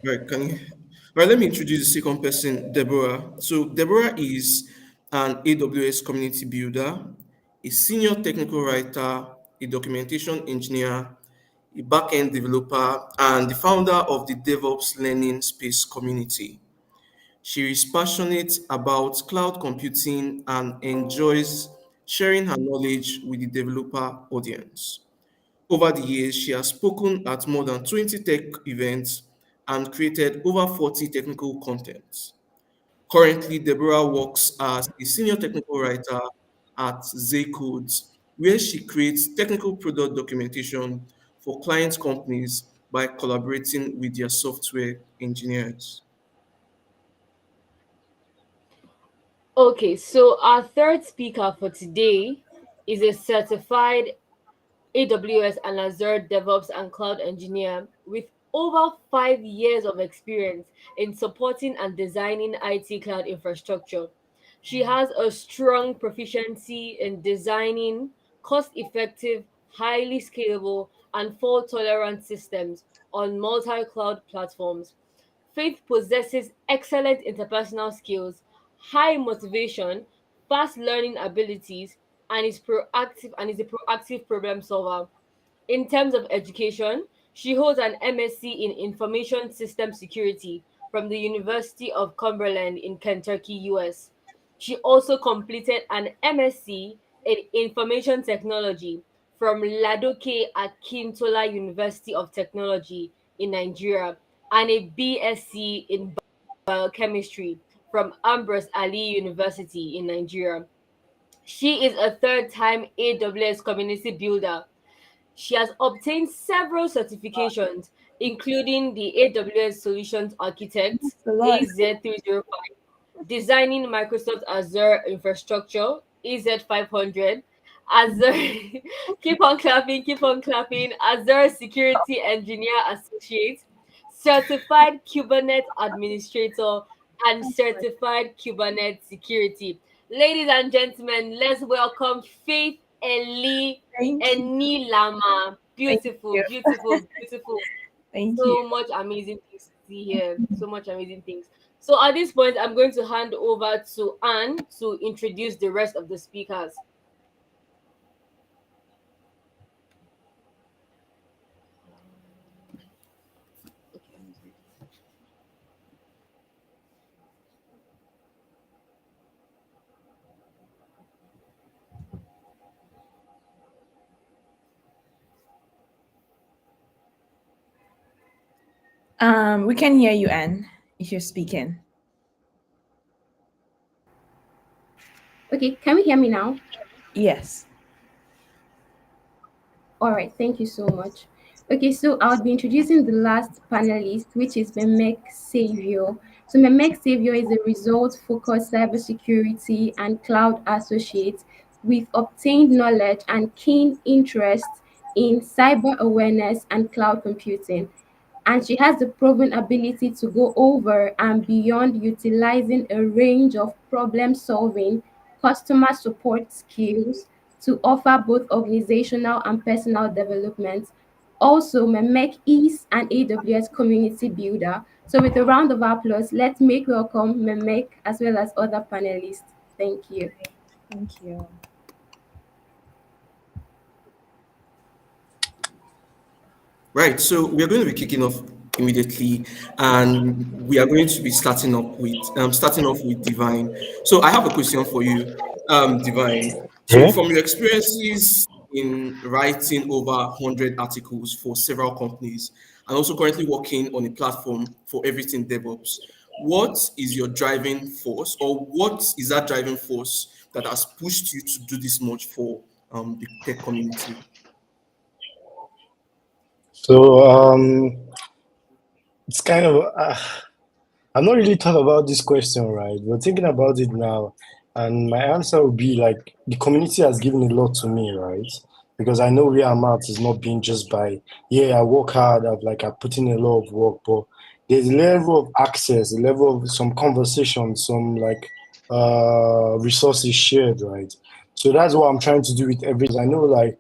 right, right, let me introduce the second person, Deborah. So Deborah is an AWS community builder, a senior technical writer, a documentation engineer, a backend developer, and the founder of the DevOps Learning Space community. She is passionate about cloud computing and enjoys sharing her knowledge with the developer audience. Over the years, she has spoken at more than 20 tech events and created over 40 technical contents. Currently, Deborah works as a senior technical writer at Zcodes, where she creates technical product documentation for client companies by collaborating with their software engineers. Okay, so our third speaker for today is a certified AWS and Azure DevOps and cloud engineer with over 5 years of experience in supporting and designing IT cloud infrastructure. She has a strong proficiency in designing cost effective, highly scalable, and fault tolerant systems on multi cloud platforms. Faith possesses excellent interpersonal skills, high motivation, fast learning abilities, and is a proactive problem solver. In terms of education, she holds an MSc in Information System Security from the University of Cumberland in Kentucky, US. She also completed an MSc in Information Technology from Ladoke Akintola University of Technology in Nigeria and a BSc in Biochemistry from Ambrose Ali University in Nigeria. She is a third time AWS community builder. She has obtained several certifications, including the AWS Solutions Architect A lot. AZ305, designing Microsoft Azure infrastructure AZ500, Azure keep on clapping, Azure Security Engineer Associate, certified Kubernetes administrator, and certified Kubernetes security. Ladies and gentlemen, let's welcome Faith Eli Thank you. Enilama. Thank Beautiful, you. beautiful, beautiful. Thank you. So much amazing things to see here. So much amazing things. So at this point, I'm going to hand over to Anne to introduce the rest of the speakers. We can hear you, Anne, if you're speaking. Okay, can we hear me now? Yes. All right, thank you so much. Okay, so I'll be introducing the last panelist, which is Memek Savior. So Memek Savior is a result-focused cybersecurity and cloud associate with obtained knowledge and keen interest in cyber awareness and cloud computing. And she has the proven ability to go over and beyond, utilizing a range of problem solving customer support skills to offer both organizational and personal development. Also, Memek is an AWS community builder. So with a round of applause, let's make welcome Memek as well as other panelists. Thank you. Thank you. Right, so we are going to be kicking off immediately, and we are going to be starting off with Divine. So I have a question for you, Divine. So Yeah. from your experiences in writing over 100 articles for several companies, and also currently working on a platform for everything DevOps, what is your driving force, or what is that driving force that has pushed you to do this much for the tech community? So it's kind of I've not really thought about this question, right? But thinking about it now, And my answer would be like the community has given a lot to me, right? Because I know where I'm at is not being just by, yeah, I work hard, I put in a lot of work, but there's a level of access, a level of some conversation, some resources shared, right? So that's what I'm trying to do with everything. I know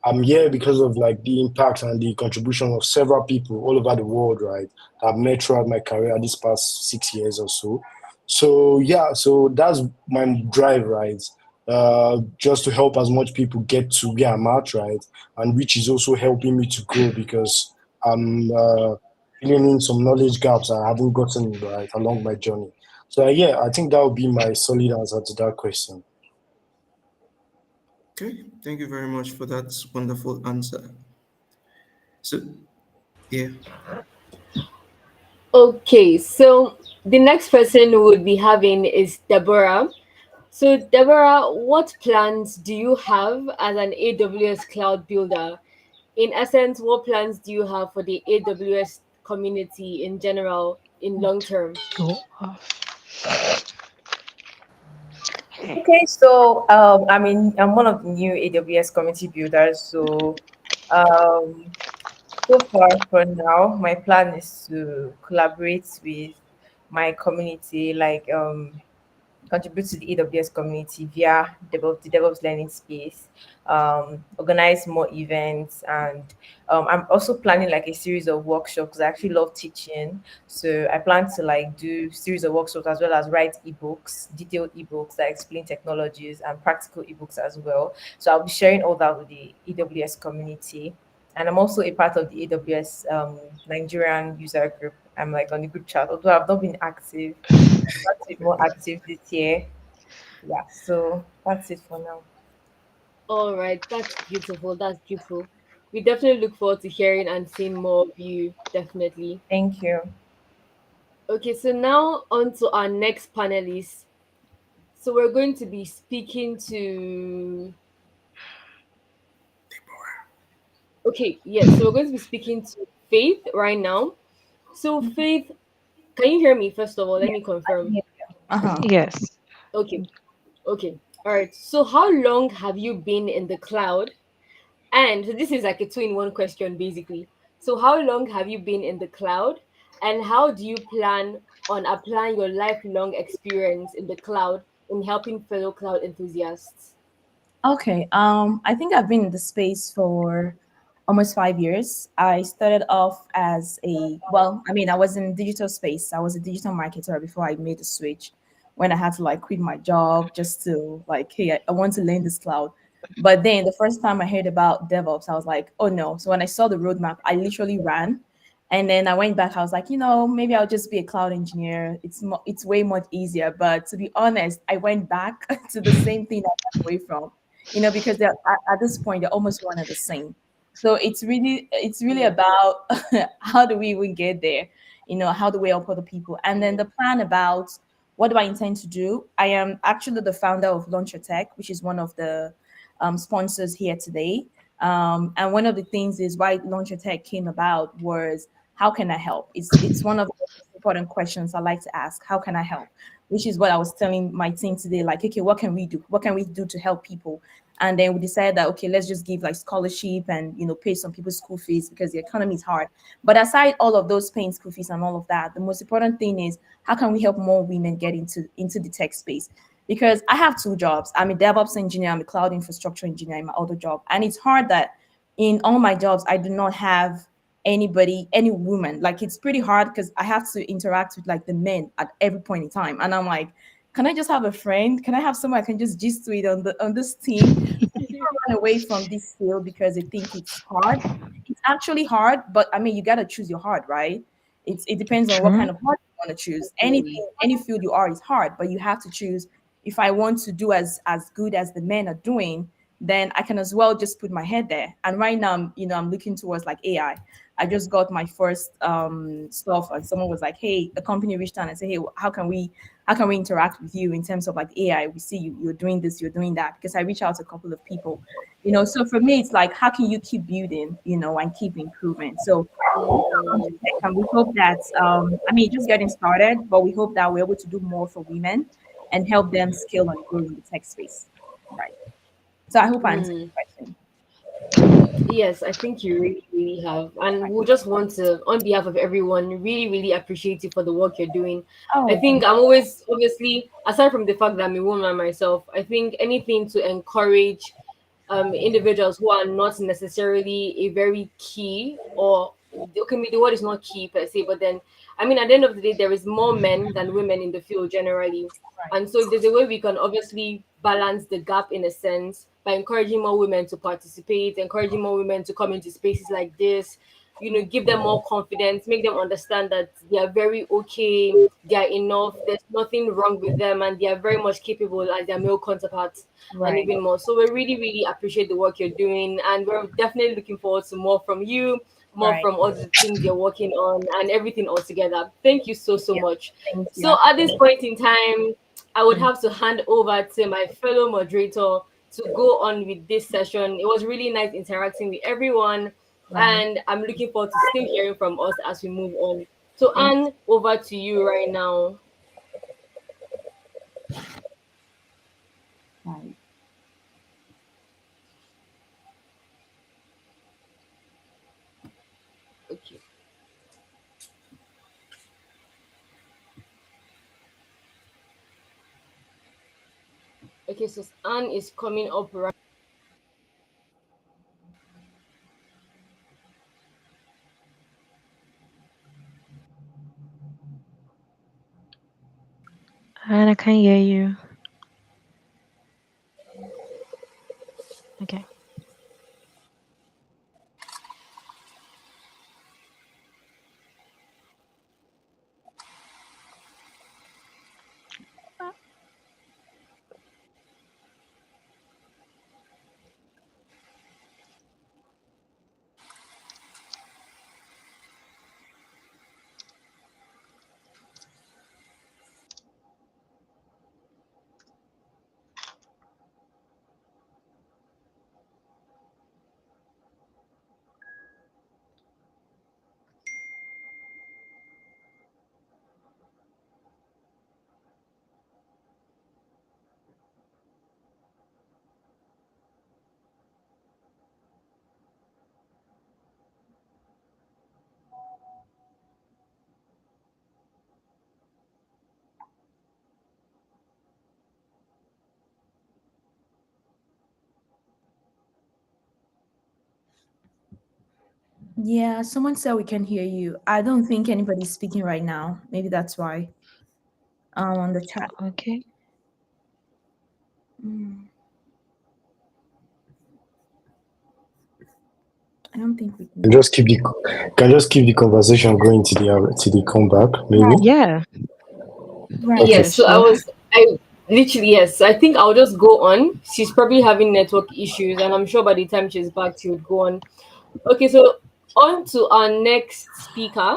I'm here because of the impact and the contribution of several people all over the world, right? That I've met throughout my career this past 6 years or so. So yeah, so that's my drive, right? Just to help as much people get to where I'm at, right? And which is also helping me to grow because I'm filling in some knowledge gaps I haven't gotten right along my journey. So yeah, I think that would be my solid answer to that question. Okay, thank you very much for that wonderful answer. So, yeah. Okay, so the next person we would be having is Deborah. So, Deborah, what plans do you have as an AWS cloud builder? In essence, what plans do you have for the AWS community in general in long term? Okay, so I'm one of the new AWS community builders. Um, so far for now, my plan is to collaborate with my community, contribute to the AWS community via the DevOps learning space, organize more events, and I'm also planning like a series of workshops because I actually love teaching. So I plan to like do series of workshops as well as write ebooks, detailed ebooks that explain technologies and practical ebooks as well. So I'll be sharing all that with the AWS community. And I'm also a part of the AWS Nigerian user group. I'm like on the group chat, although I've not been active. That's it, more active this year. Yeah, so that's it for now. All right, that's beautiful. That's beautiful. We definitely look forward to hearing and seeing more of you, definitely. Thank you. Okay, so now on to our next panelist. So we're going to be speaking to. Okay, yes. So we're going to be speaking to Faith right now. So Faith, can you hear me? First of all, let me confirm. Uh-huh. Yes. Okay, okay, all right. So how long have you been in the cloud? And so this is like a two-in-one question, basically. So how long have you been in the cloud, and how do you plan on applying your lifelong experience in the cloud in helping fellow cloud enthusiasts? Okay. I think I've been in the space for almost 5 years. I started off as I was in digital space. I was a digital marketer before I made the switch when I had to like quit my job just to like, hey, I want to learn this cloud. But then the first time I heard about DevOps, I was like, oh no. So when I saw the roadmap, I literally ran. And then I went back. I was like, maybe I'll just be a cloud engineer. It's way much easier. But to be honest, I went back to the same thing I ran away from, because at this point they're almost one and the same. So it's really about how do we even get there? How do we help other people? And then the plan about what do I intend to do? I am actually the founder of Launcher Tech, which is one of the sponsors here today. And one of the things is why Launcher Tech came about was how can I help? It's one of the most important questions I like to ask. How can I help? Which is what I was telling my team today. Like, okay, what can we do? What can we do to help people? And then we decided that okay, let's just give like scholarship and pay some people's school fees because the economy is hard. But aside all of those paying school fees and all of that, the most important thing is how can we help more women get into the tech space? Because I have two jobs. I'm a DevOps engineer, I'm a cloud infrastructure engineer in my other job. And it's hard that in all my jobs, I do not have any woman. Like it's pretty hard because I have to interact with like the men at every point in time. And I'm like, can I just have a friend? Can I have someone I can just gist with on this team? People run away from this field because they think it's hard. It's actually hard, but I mean you gotta choose your heart, right? It depends on what kind True. of heart you want to choose. Any field you are is hard, but you have to choose if I want to do as good as the men are doing, then I can as well just put my head there. And right now, I'm looking towards like AI. I just got my first stuff, and someone was like, "Hey," the company reached out and said, "Hey, how can we interact with you in terms of like AI? We see you're doing this, you're doing that." Because I reached out to a couple of people, So for me, it's like, how can you keep building, and keep improving? So and we hope that just getting started, but we hope that we're able to do more for women and help them scale and grow in the tech space. Right. So I hope I answered Mm. the question. Yes, I think you really, really have. And we just want to, on behalf of everyone, really, really appreciate you for the work you're doing. I Oh, think I'm always, obviously, aside from the fact that I'm a woman myself, I think anything to encourage individuals who are not necessarily a very key or okay, maybe the word is not key per se, but then I mean at the end of the day there is more men than women in the field generally. And so if there's a way we can obviously balance the gap in a sense by encouraging more women to participate, encouraging more women to come into spaces like this, you know, give them more confidence, make them understand that they are very okay, they are enough, there's nothing wrong with them, and they are very much capable as their male counterparts and right, even more. So we really, really appreciate the work you're doing, and we're definitely looking forward to more from you, more right. from all the things you're working on, and everything all together. Thank you so, so Yeah. much. Thank you. I So at this appreciate point in time, I would it. have to hand over to my fellow moderator to go on with this session. It was really nice interacting with everyone, Right. and I'm looking forward to still hearing from us as we move on. So, Thank Anne, over to you right now. you. Right. Okay. Okay, so Anne is coming up right. And I can hear you. Okay. Yeah, someone said we can hear you. I don't think anybody's speaking right now. Maybe that's why. On the chat. Okay. Mm, I don't think we can. Can just keep the conversation going to the comeback, maybe. Right. Yeah. Right. Okay. Yes, so I literally, yes, I think I'll just go on. She's probably having network issues, and I'm sure by the time she's back, she would go on. Okay, so on to our next speaker,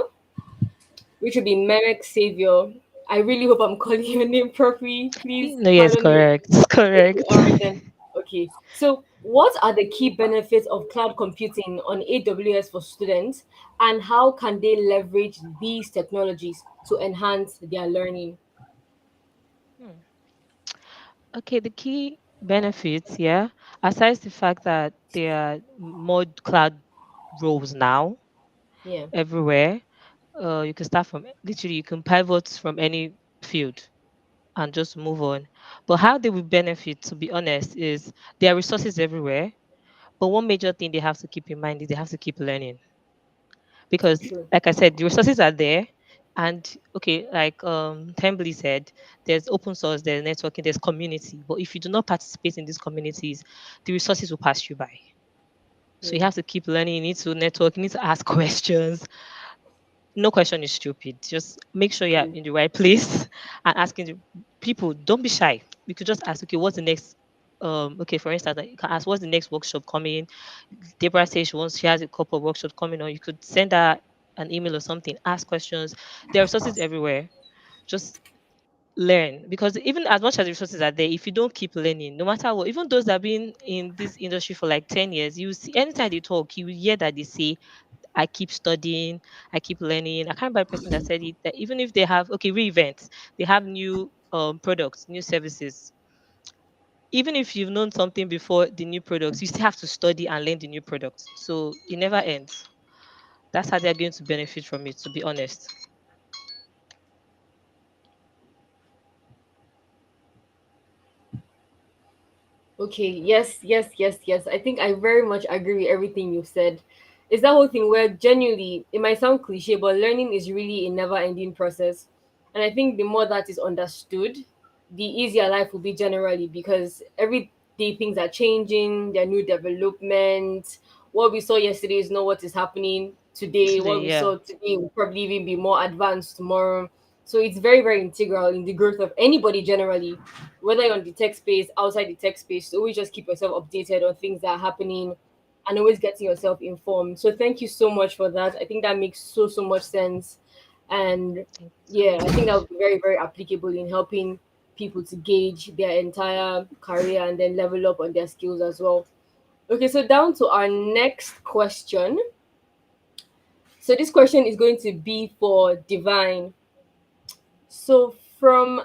which will be Merrick Savior. I really hope I'm calling your name properly. Please No, yes, pardon me. correct. Okay, Correct. all right then. Okay, so what are the key benefits of cloud computing on AWS for students, and how can they leverage these technologies to enhance their learning? Hmm. Okay, the key benefits, yeah, aside the fact that there are more cloud roles now Yeah, everywhere, you can start from literally you can pivot from any field and just move on. But how they will benefit, to be honest, is there are resources everywhere. But one major thing they have to keep in mind is they have to keep learning because, true. like I said, the resources are there. And okay, like Tembly said, there's open source, there's networking, there's community. But if you do not participate in these communities, the resources will pass you by. So you Yeah, have to keep learning. You need to network. You need to ask questions. No question is stupid. Just make sure you're true. in the right place and asking the people. Don't be shy. You could just ask, okay, what's the next? Okay, for instance, like, you can ask, what's the next workshop coming? Deborah says she has a couple of workshops coming on. You could send her an email or something. Ask questions. There are resources everywhere. Just learn because even as much as the resources are there, if you don't keep learning, no matter what, even those that have been in this industry for like 10 years, you see anytime they talk, you will hear that they say I keep studying, I keep learning. I can't remember the person that said it. That even if they have okay re-events, they have new products, new services. Even if you've known something before the new products, you still have to study and learn the new products. So it never ends. That's how they're going to benefit from it, to be honest. Okay, yes, yes, yes, yes. I think I very much agree with everything you've said. It's that whole thing where genuinely, it might sound cliche, but learning is really a never ending process. And I think the more that is understood, the easier life will be generally because every day things are changing, there are new developments. What we saw yesterday is not what is happening today. Today, What we yeah. saw today will probably even be more advanced tomorrow. So it's very, very integral in the growth of anybody generally, whether you're on the tech space, outside the tech space, so always just keep yourself updated on things that are happening and always getting yourself informed. So thank you so much for that. I think that makes so much sense. And Thank you so yeah, I think that much. would be very, very applicable in helping people to gauge their entire career and then level up on their skills as well. Okay, so down to our next question. So this question is going to be for Divine. So from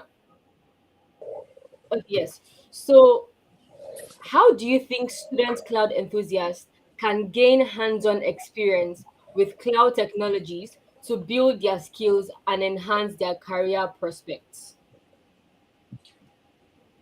yes. So how do you think student cloud enthusiasts can gain hands on experience with cloud technologies to build their skills and enhance their career prospects?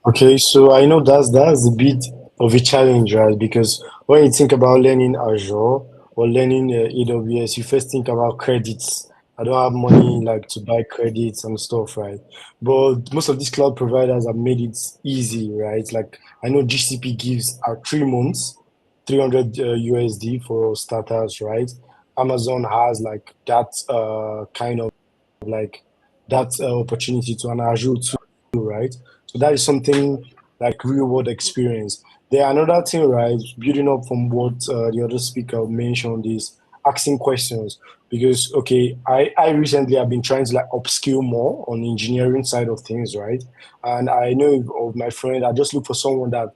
Okay, so I know that's a bit of a challenge, right? Because when you think about learning Azure or learning AWS, you first think about credits. I don't have money like to buy credits and stuff, right? But most of these cloud providers have made it easy, right? Like I know GCP gives 3 months, 300 USD for starters, right? Amazon has like that kind of like that opportunity to an Azure too, right? So that is something like real world experience. There another thing, right? Building up from what the other speaker mentioned is asking questions because okay, I recently have been trying to like upskill more on the engineering side of things, right? And I know of my friend, I just look for someone that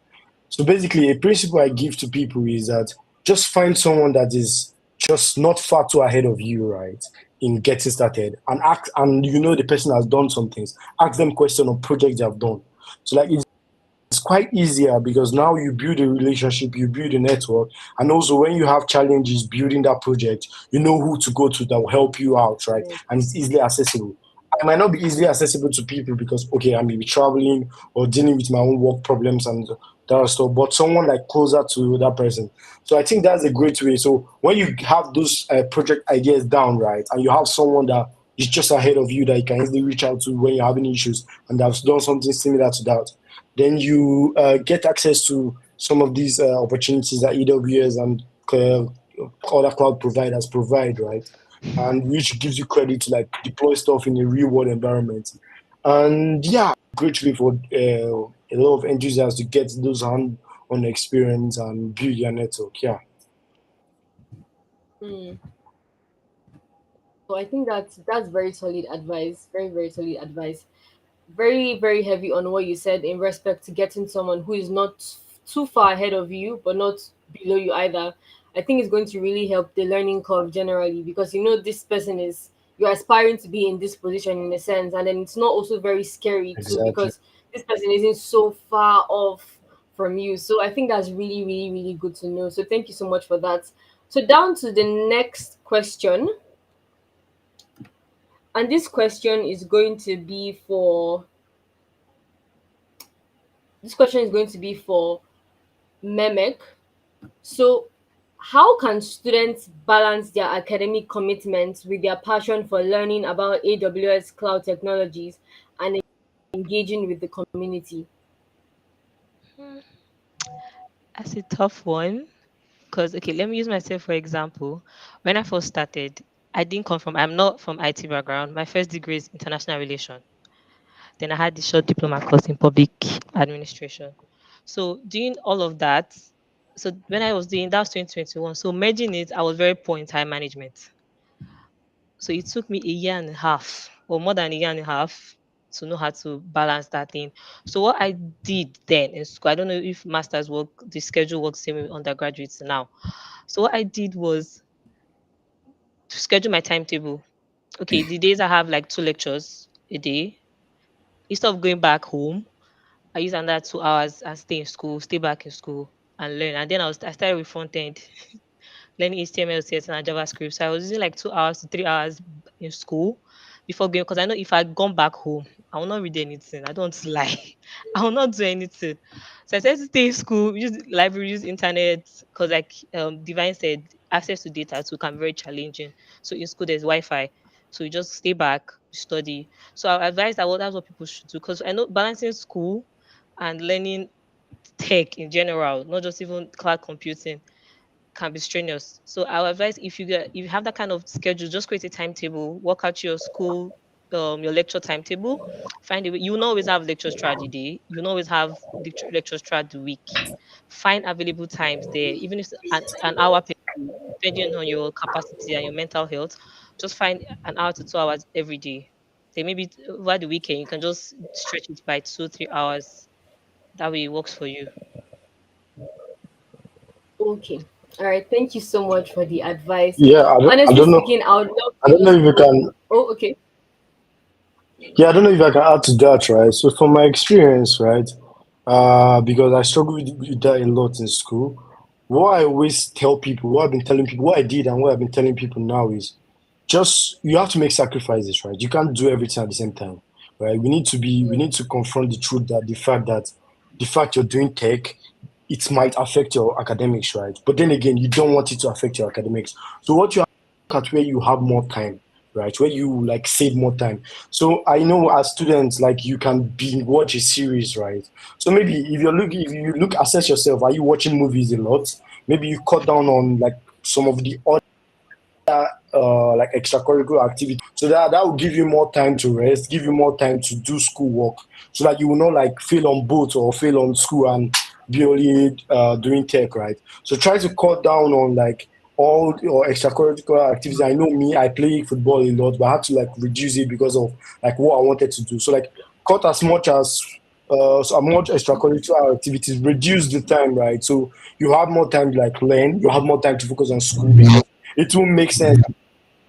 so basically, a principle I give to people is that just find someone that is just not far too ahead of you, right, in getting started, and ask, and you know the person has done some things. Ask them question on projects they have done. So like it's quite easier because now you build a relationship, you build a network, and also when you have challenges building that project, you know who to go to that will help you out, right? And it's easily accessible. I might not be easily accessible to people because okay, I may be traveling or dealing with my own work problems and that stuff, but someone like closer to that person. So I think that's a great way. So when you have those project ideas down, right, and you have someone that is just ahead of you that you can easily reach out to when you're having issues and that's done something similar to that, then you get access to some of these opportunities that AWS and other cloud providers provide, right? And which gives you credit to like deploy stuff in a real world environment. And yeah, great way for a lot of enthusiasts to get those hand-on experience and build your network. Yeah. Hmm. So I think that's very solid advice. Very, very solid advice. Very, very heavy on what you said in respect to getting someone who is not too far ahead of you, but not below you either. I think it's going to really help the learning curve generally because you know this person is you're aspiring to be in this position in a sense, and then it's not also very scary too Exactly. because this person isn't so far off from you. So I think that's really, really, really good to know. So thank you so much for that. So down to the next question. And this question is going to be for this question is going to be for Memek. So, how can students balance their academic commitments with their passion for learning about AWS cloud technologies and engaging with the community? Hmm, that's a tough one. Because, okay, let me use myself for example. When I first started, I'm not from IT background. My first degree is international relation. Then I had the short diploma course in public administration. So doing all of that, so when I was doing that was 2021. So merging it, I was very poor in time management. So it took me a year and a half, or more than a year and a half, to know how to balance that thing. So what I did then in school, I don't know if masters work, the schedule works same with undergraduates now. So what I did was to schedule my timetable. Okay, the days I have like two lectures a day, instead of going back home, I use another 2 hours and stay in school, stay back in school and learn. And then I started with front end, learning HTML, CSS, and JavaScript. So I was using like 2 hours to 3 hours in school before going, because I know if I'd gone back home, I will not read anything. I don't want to lie. I will not do anything. So I said to stay in school, use library, use internet, because like Divine said, access to data too can be very challenging. So in school there's Wi-Fi. So you just stay back, study. So I advise that that's what people should do, because I know balancing school and learning tech in general, not just even cloud computing, can be strenuous. So I would advise, if you have that kind of schedule, just create a timetable, work out your school, your lecture timetable, find a way. You will not always have lectures throughout the day. You will not always have lectures throughout the week. Find available times there, even if it's an hour per day, depending on your capacity and your mental health. Just find an hour to 2 hours every day. Then maybe over the weekend you can just stretch it by 2 3 hours. That way it works for you. Okay. All right. Thank you so much for the advice. Yeah, I Honestly don't know. speaking, I would love I to don't know just if you go. can. Oh, okay. Yeah, I don't know if I can add to that, right? So from my experience, right, because I struggled with that a lot in school. What I always tell people, what I've been telling people, what I did and what I've been telling people now is just you have to make sacrifices, right? You can't do everything at the same time, right? We need to confront the truth that the fact you're doing tech, it might affect your academics, right? But then again, you don't want it to affect your academics. So what you look at where you have more time, right? Where you like save more time. So I know as students, like you can be watch a series, right? So maybe if you look assess yourself, are you watching movies a lot? Maybe you cut down on like some of the like extracurricular activity, so that will give you more time to rest, give you more time to do schoolwork, so that you will not like fail on both or fail on school and be only doing tech, right? So try to cut down on like all your extracurricular activities. I know me, I play football a lot, but I had to like reduce it because of like what I wanted to do. So like cut as much as so much extracurricular activities, reduce the time, right? So you have more time to like learn, you have more time to focus on school, because it won't make sense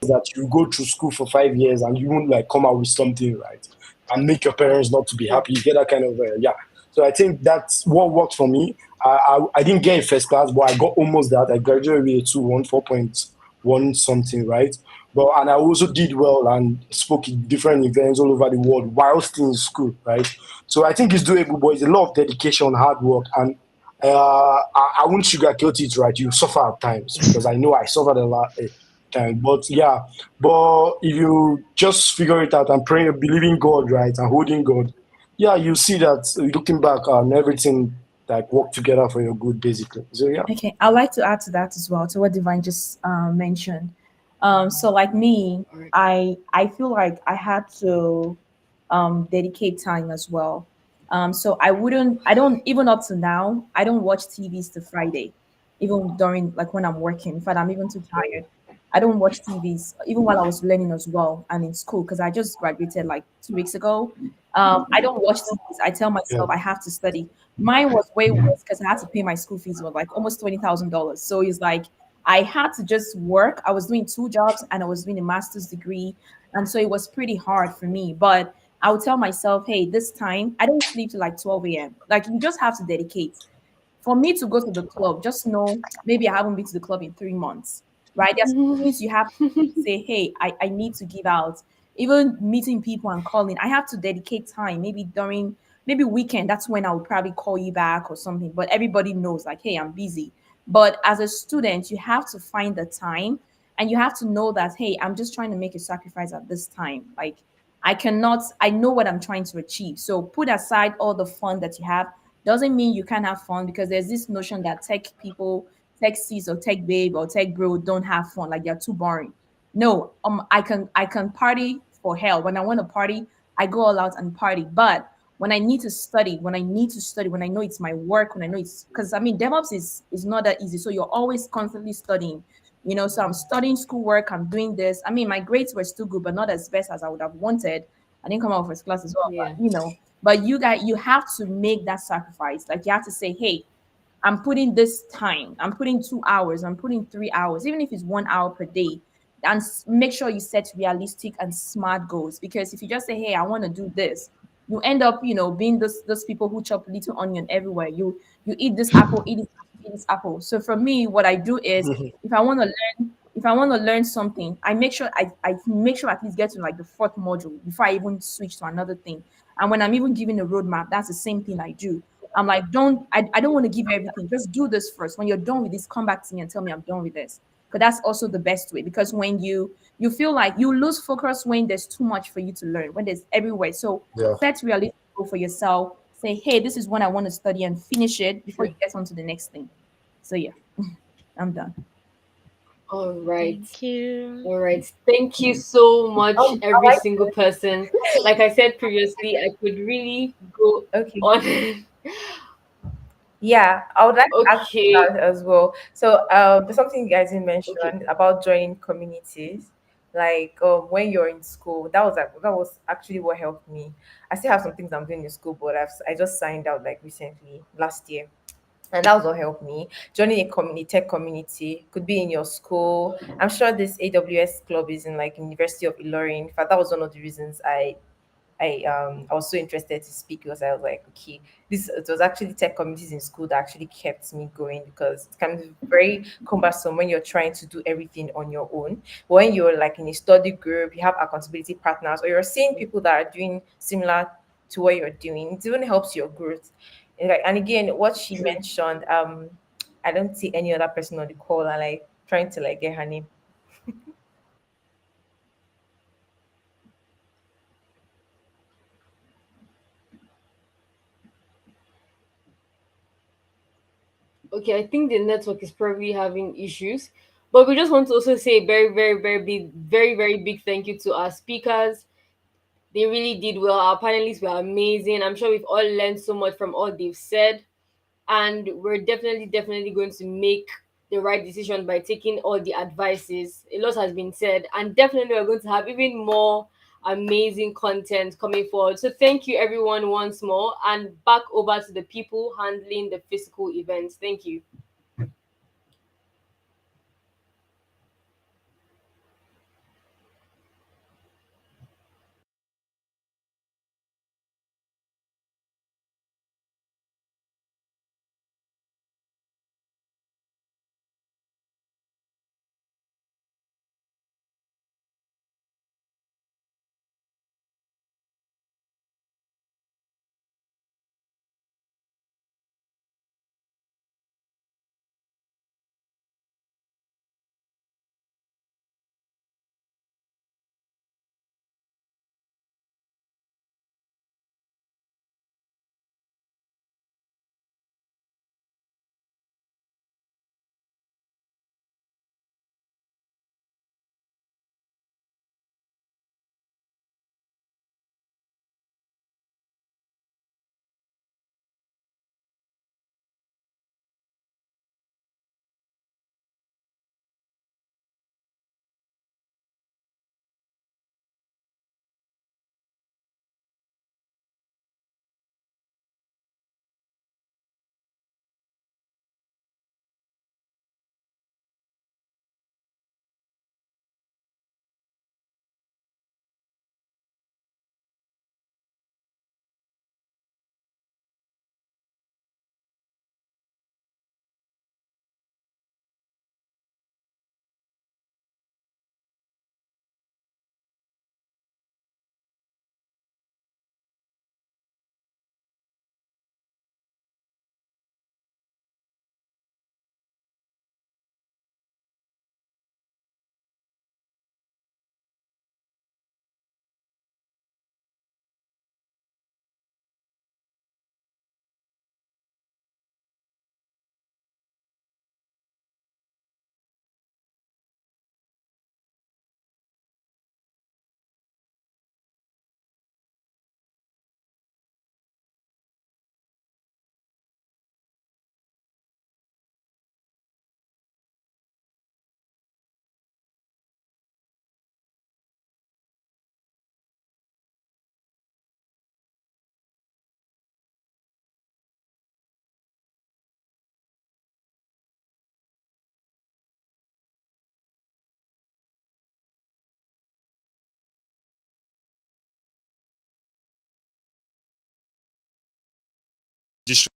that you go through school for 5 years and you won't like come out with something, right, and make your parents not to be happy. You get that kind of yeah. So I think that's what worked for me. I didn't get a first class, but I got almost that. I graduated with a 2.1, 4.1 something, right? But and I also did well and spoke at different events all over the world while still in school, right? So I think it's doable, but it's a lot of dedication, hard work, and I won't sugarcoat it, right? You suffer at times, because I know I suffered a lot time. But yeah, but if you just figure it out and pray, believe in God, right, and holding God, yeah, you see that looking back and everything like work together for your good, basically. So yeah. Okay, I'd like to add to that as well, to what Divine just mentioned. So like me, I feel like I had to dedicate time as well. So I don't, even up to now, I don't watch TVs to Friday, even during like when I'm working. In fact, I'm even too tired. I don't watch TVs, even while I was learning as well and in school, because I just graduated like 2 weeks ago. I don't watch TVs. I tell Yeah. myself I have to study. Mine was way worse because I had to pay my school fees, was like almost $20,000. So it's like I had to just work. I was doing two jobs and I was doing a master's degree. And so it was pretty hard for me. But I would tell myself, hey, this time I don't sleep till like 12 a.m. Like you just have to dedicate. For me to go to the club, just know maybe I haven't been to the club in 3 months, right? There's things you have to say, hey, I need to give out. Even meeting people and calling, I have to dedicate time. Maybe during maybe weekend, that's when I would probably call you back or something. But everybody knows, like, hey, I'm busy. But as a student, you have to find the time and you have to know that, hey, I'm just trying to make a sacrifice at this time. Like I know what I'm trying to achieve. So put aside all the fun that you have. Doesn't mean you can't have fun, because there's this notion that tech people, tech sis or tech babe or tech bro don't have fun. Like they're too boring. No, I can party for hell. When I want to party, I go all out and party. But when I know it's my work, when I know it's, because I mean DevOps is not that easy. So you're always constantly studying. So I'm studying schoolwork, I'm doing this. I mean, my grades were still good, but not as best as I would have wanted. I didn't come out first class as well, Yeah. but you guys, you have to make that sacrifice. Like you have to say, hey, I'm putting this time, I'm putting 2 hours, I'm putting 3 hours, even if it's 1 hour per day. And make sure you set realistic and smart goals. Because if you just say, hey, I want to do this, you end up, being those people who chop little onion everywhere. You eat this apple, eat this apple, eat this apple. So for me, what I do is, if I want to learn something, I make sure I make sure at least get to like the fourth module before I even switch to another thing. And when I'm even giving a roadmap, that's the same thing I do. I'm like, I don't want to give you everything. Just do this first. When you're done with this, come back to me and tell me I'm done with this. Because that's also the best way. Because when you feel like you lose focus when there's too much for you to learn, when there's everywhere. So Yeah. set realistic goal for yourself. Say, hey, this is what I want to study, and finish it before you get on to the next thing. So yeah, I'm done. All right. Thank you. All right. Thank you so much, Oh, every single person. Like I said previously, I could really go okay. on. Yeah, I would like to ask Okay. that as well. So, there's something you guys didn't mention Okay. about joining communities. Like, when you're in school, that was actually what helped me. I still have some things I'm doing in school, but I just signed out like recently last year, and that was what helped me. Joining a community, tech community, could be in your school. I'm sure this AWS club is in like University of Ilorin. In fact, that was one of the reasons I was so interested to speak, because I was like, okay, this it was actually tech communities in school that actually kept me going, because it can be very cumbersome when you're trying to do everything on your own. But when you're like in a study group, you have accountability partners, or you're seeing people that are doing similar to what you're doing, it even helps your growth. And again, what she True. mentioned, I don't see any other person on the call and like trying to like get her name. Okay, I think the network is probably having issues. But we just want to also say a very, very, very, very big thank you to our speakers. They really did well. Our panelists were amazing. I'm sure we've all learned so much from all they've said. And we're definitely going to make the right decision by taking all the advices. A lot has been said, and definitely we're going to have even more amazing content coming forward. So thank you everyone once more, and back over to the people handling the physical events. Thank you. this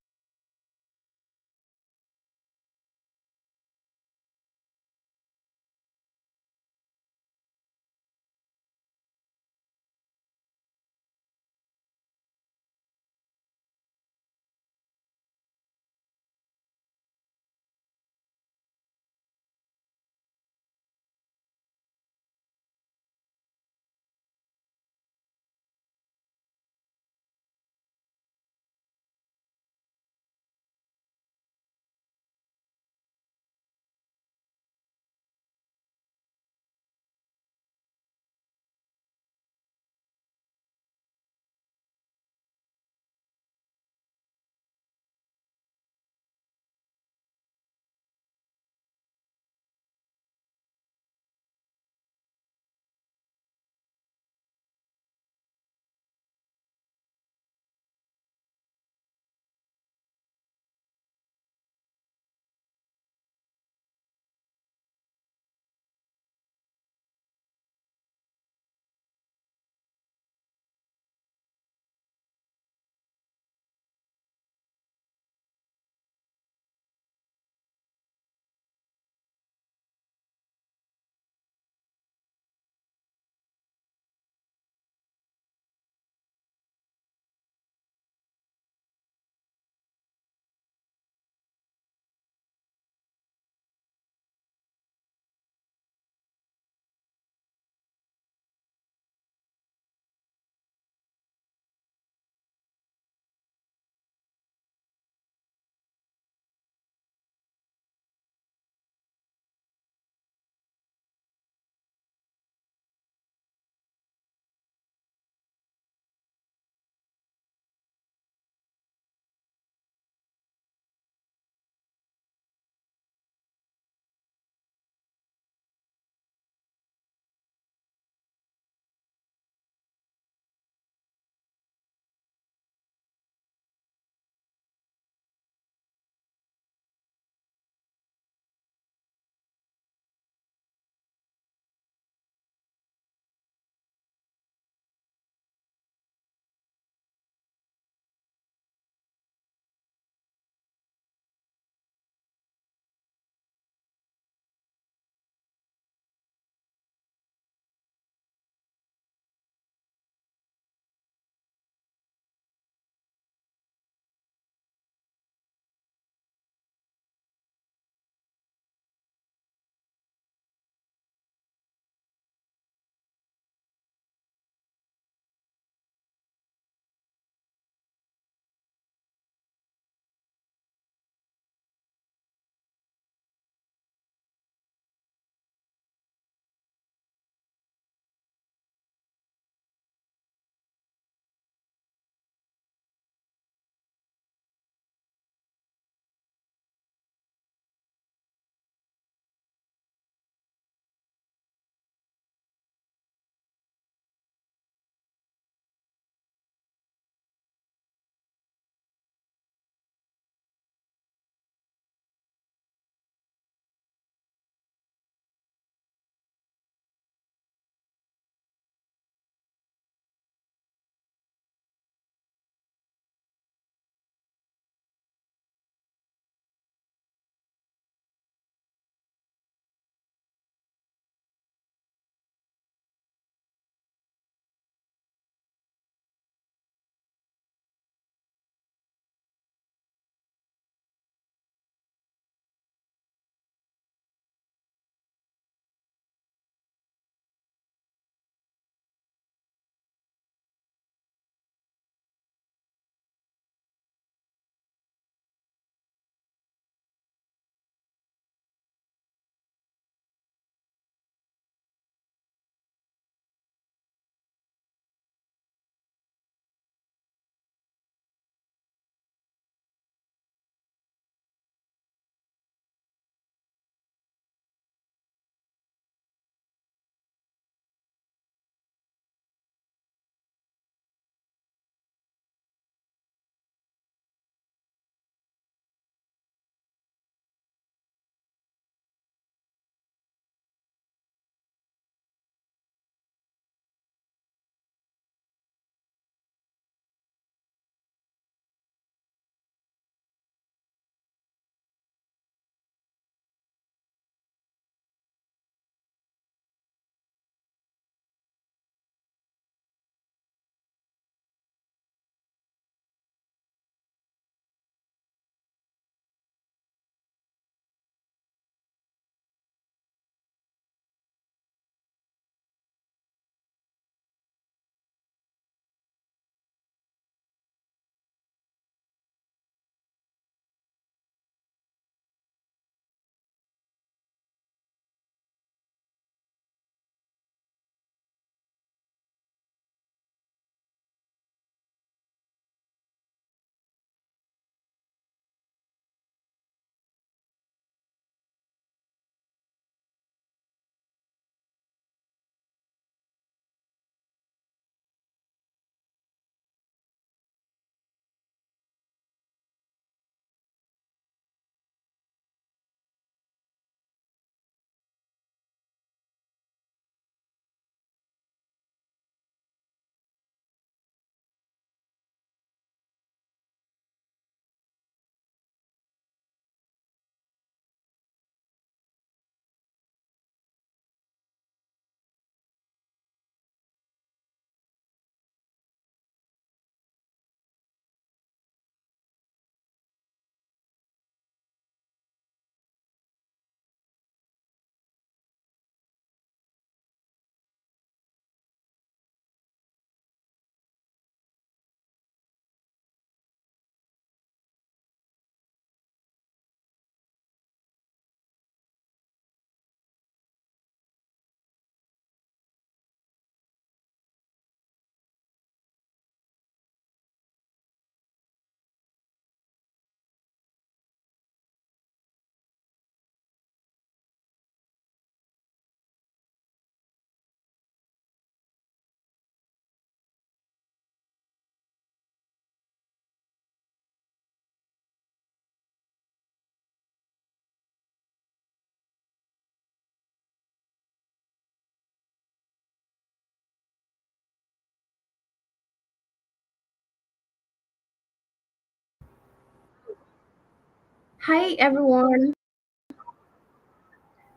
Hi everyone.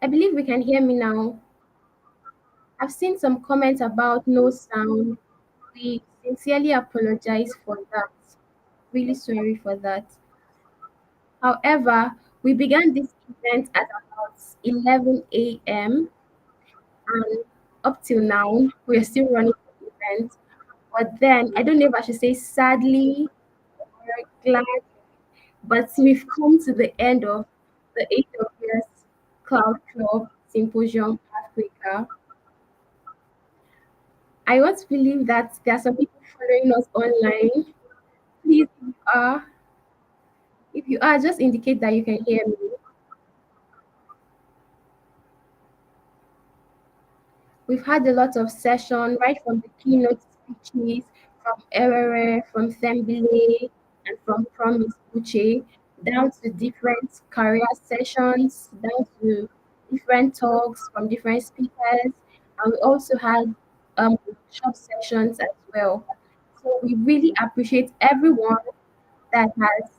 I believe we can hear me now. I've seen some comments about no sound. We sincerely apologize for that. Really sorry for that. However, we began this event at about 11 a.m. and up till now, we're still running the event. But then, I don't know if I should say sadly or glad, but we've come to the end of the AWS Cloud Club Symposium Africa. I want to believe that there are some people following us online. Please, if you are, just indicate that you can hear me. We've had a lot of session, right from the keynote speeches, from Erere, from Thembile, and from Promise Uche, down to different career sessions, down to different talks from different speakers. And we also had workshop sessions as well. So we really appreciate everyone that has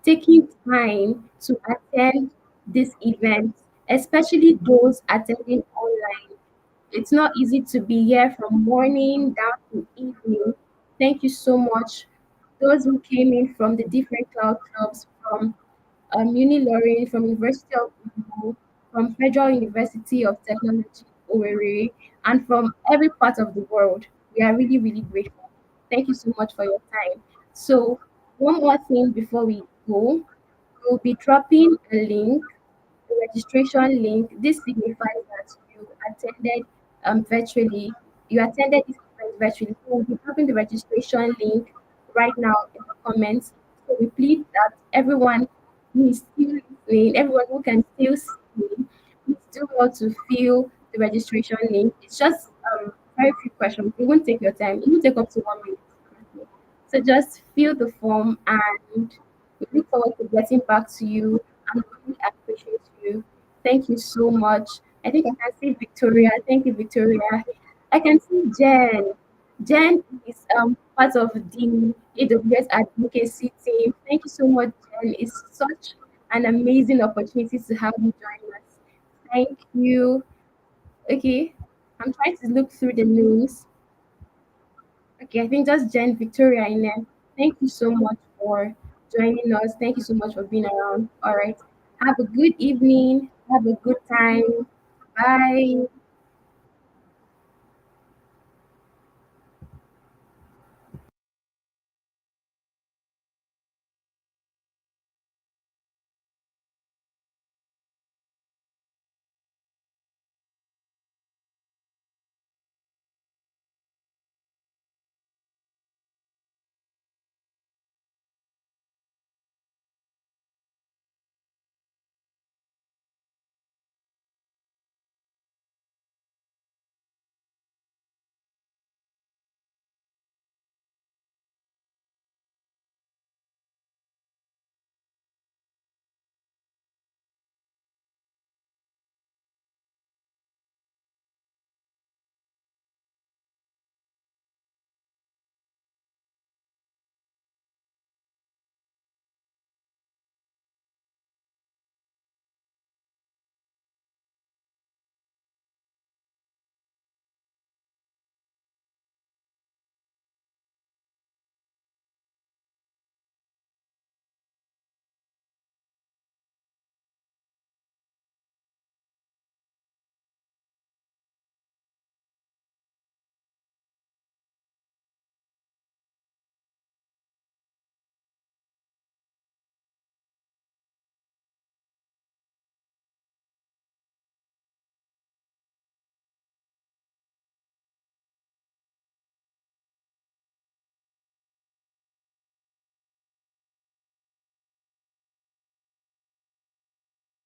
taken time to attend this event, especially those attending online. It's not easy to be here from morning down to evening. Thank you so much. Those who came in from the different cloud clubs, from Unilorin, from University of Igbo, from Federal University of Technology, Owerri, and from every part of the world. We are really, really grateful. Thank you so much for your time. So, one more thing before we go, we'll be dropping a link, the registration link. This signifies that you attended virtually. You attended this event virtually. So we'll be dropping the registration link right now in the comments. So we plead that everyone who is still listening, everyone who can still see, please do well to fill the registration link. It's just very few questions. It won't take your time. It will take up to 1 minute. So just fill the form and we look forward to getting back to you and really appreciate you. Thank you so much. I think I can see Victoria. Thank you, Victoria. I can see Jen. Jen is part of the AWS advocacy team. Thank you so much, Jen. It's such an amazing opportunity to have you join us. Thank you. Okay, I'm trying to look through the news. Okay, I think just Jen, Victoria, in there. Thank you so much for joining us. Thank you so much for being around. All right. Have a good evening. Have a good time. Bye.